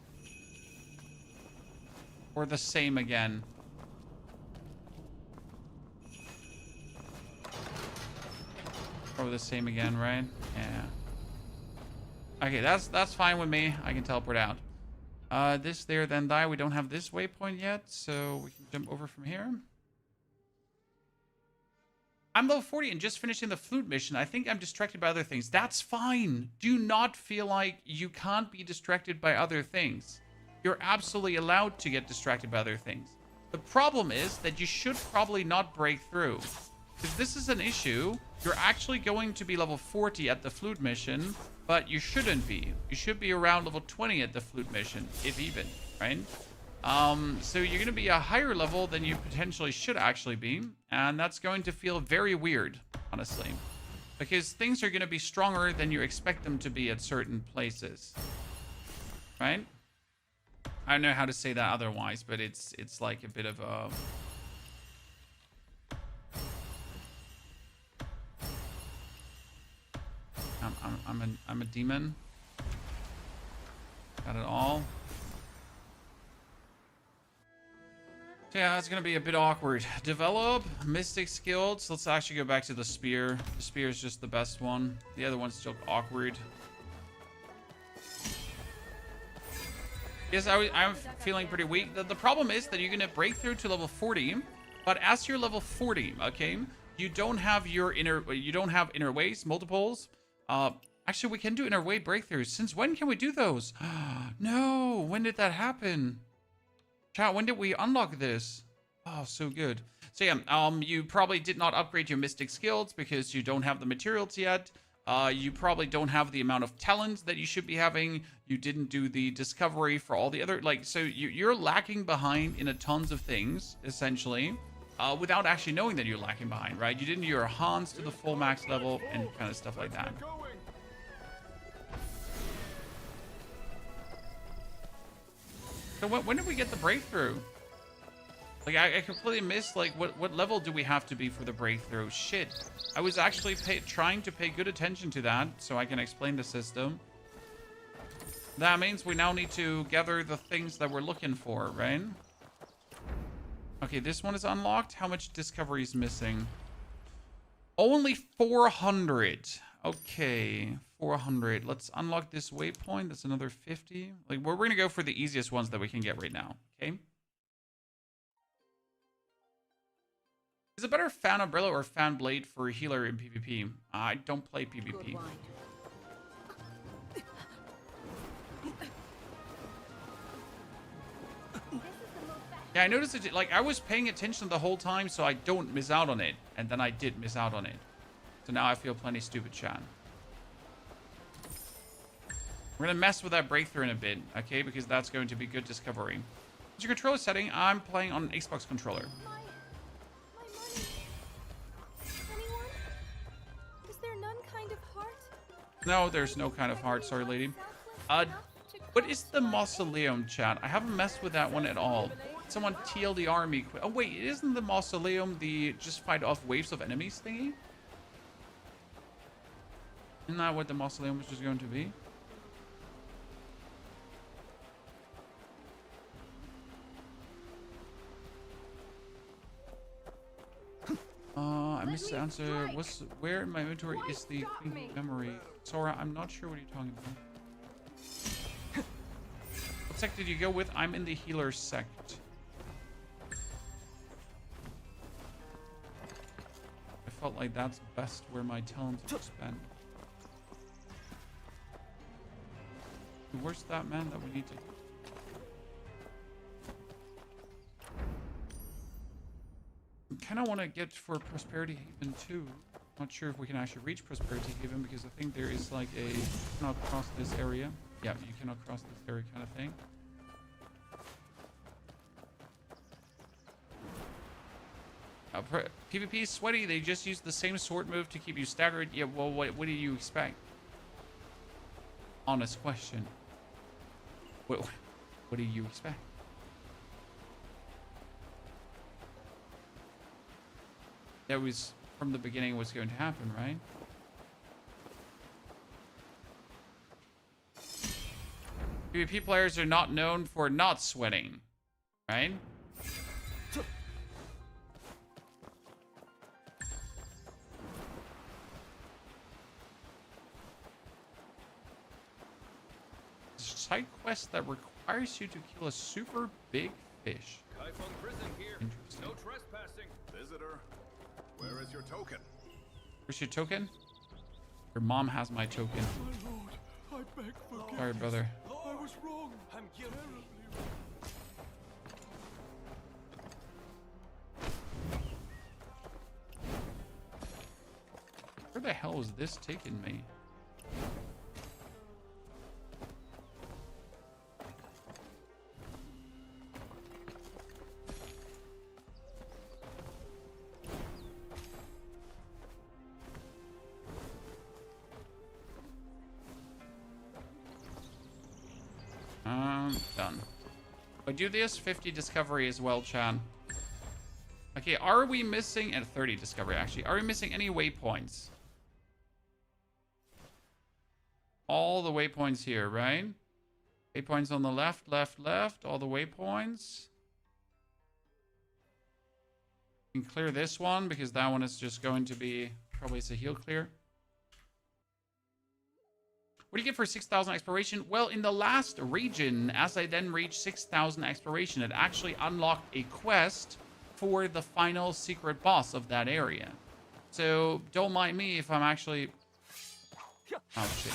Or the same again. Or the same again, right? Yeah. Okay, that's fine with me. I can teleport out. This, there, then die. We don't have this waypoint yet, so we can jump over from here. I'm level 40 and just finishing the flute mission. I think I'm distracted by other things. That's fine. Do not feel like you can't be distracted by other things. You're absolutely allowed to get distracted by other things. The problem is that you should probably not break through. If this is an issue, you're actually going to be level 40 at the flute mission, but you shouldn't be. You should be around level 20 at the flute mission, if even, right? So you're going to be a higher level than you potentially should actually be, and that's going to feel very weird, honestly, because things are going to be stronger than you expect them to be at certain places, right? I don't know how to say that otherwise, but it's like a bit of a... I'm a demon. Got it all. So yeah, that's gonna be a bit awkward. Develop mystic skills. Let's actually go back to the spear. The spear is just the best one. The other one's still awkward. Yes, I'm feeling pretty weak. The problem is that you're gonna break through to level 40, but as you're level 40, okay, you don't have inner ways, multiples. Actually, we can do inner way breakthroughs. Since when can we do those? No, when did that happen? Chat, when did we unlock this? Oh, so good. So yeah, you probably did not upgrade your mystic skills because you don't have the materials yet. You probably don't have the amount of talents that you should be having. You didn't do the discovery for all the other, like, so you're lacking behind in a tons of things, essentially, without actually knowing that you're lacking behind, right? You didn't do your Hans to the full max level and kind of stuff like that. So when did we get the breakthrough? Like, I completely missed, like, what level do we have to be for the breakthrough? Shit. I was actually trying to pay good attention to that so I can explain the system. That means we now need to gather the things that we're looking for, right? Okay, this one is unlocked. How much discovery is missing? Only 400. Okay, 400. Let's unlock this waypoint. That's another 50. Like, we're going to go for the easiest ones that we can get right now, okay? Is it better fan umbrella or fan blade for healer in PvP? I don't play PvP. Yeah, I noticed it. Like, I was paying attention the whole time so I don't miss out on it, and then I did miss out on it. So now I feel plenty stupid, chat. We're gonna mess with that breakthrough in a bit, okay? Because that's going to be good discovery. What's your controller setting? I'm playing on an Xbox controller. No, there's no kind of heart. Sorry, lady. What is the mausoleum, chat? I haven't messed with that one at all. Someone TL the army. Oh, wait. Isn't the mausoleum the just fight off waves of enemies thingy? Isn't that what the mausoleum was just going to be? I missed the answer. Where in my inventory is the memory? Sora, I'm not sure what you're talking about. What sect did you go with? I'm in the healer sect. I felt like that's best where my talents were spent. Where's that man that we need to... I kind of want to get for Prosperity Haven too. Not sure if we can actually reach Prosperity Haven because I think there is like a... You cannot cross this area. Yeah, you cannot cross this area kind of thing. PvP is sweaty. They just use the same sword move to keep you staggered. Yeah, well, what do you expect? Honest question. What do you expect? That was from the beginning what's going to happen, right? PvP players are not known for not sweating, right? Side quest that requires you to kill a super big fish. Kaifeng prison here. No trespassing. Visitor, where Where is your token? Where's your token? Your mom has my token. My lord, I beg forgiveness. Sorry, brother. I was wrong. I'm guilty. Where the hell is this taking me? Done. If I do this, 50 discovery as well, Chan. Okay, are we missing, and 30 discovery actually, are we missing any waypoints? All the waypoints here, right? Waypoints on the left, left, left, all the waypoints. You can clear this one because that one is just going to be, probably it's a heal clear. What do you get for 6,000 exploration? Well, in the last region, as I then reached 6,000 exploration, it actually unlocked a quest for the final secret boss of that area. So don't mind me if I'm actually, oh shit,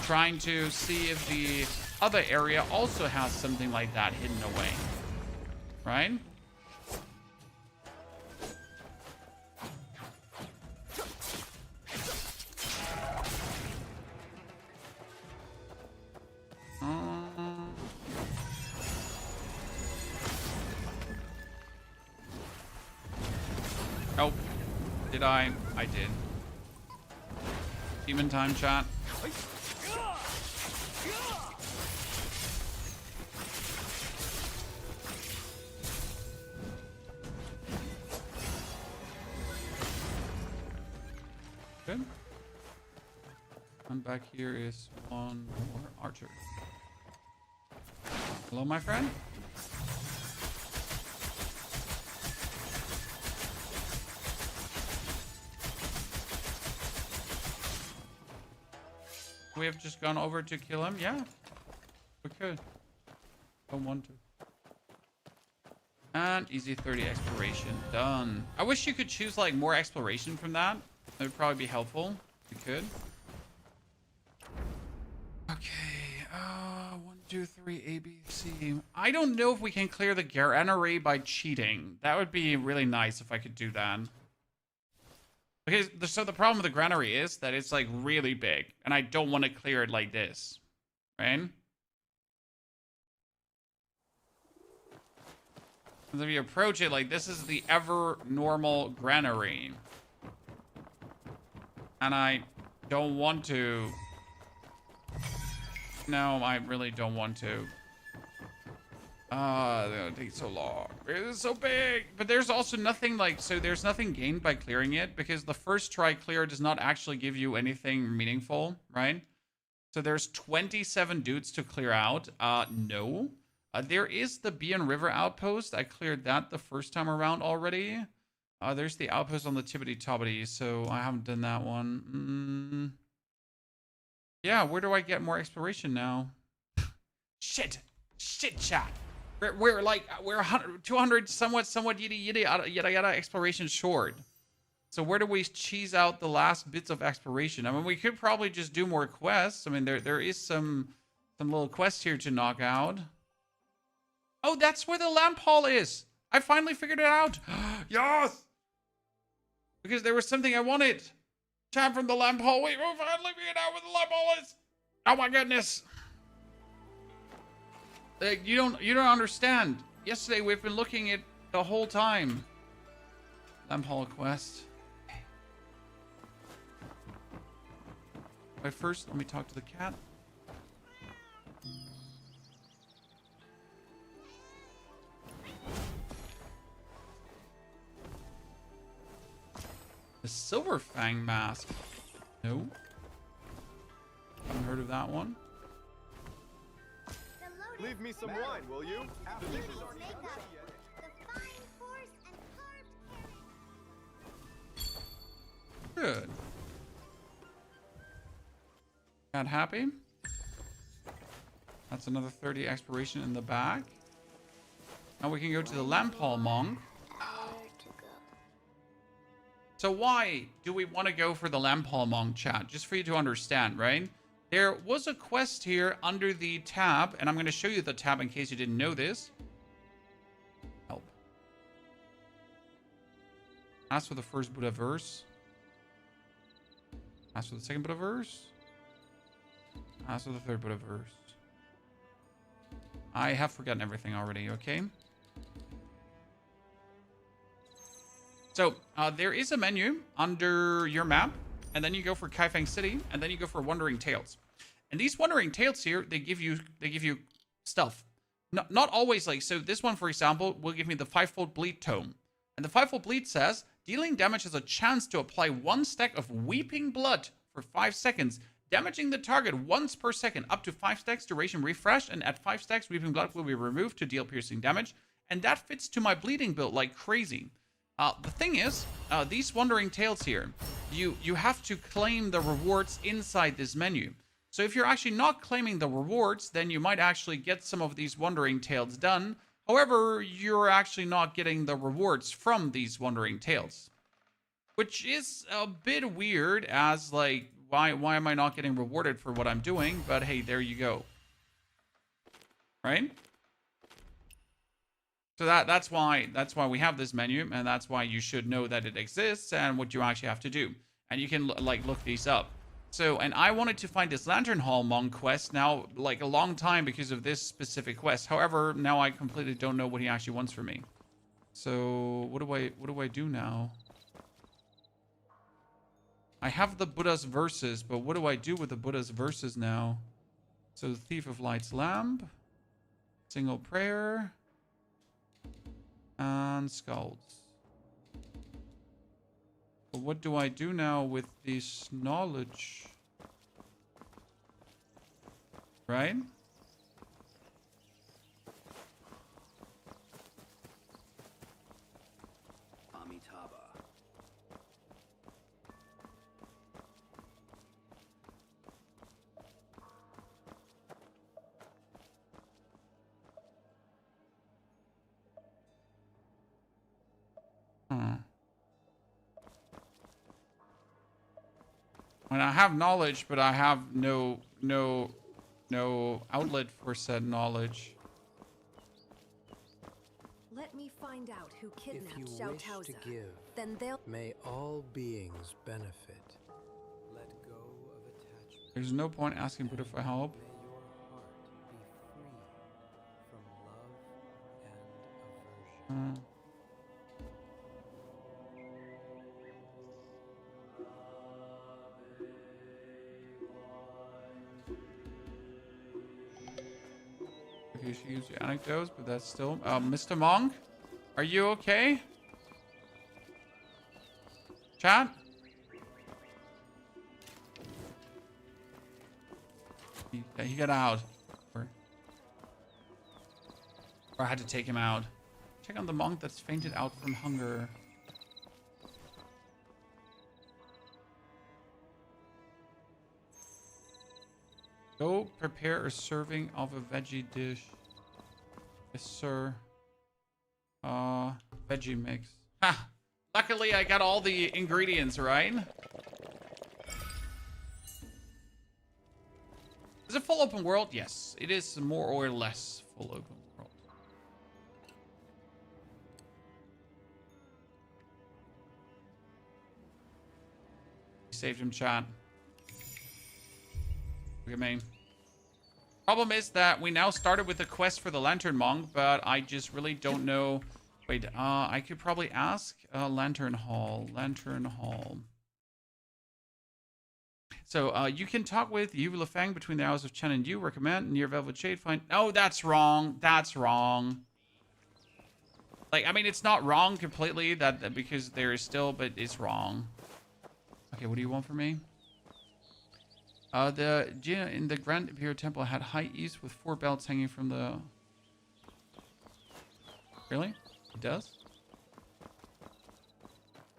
trying to see if the other area also has something like that hidden away, right? Oh, did I? I did. Demon time, chat. Good. And back here is one more archer. Hello, my friend. We have just gone over to kill him? Yeah, we could. Don't want to. And easy 30 exploration. Done. I wish you could choose like more exploration from that. That would probably be helpful. If you could. Okay. 1, 2, 3, A, B, C. I don't know if we can clear the granary by cheating. That would be really nice if I could do that. Okay, so the problem with the granary is that it's like really big, and I don't want to clear it like this, right? Because if you approach it like this is the ever normal granary, and I don't want to. No, I really don't want to. They're gonna take so long. It's so big. But there's also nothing like, so there's nothing gained by clearing it because the first try clear does not actually give you anything meaningful, right? So there's 27 dudes to clear out. No. There is the Bian River outpost. I cleared that the first time around already. There's the outpost on the Tibbity Tobbity, so I haven't done that one. Yeah, where do I get more exploration now? Shit, chat. We're 100, 200 somewhat yada exploration short. So where do we cheese out the last bits of exploration? I mean, we could probably just do more quests. I mean, there is some little quests here to knock out. Oh, that's where the lamp hall is. I finally figured it out. Yes! Because there was something I wanted. Chat from the lamp hall. Wait, we'll finally figured out where the lamp hall is. Oh my goodness. Like, you don't understand. Yesterday we've been looking at the whole time. Lamp hall quest. But first, let me talk to the cat. The Silver Fang mask. No. Haven't heard of that one. Leave me some wine, will you? The dishes aren't makeup. done yet. The fine force and carved carrot. Good. Cat happy? That's another 30 exploration in the back. Now we can go to the lamp hall monk. So why do we want to go for the Lampal Monk, chat? Just for you to understand, right? There was a quest here under the tab, and I'm going to show you the tab in case you didn't know this. Help. Ask for the first Buddha verse. Ask for the second Buddha verse. Ask for the third Buddha verse. I have forgotten everything already, okay? So, there is a menu under your map, and then you go for Kaifeng City, and then you go for Wandering Tales. And these Wandering Tales here, they give you stuff. Not always like, so this one, for example, will give me the 5-fold bleed tome. And the 5-fold bleed says, dealing damage has a chance to apply 1 stack of weeping blood for 5 seconds, damaging the target once per second, up to 5 stacks, duration refresh, and at 5 stacks, weeping blood will be removed to deal piercing damage. And that fits to my bleeding build like crazy. The thing is, these Wandering Tales here, you have to claim the rewards inside this menu. So if you're actually not claiming the rewards, then you might actually get some of these Wandering Tales done. However, you're actually not getting the rewards from these Wandering Tales. Which is a bit weird, as like, why am I not getting rewarded for what I'm doing? But hey, there you go. Right? So that's why we have this menu, and that's why you should know that it exists and what you actually have to do. And you can like look these up. So, and I wanted to find this Lantern Hall Monk quest now like a long time because of this specific quest. However, now I completely don't know what he actually wants from me. So what do I do now? I have the Buddha's verses, but what do I do with the Buddha's verses now? So the Thief of Light's Lamp, Single Prayer, and Skulls. But what do I do now with this knowledge? Right? Amitabha. When I have knowledge, but I have no outlet for said knowledge. Let me find out who If kidnapped you Xiao wish to Taoza. give, Then they'll. may all beings benefit. Let go of attachment. There's no point asking Buddha for help. May your heart be free from love and aversion. Okay, she used the anecdotes, but that's still... Mr. Monk? Are you okay? Chat? He got out. Or I had to take him out. Check on the monk that's fainted out from hunger. Go prepare a serving of a veggie dish. Yes, sir. Veggie mix. Ha! Luckily, I got all the ingredients, right? Is it full open world? Yes. It is more or less full open world. Saved him, chat. Look at me. Problem is that we now started with the quest for the Lantern Monk, but I just really don't know. Wait, I could probably ask Lantern Hall. Lantern Hall. So, you can talk with Yu Lefang between the hours of Chen and Yu. Recommend near Velvet Shade. Find. Oh, that's wrong. That's wrong. Like, I mean, it's not wrong completely that because there is still, but it's wrong. Okay, what do you want from me? The Jinn in the Grand Imperial Temple had high east with 4 belts hanging from the... Really? It does?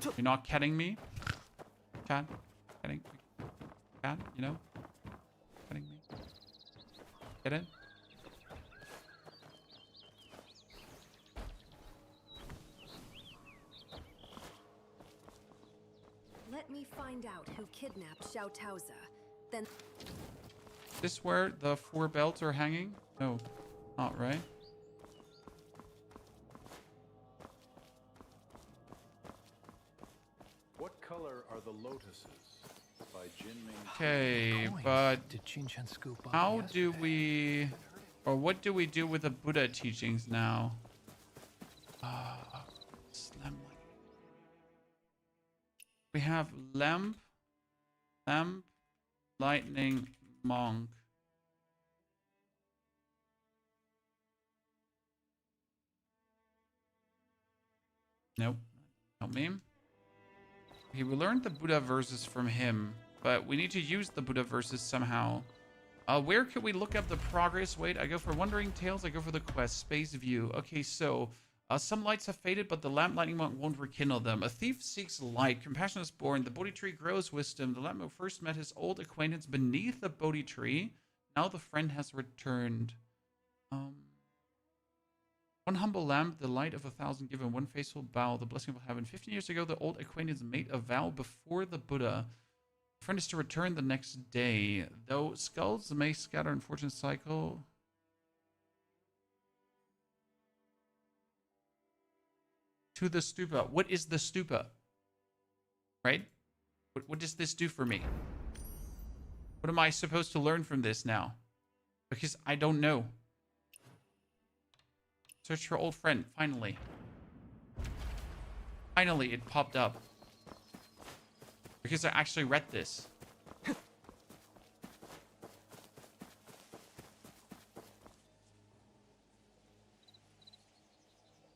You're not kidding me? Chad? Kidding? Chad? You know? Kidding me? Get it? Let me find out who kidnapped Xiao Taoza. Then. Is this where the 4 belts are hanging? No, not right. What color are the lotuses? By Jin Ming. Okay, but how do we, or what do we do with the Buddha teachings now? Slam light. We have lamp, lightning, monk. Nope, not me. Okay, we learned the Buddha verses from him, but we need to use the Buddha verses somehow. Where could we look up the progress? Wait, I go for Wandering Tales, I go for the quest, Space View. Okay, so some lights have faded, but the lamp lightning monk won't rekindle them. A thief seeks light, compassion is born, the Bodhi tree grows wisdom. The lamp monk first met his old acquaintance beneath the Bodhi tree. Now the friend has returned. One humble lamp, the light of 1,000 given, one faithful bow, the blessing of heaven. 15 years ago, the old acquaintance made a vow before the Buddha. The friend is to return the next day. Though skulls may scatter in fortune cycle. To the stupa. What is the stupa? Right? What does this do for me? What am I supposed to learn from this now? Because I don't know. Search for old friend. Finally. Finally, it popped up. Because I actually read this.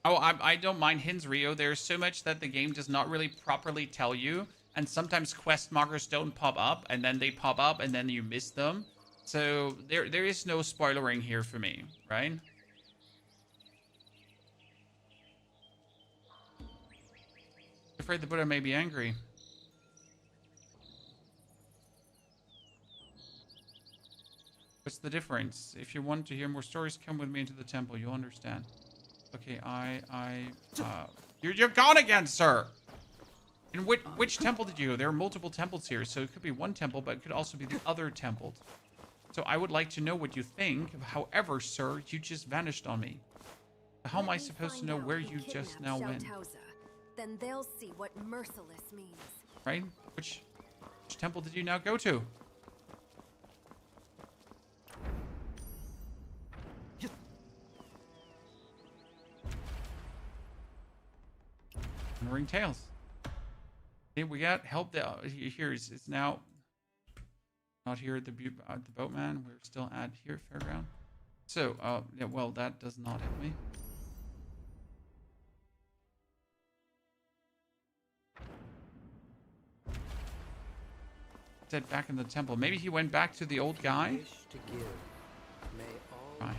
Oh, I don't mind hints, Rio. There's so much that the game does not really properly tell you. And sometimes quest markers don't pop up. And then they pop up and then you miss them. So there is no spoilering here for me, right? Afraid the Buddha may be angry. What's the difference? If you want to hear more stories, come with me into the temple. You'll understand. Okay, you're gone again, sir. In which temple did you go? There are multiple temples here, so it could be one temple, but it could also be the other temple. So I would like to know what you think. However, sir, you just vanished on me. How am I supposed to know where you just now went? Then they'll see what merciless means. Right? Which temple did you now go to? Ring Tails. Okay, we got help. Here is now not here at the boatman. We're still at here fairground. So yeah, well, that does not help me. Said back in the temple. Maybe he went back to the old guy. Fine.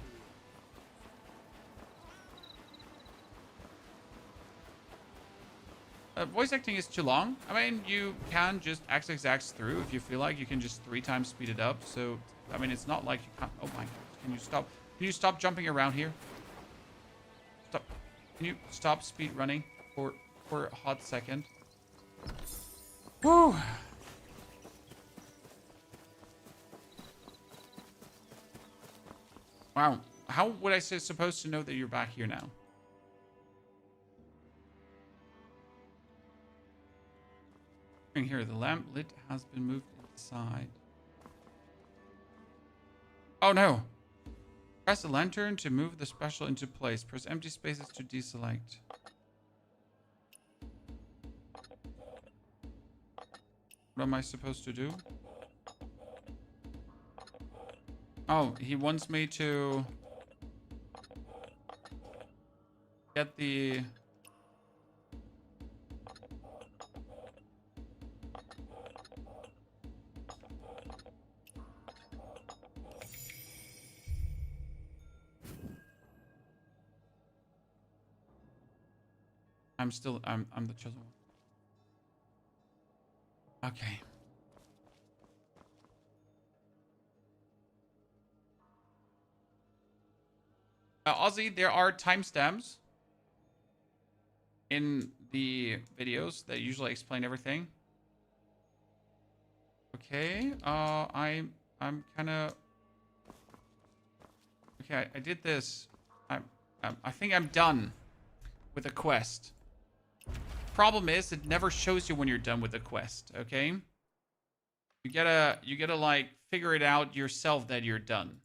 Voice acting is too long. I mean, you can just XXX through if you feel like. You can just 3 times speed it up. So, I mean, it's not like you can't. Oh my God! Can you stop? Can you stop jumping around here? Stop. Can you stop speed running for a hot second? Whew. Wow. How would I say supposed to know that you're back here now? Here, the lamp lit has been moved inside. Oh no! Press the lantern to move the special into place. Press empty spaces to deselect. What am I supposed to do? Oh, he wants me to get the... I'm the chosen one. Okay. Ozzy, there are timestamps in the videos that usually explain everything. Okay, I'm kind of... Okay, I did this. I think I'm done with the quest. Problem is, it never shows you when you're done with the quest, okay? You gotta like figure it out yourself that you're done.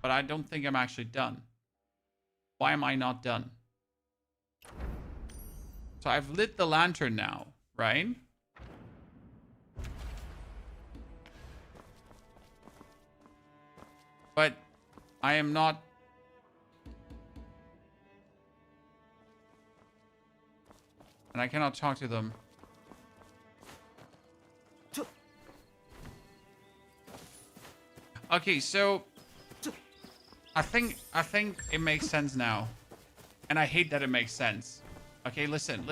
But I don't think I'm actually done. Why am I not done? So I've lit the lantern now, right? But I am not... And I cannot talk to them. Okay, so... I think it makes sense now. And I hate that it makes sense. Okay, listen.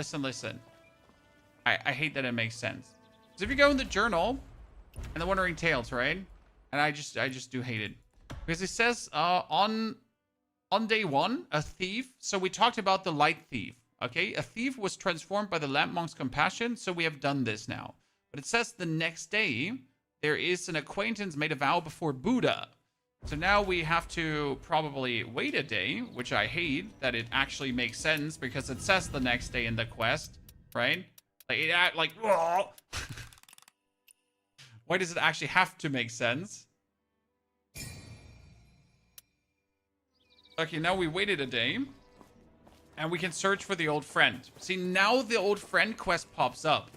I hate that it makes sense. So if you go in the journal and the Wandering Tales, right? And I just do hate it. Because it says on day 1, a thief. So we talked about the light thief. Okay, a thief was transformed by the lamp monk's compassion. So we have done this now. But it says the next day, there is an acquaintance made a vow before Buddha. So now we have to probably wait a day, which I hate that it actually makes sense because it says the next day in the quest, right? Like, whoa. Why does it actually have to make sense? Okay, now we waited a day. And we can search for the old friend. See, now the old friend quest pops up.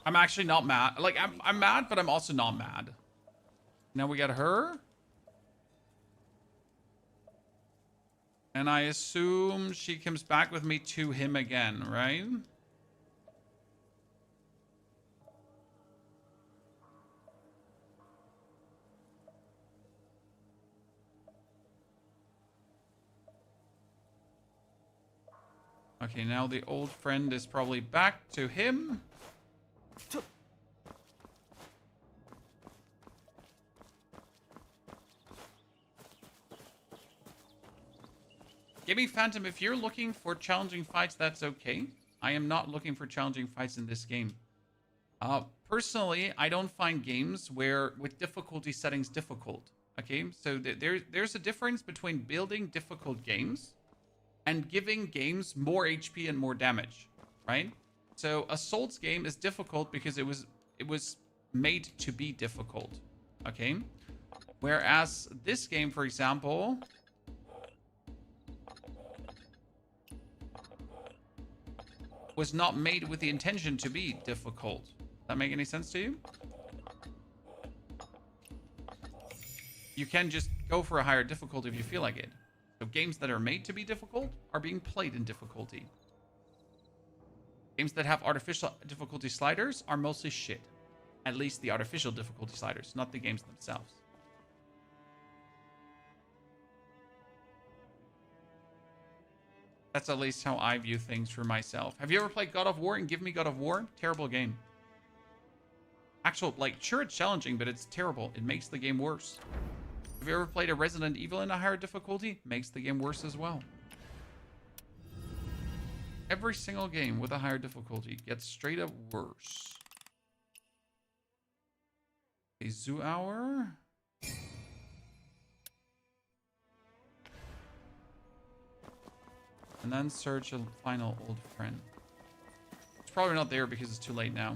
I'm actually not mad. Like, I'm mad, but I'm also not mad. Now we got her. And I assume she comes back with me to him again, right? Okay, now the old friend is probably back to him. Gaming Phantom, if you're looking for challenging fights, that's okay. I am not looking for challenging fights in this game. Personally, I don't find games with difficulty settings difficult. Okay, so there's a difference between building difficult games and giving games more HP and more damage, right? So a Souls game is difficult because it was made to be difficult, okay? Whereas this game, for example, was not made with the intention to be difficult. Does that make any sense to you? You can just go for a higher difficulty if you feel like it. So games that are made to be difficult are being played in difficulty. Games that have artificial difficulty sliders are mostly shit. At least the artificial difficulty sliders, not the games themselves. That's at least how I view things for myself. Have you ever played God of War and give me God of War? Terrible game. Sure it's challenging, but it's terrible. It makes the game worse. Have you ever played a Resident Evil in a higher difficulty? Makes the game worse as well. Every single game with a higher difficulty gets straight up worse. A zoo hour. And then search a final old friend. It's probably not there because it's too late now.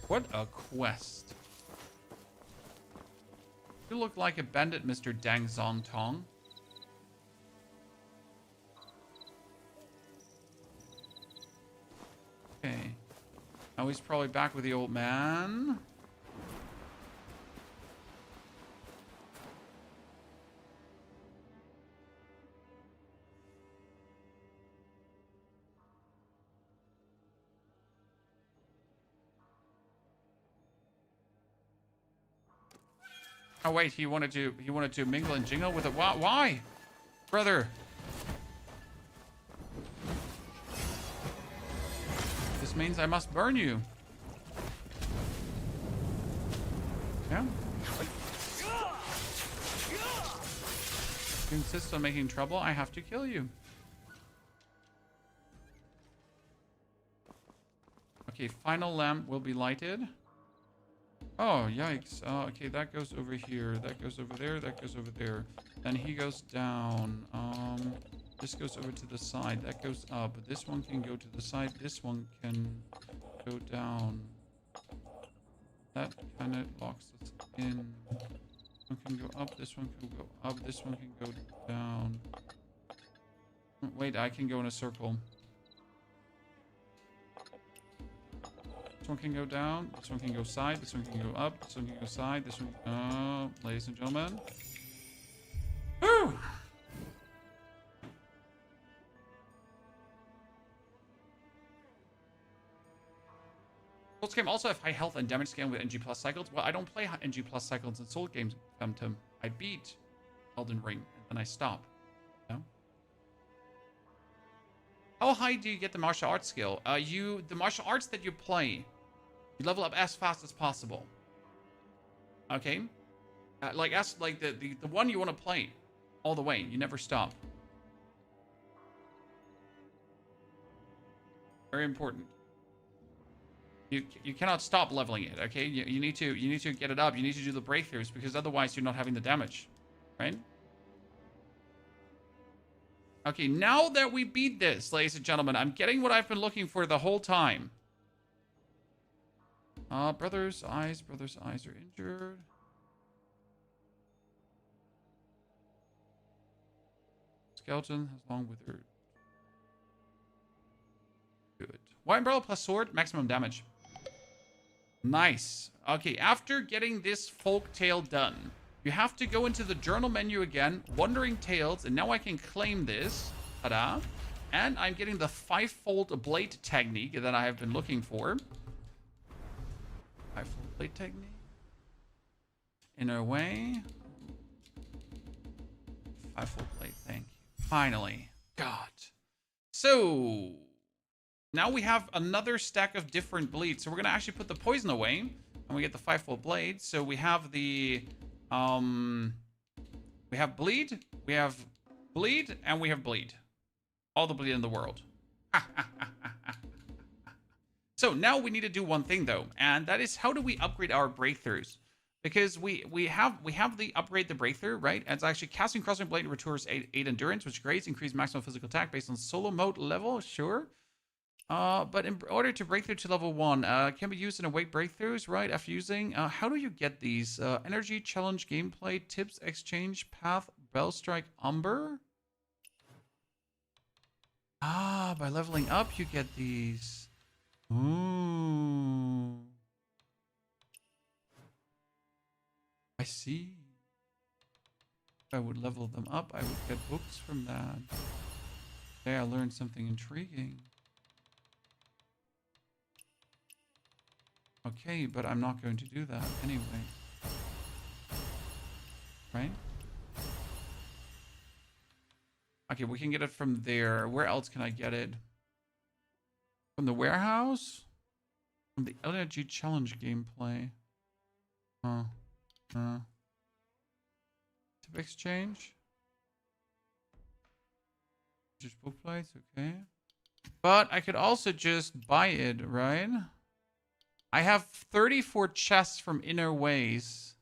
What a quest. You look like a bandit, Mr. Dang Zong Tong. Okay. Now he's probably back with the old man. Oh wait, he wanted to mingle and jingle with it. Why? Brother. This means I must burn you. Yeah. If you insist on making trouble, I have to kill you. Okay, final lamp will be lighted. Oh, yikes. Okay, that goes over here. That goes over there. That goes over there. Then he goes down. This goes over to the side. That goes up. This one can go to the side. This one can go down. That kind of locks us in. This one can go up. This one can go up. This one can go down. Wait, I can go in a circle. This one can go down. This one can go side. This one can go up. This one can go side. This one... ladies and gentlemen. Woo! Souls game also have high health and damage scale with NG plus cycles. Well, I don't play NG plus cycles in Soul games, Tim. I beat Elden Ring, and then I stop. No? How high do you get the martial arts skill? The martial arts that you play, you level up as fast as possible. Okay? Like the one you want to play all the way. You never stop. Very important. You cannot stop leveling it, okay? You need to get it up. You need to do the breakthroughs because otherwise you're not having the damage, right? Okay, now that we beat this, ladies and gentlemen, I'm getting what I've been looking for the whole time. Brother's eyes are injured. Skeleton has long withered. Good. White umbrella plus sword, maximum damage. Nice. Okay, after getting this folk tale done, you have to go into the journal menu again, Wandering Tales, and now I can claim this. Ta-da. And I'm getting the 5-fold blade technique that I have been looking for. 5-fold blade technique. Inner way. 5-fold blade, thank you. Finally. God. So... now we have another stack of different bleeds. So we're going to actually put the poison away. And we get the 5-fold blade. So we have the... we have bleed. We have bleed. And we have bleed. All the bleed in the world. So now we need to do one thing, though. And that is, how do we upgrade our breakthroughs? Because we have the upgrade the breakthrough, right? And it's actually casting crossing blade restores 8 endurance, which grades increase maximum physical attack based on solo mode level. Sure. But in order to break through to level 1, can be used in awake breakthroughs, right? After using, how do you get these? Energy, challenge, gameplay, tips, exchange, path, bell strike, umber? By leveling up, you get these. Ooh. I see. If I would level them up, I would get books from that. Today I learned something intriguing. Okay, but I'm not going to do that anyway. Right? Okay, we can get it from there. Where else can I get it? From the warehouse? From the LG challenge gameplay. Tip exchange. Just book plates, okay. But I could also just buy it, right? I have 34 chests from Inner Ways.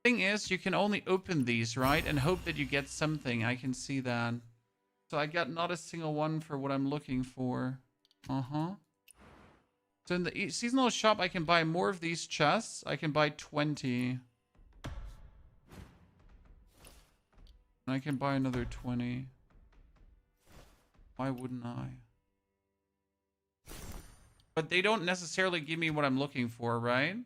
Thing is, you can only open these, right? And hope that you get something. I can see that. So I got not a single one for what I'm looking for. So in the seasonal shop, I can buy more of these chests. I can buy 20. And I can buy another 20. Why wouldn't I? But they don't necessarily give me what I'm looking for, right?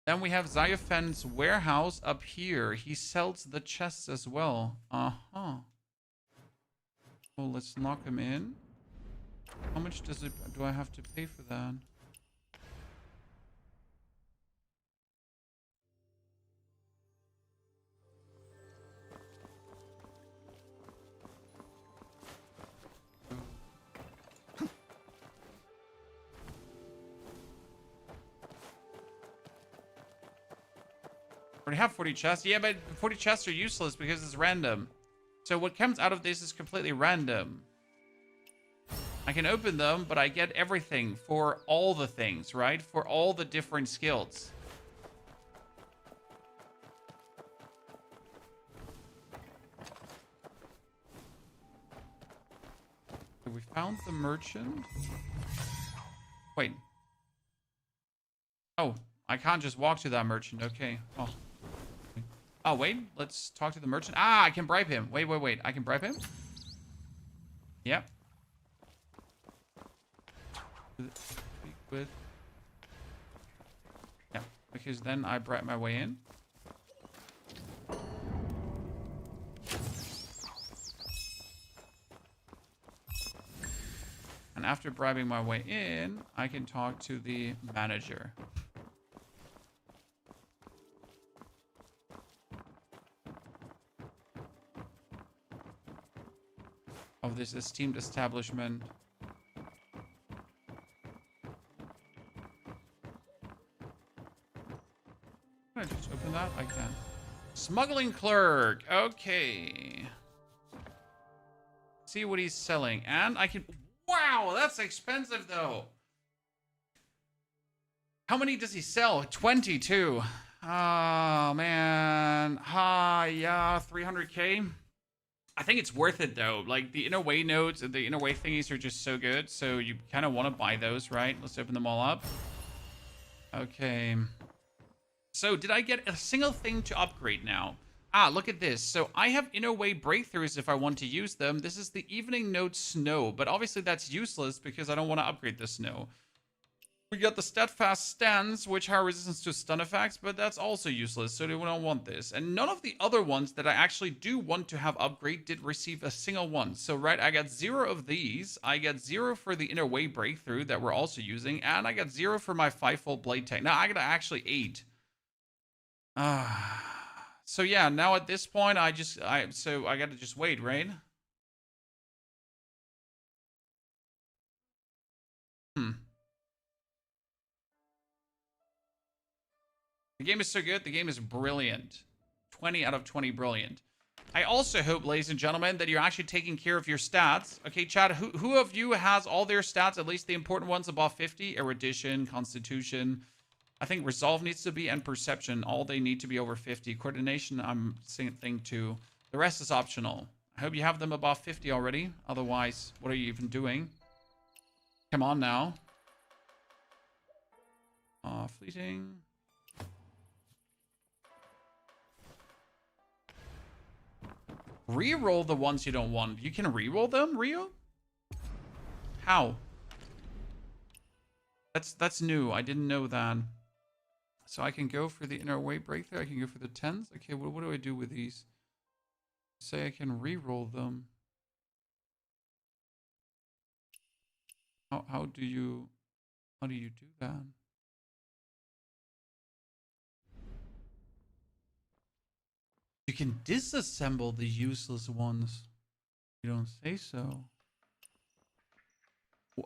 Then we have Xiofen's warehouse up here. He sells the chests as well. Well, let's knock him in. How much do I have to pay for that? Already have 40 chests. Yeah, but 40 chests are useless because it's random. So what comes out of this is completely random. I can open them, but I get everything for all the things, right? For all the different skills. So we found the merchant. Wait. Oh, I can't just walk to that merchant. Okay. Oh. Oh, wait. Let's talk to the merchant. Ah, I can bribe him. Wait. I can bribe him? Yep. Speak with... Yeah, because then I bribe my way in. And after bribing my way in, I can talk to the manager. Of this esteemed establishment. Can I just open that? I can. Smuggling clerk. Okay. See what he's selling. And I can... Wow, that's expensive though. How many does he sell? 22. Oh, man. Yeah, 300k. I think it's worth it though. Like the inner way nodes and the inner way thingies are just so good. So you kind of want to buy those, right? Let's open them all up. Okay. So did I get a single thing to upgrade now? Ah, look at this. So I have inner way breakthroughs if I want to use them. This is the evening node snow, but obviously that's useless because I don't want to upgrade the snow. We got the steadfast stance, which has resistance to stun effects, but that's also useless, so we don't want this. And none of the other ones that I actually do want to have upgrade did receive a single one. So, right, I got 0 of these. I got 0 for the inner way breakthrough that we're also using, and I got 0 for my 5-fold blade tech. Now, I got actually 8. So yeah, now at this point, I got to just wait, right? The game is so good. The game is brilliant. 20 out of 20 brilliant. I also hope, ladies and gentlemen, that you're actually taking care of your stats. Okay, chat, who of you has all their stats, at least the important ones, above 50? Erudition, Constitution. I think Resolve needs to be, and Perception. All they need to be over 50. Coordination, I'm saying too. The rest is optional. I hope you have them above 50 already. Otherwise, what are you even doing? Come on now. Fleeting. Reroll the ones you don't want. You can reroll them, Rio? How? That's new. I didn't know that. So I can go for the inner way breakthrough. I can go for the 10s. Okay, what do I do with these? Say I can reroll them. How do you do that? You can disassemble the useless ones. You don't say so.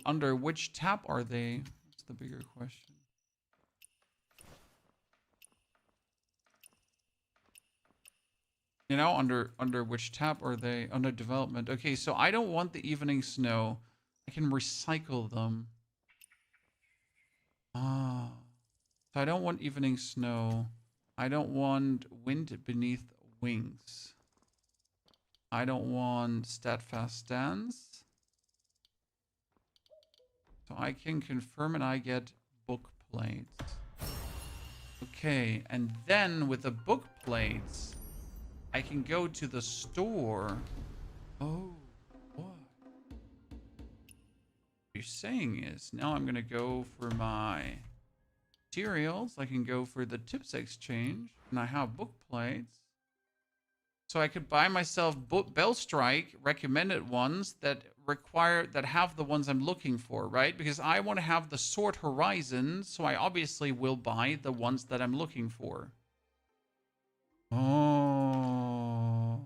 Under which tab are they? That's the bigger question. You know, under which tab are they? Under development. Okay, so I don't want the evening snow. I can recycle them. Ah. So I don't want evening snow. I don't want wind beneath wings. I don't want steadfast stance. So I can confirm and I get book plates. Okay, and then with the book plates, I can go to the store. Oh, what you're saying is now I'm gonna go for my materials. I can go for the tips exchange, and I have book plates. So I could buy myself Bellstrike recommended ones that have the ones I'm looking for, right? Because I want to have the Sword Horizon, so I obviously will buy the ones that I'm looking for. Oh.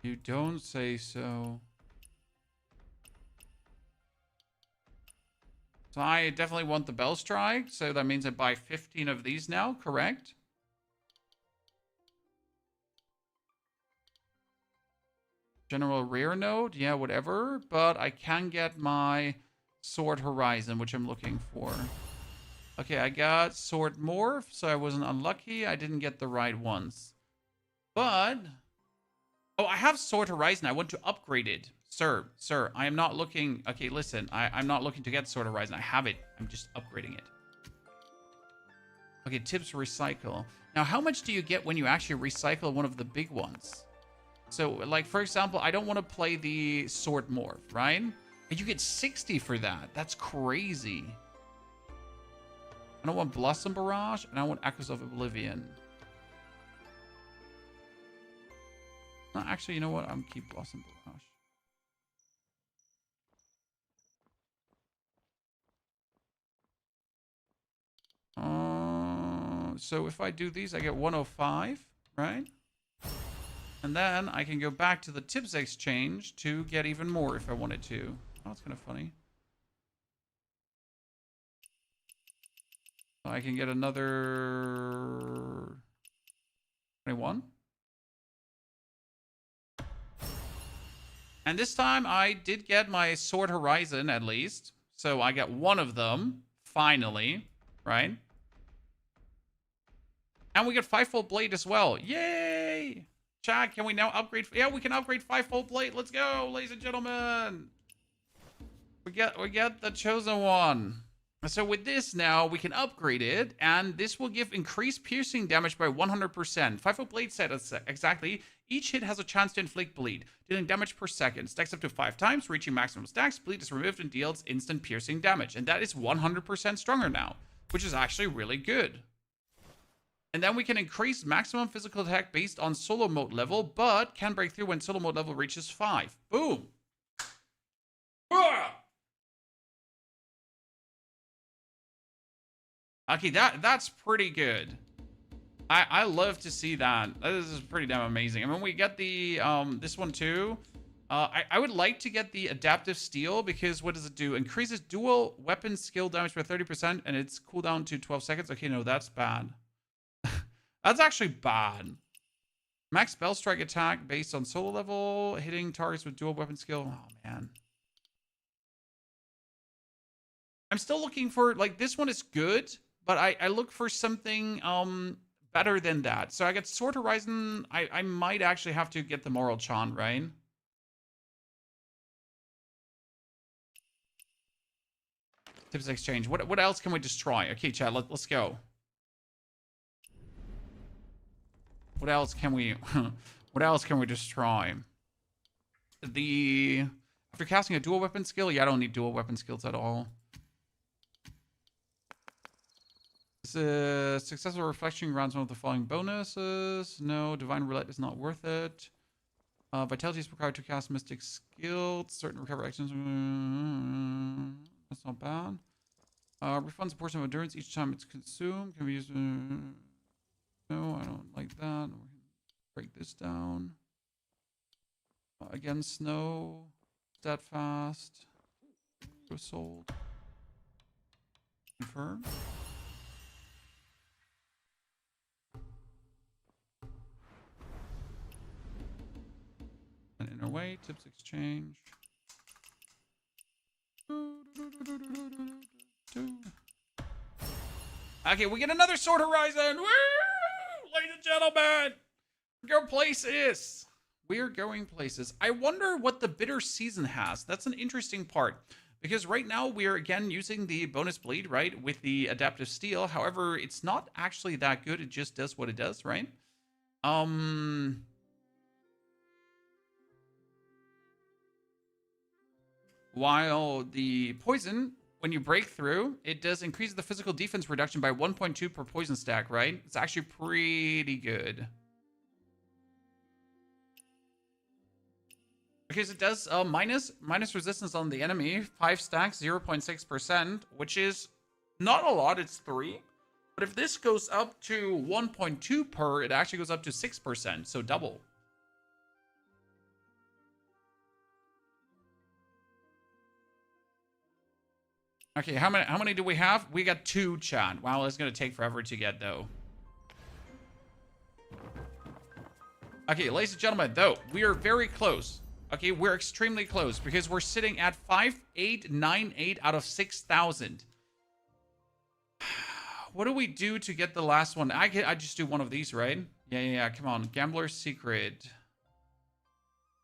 You don't say so. So I definitely want the Bellstrike, so that means I buy 15 of these now, correct? General rare node, yeah, whatever. But I can get my Sword Horizon, which I'm looking for. Okay, I got Sword Morph, so I wasn't unlucky. I didn't get the right ones. But... oh, I have Sword Horizon. I want to upgrade it. Sir, I am not looking... okay, listen. I'm not looking to get Sword Horizon. I have it. I'm just upgrading it. Okay, tips recycle. Now, how much do you get when you actually recycle one of the big ones? So, like, for example, I don't want to play the Sword Morph, right? And you get 60 for that. That's crazy. I don't want Blossom Barrage, and I want Echoes of Oblivion. No, actually, you know what? I'm keep Blossom Barrage. So if I do these, I get 105, right? And then I can go back to the tips exchange to get even more if I wanted to. Oh, that's kind of funny. I can get another 21. And this time I did get my Sword Horizon at least. So I got one of them, finally, right? And we get Fivefold Blade as well. Yay! Chad, can we now upgrade? Yeah, we can upgrade Fivefold Blade. Let's go, ladies and gentlemen. We get the chosen one. So with this now, we can upgrade it, and this will give increased piercing damage by 100%. Fivefold Blade said exactly. Each hit has a chance to inflict bleed, dealing damage per second. Stacks up to 5 times, reaching maximum stacks. Bleed is removed and deals instant piercing damage. And that is 100% stronger now, which is actually really good. And then we can increase maximum physical attack based on solo mode level, but can break through when solo mode level reaches 5. Boom! Okay, that's pretty good. I love to see that. This is pretty damn amazing. I mean, we get the this one too. I would like to get the adaptive steel because what does it do? Increases dual weapon skill damage by 30% and its cooldown to 12 seconds. Okay, no, that's bad. That's actually bad. Max spell strike attack based on solo level, hitting targets with dual weapon skill. Oh man. I'm still looking for, like, this one is good, but I look for something better than that. So I get Sword Horizon. I might actually have to get the Moral Chant, right? Tips exchange. What else can we destroy? Okay, chat, let's go. What else can we what else can we destroy? After casting a dual weapon skill, yeah, I don't need dual weapon skills at all. Successful reflection grants one of the following bonuses. No, Divine Roulette is not worth it. Vitality is required to cast Mystic Skill. Certain recover actions. That's not bad. Refunds a portion of endurance each time it's consumed. Can we use... no, I don't like that. Break this down. Again, Snow. Steadfast. Go sold. Confirm. And inner way, tips exchange. Okay, we get another Sword Horizon. Woo! Ladies and gentlemen, we're going places. We are going places. I wonder what the bitter season has. That's an interesting part. Because right now we are again using the bonus bleed, right? With the adaptive steel. However, it's not actually that good. It just does what it does, right? While the poison, when you break through, it does increase the physical defense reduction by 1.2 per poison stack, right? It's actually pretty good. Because it does minus resistance on the enemy, 5 stacks, 0.6%, which is not a lot, it's 3. But if this goes up to 1.2 per, it actually goes up to 6%, so double. Okay, how many do we have? We got 2, chat. Wow, it's gonna take forever to get, though. Okay, ladies and gentlemen, though, we are very close. Okay, we're extremely close because we're sitting at 5898 out of 6,000. What do we do to get the last one? I just do one of these, right? Yeah. Come on, Gambler's Secret.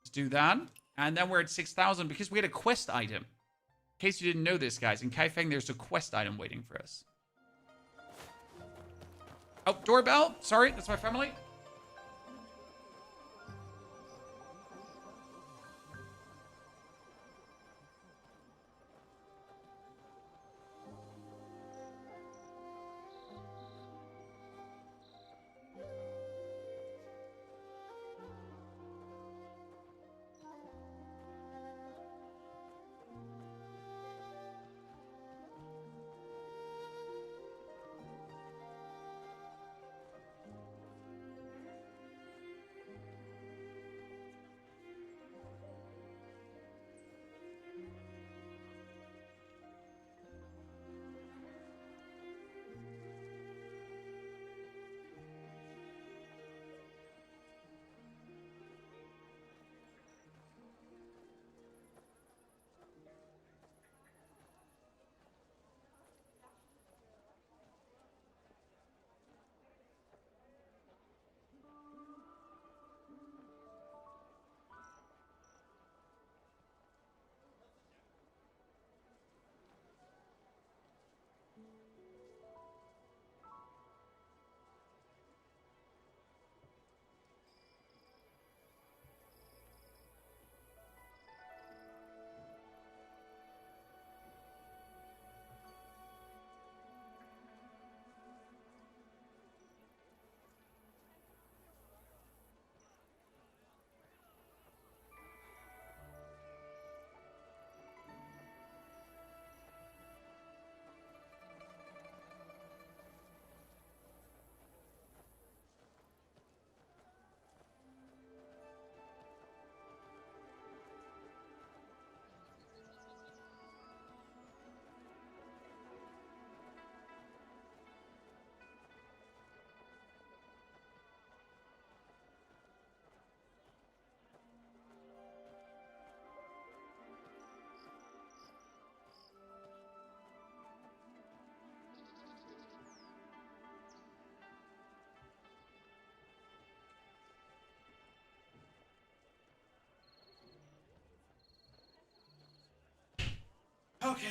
Let's do that. And then we're at 6,000 because we had a quest item. In case you didn't know this, guys, in Kaifeng, there's a quest item waiting for us. Oh, doorbell. Sorry, that's my family. Okay.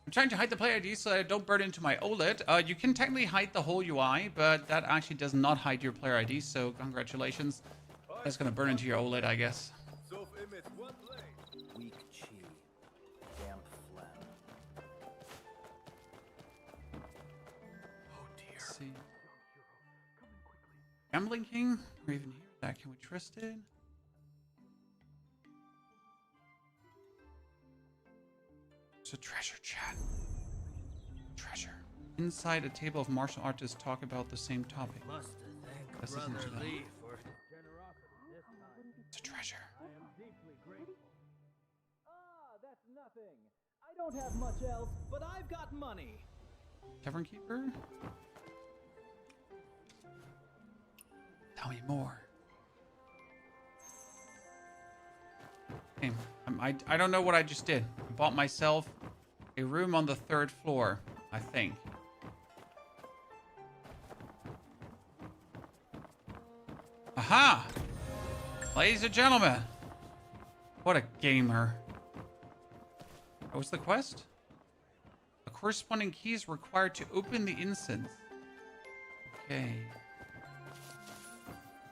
I'm trying to hide the player ID so I don't burn into my OLED. You can technically hide the whole UI, but that actually does not hide your player ID, so congratulations. That's gonna burn into your OLED, I guess. Weak chi. Damp phlegm. Oh dear. Let's see. Gambling King? We're even here. That can we trust it? It's a treasure, chat. Treasure. Inside a table of martial artists talk about the same topic. Must thank Let's listen Brother to that. Lee for his generosity this time. It's a treasure. I am deeply grateful. Ah, that's nothing. I don't have much else, but I've got money. Tavern Keeper? Tell me more. Okay, I don't know what I just did. I bought myself a room on the 3rd floor, I think. Aha! Ladies and gentlemen. What a gamer. What was the quest? A corresponding key is required to open the incense. Okay.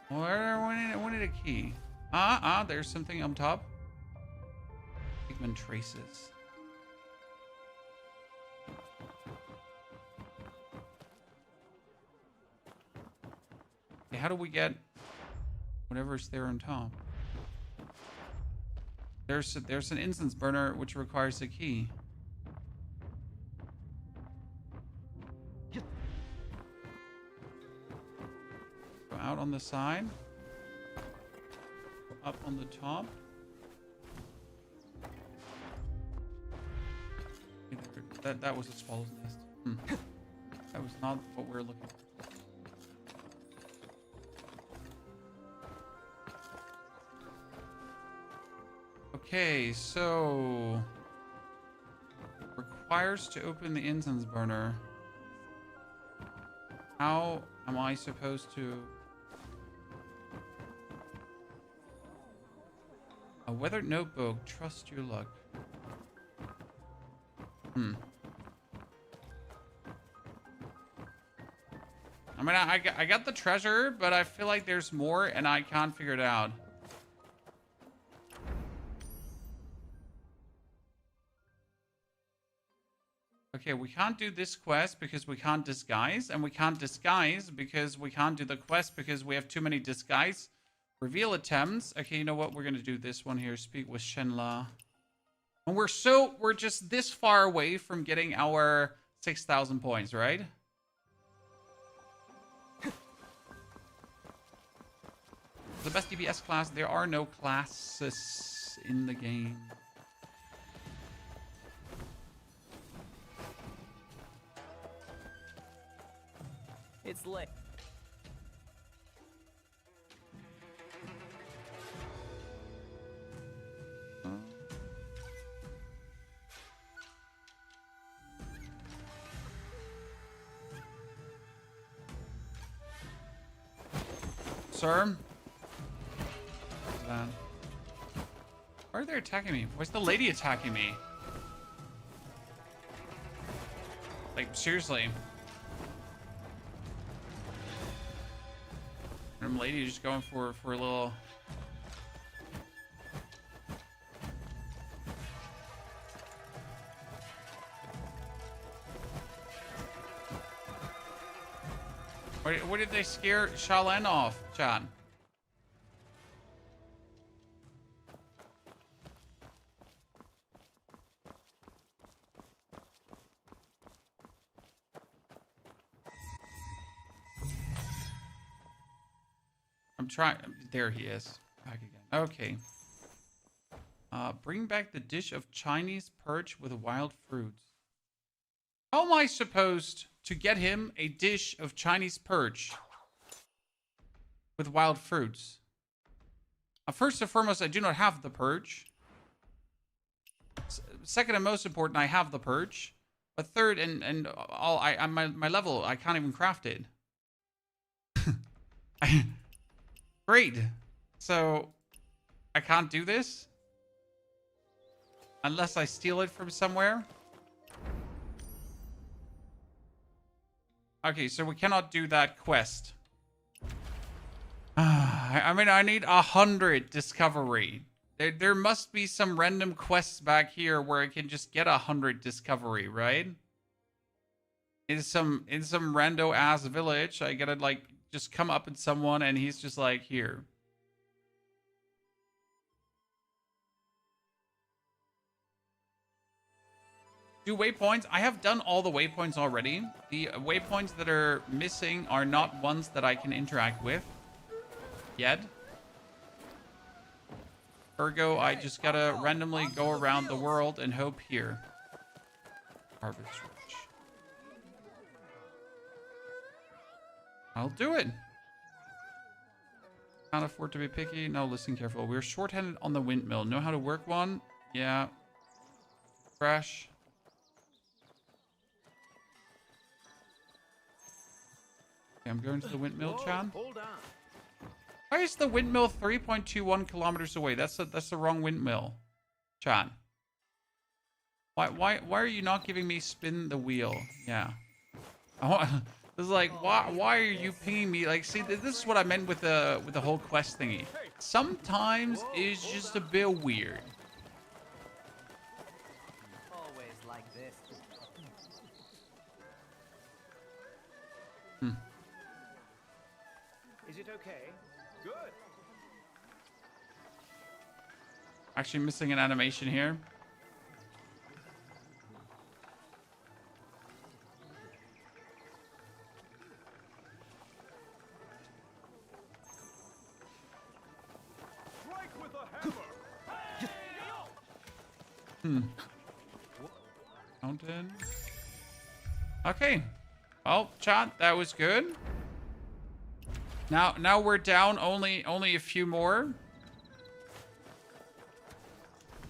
Where we need a key. There's something on top. Pigment traces. Okay, how do we get whatever's there on top? There's an incense burner which requires a key. Go out on the side. Go up on the top. That was a swallow's nest. That was not what we were looking for. Okay, so requires to open the incense burner. How am I supposed to? A weathered notebook. Trust your luck. I mean, I got the treasure, but I feel like there's more, and I can't figure it out. Okay, we can't do this quest because we can't disguise, and we can't disguise because we can't do the quest because we have too many disguise reveal attempts. Okay, you know what? We're gonna do this one here. Speak with Shenla. And we're just this far away from getting our 6,000 points, right? The best DPS class. There are no classes in the game. It's late. Sir? Why are they attacking me? Why's the lady attacking me? Like, seriously. Random lady just going for a little... What did they scare Shaolin off, Chan? I'm trying. There he is. Back again. Okay. Bring back the dish of Chinese perch with wild fruits. How am I supposed to get him a dish of Chinese perch with wild fruits? First and foremost, I do not have the perch. Second and most important, I have the perch. But third and all, my level, I can't even craft it. Great. So I can't do this unless I steal it from somewhere. Okay, so we cannot do that quest. I mean, I need 100 discovery. There must be some random quests back here where I can just get 100 discovery, right? In some rando ass village, I gotta like just come up with someone and he's just like, here. Do waypoints? I have done all the waypoints already. The waypoints that are missing are not ones that I can interact with yet. Ergo, I just gotta randomly go around the world and hope here. Harvest Ridge. I'll do it. Can't afford to be picky. No, listen careful. We're short-handed on the windmill. Know how to work one? Yeah. Crash. Okay, I'm going to the windmill, Chan. Hold on. Why is the windmill 3.21 kilometers away? That's the wrong windmill, Chan. Why are you not giving me spin the wheel? Yeah. It's like, why are you pinging me? Like, see, this is what I meant with the whole quest thingy. Sometimes it's just a bit weird. Always like this. Is it okay? Good. Actually missing an animation here. Strike with a hammer. Mountain. Okay. Well, chat, that was good. Now we're down only a few more.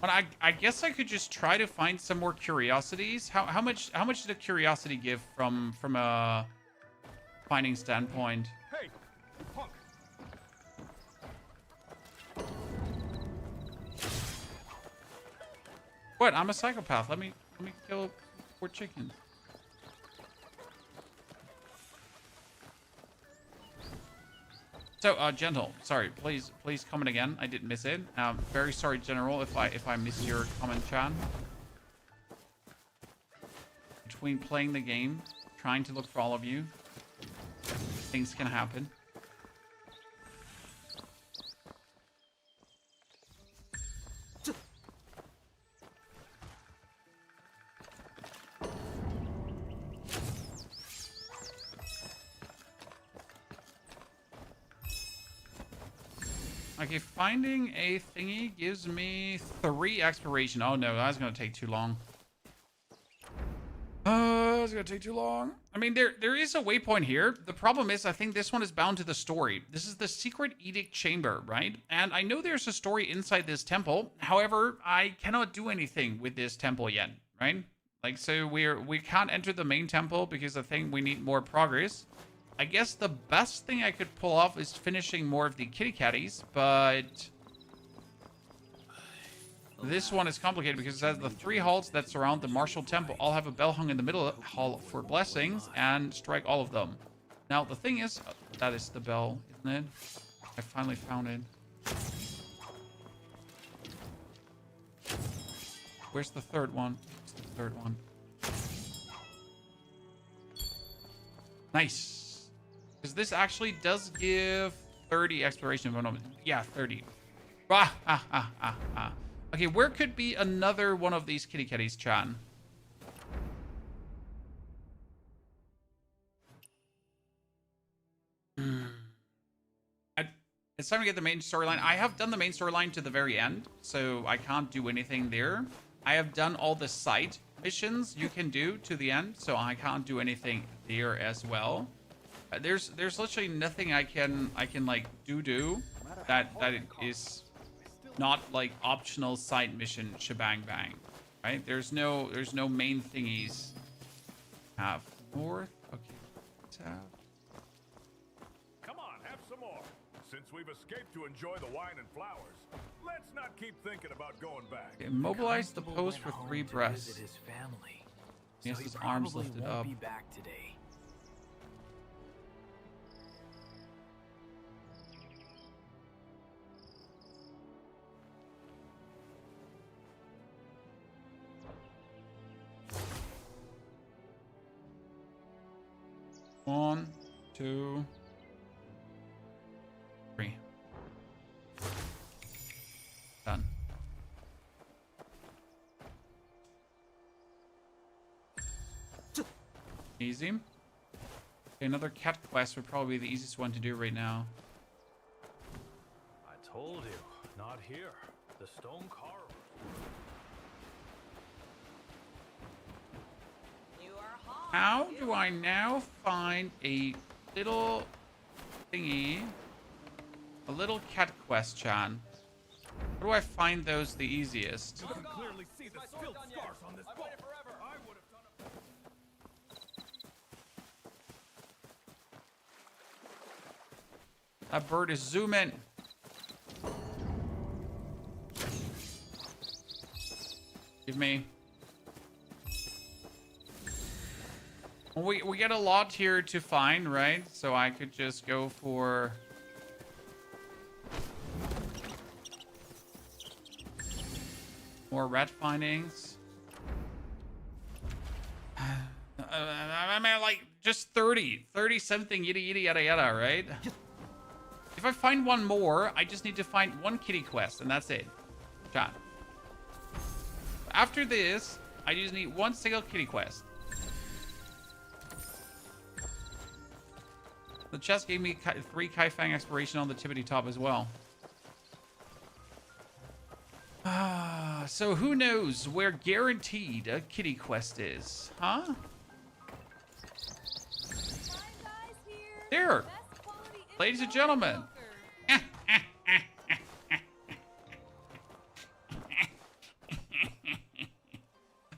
But I guess I could just try to find some more curiosities. How much did a curiosity give from a finding standpoint? Hey, punk. What? I'm a psychopath. Let me kill 4 chickens. So, Gentle, sorry, please comment again. I did miss it. Very sorry, General, if I missed your comment, Chan. Between playing the game, trying to look for all of you, things can happen. Okay, finding a thingy gives me 3 exploration. Oh no, that's gonna take too long. It's gonna take too long. I mean, there is a waypoint here. The problem is, I think this one is bound to the story. This is the secret edict chamber, right? And I know there's a story inside this temple. However, I cannot do anything with this temple yet, right? Like, so we can't enter the main temple because I think we need more progress. I guess the best thing I could pull off is finishing more of the kitty catties, but this one is complicated because it says the 3 halls that surround the martial temple all have a bell hung in the middle hall for blessings, and strike all of them. Now the thing is, that is the bell, isn't it? I finally found it. Where's the 3rd one? Where's the 3rd one? Nice. Because this actually does give 30 exploration. Yeah, 30. Okay, where could be another one of these kitty catties, Chan? It's time to get the main storyline. I have done the main storyline to the very end, so I can't do anything there. I have done all the side missions you can do to the end, so I can't do anything there as well. There's literally nothing I can like do that it is not like optional side mission shebang bang, right? There's no main thingies. Have north. Okay, let's have. Come on, have some more. Since we've escaped to enjoy the wine and flowers, let's not keep thinking about going back. Okay, mobilize the post for 3 breaths. His family. He has So his he arms probably lifted won't up. be back today. One, 2, 3. Done. Easy. Okay, another cat quest would probably be the easiest one to do right now. I told you, not here. The stone carver. How do I now find a little thingy? A little cat quest, Chan. How do I find those the easiest? You can clearly see the stilt scars on this boat. I would have done That bird is zooming. Give me. We get a lot here to find, right? So I could just go for more rat findings. I mean, like, just 30 something, yada yada, right? If I find one more, I just need to find 1 kitty quest, and that's it. John. After this, I just need 1 single kitty quest. The chest gave me 3 Kaifeng exploration on the tippity top as well. So who knows where guaranteed a kitty quest is, huh? There, ladies and gentlemen.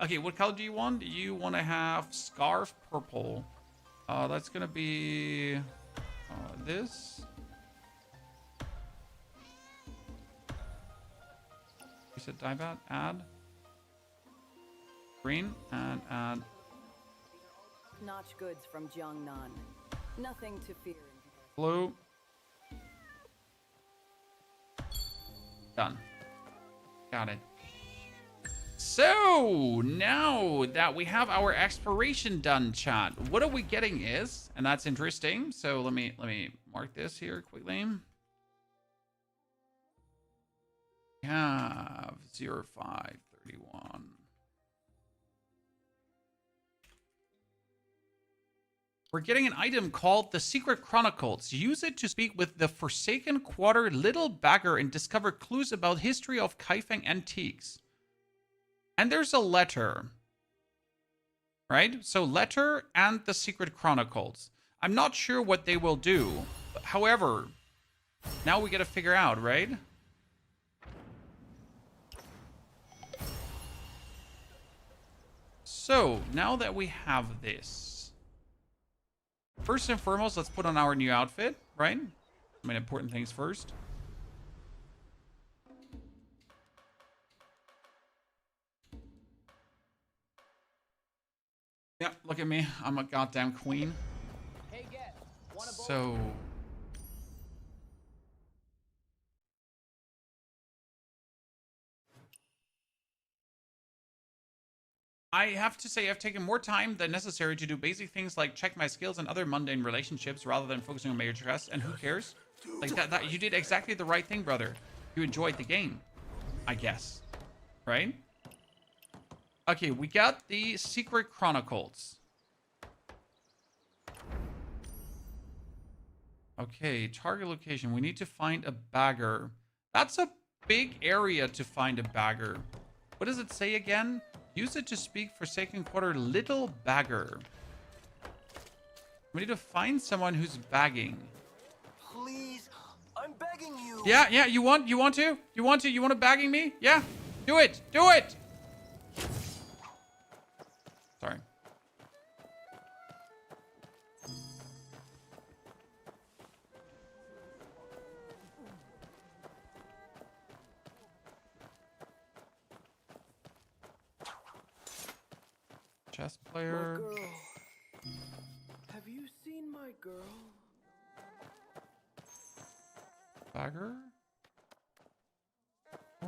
Okay, what color do you want? You want to have scarf purple. That's gonna be this. You said diebat, add green, and add Notch goods from Jiangnan. Nothing to fear. blue. Done. Got it. So now that we have our exploration done, chat, what are we getting is, and that's interesting. So let me mark this here quickly. We have 0531. We're getting an item called the Secret Chronicles. Use it to speak with the Forsaken Quarter Little Bagger and discover clues about history of Kaifeng antiques. And there's a letter, right? So letter and the Secret Chronicles. I'm not sure what they will do. However, now we got to figure out, right? So now that we have this, first and foremost, let's put on our new outfit, right? I mean, important things first. Yeah, look at me. I'm a goddamn queen. Hey, guest. Want a bowl? So... I have to say I've taken more time than necessary to do basic things like check my skills and other mundane relationships rather than focusing on major quests. And who cares? Like that you did exactly the right thing, brother. You enjoyed the game, I guess. Right? Okay, we got the Secret Chronicles. Okay, target location. We need to find a bagger. That's a big area to find a bagger. What does it say again? Use it to speak Forsaken Quarter Little Bagger. We need to find someone who's bagging. Please, I'm begging you. Yeah, you want to bagging me? Yeah, do it. Sorry. Chess player. My girl. Have you seen my girl? Bagger? Oh.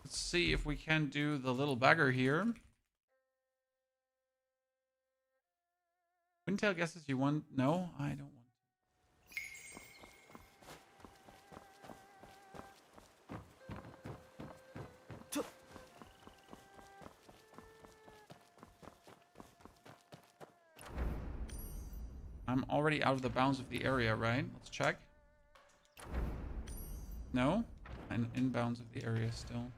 Let's see if we can do the little bagger here. Windtail guesses you want. No, I don't want. I'm already out of the bounds of the area, right? Let's check. No? I'm in bounds of the area still.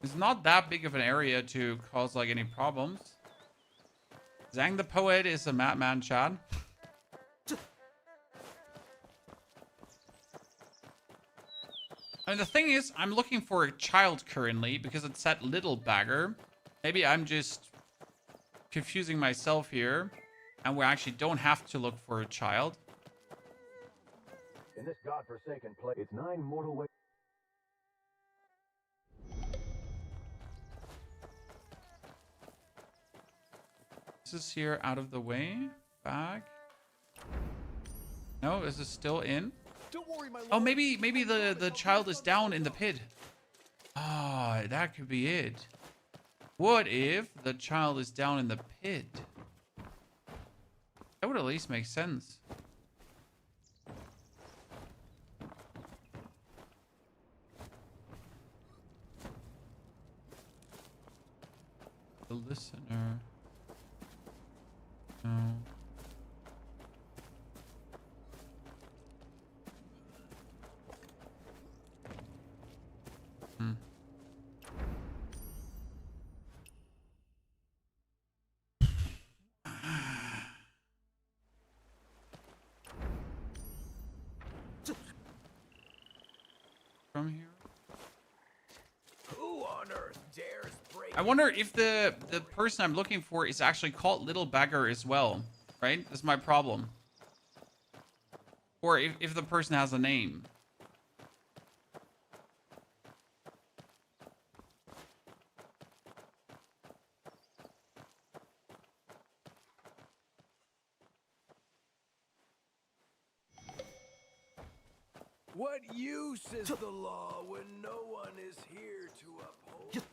It's not that big of an area to cause like any problems. Zhang the Poet is a madman, Chad. I mean, the thing is, I'm looking for a child currently because it said little bagger. Maybe I'm just confusing myself here, and we actually don't have to look for a child. In this godforsaken place, it's 9 mortal ways. This is here out of the way. Back. No, is this still in? Don't worry, my Oh, maybe the child is down in the pit. Ah, that could be it. What if the child is down in the pit? That would at least make sense. The listener. No. from here. Who on earth dares break? I wonder if the person I'm looking for is actually called Little Beggar as well, right? That's my problem. Or if the person has a name. What use is the law when no one is here to uphold?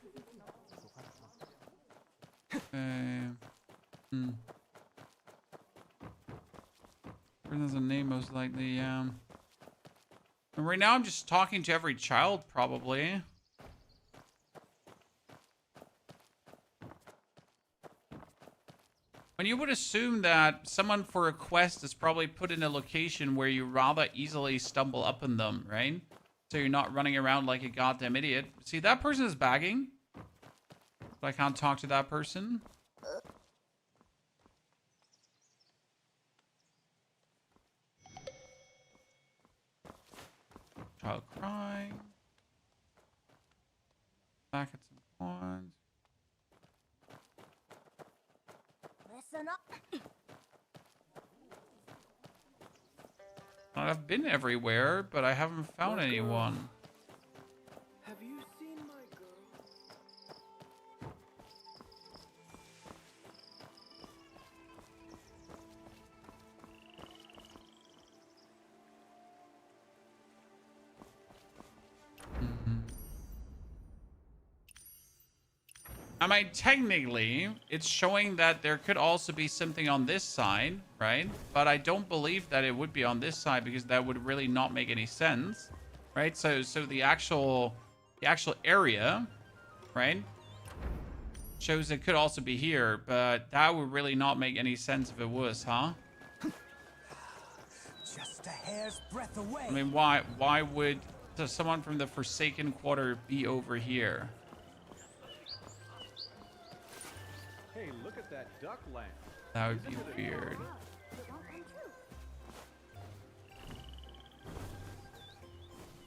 Person has a name most likely, and right now I'm just talking to every child, probably. And you would assume that someone for a quest is probably put in a location where you rather easily stumble up on them, right? So you're not running around like a goddamn idiot. See, that person is bagging. But I can't talk to that person. Child crying. Back at some points. Listen up. I've been everywhere, but I haven't found anyone. Have you seen my girl? I mean, technically, it's showing that there could also be something on this side, right? But I don't believe that it would be on this side because that would really not make any sense, right? So the actual area, right, shows it could also be here, but that would really not make any sense if it was, huh? Just a hair's breadth away. I mean, why would someone from the Forsaken Quarter be over here? Hey, look at that duck lamp. That would be weird.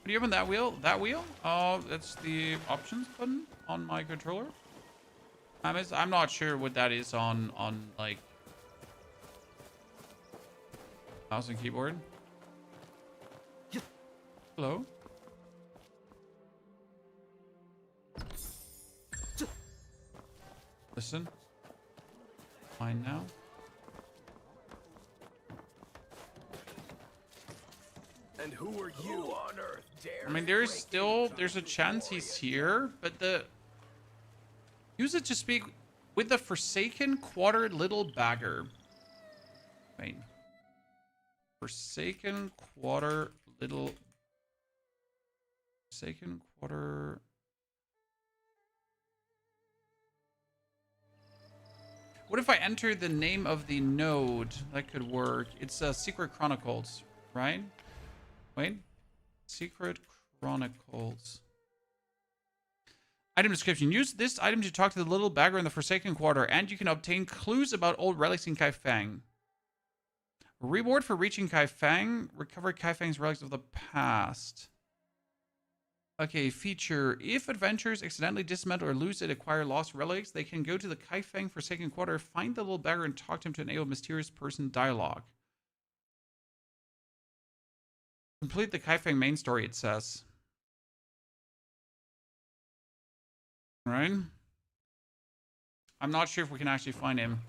What do you have on that wheel? That wheel? Oh, that's the options button on my controller. I'm not sure what that is on like mouse and keyboard. Hello? Listen. Fine now. And who are you on earth dare? I mean, there's a chance he's here, but use it to speak with the Forsaken Quarter Little Bagger. Wait. Forsaken Quarter. What if I enter the name of the node? That could work. It's Secret Chronicles, right? Wait. Secret Chronicles. Item description. Use this item to talk to the little bagger in the Forsaken Quarter, and you can obtain clues about old relics in Kaifeng. Reward for reaching Kaifeng. Recover Kaifeng's relics of the past. Okay, feature. If adventurers accidentally dismantle or lose it, acquire lost relics, they can go to the Kaifeng Forsaken Quarter, find the little beggar, and talk to him to enable mysterious person dialogue. Complete the Kaifeng main story, it says. Right? I'm not sure if we can actually find him.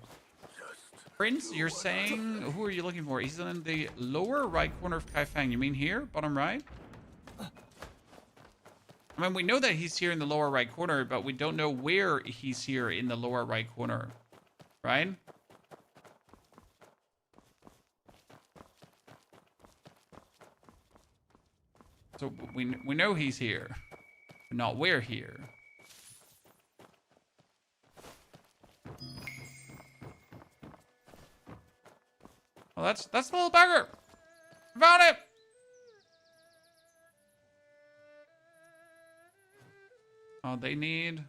Prince, you're saying... Who are you looking for? He's in the lower right corner of Kaifeng. You mean here? Bottom right? I mean, we know that he's here in the lower right corner, but we don't know where he's here in the lower right corner. Right? So we know he's here, but not where here. Well, that's the little beggar. Found it. Oh, they need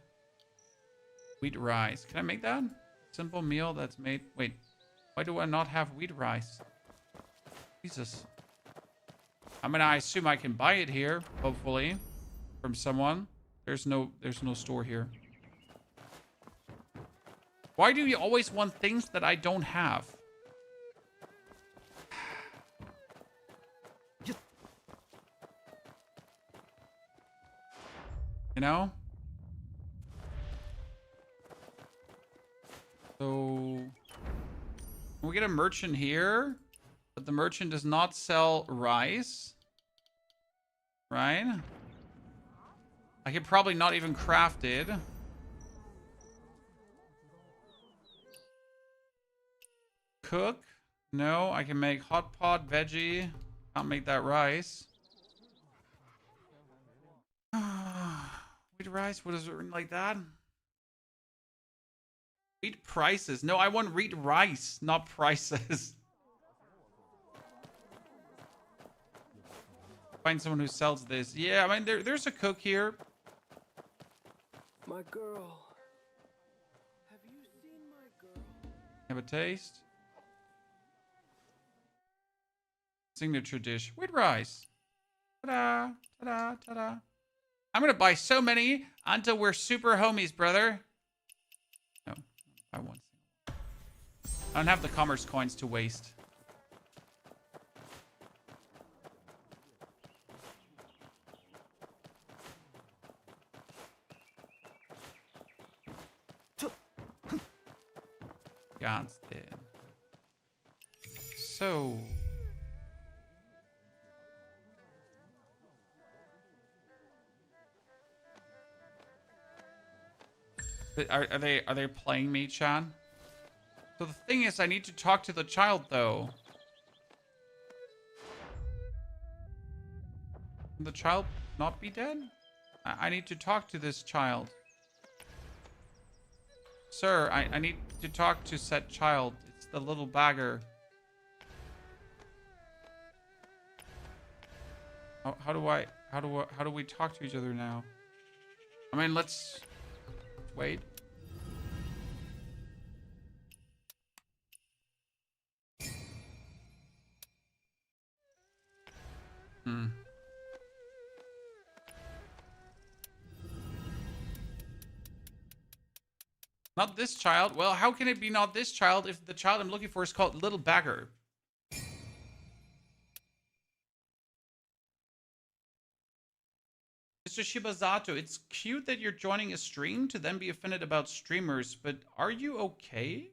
wheat rice. Can I make that? Simple meal that's made. Wait, why do I not have wheat rice? Jesus. I mean, I assume I can buy it here, hopefully, from someone. There's no store here. Why do you always want things that I don't have? You know? So we get a merchant here, but the merchant does not sell rice. Right? I could probably not even craft it. Cook? No, I can make hot pot, veggie. Can't make that rice. Wheat rice, what is it written like that? Wheat prices. No, I want wheat rice, not prices. Find someone who sells this. Yeah, I mean, there's a cook here. My girl. Have you seen my girl? Have a taste. Signature dish. Wheat rice. Ta-da, ta-da, ta-da. I'm gonna buy so many until we're super homies, brother. No, I want. I don't have the commerce coins to waste. God's dead. So. Are they playing me, Chan? So the thing is, I need to talk to the child, though. Can the child not be dead? I need to talk to this child. Sir, I need to talk to said child. It's the little bagger. How do we talk to each other now? I mean, let's wait. Not this child. Well, how can it be not this child if the child I'm looking for is called Little Bagger? Mr. Shibazato, it's cute that you're joining a stream to then be offended about streamers, but are you okay?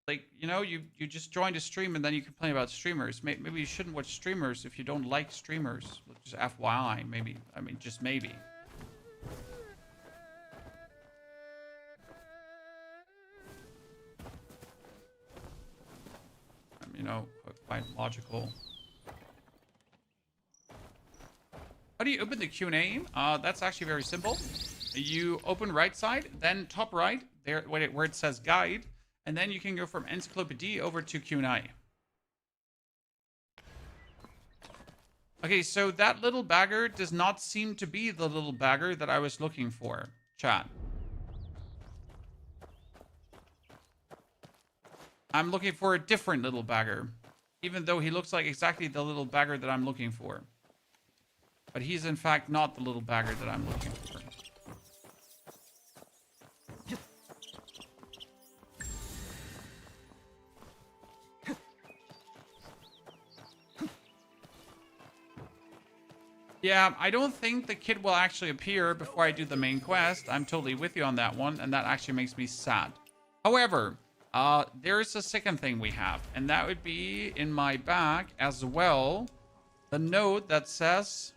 Like, you know, you just joined a stream and then you complain about streamers. Maybe you shouldn't watch streamers if you don't like streamers. Just FYI, maybe. I mean, just maybe. You know, quite logical. How do you open the Q&A? That's actually very simple. You open right side, then top right, there where it says guide, and then you can go from encyclopedia over to Q&A. Okay, so that little bagger does not seem to be the little bagger that I was looking for, chat. I'm looking for a different little bagger, even though he looks like exactly the little bagger that I'm looking for. But he's in fact not the little bagger that I'm looking for. Yeah, I don't think the kid will actually appear before I do the main quest. I'm totally with you on that one, and that actually makes me sad. However, there's a second thing we have, and that would be in my bag as well. The note that says,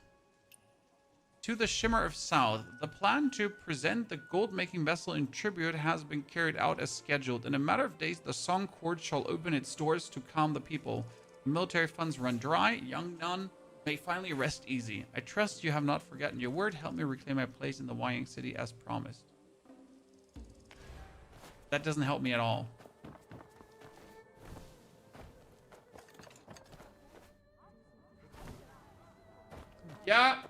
to the Shimmer of South, the plan to present the gold-making vessel in tribute has been carried out as scheduled. In a matter of days, the Song Court shall open its doors to calm the people. Military funds run dry. Young nun may finally rest easy. I trust you have not forgotten your word. Help me reclaim my place in the Wying City as promised. That doesn't help me at all. Yeah.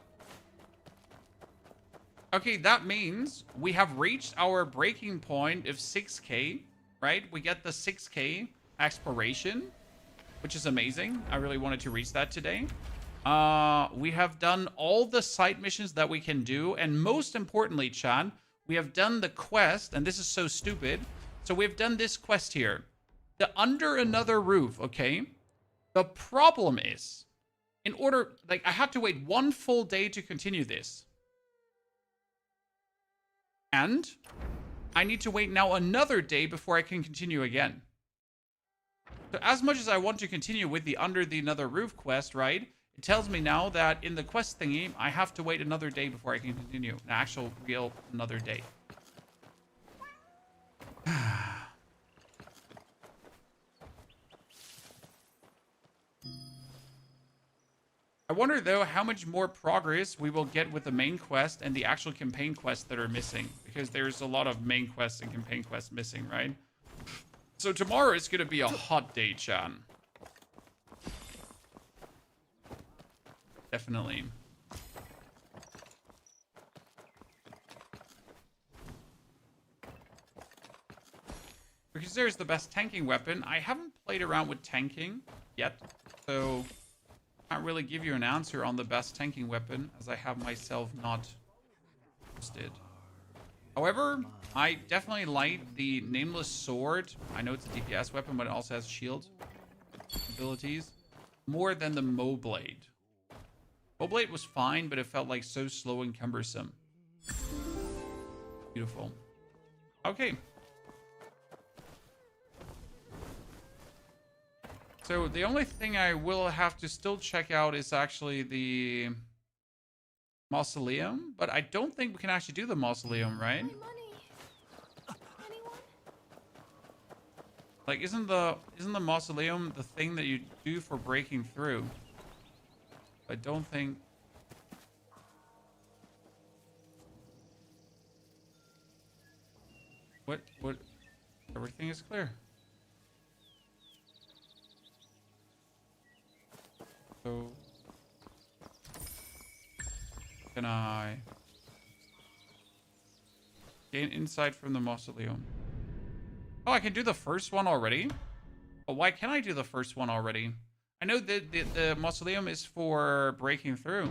Okay, that means we have reached our breaking point of 6K, right? We get the 6K exploration. which is amazing. I really wanted to reach that today. We have done all the side missions that we can do. And most importantly, Chad, we have done the quest. And this is so stupid. So we've done this quest here. The Under Another Roof, okay? The problem is, in order, like, I had to wait 1 full day to continue this. And I need to wait now another day before I can continue again. So as much as I want to continue with the Under the Another Roof quest, right? It tells me now that in the quest thingy, I have to wait another day before I can continue. An actual, real, another day. I wonder, though, how much more progress we will get with the main quest and the actual campaign quests that are missing. Because there's a lot of main quests and campaign quests missing, right? So tomorrow is going to be a hot day, Chan. Definitely. Because there's the best tanking weapon. I haven't played around with tanking yet, so I can't really give you an answer on the best tanking weapon, as I have myself not posted. However, I definitely like the Nameless Sword. I know it's a DPS weapon, but it also has shield abilities. More than the Mo Blade. Mo Blade was fine, but it felt like so slow and cumbersome. Beautiful. Okay. So the only thing I will have to still check out is actually the Mausoleum, but I don't think we can actually do the Mausoleum, right? Like, isn't the Mausoleum the thing that you do for breaking through? I don't think. What? Everything is clear. So, can I gain insight from the Mausoleum? Oh, I can do the first one already? But why can't I do the first one already? I know that the Mausoleum is for breaking through.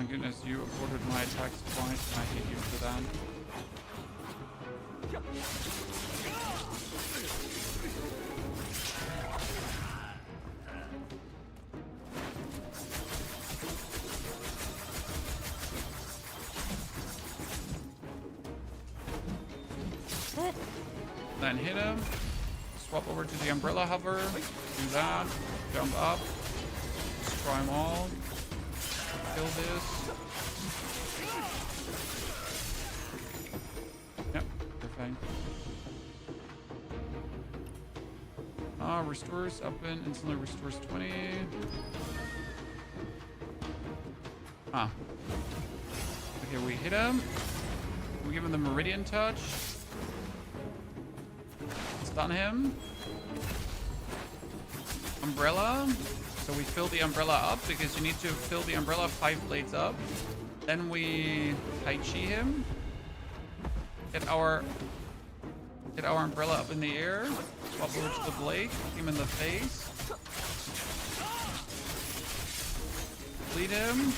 Goodness, you avoided my attacks twice and I hate you for that. Then hit him. Swap over to the umbrella hover. Do that. Jump up. Destroy them all. Kill this. Yep, perfect. Restores up and instantly restores 20. Okay, we hit him. We give him the Meridian Touch. Stun him. Umbrella. So we fill the umbrella up because you need to fill the umbrella 5 blades up. Then we Tai Chi him. Get our umbrella up in the air. Swap over to the blade. Kick him in the face. Bleed him.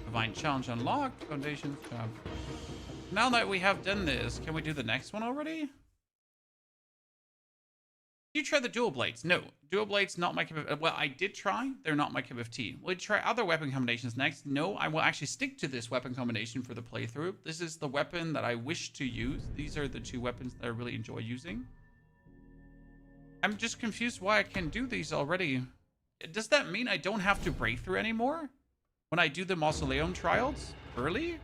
Divine Challenge unlocked. Foundation job. Now that we have done this, can we do the next one already? You try the dual blades? No, dual blades not my cup of. Well, I did try. They're not my cup of tea. Will you try other weapon combinations next? No, I will actually stick to this weapon combination for the playthrough. This is the weapon that I wish to use. These are the two weapons that I really enjoy using. I'm just confused why I can do these already. Does that mean I don't have to break through anymore when I do the Mausoleum trials early?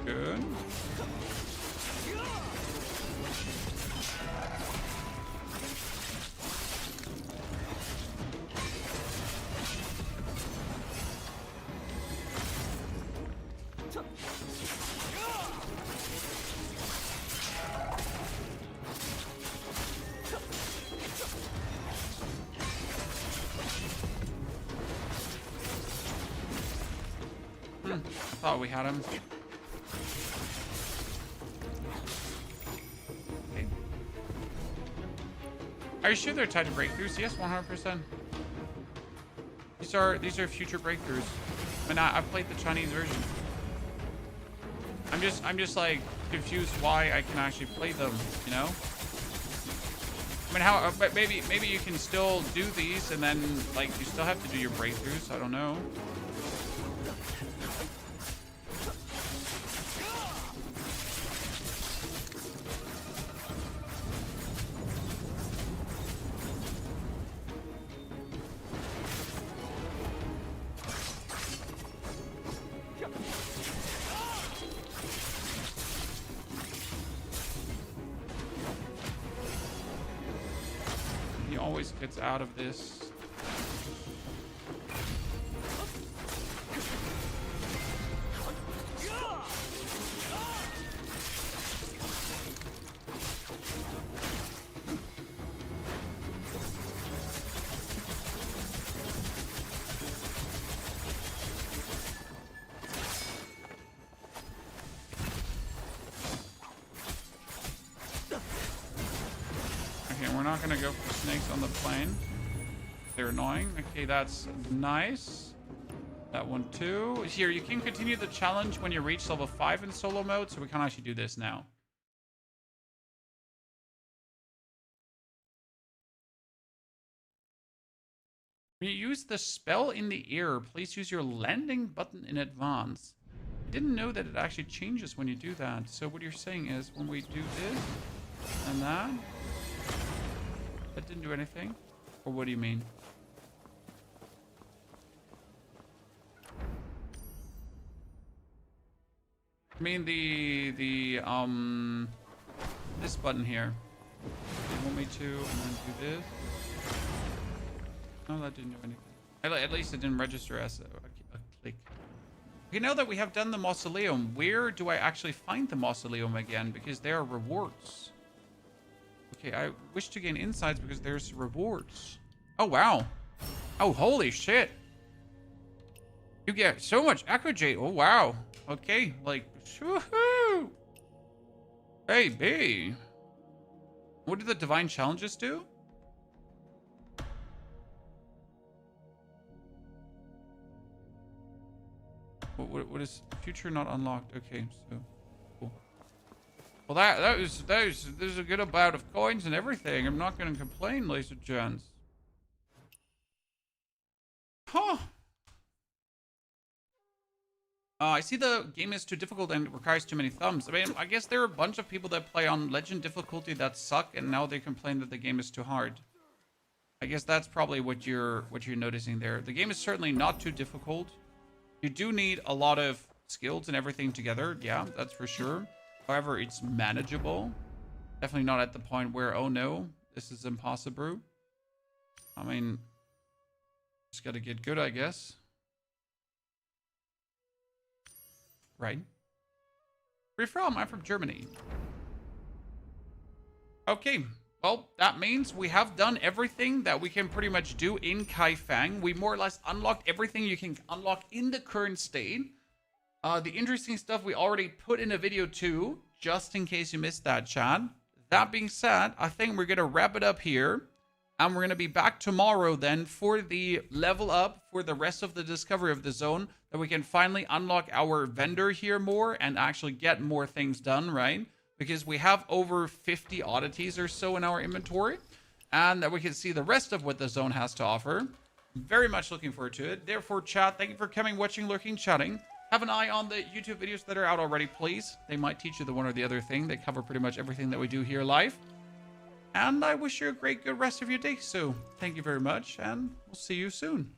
Good. I thought we had him. Are you sure they're tied to breakthroughs? Yes, 100%. These are future breakthroughs. I mean, I've played the Chinese version. I'm just like confused why I can actually play them. You know? I mean, how? But maybe you can still do these, and then like you still have to do your breakthroughs. I don't know. Always gets out of this. We're not gonna go for snakes on the plane. They're annoying. Okay, that's nice. That one too. Here, you can continue the challenge when you reach level 5 in solo mode, so we can actually do this now. When you use the spell in the air, please use your landing button in advance. I didn't know that it actually changes when you do that. So what you're saying is when we do this and that didn't do anything? Or what do you mean? I mean this button here. You want me to and then do this? No, that didn't do anything. At least it didn't register as a click. Okay, now that we have done the mausoleum, where do I actually find the mausoleum again? Because there are rewards. Okay, I wish to gain insights because there's rewards. Oh, wow. Oh, holy shit. You get so much accurate. Oh, wow. Okay, like, woohoo. Baby. What do the divine challenges do? What is future not unlocked? Okay, so cool. Well, that there's a good amount of coins and everything. I'm not going to complain, ladies and gents. Huh. I see the game is too difficult and requires too many thumbs. I mean, I guess there are a bunch of people that play on legend difficulty that suck, and now they complain that the game is too hard. I guess that's probably what you're noticing there. The game is certainly not too difficult. You do need a lot of skills and everything together. Yeah, that's for sure. However, it's manageable. Definitely not at the point where, oh no, this is impossible. I mean, just gotta get good, I guess. Right. Where are you from? I'm from Germany. Okay. Well, that means we have done everything that we can pretty much do in Kaifeng. We more or less unlocked everything you can unlock in the current state. The interesting stuff we already put in a video too, just in case you missed that, chat. That being said, I think we're going to wrap it up here. And we're going to be back tomorrow then for the level up for the rest of the discovery of the zone. That we can finally unlock our vendor here more and actually get more things done, right? Because we have over 50 oddities or so in our inventory. And that we can see the rest of what the zone has to offer. Very much looking forward to it. Therefore, chat, thank you for coming, watching, lurking, chatting. Have an eye on the YouTube videos that are out already, please. They might teach you the one or the other thing. They cover pretty much everything that we do here live. And I wish you a great, good rest of your day. So, thank you very much, and we'll see you soon.